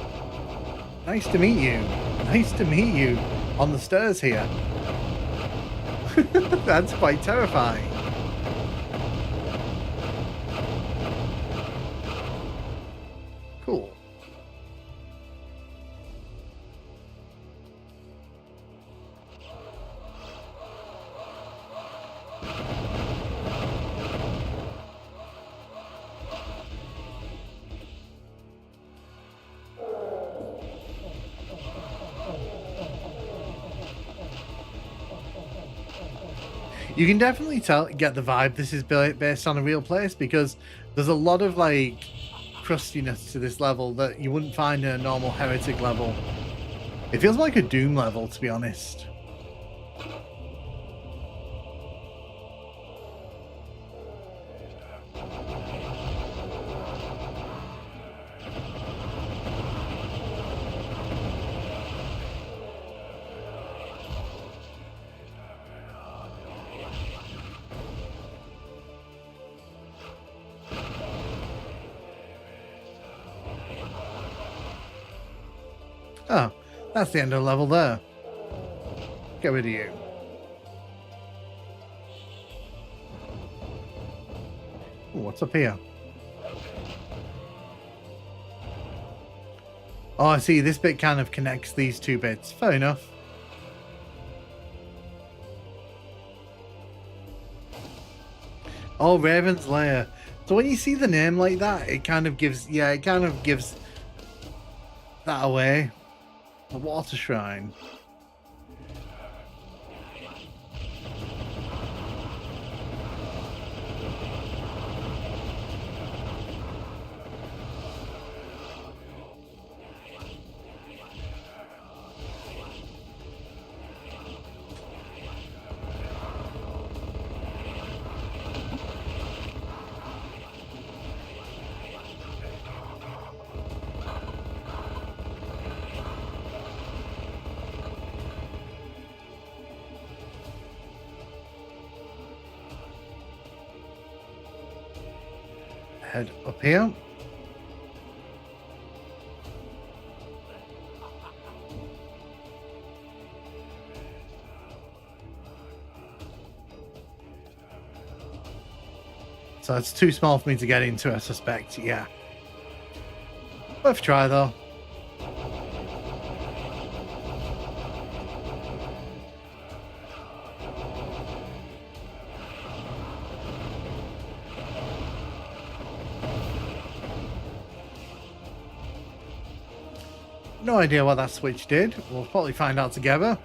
Nice to meet you. Nice to meet you on the stairs here. That's quite terrifying. Cool. You can definitely get the vibe this is based on a real place, because there's a lot of like crustiness to this level that you wouldn't find in a normal Heretic level. It feels like a Doom level, to be honest. Oh, that's the end of the level there. Get rid of you. Ooh, what's up here? Oh, I see. This bit kind of connects these two bits. Fair enough. Oh, Raven's Lair. So when you see the name like that, it kind of gives, yeah, it kind of gives that away. The water shrine. Head up here. So it's too small for me to get into, I suspect. Yeah. Worth a try, though. No idea what that switch did. We'll probably find out together.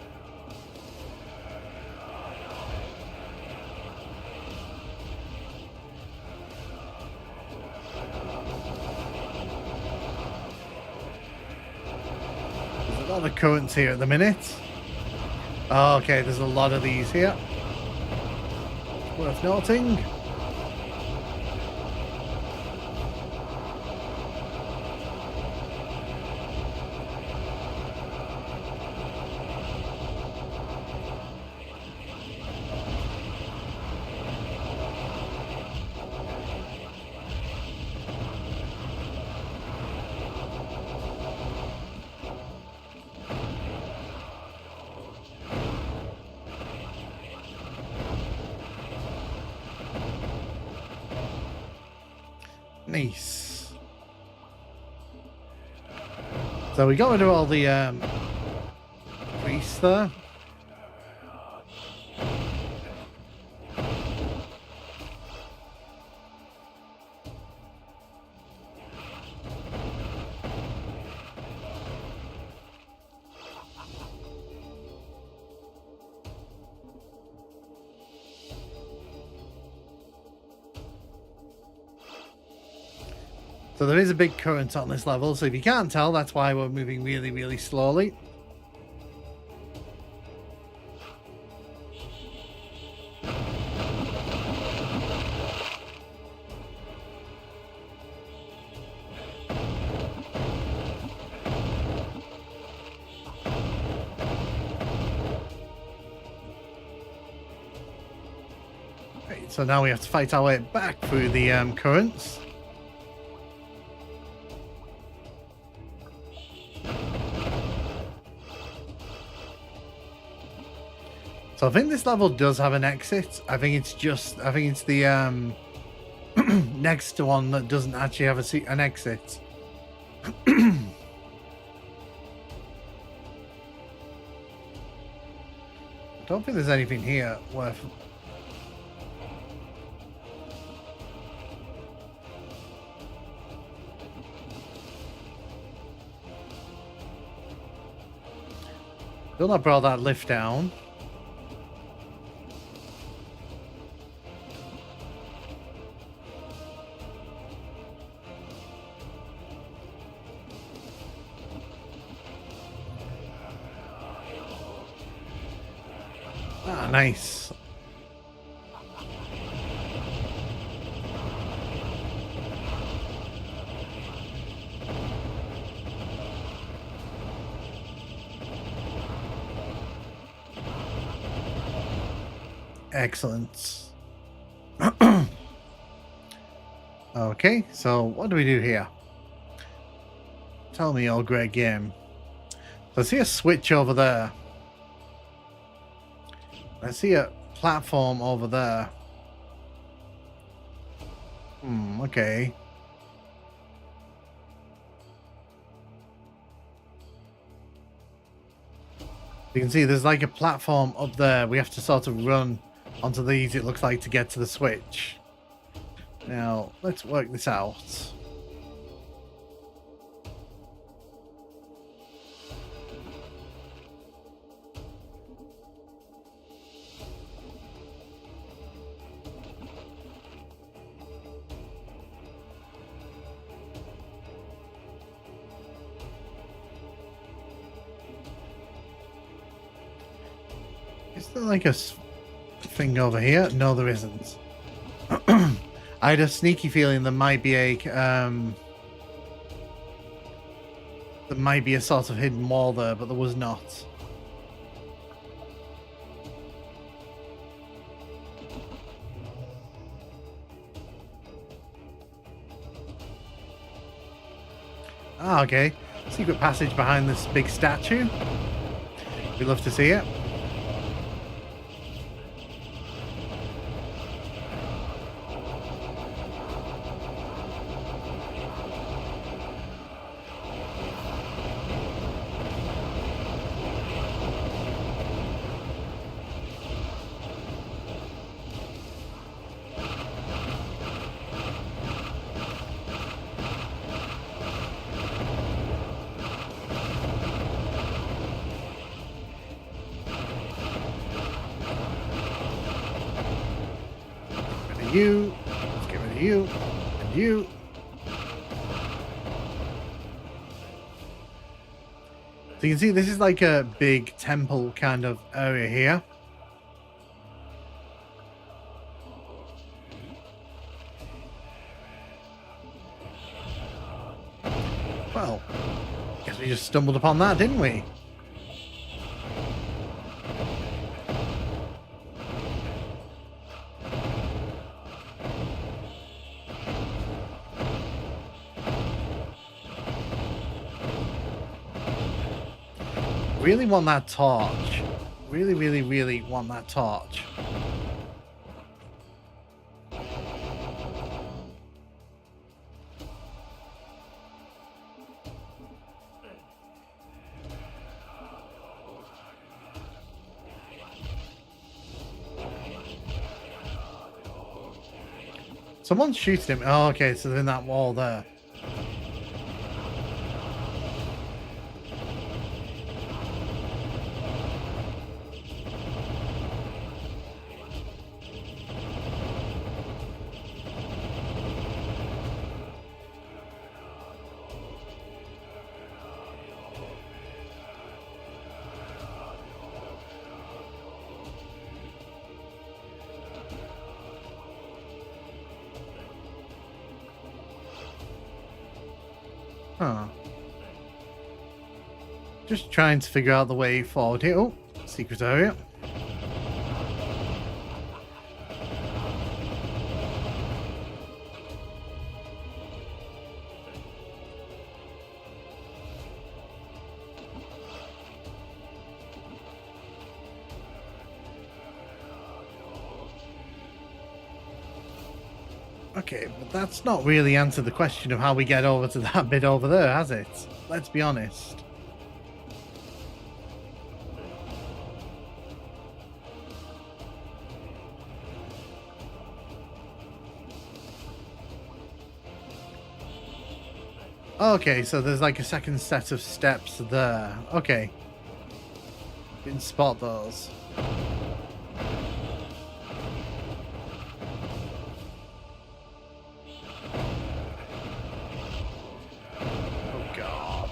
There's a lot of currents here at the minute. Oh, okay, there's a lot of these here. Worth noting. Nice. So we got rid of all the priests there. So there is a big current on this level, so if you can't tell, that's why we're moving really, really slowly. Right, so now we have to fight our way back through the currents. So I think this level does have an exit. I think it's the next one that doesn't actually have an exit. I don't think there's anything here worth... Still not brought that lift down. Ah, nice. Excellent. Okay, so what do we do here? Tell me, old great game. So I see a switch over there. I see a platform over there. Okay. You can see there's like a platform up there. We have to sort of run onto these, it looks like, to get to the switch. Now, let's work this out. Is there like a thing over here? No, there isn't. I had a sneaky feeling there might be a sort of hidden wall there, but there was not. Ah, okay. Secret passage behind this big statue. We'd love to see it. You, let's get rid of you, and you. So you can see this is like a big temple kind of area here. Well, guess we just stumbled upon that, didn't we? Really want that torch. Really, really, really want that torch. Someone's shooting him. Oh, okay, so they're in that wall there. Huh. Just trying to figure out the way forward here. Oh, secret area. Okay, but that's not really answered the question of how we get over to that bit over there, has it? Let's be honest. Okay, so there's like a second set of steps there. Okay. Didn't spot those. Oh god.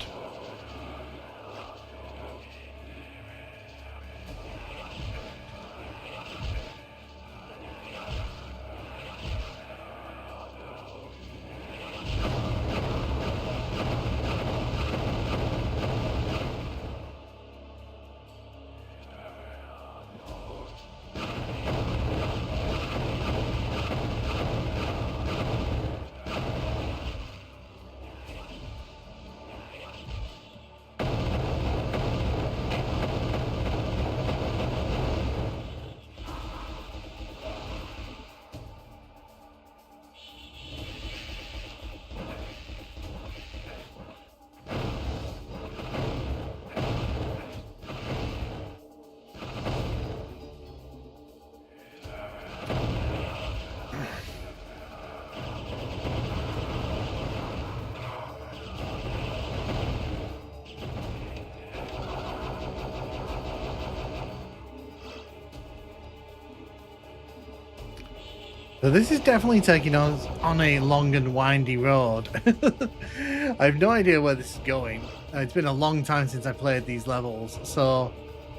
So this is definitely taking us on a long and windy road. I have no idea where this is going. It's been a long time since I played these levels, so...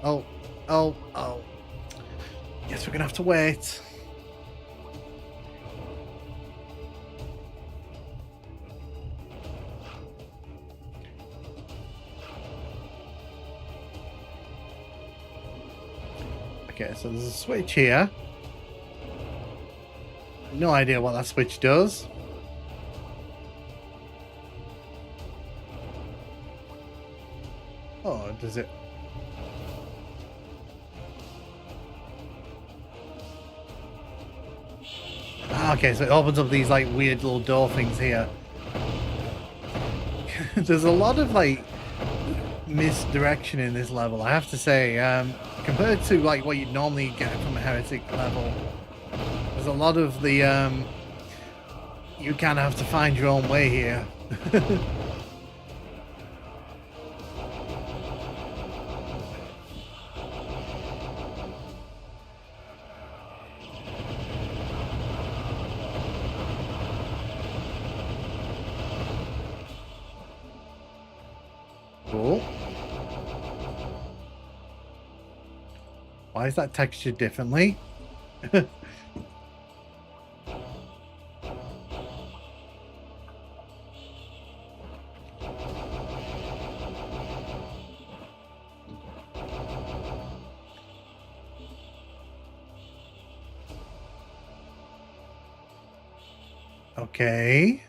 Oh. Guess we're gonna have to wait. Okay, so there's a switch here. No idea what that switch does. Oh, does it? Ah, okay, so it opens up these like weird little door things here. There's a lot of like misdirection in this level, I have to say. Compared to like what you'd normally get from a Heretic level. There's a lot of the, you kind of have to find your own way here. Cool. Why is that textured differently? Okay.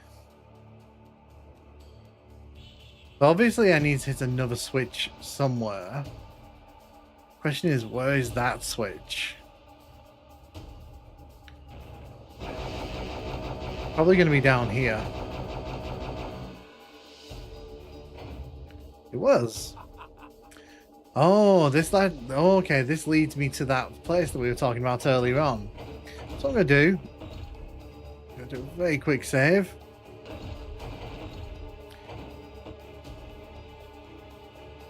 So obviously I need to hit another switch somewhere. Question is, where is that switch? Probably going to be down here. It was. Oh, okay, this leads me to that place that we were talking about earlier on. So what I'm going to do, Gonna do a very quick save.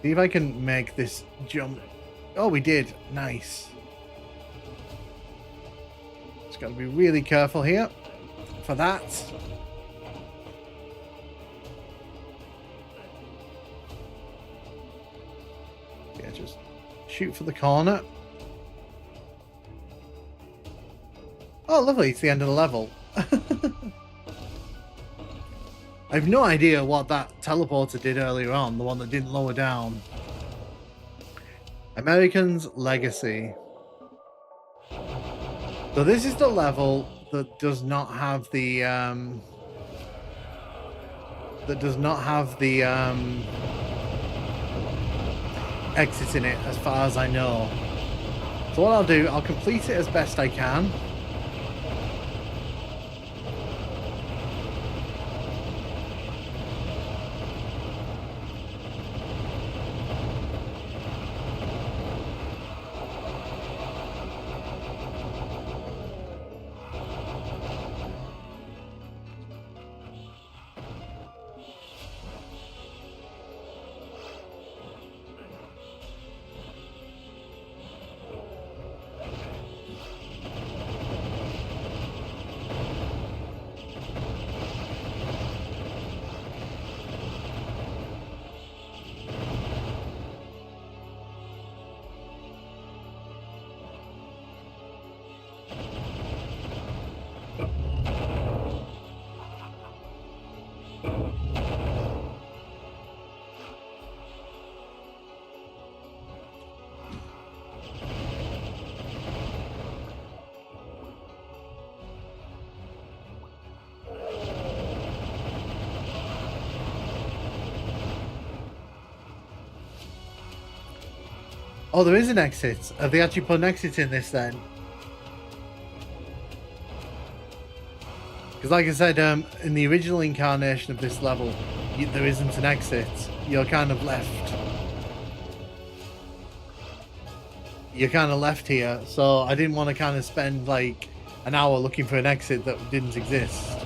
See if I can make this jump. Oh, we did. Nice. Just got to be really careful here for that. Yeah, just shoot for the corner. Oh, lovely. It's the end of the level. I have no idea what that teleporter did earlier on, the one that didn't lower down. American's Legacy. So this is the level that does not have the exit in it, as far as I know. So what I'll do, I'll complete it as best I can. Oh, there is an exit. Have they actually put an exit in this then? Because like I said, in the original incarnation of this level, there isn't an exit. You're kind of left. You're kind of left here. So I didn't want to kind of spend like an hour looking for an exit that didn't exist.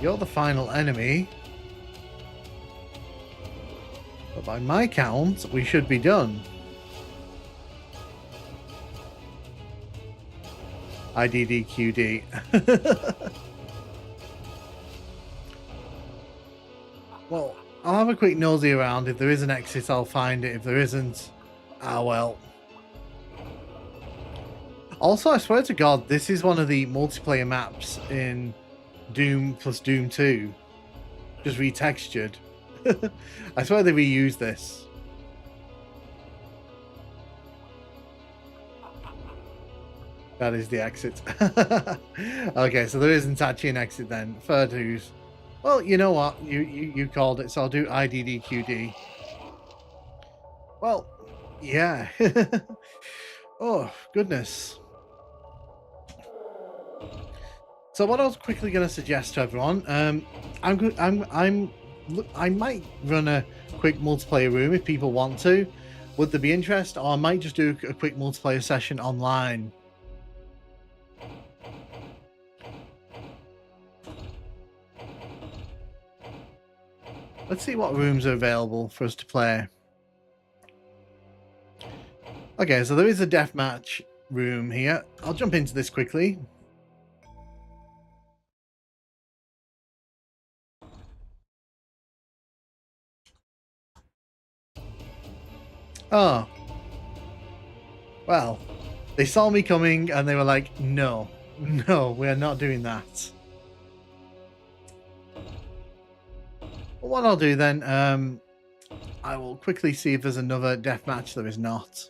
You're the final enemy. But by my count, we should be done. IDDQD. Well, I'll have a quick nosy around. If there is an exit, I'll find it. If there isn't, ah well. Also, I swear to God, this is one of the multiplayer maps in Doom plus Doom 2. Just retextured. I swear they reused this. That is the exit. Okay, so there isn't actually an exit then. Fair dues. Well, you know what? You called it, so I'll do IDDQD. Well, yeah. Oh, goodness. So what I was quickly going to suggest to everyone, I might run a quick multiplayer room if people want to. Would there be interest? Or I might just do a quick multiplayer session online. Let's see what rooms are available for us to play. Okay, so there is a deathmatch room here. I'll jump into this quickly. Oh. Well, they saw me coming and they were like, no, we are not doing that. Well, what I'll do then, I will quickly see if there's another deathmatch. There is not.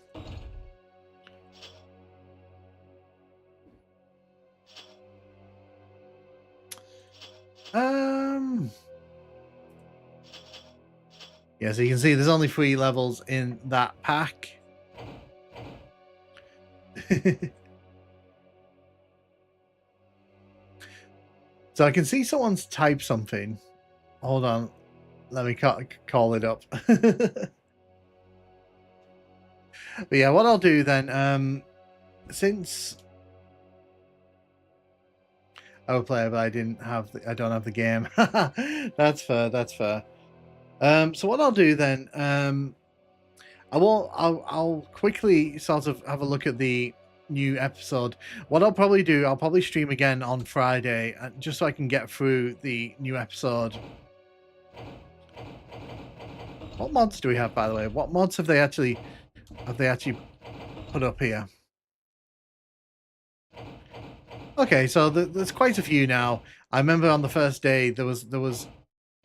Yeah, so you can see there's only 3 levels in that pack. So I can see someone's typed something. Hold on. Let me call it up. But yeah, what I'll do then, since I would play, but I don't have the game. That's fair. That's fair. So what I'll do then, I'll quickly sort of have a look at the new episode. What I'll probably do, I'll probably stream again on Friday, just so I can get through the new episode. What mods do we have, by the way? What mods have they actually put up here? Okay, so there's quite a few now. I remember on the first day there was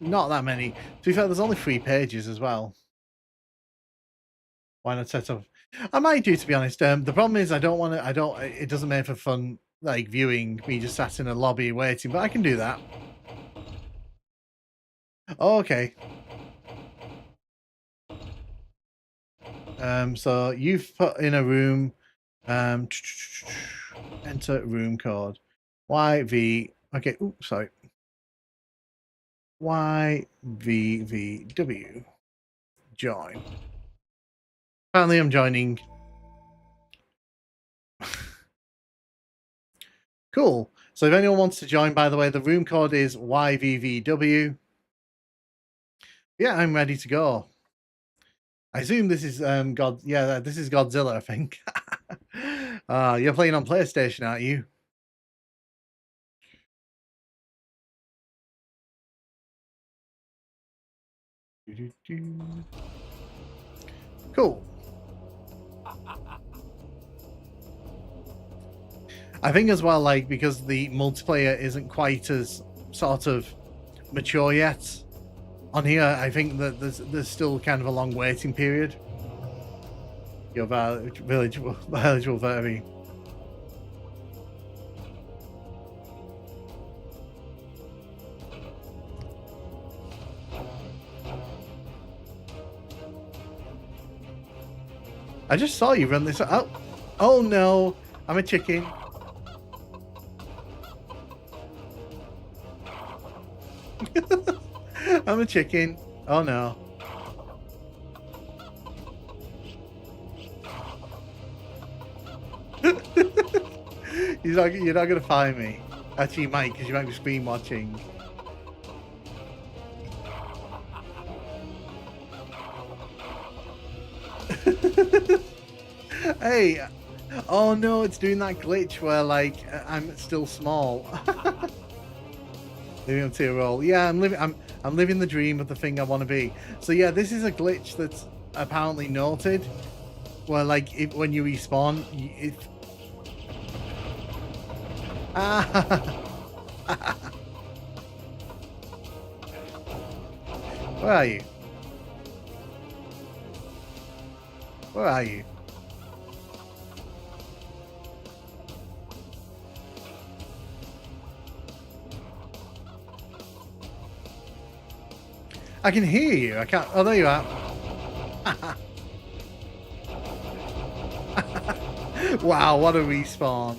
not that many. To be fair, there's only 3 pages as well. Why not set up? I might do, to be honest. The problem is I don't want to. I don't. It doesn't make for fun, like viewing me just sat in a lobby waiting. But I can do that. Oh, okay. So you've put in a room. Enter room code. YV. Okay. Oops, sorry. YVVW. Join. Apparently, I'm joining. Cool. So if anyone wants to join, by the way, the room code is YVVW. Yeah, I'm ready to go. I assume this is God. Yeah, this is Godzilla, I think. You're playing on PlayStation, aren't you? Cool. I think as well, like, because the multiplayer isn't quite as sort of mature yet on here, I think that there's still kind of a long waiting period. Your village will vary. I just saw you run this. Oh no! I'm a chicken. I'm a chicken. Oh no. You're not gonna find me. Actually, you might, because you might be screen watching. Hey, oh no, it's doing that glitch where like I'm still small. Living up to a role. Yeah, I'm living the dream of the thing I want to be. So yeah, this is a glitch that's apparently noted, where like when you respawn, it. Where are you? Where are you? I can hear you. I can't. Oh, there you are. Wow, what a respawn.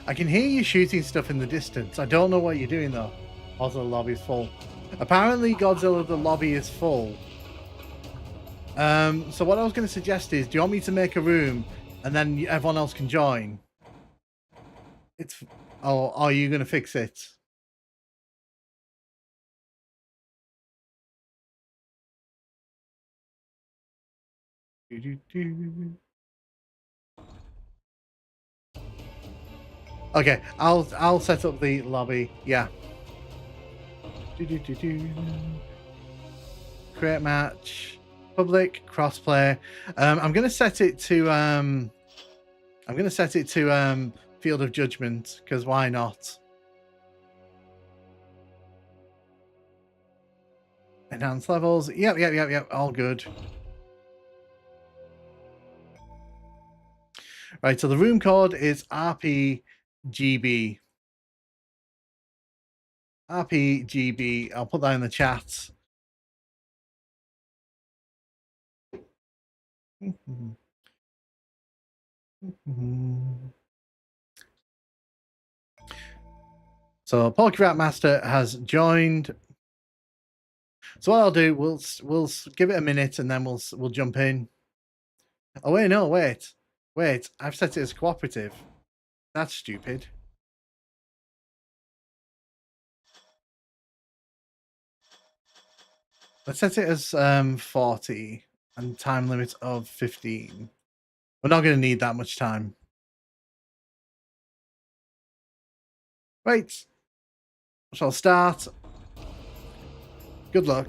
I can hear you shooting stuff in the distance. I don't know what you're doing though. Also, the lobby's full. Apparently, Godzilla, the lobby is full. So what I was going to suggest is, do you want me to make a room and then everyone else can join? It's. Oh, are you going to fix it? Okay, I'll set up the lobby. Yeah. Create match, public, crossplay. I'm gonna set it to Field of Judgment, because why not? Enhanced levels. Yep. All good. Right, so the room code is RPGB. RPGB. I'll put that in the chat. So Pokerat Master has joined. So what I'll do, we'll give it a minute and then we'll jump in. Oh wait, no, wait. I've set it as cooperative. That's stupid. Let's set it as 40 and time limit of 15. We're not going to need that much time. Right. So I'll start. Good luck.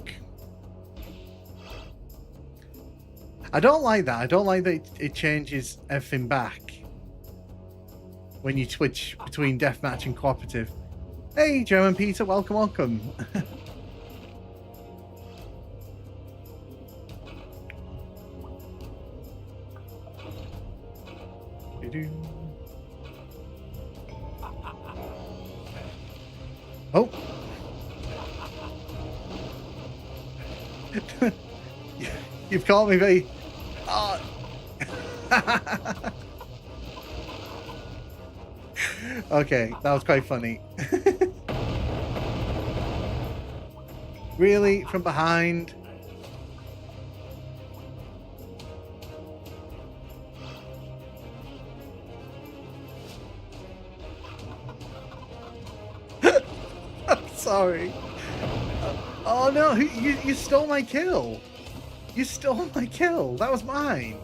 I don't like that. I don't like that it changes everything back when you switch between deathmatch and cooperative. Hey, German Peter, welcome. Oh. You've caught me, V. Oh. Okay, that was quite funny. Really? From behind? I'm sorry. Oh no, you stole my kill. You stole my kill. That was mine.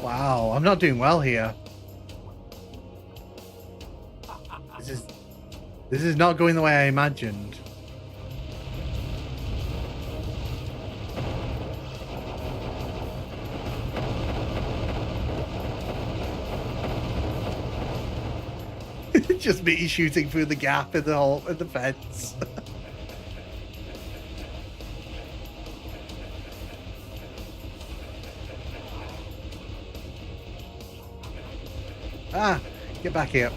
Wow, I'm not doing well here. This is not going the way I imagined. Just me shooting through the gap in the hole in the fence. Ah, get back here.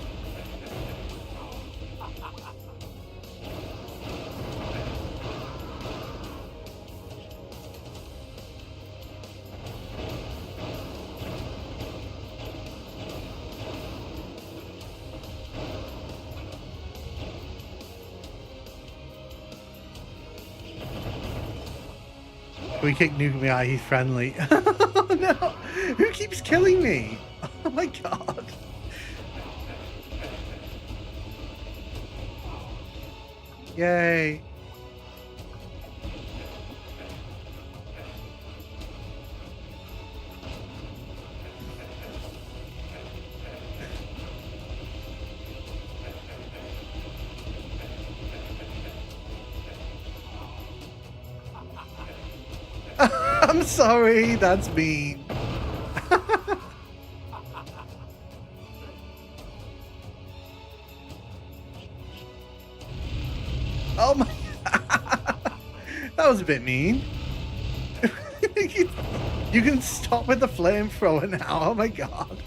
We kick Nuke, he's friendly. Oh no! Who keeps killing me? Oh my god. Yay. I'm sorry, that's mean. Oh my. That was a bit mean. You can stop with the flamethrower now. Oh my god.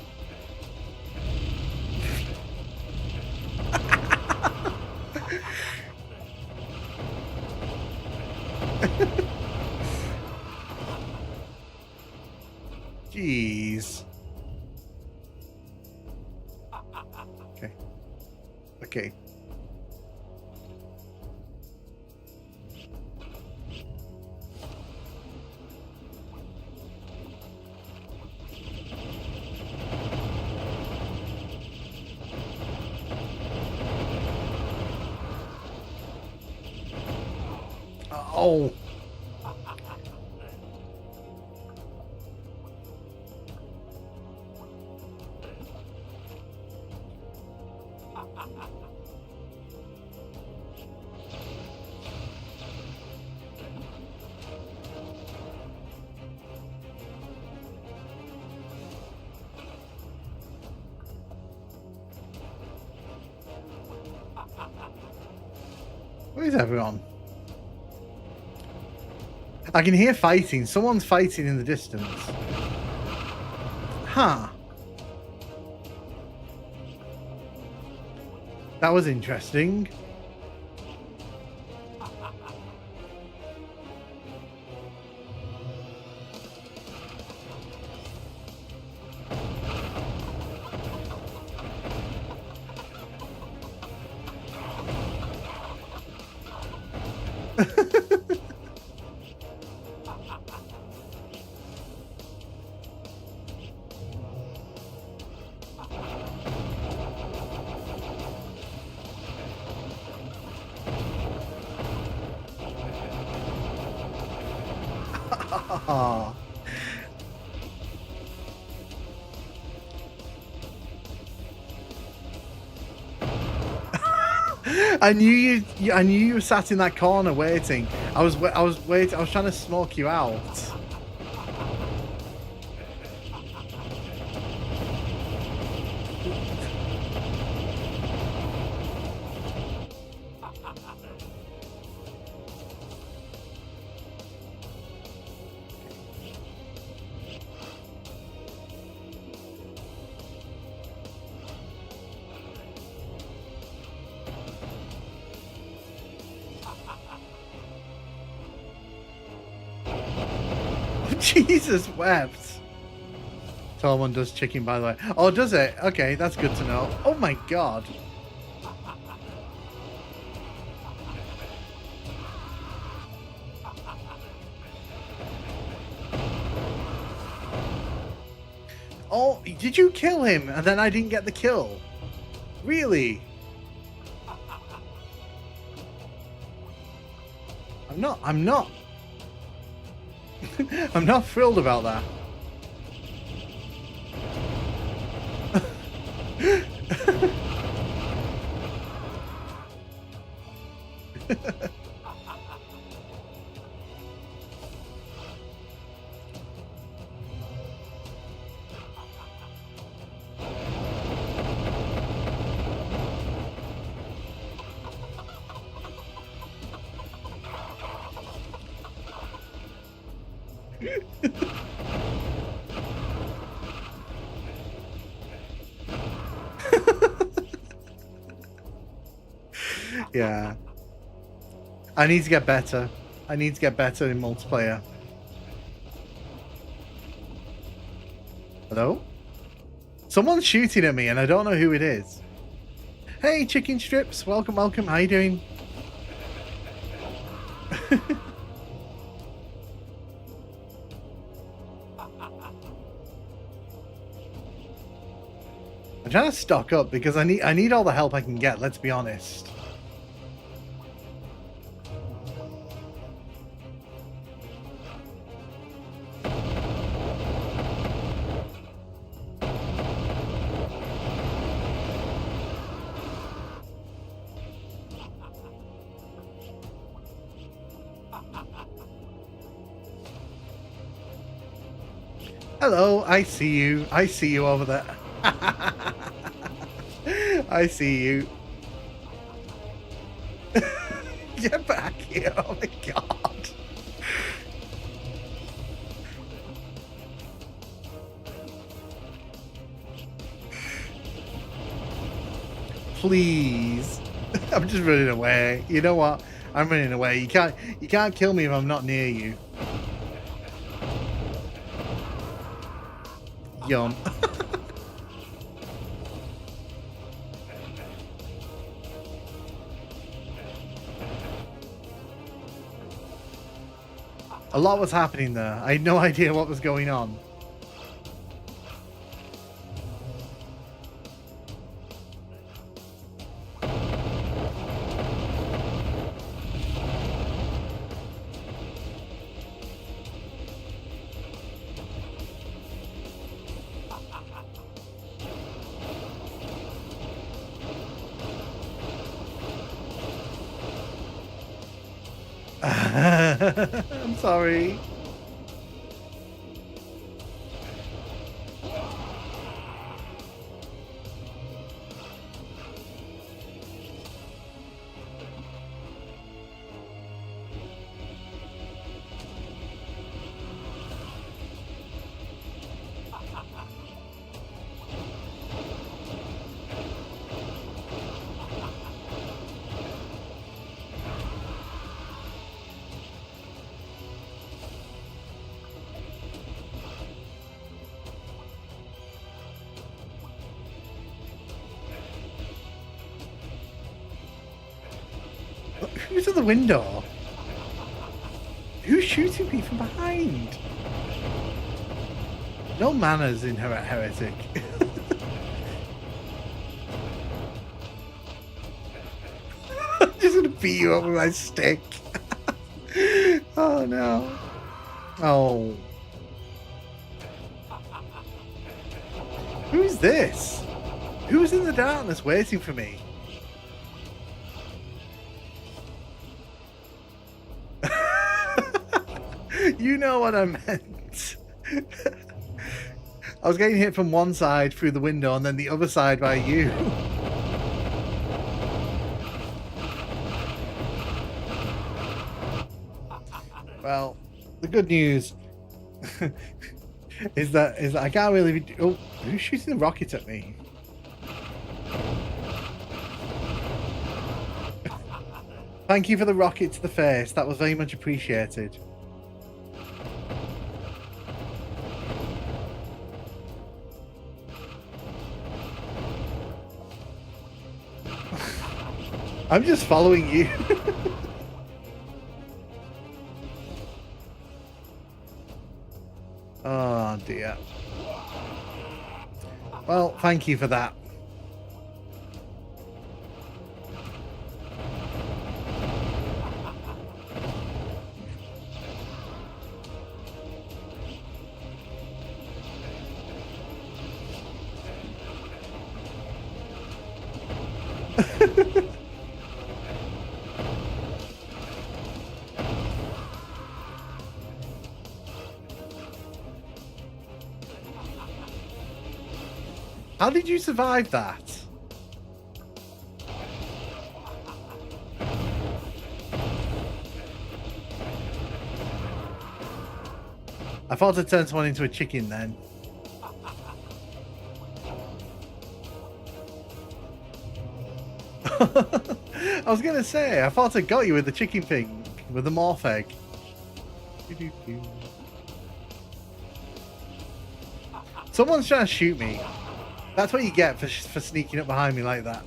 Jeez. Okay. Oh. Where is everyone? I can hear fighting. Someone's fighting in the distance. Huh. That was interesting. I knew you sat in that corner waiting. I was waiting. I was trying to smoke you out. Jesus wept. Someone does chicken, by the way. Oh, does it? Okay, that's good to know. Oh my god. Oh, did you kill him? And then I didn't get the kill? Really? I'm not. I'm not thrilled about that. Yeah. I need to get better. I need to get better in multiplayer. Hello? Someone's shooting at me and I don't know who it is. Hey, chicken strips. Welcome, welcome. How you doing? I'm trying to stock up because I need all the help I can get, let's be honest. Hello, I see you. I see you over there. I see you. Get back here. Oh my god. Please. I'm just running away. You know what? I'm running away. You can't kill me if I'm not near you. Yum. A lot was happening there. I had no idea what was going on. I'm sorry. Who's at the window? Who's shooting me from behind? No manners in Heretic. I'm just gonna beat you up with my stick. Oh no. Oh. Who's this? Who's in the darkness waiting for me? You know what I meant. I was getting hit from one side through the window and then the other side by you. Well, the good news is that I can't really be... Oh, who's shooting the rocket at me? Thank you for the rocket to the face. That was very much appreciated. I'm just following you. Oh dear. Well, thank you for that. How did you survive that? I thought I turned someone into a chicken then. I was gonna say, I thought I got you with the chicken thing, with the morph egg. Someone's trying to shoot me. That's what you get for sneaking up behind me like that.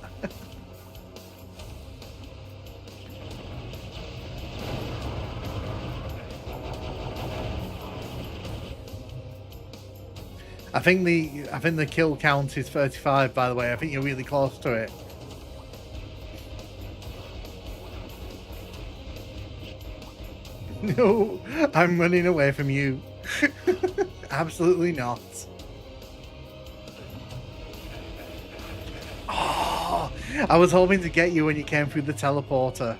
I think the kill count is 35, by the way. I think you're really close to it. No, I'm running away from you. Absolutely not. Oh, I was hoping to get you when you came through the teleporter.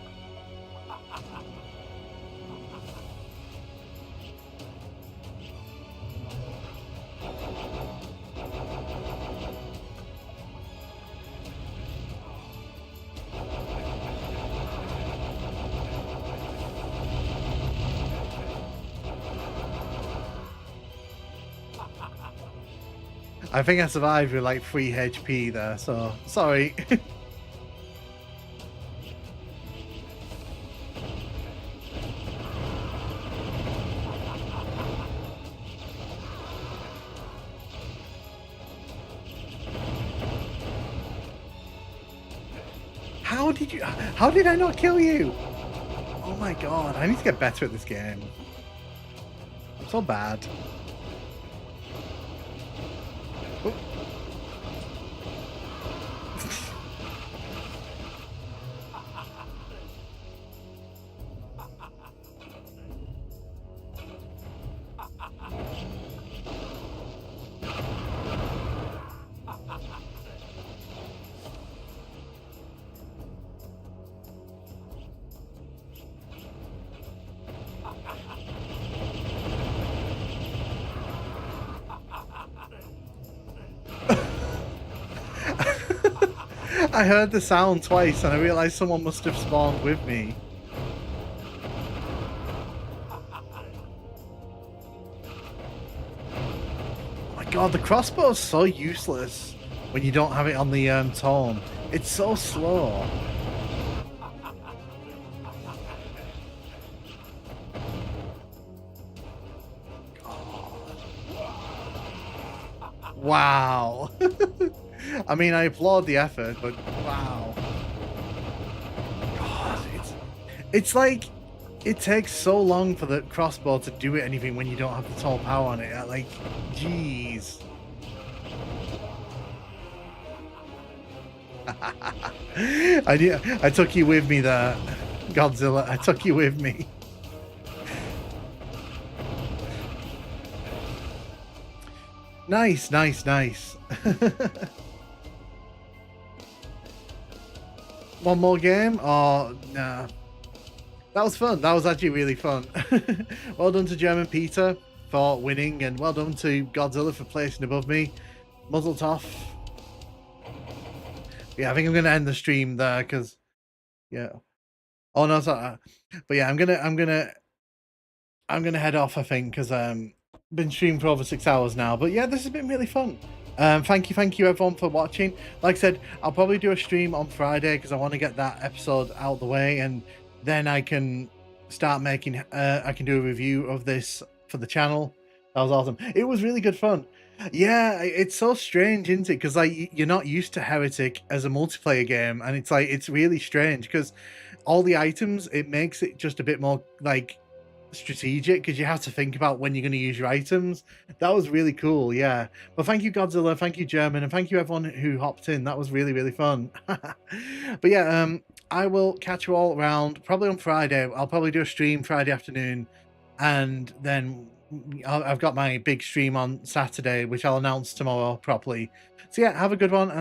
I think I survived with like 3 HP there, so sorry. How did I not kill you? Oh my god, I need to get better at this game. I'm so bad. Oh. I heard the sound twice and I realized someone must have spawned with me. Oh my god, the crossbow is so useless when you don't have it on the tome. It's so slow. Wow. I mean, I applaud the effort, but wow. God, It's like it takes so long for the crossbow to do anything when you don't have the tall power on it. Like, jeez. I took you with me there, Godzilla. I took you with me. Nice, nice, nice. One more game? Oh, nah. That was fun. That was actually really fun. Well done to German Peter for winning, and well done to Godzilla for placing above me. Muzzle tough. Yeah, I think I'm gonna end the stream there because, yeah. Oh no, sorry. But yeah, I'm gonna head off. I think because been streaming for over 6 hours now. But yeah, this has been really fun. Thank you everyone for watching. Like I said, I'll probably do a stream on Friday because I want to get that episode out the way, and then I can start making. I can do a review of this for the channel. That was awesome. It was really good fun. Yeah, it's so strange, isn't it? Because like you're not used to Heretic as a multiplayer game, and it's like it's really strange because all the items, it makes it just a bit more like strategic because you have to think about when you're going to use your items. That was really cool. Yeah, well, thank you Godzilla, thank you German, and thank you everyone who hopped in. That was really fun. But yeah, I will catch you all around probably on Friday. I'll probably do a stream Friday afternoon, and then I've got my big stream on Saturday, which I'll announce tomorrow properly. So yeah, have a good one.